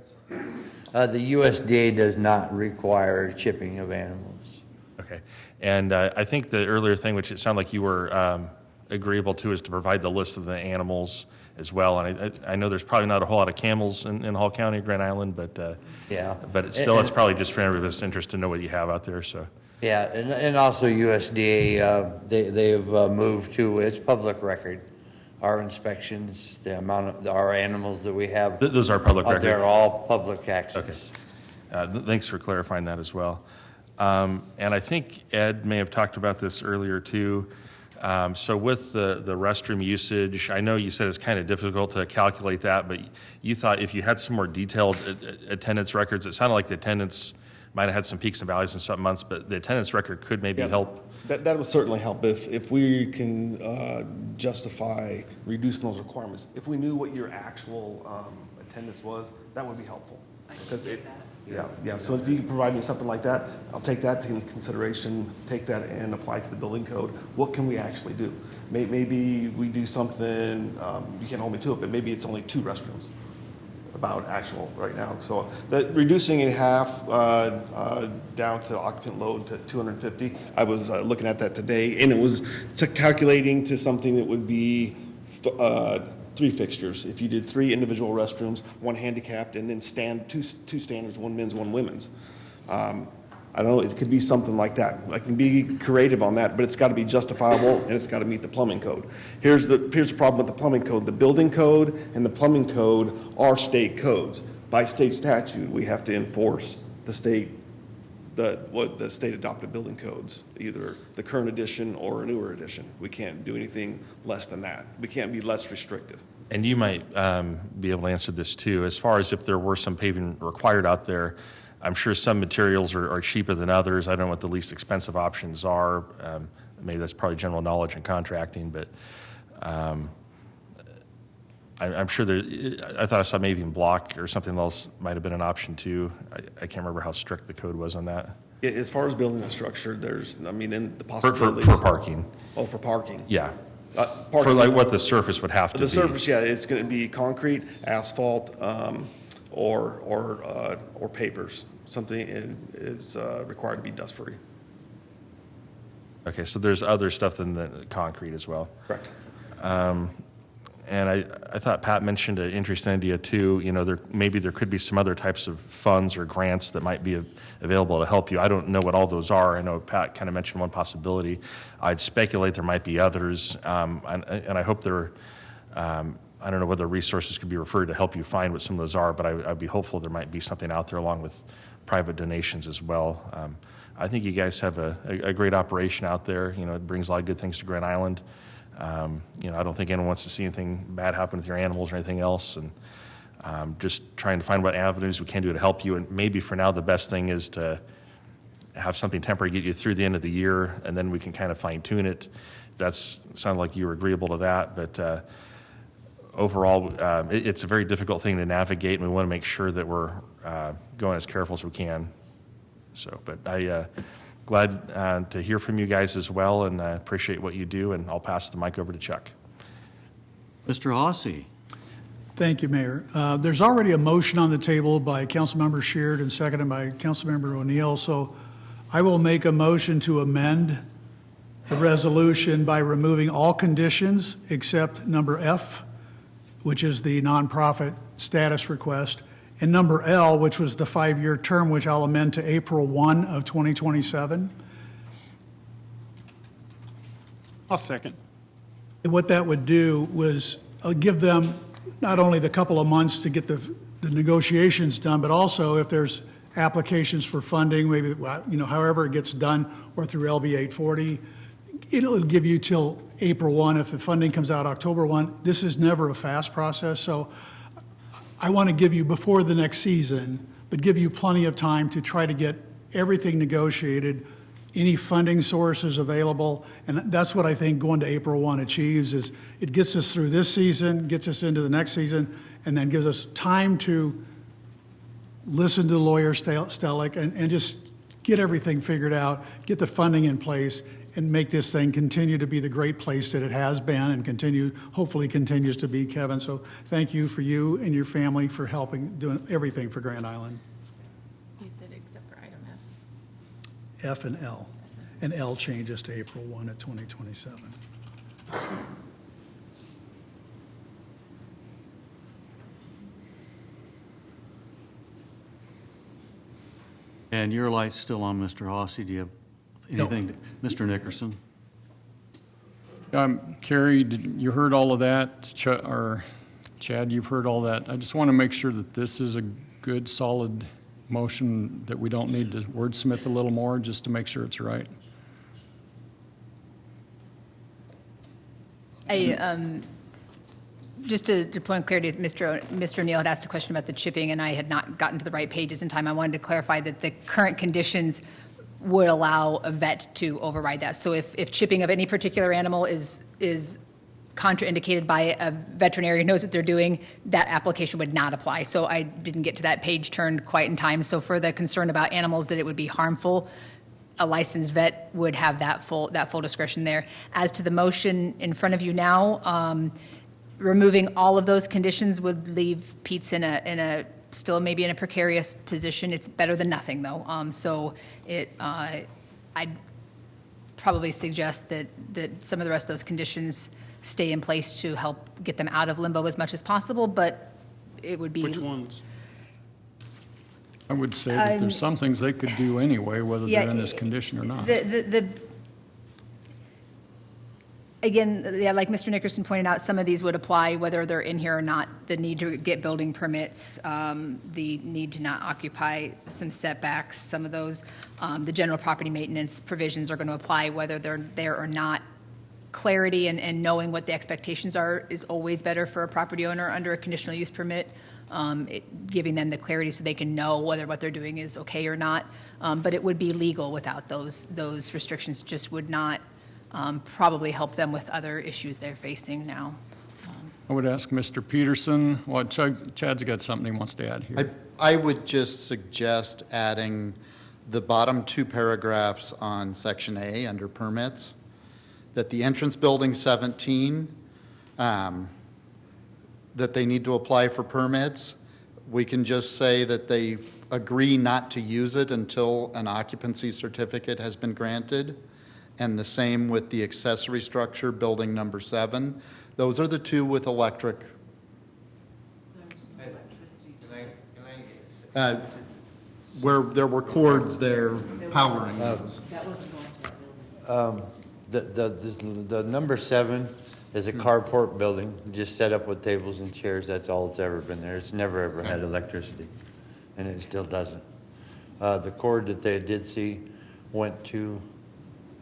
The USDA does not require chipping of animals. Okay. And I think the earlier thing, which it sounded like you were agreeable to, is to provide the list of the animals as well. And I know there's probably not a whole lot of camels in Hall County, Grand Island, but yeah. But it's probably just for everybody's interest to know what you have out there. So Yeah, and also USDA, they've moved to, it's public record. Our inspections, the amount of our animals that we have. Those are public record? They're all public access. Okay. Thanks for clarifying that as well. And I think Ed may have talked about this earlier too. So with the restroom usage, I know you said it's kind of difficult to calculate that, but you thought if you had some more detailed attendance records, it sounded like the attendance might have had some peaks and valleys in some months, but the attendance record could maybe help. That would certainly help if we can justify reducing those requirements. If we knew what your actual attendance was, that would be helpful. Because yeah. So if you could provide me something like that, I'll take that into consideration, take that and apply it to the building code. What can we actually do? Maybe we do something, you can't hold me to it, but maybe it's only 2 restrooms about actual right now. So reducing in half down to occupant load to 250. I was looking at that today, and it was calculating to something that would be 3 fixtures. If you did 3 individual restrooms, 1 handicapped, and then two standards, 1 men's, 1 women's. I don't know, it could be something like that. I can be creative on that, but it's got to be justifiable and it's got to meet the plumbing code. Here's the problem with the plumbing code. The building code and the plumbing code are state codes. By state statute, we have to enforce the state adopted building codes, either the current edition or a newer edition. We can't do anything less than that. We can't be less restrictive. And you might be able to answer this too. As far as if there were some paving required out there, I'm sure some materials are cheaper than others. I don't know what the least expensive options are. Maybe that's probably general knowledge in contracting, but I'm sure I thought I saw maybe even block or something else might have been an option too. I can't remember how strict the code was on that. As far as building a structure, then the possibilities. For parking. Oh, for parking. Yeah. Parking. For like what the surface would have to be. The surface, yeah, it's going to be concrete, asphalt, or pavers. Something is required to be dust-free. Okay, so there's other stuff than the concrete as well. Correct. And I thought Pat mentioned an interesting idea too. You know, maybe there could be some other types of funds or grants that might be available to help you. I don't know what all those are. I know Pat kind of mentioned one possibility. I'd speculate there might be others, and I hope there. I don't know whether resources could be referred to help you find what some of those are, but I'd be hopeful there might be something out there along with private donations as well. I think you guys have a great operation out there. You know, it brings a lot of good things to Grand Island. You know, I don't think anyone wants to see anything bad happen with your animals or anything else, and just trying to find what avenues we can do to help you. And maybe for now, the best thing is to have something temporary get you through the end of the year, and then we can kind of fine tune it. That's sounded like you were agreeable to that, but overall, it's a very difficult thing to navigate, and we want to make sure that we're going as careful as we can. So, but glad to hear from you guys as well, and appreciate what you do, and I'll pass the mic over to Chuck. Mr. Hawsey. Thank you, Mayor. There's already a motion on the table by Councilmember Sheard and seconded by Councilmember O'Neill, so I will make a motion to amend the resolution by removing all conditions except number F, which is the nonprofit status request, and number L, which was the 5-year term, which I'll amend to April 1 of 2027. I'll second. And what that would do was give them not only the couple of months to get the negotiations done, but also if there's applications for funding, maybe, you know, however it gets done, or through LB 840, it'll give you till April 1. If the funding comes out October 1, this is never a fast process. So I want to give you before the next season, but give you plenty of time to try to get everything negotiated, any funding sources available. And that's what I think going to April 1 achieves, is it gets us through this season, gets us into the next season, and then gives us time to listen to lawyer Stellick and just get everything figured out, get the funding in place, and make this thing continue to be the great place that it has been and hopefully continues to be, Kevin. So thank you for you and your family for helping, doing everything for Grand Island. You said except for item F. F and L. And L changes to April 1 of 2027. And your light's still on, Mr. Hawsey. Do you have anything? Mr. Nickerson? Carrie, you heard all of that, or Chad, you've heard all that. I just want to make sure that this is a good, solid motion, that we don't need to wordsmith a little more, just to make sure it's right. Just to point clarity, Mr. O'Neill had asked a question about the chipping, and I had not gotten to the right pages in time. I wanted to clarify that the current conditions would allow a vet to override that. So if chipping of any particular animal is contraindicated by a veterinarian who knows what they're doing, that application would not apply. So I didn't get to that page turned quite in time. So for the concern about animals that it would be harmful, a licensed vet would have that full discretion there. As to the motion in front of you now, removing all of those conditions would leave Pete's in a still maybe in a precarious position. It's better than nothing, though. I'd probably suggest that some of the rest of those conditions stay in place to help get them out of limbo as much as possible, but it would be... Which ones? I would say that there's some things they could do anyway, whether they're in this condition or not. Again, like Mr. Nickerson pointed out, some of these would apply whether they're in here or not. The need to get building permits, the need to not occupy some setbacks, some of those. The general property maintenance provisions are going to apply whether they're there or not. Clarity and knowing what the expectations are is always better for a property owner under a conditional use permit, giving them the clarity so they can know whether what they're doing is okay or not. But it would be legal without those restrictions, just would not probably help them with other issues they're facing now. I would ask Mr. Peterson, well, Chad's got something he wants to add here. I would just suggest adding the bottom 2 paragraphs on Section A under permits, that the entrance building 17, that they need to apply for permits. we can just say that they agree not to use it until an occupancy certificate has been granted. And the same with the accessory structure, building number 7. Those are the two with electric. Where there were cords there powering those. The number 7 is a carport building, just set up with tables and chairs. That's all it's ever been there. It's never, ever had electricity, and it still doesn't. The cord that they did see went to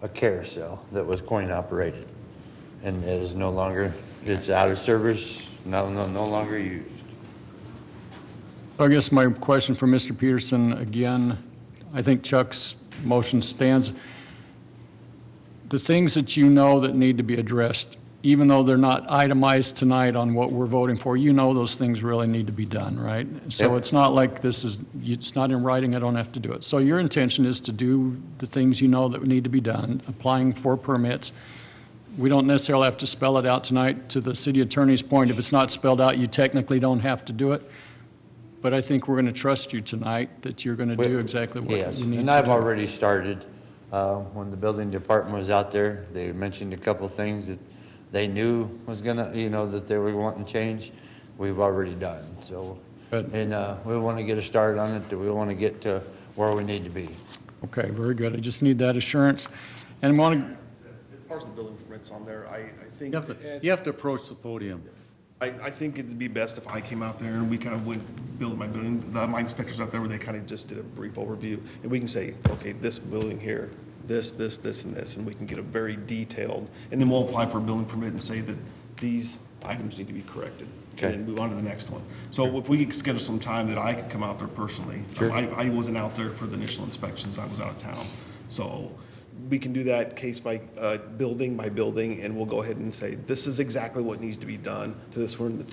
a carousel that was coin-operated, and it is no longer, it's out of service, no longer used. I guess my question for Mr. Peterson, again, I think Chuck's motion stands. The things that you know that need to be addressed, even though they're not itemized tonight on what we're voting for, you know those things really need to be done, right? So Yep. it's not like it's not in writing, I don't have to do it. So your intention is to do the things you know that need to be done, applying for permits. We don't necessarily have to spell it out tonight. To the city attorney's point, if it's not spelled out, you technically don't have to do it. But I think we're going to trust you tonight that you're going to do exactly what Yes, you need to do. and I've already started. When the building department was out there, they mentioned a couple of things that they knew was gonna, that they were wanting change. We've already done, so. Good. And we want to get a start on it, we want to get to where we need to be. Okay, very good. I just need that assurance. And want to, As far as the building permits on there, I think. You have to approach the podium. I think it'd be best if I came out there and we kind of went, build my building, my inspectors out there where they kind of just did a brief overview. And we can say, okay, this building here, this, and this, and we can get a very detailed, and then we'll apply for a building permit and say that these items need to be corrected. Okay. And then move on to the next one. So if we could schedule some time that I could come out there personally. Sure. I wasn't out there for the initial inspections, I was out of town. So we can do that case by building by building, and we'll go ahead and say, this is exactly what needs to be done to this one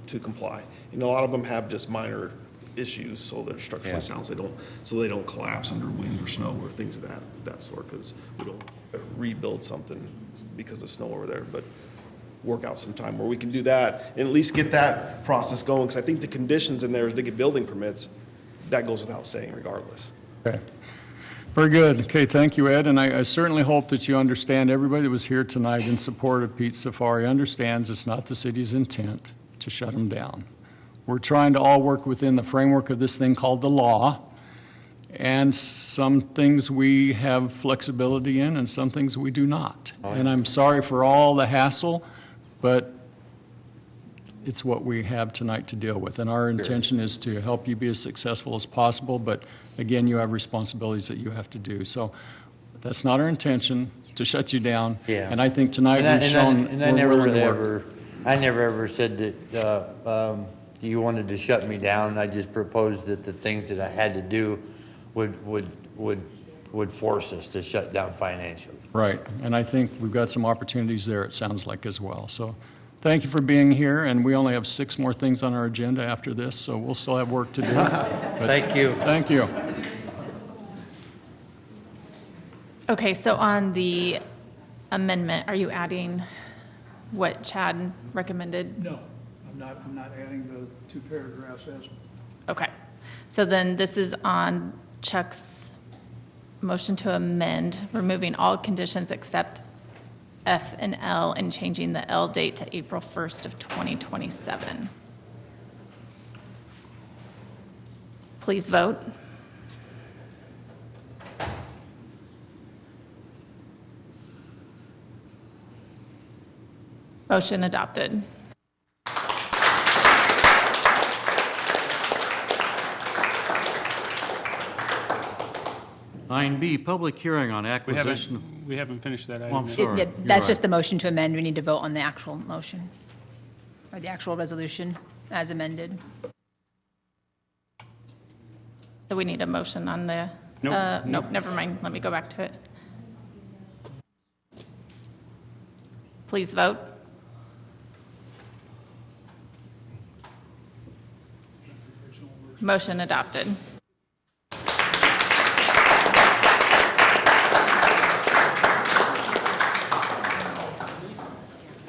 to comply. And a lot of them have just minor issues, so they're structurally sound, so they don't collapse under wind or snow or things of that sort, because we don't rebuild something because of snow over there, but work out some time where we can do that and at least get that process going, because I think the conditions in there is to get building permits, that goes without saying regardless. okay. Very good. Okay, thank you, Ed. And I certainly hope that you understand, everybody that was here tonight in support of Pete Safari understands it's not the city's intent to shut them down. We're trying to all work within the framework of this thing called the law, and some things we have flexibility in and some things we do not. And I'm sorry for all the hassle, but it's what we have tonight to deal with. And our intention is to help you be as successful as possible, but again, you have responsibilities that you have to do. So that's not our intention, to shut you down. Yeah. And I think tonight we've shown And I we're never willing to really work. I never ever said that you wanted to shut me down. I just proposed that the things that I had to do would force us to shut down financially. Right, and I think we've got some opportunities there, it sounds like, as well. So thank you for being here, and we only have 6 more things on our agenda after this, so we'll still have work to do. But Thank you. Thank you. Okay, so on the amendment, are you adding what Chad recommended? No, I'm not adding the 2 paragraphs as. Okay, so then this is on Chuck's motion to amend, removing all conditions except F and L and changing the L date to April 1st of 2027. Please vote. Motion adopted. 9B, public hearing on acquisition. We haven't finished that Oh, item I'm yet. sorry. Yeah, You're that's right. just the motion to amend. We need to vote on the actual motion, or the actual resolution as amended. So we need a motion on the, Nope. nope, never mind. Let me go back to it. Please vote. Motion adopted.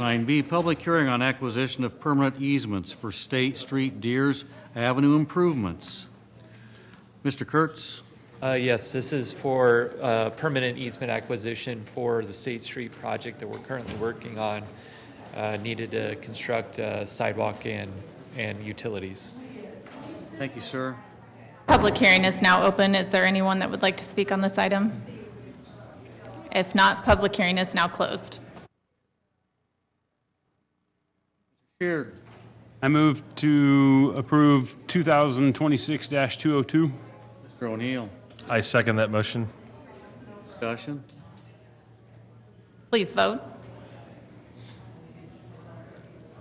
9B, public hearing on acquisition of permanent easements for State Street Deers Avenue improvements. Mr. Kurtz? Yes, this is for permanent easement acquisition for the State Street project that we're currently working on. Needed to construct sidewalk and utilities. Thank you, sir. Public hearing is now open. Is there anyone that would like to speak on this item? If not, public hearing is now closed. Here. I move to approve 2026-202. Mr. O'Neill. I second that motion. Discussion? Please vote.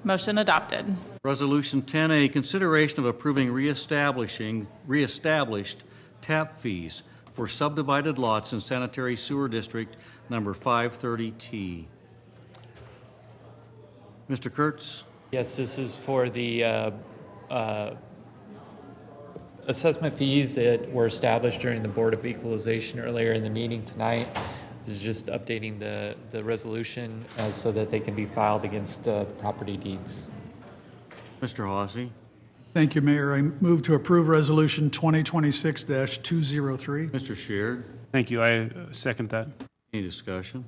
Motion adopted. Resolution 10A, consideration of approving reestablished tap fees for subdivided lots in Sanitary Sewer District Number 530T. Mr. Kurtz? Yes, this is for the assessment fees that were established during the Board of Equalization earlier in the meeting tonight. This is just updating the resolution so that they can be filed against the property deeds. Mr. Hawsey? Thank you, Mayor. I move to approve Resolution 2026-203. Mr. Sheard? Thank you. I second that. Any discussion?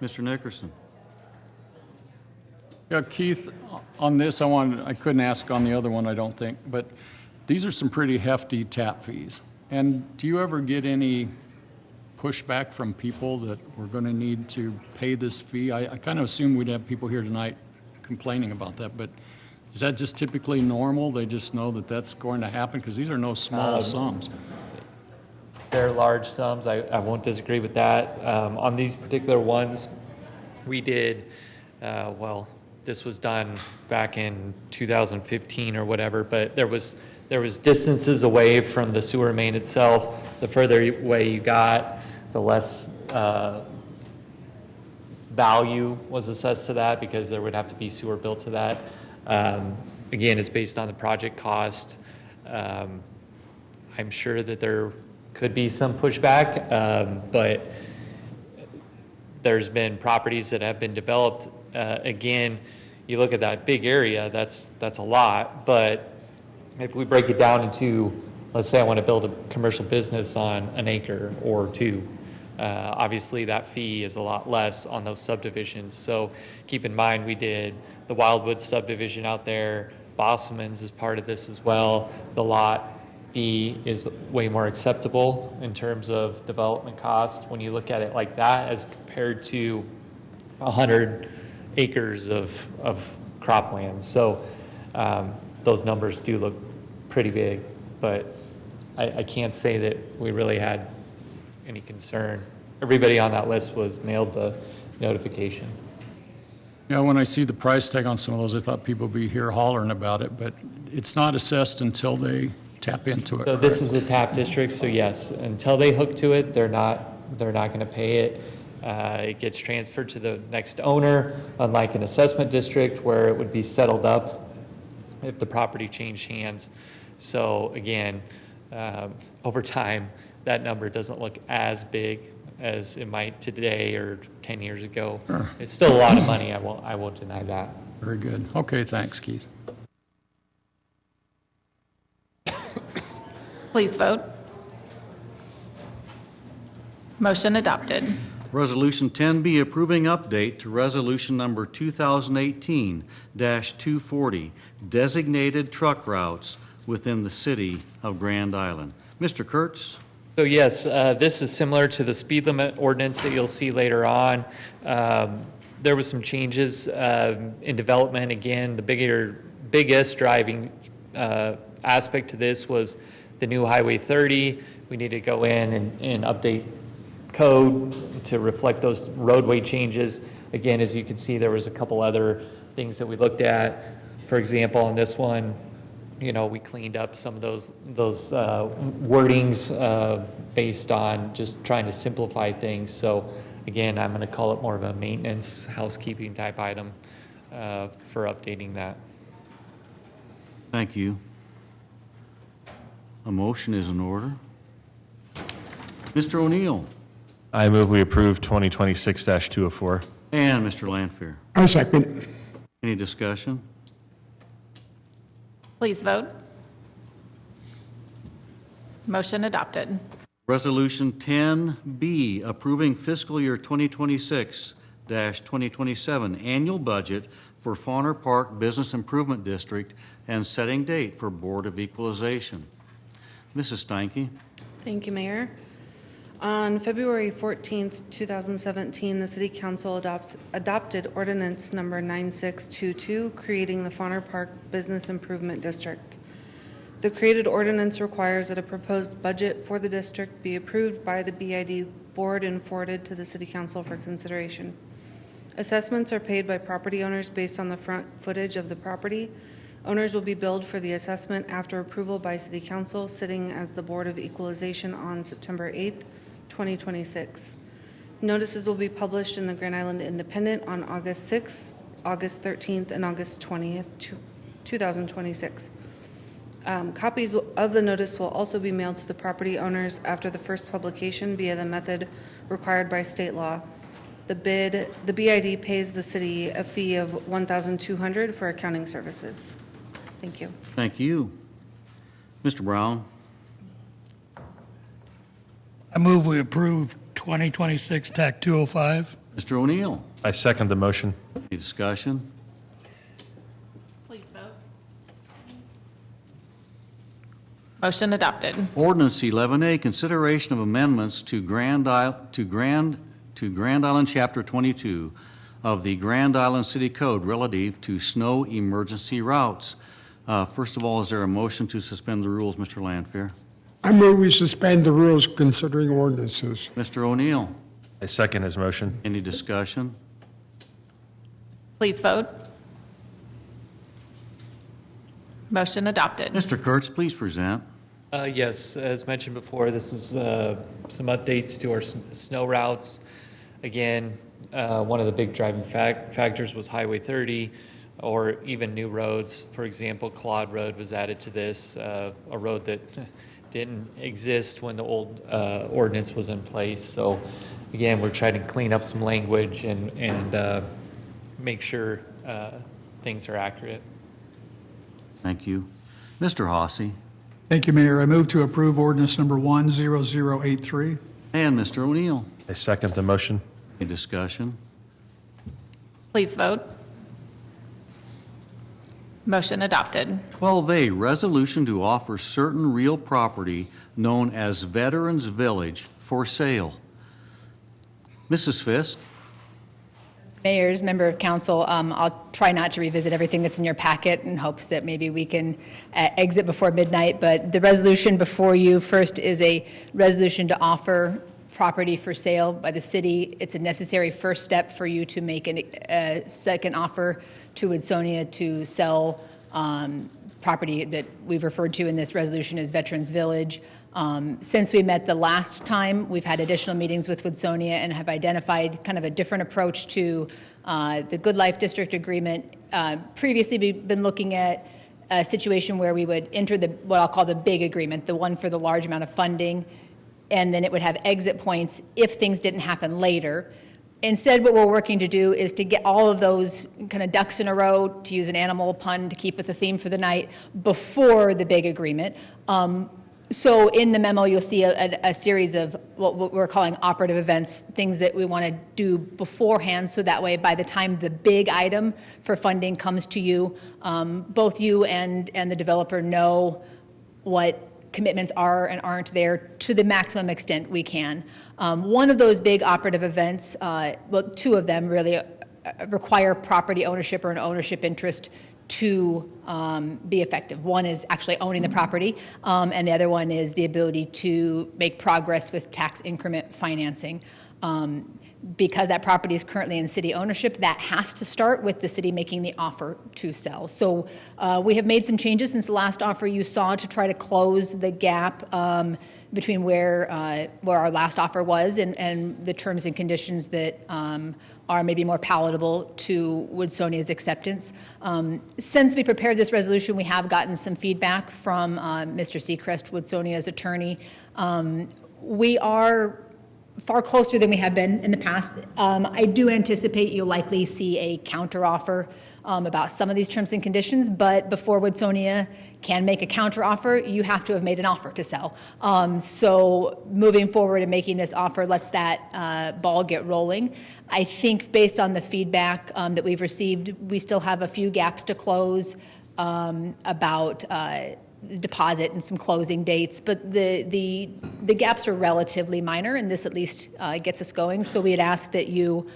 Mr. Nickerson? Yeah, Keith, on this, I couldn't ask on the other one, I don't think, but these are some pretty hefty tap fees. And do you ever get any pushback from people that we're going to need to pay this fee? I kind of assume we'd have people here tonight complaining about that, but is that just typically normal? They just know that that's going to happen? Because these are no small sums. They're large sums. I won't disagree with that. On these particular ones, we did, this was done back in 2015 or whatever, but there was distances away from the sewer main itself. The further away you got, the less value was assessed to that because there would have to be sewer built to that. Again, it's based on the project cost. I'm sure that there could be some pushback, but there's been properties that have been developed. Again, you look at that big area, that's a lot, but if we break it down into, let's say I want to build a commercial business on an acre or two, obviously that fee is a lot less on those subdivisions. So keep in mind, we did the Wildwood subdivision out there. Bosselman's is part of this as well. The lot fee is way more acceptable in terms of development cost when you look at it like that as compared to 100 acres of croplands. So those numbers do look pretty big, but I can't say that we really had any concern. Everybody on that list was mailed the notification. Yeah, when I see the price tag on some of those, I thought people would be here hollering about it, but it's not assessed until they tap into it. So this is a tap district, so yes, until they hook to it, they're not going to pay it. It gets transferred to the next owner, unlike an assessment district where it would be settled up if the property changed hands. So again, over time, that number doesn't look as big as it might today or 10 years ago. Sure. It's still a lot of money, I won't deny that. Very good. Okay, thanks, Keith. Please vote. Motion adopted. Resolution 10B, approving update to Resolution Number 2018-240, designated truck routes within the city of Grand Island. Mr. Kurtz? So yes, this is similar to the speed limit ordinance that you'll see later on. There was some changes in development. Again, the biggest driving aspect to this was the new Highway 30. We need to go in and update code to reflect those roadway changes. Again, as you can see, there was a couple other things that we looked at. For example, on this one, we cleaned up some of those wordings based on just trying to simplify things. So again, I'm going to call it more of a maintenance, housekeeping type item for updating that. Thank you. A motion is in order. Mr. O'Neill? I move we approve 2026-204. And Mr. Lanfair. I second. Any discussion? Please vote. Motion adopted. Resolution 10B, approving fiscal year 2026-2027 annual budget for Fauner Park Business Improvement District and setting date for Board of Equalization. Mrs. Steinke. Thank you, Mayor. On February 14th, 2017, the City Council adopted Ordinance Number 9622, creating the Fauner Park Business Improvement District. The created ordinance requires that a proposed budget for the district be approved by the BID Board and forwarded to the City Council for consideration. Assessments are paid by property owners based on the front footage of the property. Owners will be billed for the assessment after approval by City Council, sitting as the Board of Equalization on September 8th, 2026. Notices will be published in the Grand Island Independent on August 6th, August 13th, and August 20th, 2026. Copies of the notice will also be mailed to the property owners after the first publication via the method required by state law. The BID pays the city a fee of $1,200 for accounting services. Thank you. Thank you. Mr. Brown. I move we approve 2026 TAC 205. Mr. O'Neill. I second the motion. Any discussion? Please vote. Motion adopted. Ordinance 11A, consideration of amendments to Grand Island Chapter 22 of the Grand Island City Code relative to snow emergency routes. First of all, is there a motion to suspend the rules, Mr. Lanfair? I move we suspend the rules considering ordinances. Mr. O'Neill. I second his motion. Any discussion? Please vote. Motion adopted. Mr. Kurtz, please present. Yes, as mentioned before, this is some updates to our snow routes. Again, one of the big driving factors was Highway 30, or even new roads. For example, Claude Road was added to this, a road that didn't exist when the old ordinance was in place. So again, we're trying to clean up some language and make sure things are accurate. Thank you. Mr. Hossie. Thank you, Mayor. I move to approve ordinance number 10083. And Mr. O'Neill. I second the motion. Any discussion? Please vote. Motion adopted. 12A, resolution to offer certain real property known as Veterans Village for sale. Mrs. Fisk. Mayors, member of council, I'll try not to revisit everything that's in your packet in hopes that maybe we can exit before midnight, but the resolution before you first is a resolution to offer property for sale by the city. It's a necessary first step for you to make a second offer to Woodsonia to sell property that we've referred to in this resolution as Veterans Village. Since we met the last time, we've had additional meetings with Woodsonia and have identified kind of a different approach to the Good Life District Agreement. Previously, we've been looking at a situation where we would enter what I'll call the big agreement, the one for the large amount of funding, and then it would have exit points if things didn't happen later. Instead, what we're working to do is to get all of those kind of ducks in a row, to use an animal pun to keep with the theme for the night, before the big agreement. So in the memo, you'll see a series of what we're calling operative events, things that we want to do beforehand, so that way by the time the big item for funding comes to you, both you and the developer know what commitments are and aren't there to the maximum extent we can. One of those big operative events, well, two of them really require property ownership or an ownership interest to be effective. One is actually owning the property, and the other one is the ability to make progress with tax increment financing. Because that property is currently in city ownership, that has to start with the city making the offer to sell. So we have made some changes since the last offer you saw to try to close the gap between where our last offer was and the terms and conditions that are maybe more palatable to Woodsonia's acceptance. Since we prepared this resolution, we have gotten some feedback from Mr. Seacrest, Woodsonia's attorney. We are far closer than we have been in the past. I do anticipate you'll likely see a counteroffer about some of these terms and conditions, but before Woodsonia can make a counteroffer, you have to have made an offer to sell. So moving forward and making this offer lets that ball get rolling. I think based on the feedback that we've received, we still have a few gaps to close about deposit and some closing dates, but the gaps are relatively minor, and this at least gets us going. So we had asked that you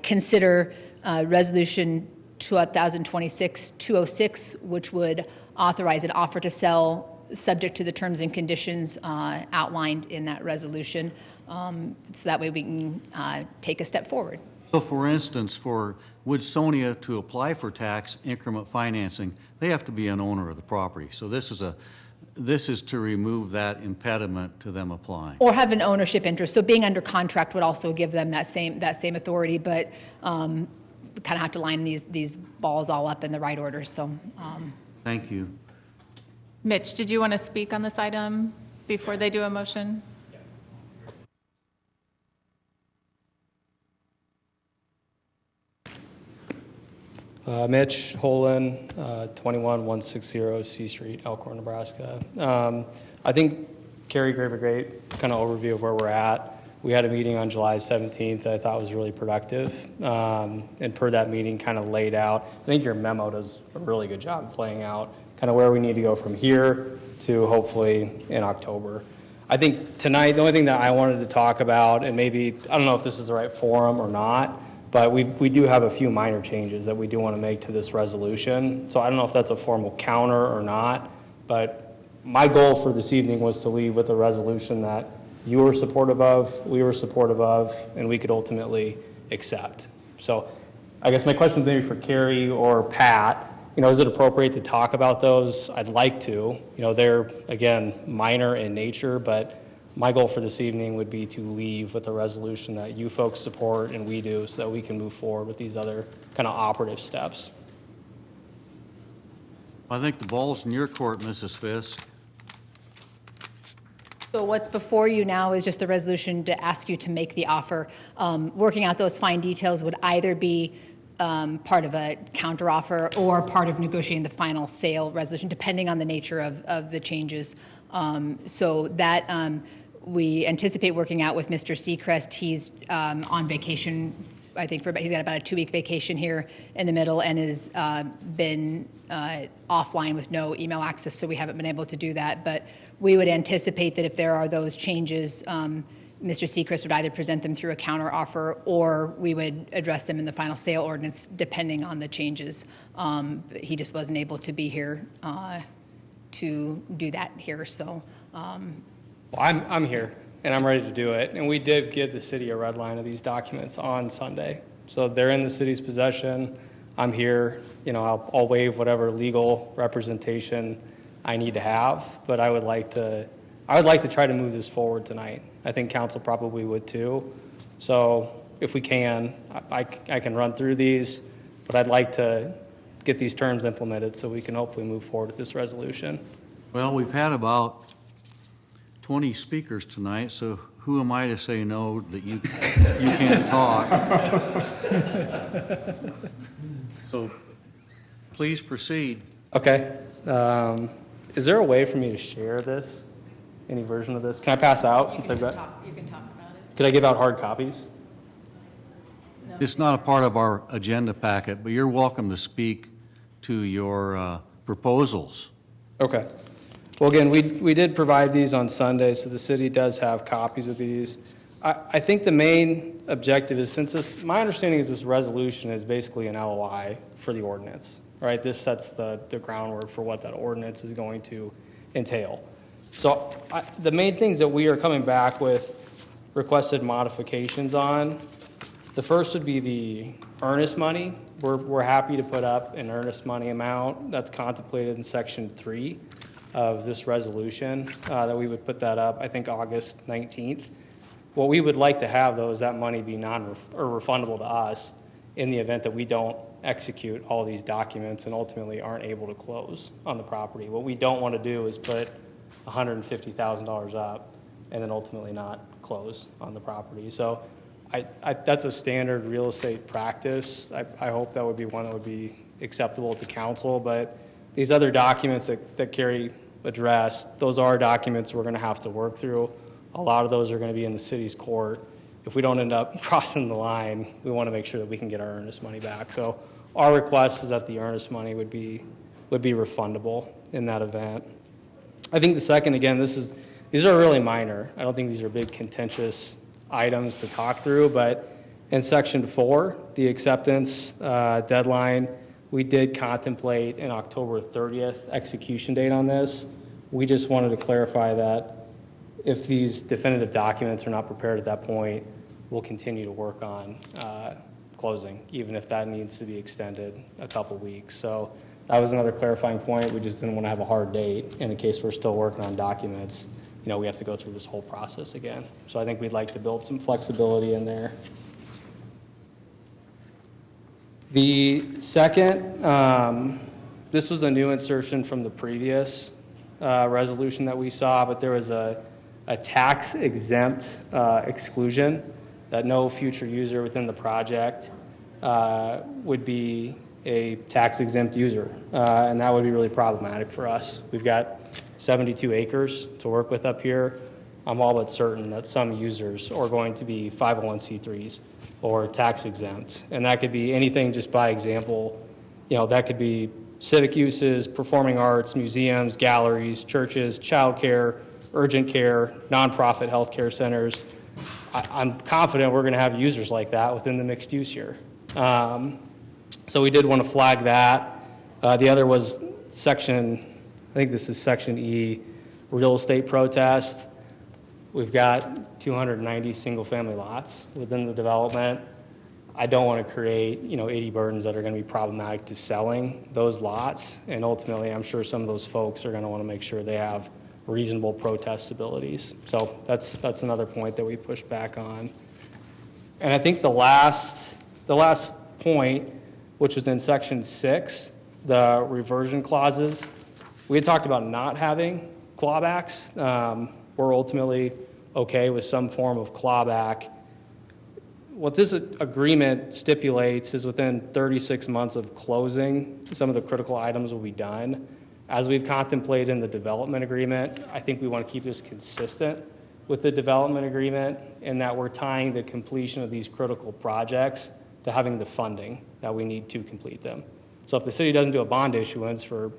consider Resolution 2026-206, which would authorize an offer to sell subject to the terms and conditions outlined in that resolution, so that way we can take a step forward. So for instance, for Woodsonia to apply for tax increment financing, they have to be an owner of the property. So this is to remove that impediment to them applying. Or have an ownership interest. So being under contract would also give them that same authority, but we kind of have to line these balls all up in the right order. So. Thank you. Mitch, did you want to speak on this item before they do a motion? Mitch Holland, 21160 C Street, Elkhorn, Nebraska. I think Carrie gave a great kind of overview of where we're at. We had a meeting on July 17th that I thought was really productive. And per that meeting kind of laid out, I think your memo does a really good job of laying out kind of where we need to go from here to hopefully in October. I think tonight, the only thing that I wanted to talk about, and maybe, I don't know if this is the right forum or not, but we do have a few minor changes that we do want to make to this resolution. So I don't know if that's a formal counter or not, but my goal for this evening was to leave with a resolution that you were supportive of, we were supportive of, and we could ultimately accept. So I guess my question maybe for Carrie or Pat, is it appropriate to talk about those? I'd like to. They're, again, minor in nature, but my goal for this evening would be to leave with a resolution that you folks support and we do so that we can move forward with these other kind of operative steps. I think the ball's in your court, Mrs. Fisk. So what's before you now is just the resolution to ask you to make the offer. Working out those fine details would either be part of a counteroffer or part of negotiating the final sale resolution, depending on the nature of the changes. So that we anticipate working out with Mr. Seacrest. He's on vacation, I think he's got about a 2-week vacation here in the middle and has been offline with no email access, so we haven't been able to do that. But we would anticipate that if there are those changes, Mr. Seacrest would either present them through a counter offer or we would address them in the final sale ordinance, depending on the changes. But he just wasn't able to be here to do that here, so. Well, I'm here, and I'm ready to do it. And we did give the city a red line of these documents on Sunday. So they're in the city's possession. I'm here. I'll waive whatever legal representation I need to have, but I would like to try to move this forward tonight. I think council probably would too. So if we can, I can run through these, but I'd like to get these terms implemented so we can hopefully move forward with this resolution. Well, we've had about 20 speakers tonight, so who am I to say no that you can't talk? So please proceed. Okay. Is there a way for me to share this? Any version of this? Can I pass out? You can talk about it. Could I give out hard copies? No. It's not a part of our agenda packet, but you're welcome to speak to your proposals. Okay. Well, again, we did provide these on Sunday, so the city does have copies of these. I think the main objective is, my understanding is this resolution is basically an LOI for the ordinance, right? This sets the groundwork for what that ordinance is going to entail. So the main things that we are coming back with requested modifications on, the first would be the earnest money. We're happy to put up an earnest money amount that's contemplated in Section 3 of this resolution, that we would put that up, I think, August 19th. What we would like to have, though, is that money be refundable to us in the event that we don't execute all these documents and ultimately aren't able to close on the property. What we don't want to do is put $150,000 up and then ultimately not close on the property. So that's a standard real estate practice. I hope that would be one that would be acceptable to council, but these other documents that Carrie addressed, those are documents we're gonna have to work through. A lot of those are gonna be in the city's court. If we don't end up crossing the line, we wanna make sure that we can get our earnest money back. So our request is that the earnest money would be refundable in that event. I think the second, again, these are really minor. I don't think these are big contentious items to talk through, but in section 4, the acceptance deadline, we did contemplate an October 30th execution date on this. We just wanted to clarify that if these definitive documents are not prepared at that point, we'll continue to work on closing, even if that needs to be extended a couple weeks. So that was another clarifying point. We just didn't want to have a hard date in case we're still working on documents. You know, we have to go through this whole process again. So I think we'd like to build some flexibility in there. The second, this was a new insertion from the previous resolution that we saw, but there was a tax exempt exclusion that no future user within the project would be a tax exempt user, and that would be really problematic for us. We've got 72 acres to work with up here. I'm all but certain that some users are going to be 501c3s or tax exempt, and that could be anything. Just by example, you know, that could be civic uses, performing arts, museums, galleries, churches, childcare, urgent care, nonprofit healthcare centers. I'm confident we're going to have users like that within the mixed use here. So we did want to flag that. The other was section, I think this is section E, real estate protest. We've got 290 single-family lots within the development. I don't want to create, 80 burdens that are going to be problematic to selling those lots. And ultimately, I'm sure some of those folks are going to want to make sure they have reasonable protest abilities. So that's another point that we pushed back on. And I think the last point, which was in section 6, the reversion clauses, we had talked about not having clawbacks. We're ultimately okay with some form of clawback. What this agreement stipulates is within 36 months of closing, some of the critical items will be done. As we've contemplated in the development agreement, I think we want to keep this consistent with the development agreement in that we're tying the completion of these critical projects to having the funding that we need to complete them. So if the city doesn't do a bond issuance for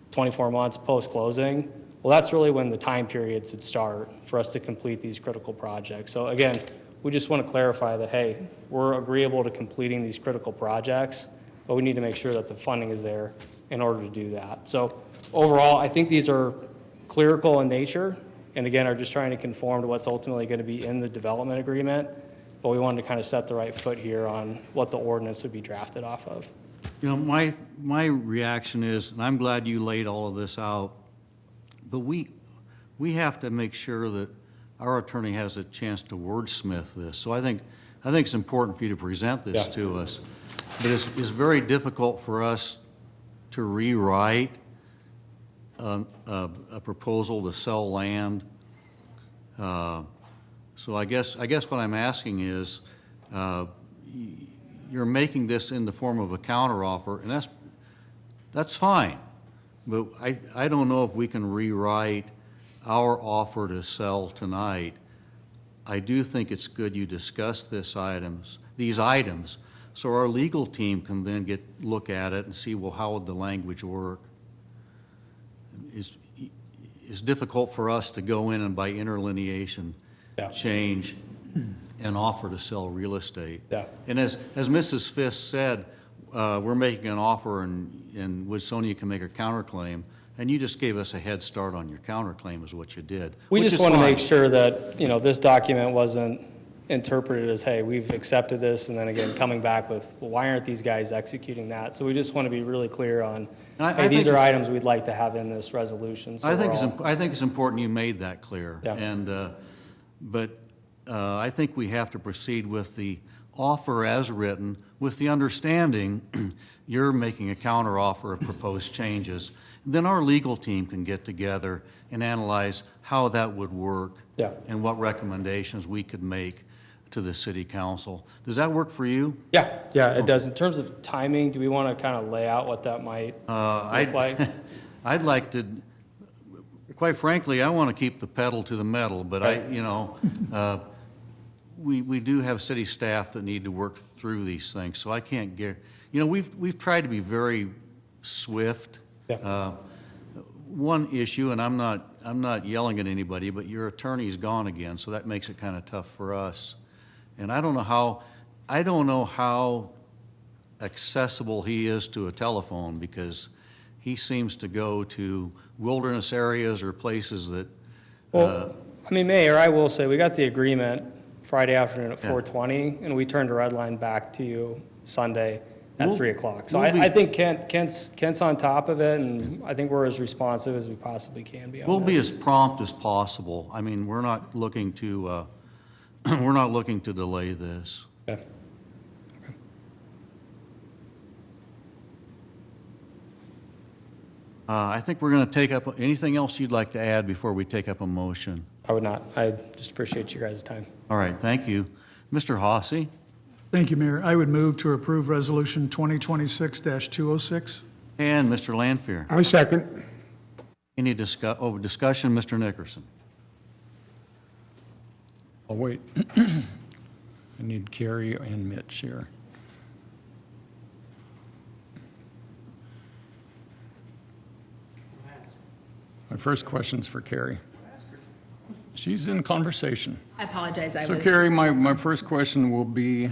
24 months post-closing, well, that's really when the time periods would start for us to complete these critical projects. So again, we just want to clarify that, hey, we're agreeable to completing these critical projects, but we need to make sure that the funding is there in order to do that. So overall, I think these are clerical in nature, and again, are just trying to conform to what's ultimately going to be in the development agreement, but we wanted to kind of set the right foot here on what the ordinance would be drafted off of. My reaction is, and I'm glad you laid all of this out, but we have to make sure that our attorney has a chance to wordsmith this. So I think it's important for you to present this to us. But it's very difficult for us to rewrite a proposal to sell land. So I guess what I'm asking is, you're making this in the form of a counteroffer, and that's fine. But I don't know if we can rewrite our offer to sell tonight. I do think it's good you discuss these items, so our legal team can then look at it and see, well, how would the language work? It's difficult for us to go in and by interlineation change an offer to sell real estate. And as Mrs. Fisk said, we're making an offer and Woodsonia can make a counterclaim, and you just gave us a head start on your counterclaim is what you did. We just want to make sure that, this document wasn't interpreted as, hey, we've accepted this, and then again, coming back with, well, why aren't these guys executing that? So we just want to be really clear on, hey, these are items we'd like to have in this resolution. So I think it's important you made that clear. And, but I think we have to proceed with the offer as written with the understanding you're making a counteroffer of proposed changes. Then our legal team can get together and analyze how that would work. Yeah. And what recommendations we could make to the city council. Does that work for you? Yeah, it does. In terms of timing, do we want to kind of lay out what that might look like? I'd like to, quite frankly, I want to keep the pedal to the metal, but we do have city staff that need to work through these things, so I can't get, we've tried to be very swift. Yeah. One issue, and I'm not yelling at anybody, but your attorney's gone again, so that makes it kind of tough for us. And I don't know how accessible he is to a telephone, because he seems to go to wilderness areas or places that. Well, Mayor, I will say, we got the agreement Friday afternoon at 4:20, and we turned a red line back to you Sunday at 3 o'clock. So I think Kent's on top of it, and I think we're as responsive as we possibly can be on We'll be this. as prompt as possible. I mean, we're not looking to, delay this. Okay. I think we're going to take up, anything else you'd like to add before we take up a motion? I would not. I just appreciate you guys' time. All right, thank you. Mr. Hossie? Thank you, Mayor. I would move to approve Resolution 2026-206. And Mr. Lanfear? I second. Any discussion, Mr. Nickerson? Oh, wait. I need Carrie and Mitch here. My first question's for Carrie. She's in conversation. I apologize. So Carrie, my first question will be,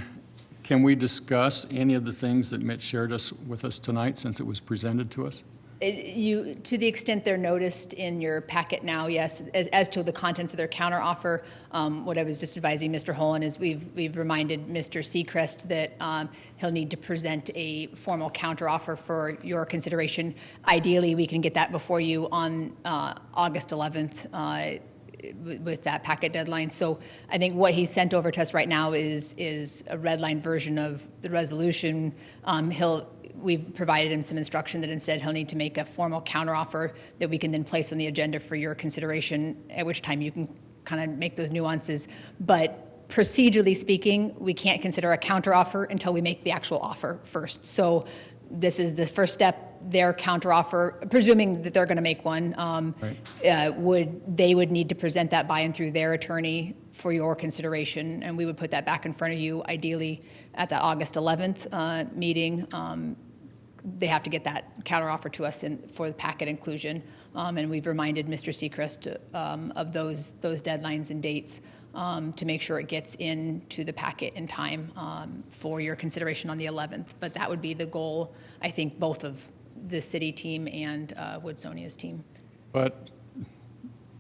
can we discuss any of the things that Mitch shared with us tonight, since it was presented to us? To the extent they're noticed in your packet now, yes. As to the contents of their counteroffer, what I was just advising Mr. Hollen is we've reminded Mr. Seacrest that he'll need to present a formal counteroffer for your consideration. Ideally, we can get that before you on August 11th with that packet deadline. So I think what he sent over to us right now is a red line version of the resolution. We've provided him some instruction that instead he'll need to make a formal counteroffer that we can then place on the agenda for your consideration, at which time you can kind of make those nuances. But procedurally speaking, we can't consider a counteroffer until we make the actual offer first. So this is the first step. Their counteroffer, presuming that they're going to make one, they would need to present that by and through their attorney for your consideration, and we would put that back in front of you, ideally at that August 11th meeting. They have to get that counteroffer to us for the packet inclusion, and we've reminded Mr. Seacrest of those deadlines and dates to make sure it gets into the packet in time for your consideration on the 11th. But that would be the goal, I think, both of the city team and Woodsonia's team. But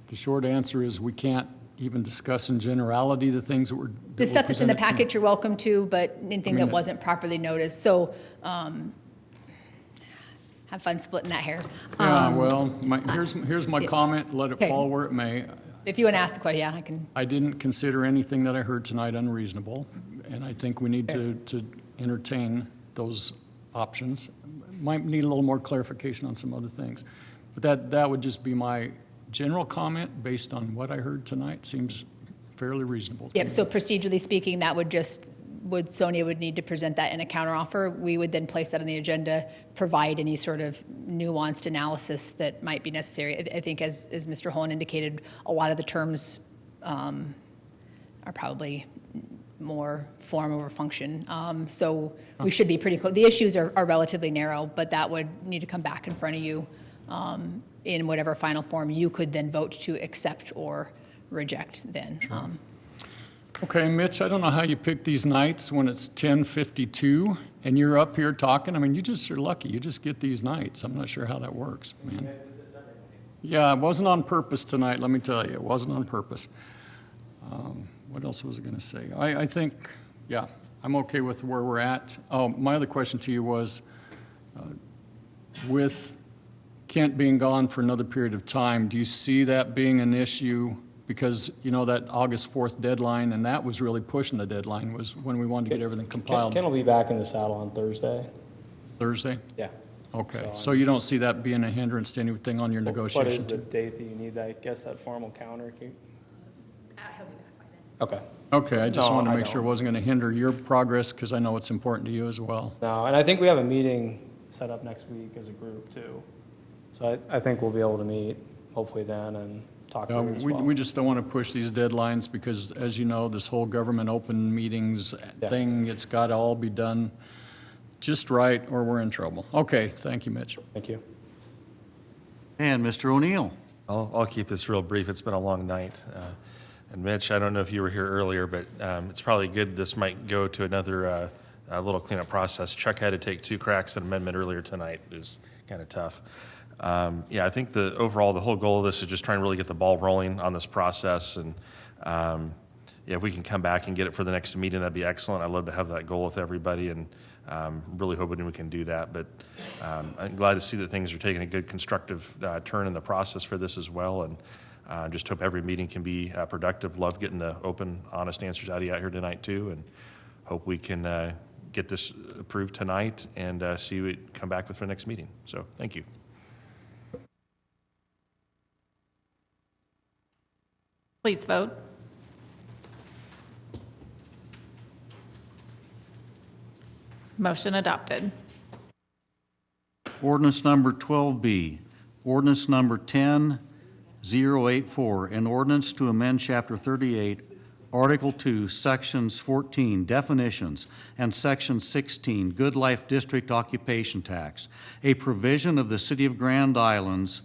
the short answer is we can't even discuss in generality the things that were The stuff that's in the presented packet you're welcome to, but anything that wasn't properly noticed. So have fun splitting that hair. Yeah, well, here's my comment, let it Okay. fall where it may. If you want to ask the question, yeah, I can. I didn't consider anything that I heard tonight unreasonable, and I think we need to entertain those options. Might need a little more clarification on some other things. But that would just be my general comment based on what I heard tonight. Seems fairly reasonable to Yep, me. so procedurally speaking, that Sonia would need to present that in a counteroffer. We would then place that on the agenda, provide any sort of nuanced analysis that might be necessary. I think as Mr. Hollen indicated, a lot of the terms are probably more form over function. So we should be pretty close. The issues are relatively narrow, but that would need to come back in front of you in whatever final form you could then vote to accept or reject then. Okay, Mitch, I don't know how you pick these nights when it's 10:52 and you're up here talking. I mean, you just are lucky. You just get these nights. I'm not sure how that works, man. Yeah, it wasn't on purpose tonight, let me tell you. It wasn't on purpose. What else was I going to say? I think, yeah, I'm okay with where we're at. Oh, my other question to you was, with Kent being gone for another period of time, do you see that being an issue? Because, that August 4th deadline, and that was really pushing the deadline, was when we wanted to get everything compiled. Ken will be back in the saddle on Thursday. Thursday? Yeah. Okay, so you don't see that being a hindrance to anything on your What negotiation? is the date that you need, I guess, that formal counter? Okay. Okay, I just No, wanted to I make sure it don't. wasn't going to hinder your progress, because I know it's important to you as well. No, and I think we have a meeting set up next week as a group too. So I think we'll be able to meet hopefully then and talk through it as well. We just don't want to push these deadlines, because as you know, this whole government open meetings thing, it's got to all be done just right, or we're in trouble. Okay, thank you, Mitch. Thank you. And Mr. O'Neill. I'll keep this real brief. It's been a long night. And Mitch, I don't know if you were here earlier, but it's probably good this might go to another little cleanup process. Chuck had to take 2 cracks at amendment earlier tonight. It was kind of tough. Yeah, I think the whole goal of this is just trying to really get the ball rolling on this process. And yeah, if we can come back and get it for the next meeting, that'd be excellent. I'd love to have that goal with everybody, and really hoping we can do that. But I'm glad to see that things are taking a good constructive turn in the process for this as well. And just hope every meeting can be productive. Love getting the open, honest answers out of you out here tonight too, and hope we can get this approved tonight and see what we come back with for the next meeting. So thank you. Please vote. Motion adopted. Ordinance number 12B, ordinance number 10084, an ordinance to amend Chapter 38, Article 2, Sections 14, Definitions, and Section 16, Good Life District Occupation Tax, a provision of the City of Grand Islands,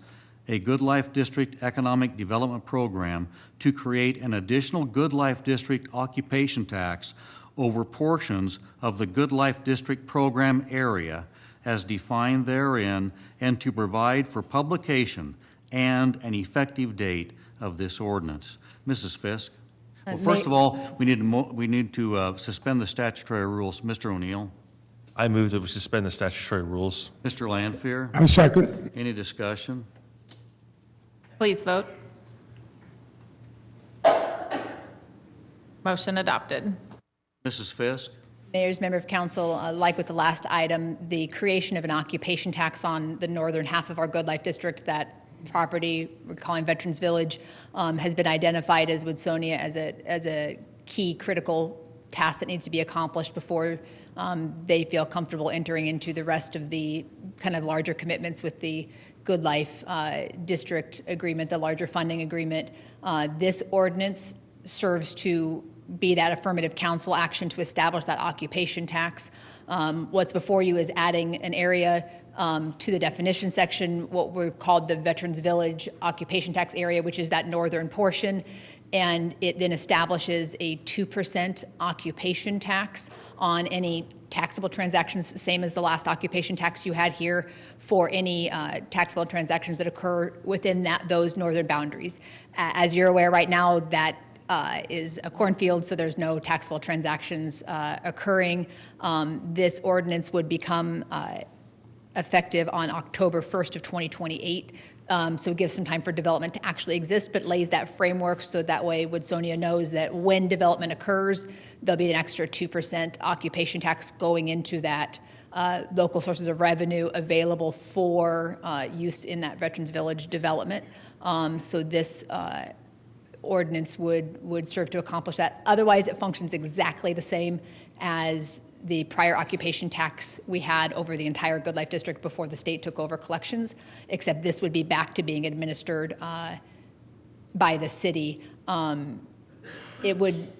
a Good Life District Economic Development Program, to create an additional Good Life District occupation tax over portions of the Good Life District program area as defined therein, and to provide for publication and an effective date of this ordinance. Mrs. Fisk? Well, first of all, we need to suspend the statutory rules. Mr. O'Neill? I move that we suspend the statutory rules. Mr. Lanfear? I second. Any discussion? Please vote. Motion adopted. Mrs. Fisk? Mayor's member of council, like with the last item, the creation of an occupation tax on the northern half of our Good Life District, that property we're calling Veterans Village, has been identified as Woodsonia as a key critical task that needs to be accomplished before they feel comfortable entering into the rest of the kind of larger commitments with the Good Life District agreement, the larger funding agreement. This ordinance serves to be that affirmative council action to establish that occupation tax. What's before you is adding an area to the definition section, what we've called the Veterans Village occupation tax area, which is that northern portion. And it then establishes a 2% occupation tax on any taxable transactions, same as the last occupation tax you had here, for any taxable transactions that occur within those northern boundaries. As you're aware right now, that is a cornfield, so there's no taxable transactions occurring. This ordinance would become effective on October 1st of 2028. So it gives some time for development to actually exist, but lays that framework so that way Woodsonia knows that when development occurs, there'll be an extra 2% occupation tax going into that local sources of revenue available for use in that Veterans Village development. So this ordinance would serve to accomplish that. Otherwise, it functions exactly the same as the prior occupation tax we had over the entire Good Life District before the state took over collections, except this would be back to being administered by the city. It would,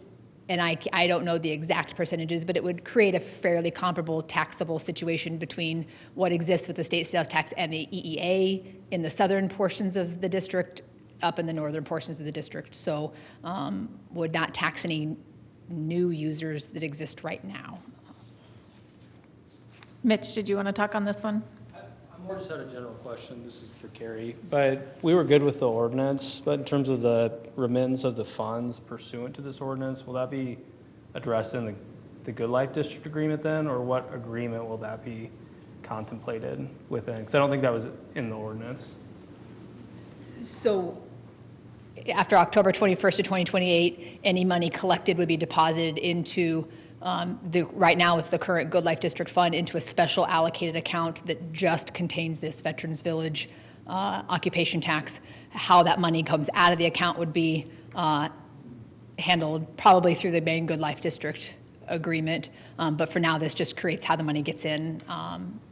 and I don't know the exact percentages, but it would create a fairly comparable taxable situation between what exists with the state sales tax and the EEA in the southern portions of the district, up in the northern portions of the district. So would not tax any new users that exist right now. Mitch, did you want to talk on this one? I'm more just had a general question. This is for Carrie. But we were good with the ordinance, but in terms of the remittance of the funds pursuant to this ordinance, will that be addressed in the Good Life District agreement then, or what agreement will that be contemplated within? Because I don't think that was in the ordinance. So after October 21st of 2028, any money collected would be deposited into Right now, it's the current Good Life District Fund into a special allocated account that just contains this Veterans Village occupation tax. How that money comes out of the account would be handled probably through the main Good Life District agreement. But for now, this just creates how the money gets in.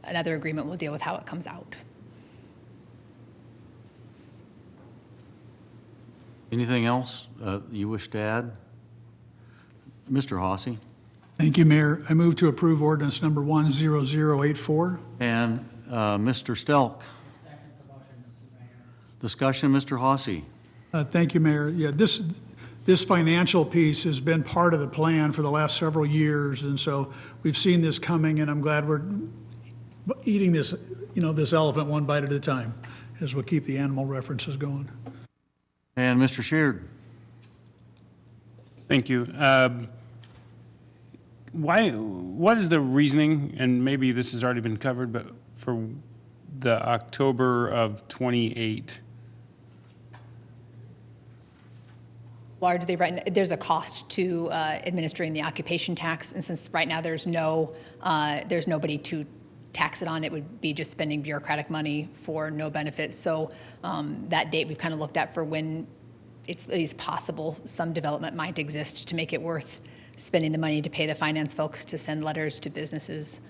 Another agreement will deal with how it comes out. Anything else you wish to add? Mr. Hossie? Thank you, Mayor. I move to approve ordinance number 10084. And Mr. Stelk? Discussion, Mr. Hossie? Thank you, Mayor. Yeah, this financial piece has been part of the plan for the last several years, and so we've seen this coming, and I'm glad we're eating this, this elephant one bite at a time, as we'll keep the animal references going. And Mr. Sheard? Thank you. What is the reasoning, and maybe this has already been covered, but for the October of 28? Largely, there's a cost to administering the occupation tax, and since right now there's nobody to tax it on, it would be just spending bureaucratic money for no benefit. So that date we've kind of looked at for when it's at least possible some development might exist to make it worth spending the money to pay the finance folks to send letters to businesses.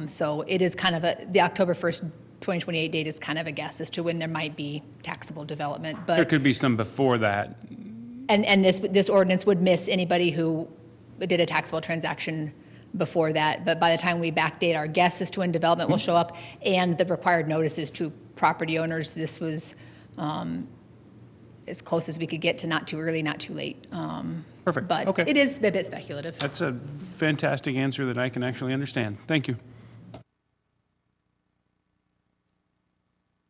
So it is kind of the October 1st, 2028 date is kind of a guess as to when there might be taxable development. But There could be some before that. And this ordinance would miss anybody who did a taxable transaction before that. But by the time we backdate our guess as to when development will show up and the required notices to property owners, this was as close as we could get to not too early, not too late. Perfect. But Okay. it is a bit speculative. That's a fantastic answer that I can actually understand. Thank you.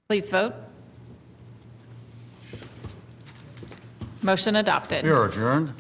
Please vote. Motion adopted. We are adjourned.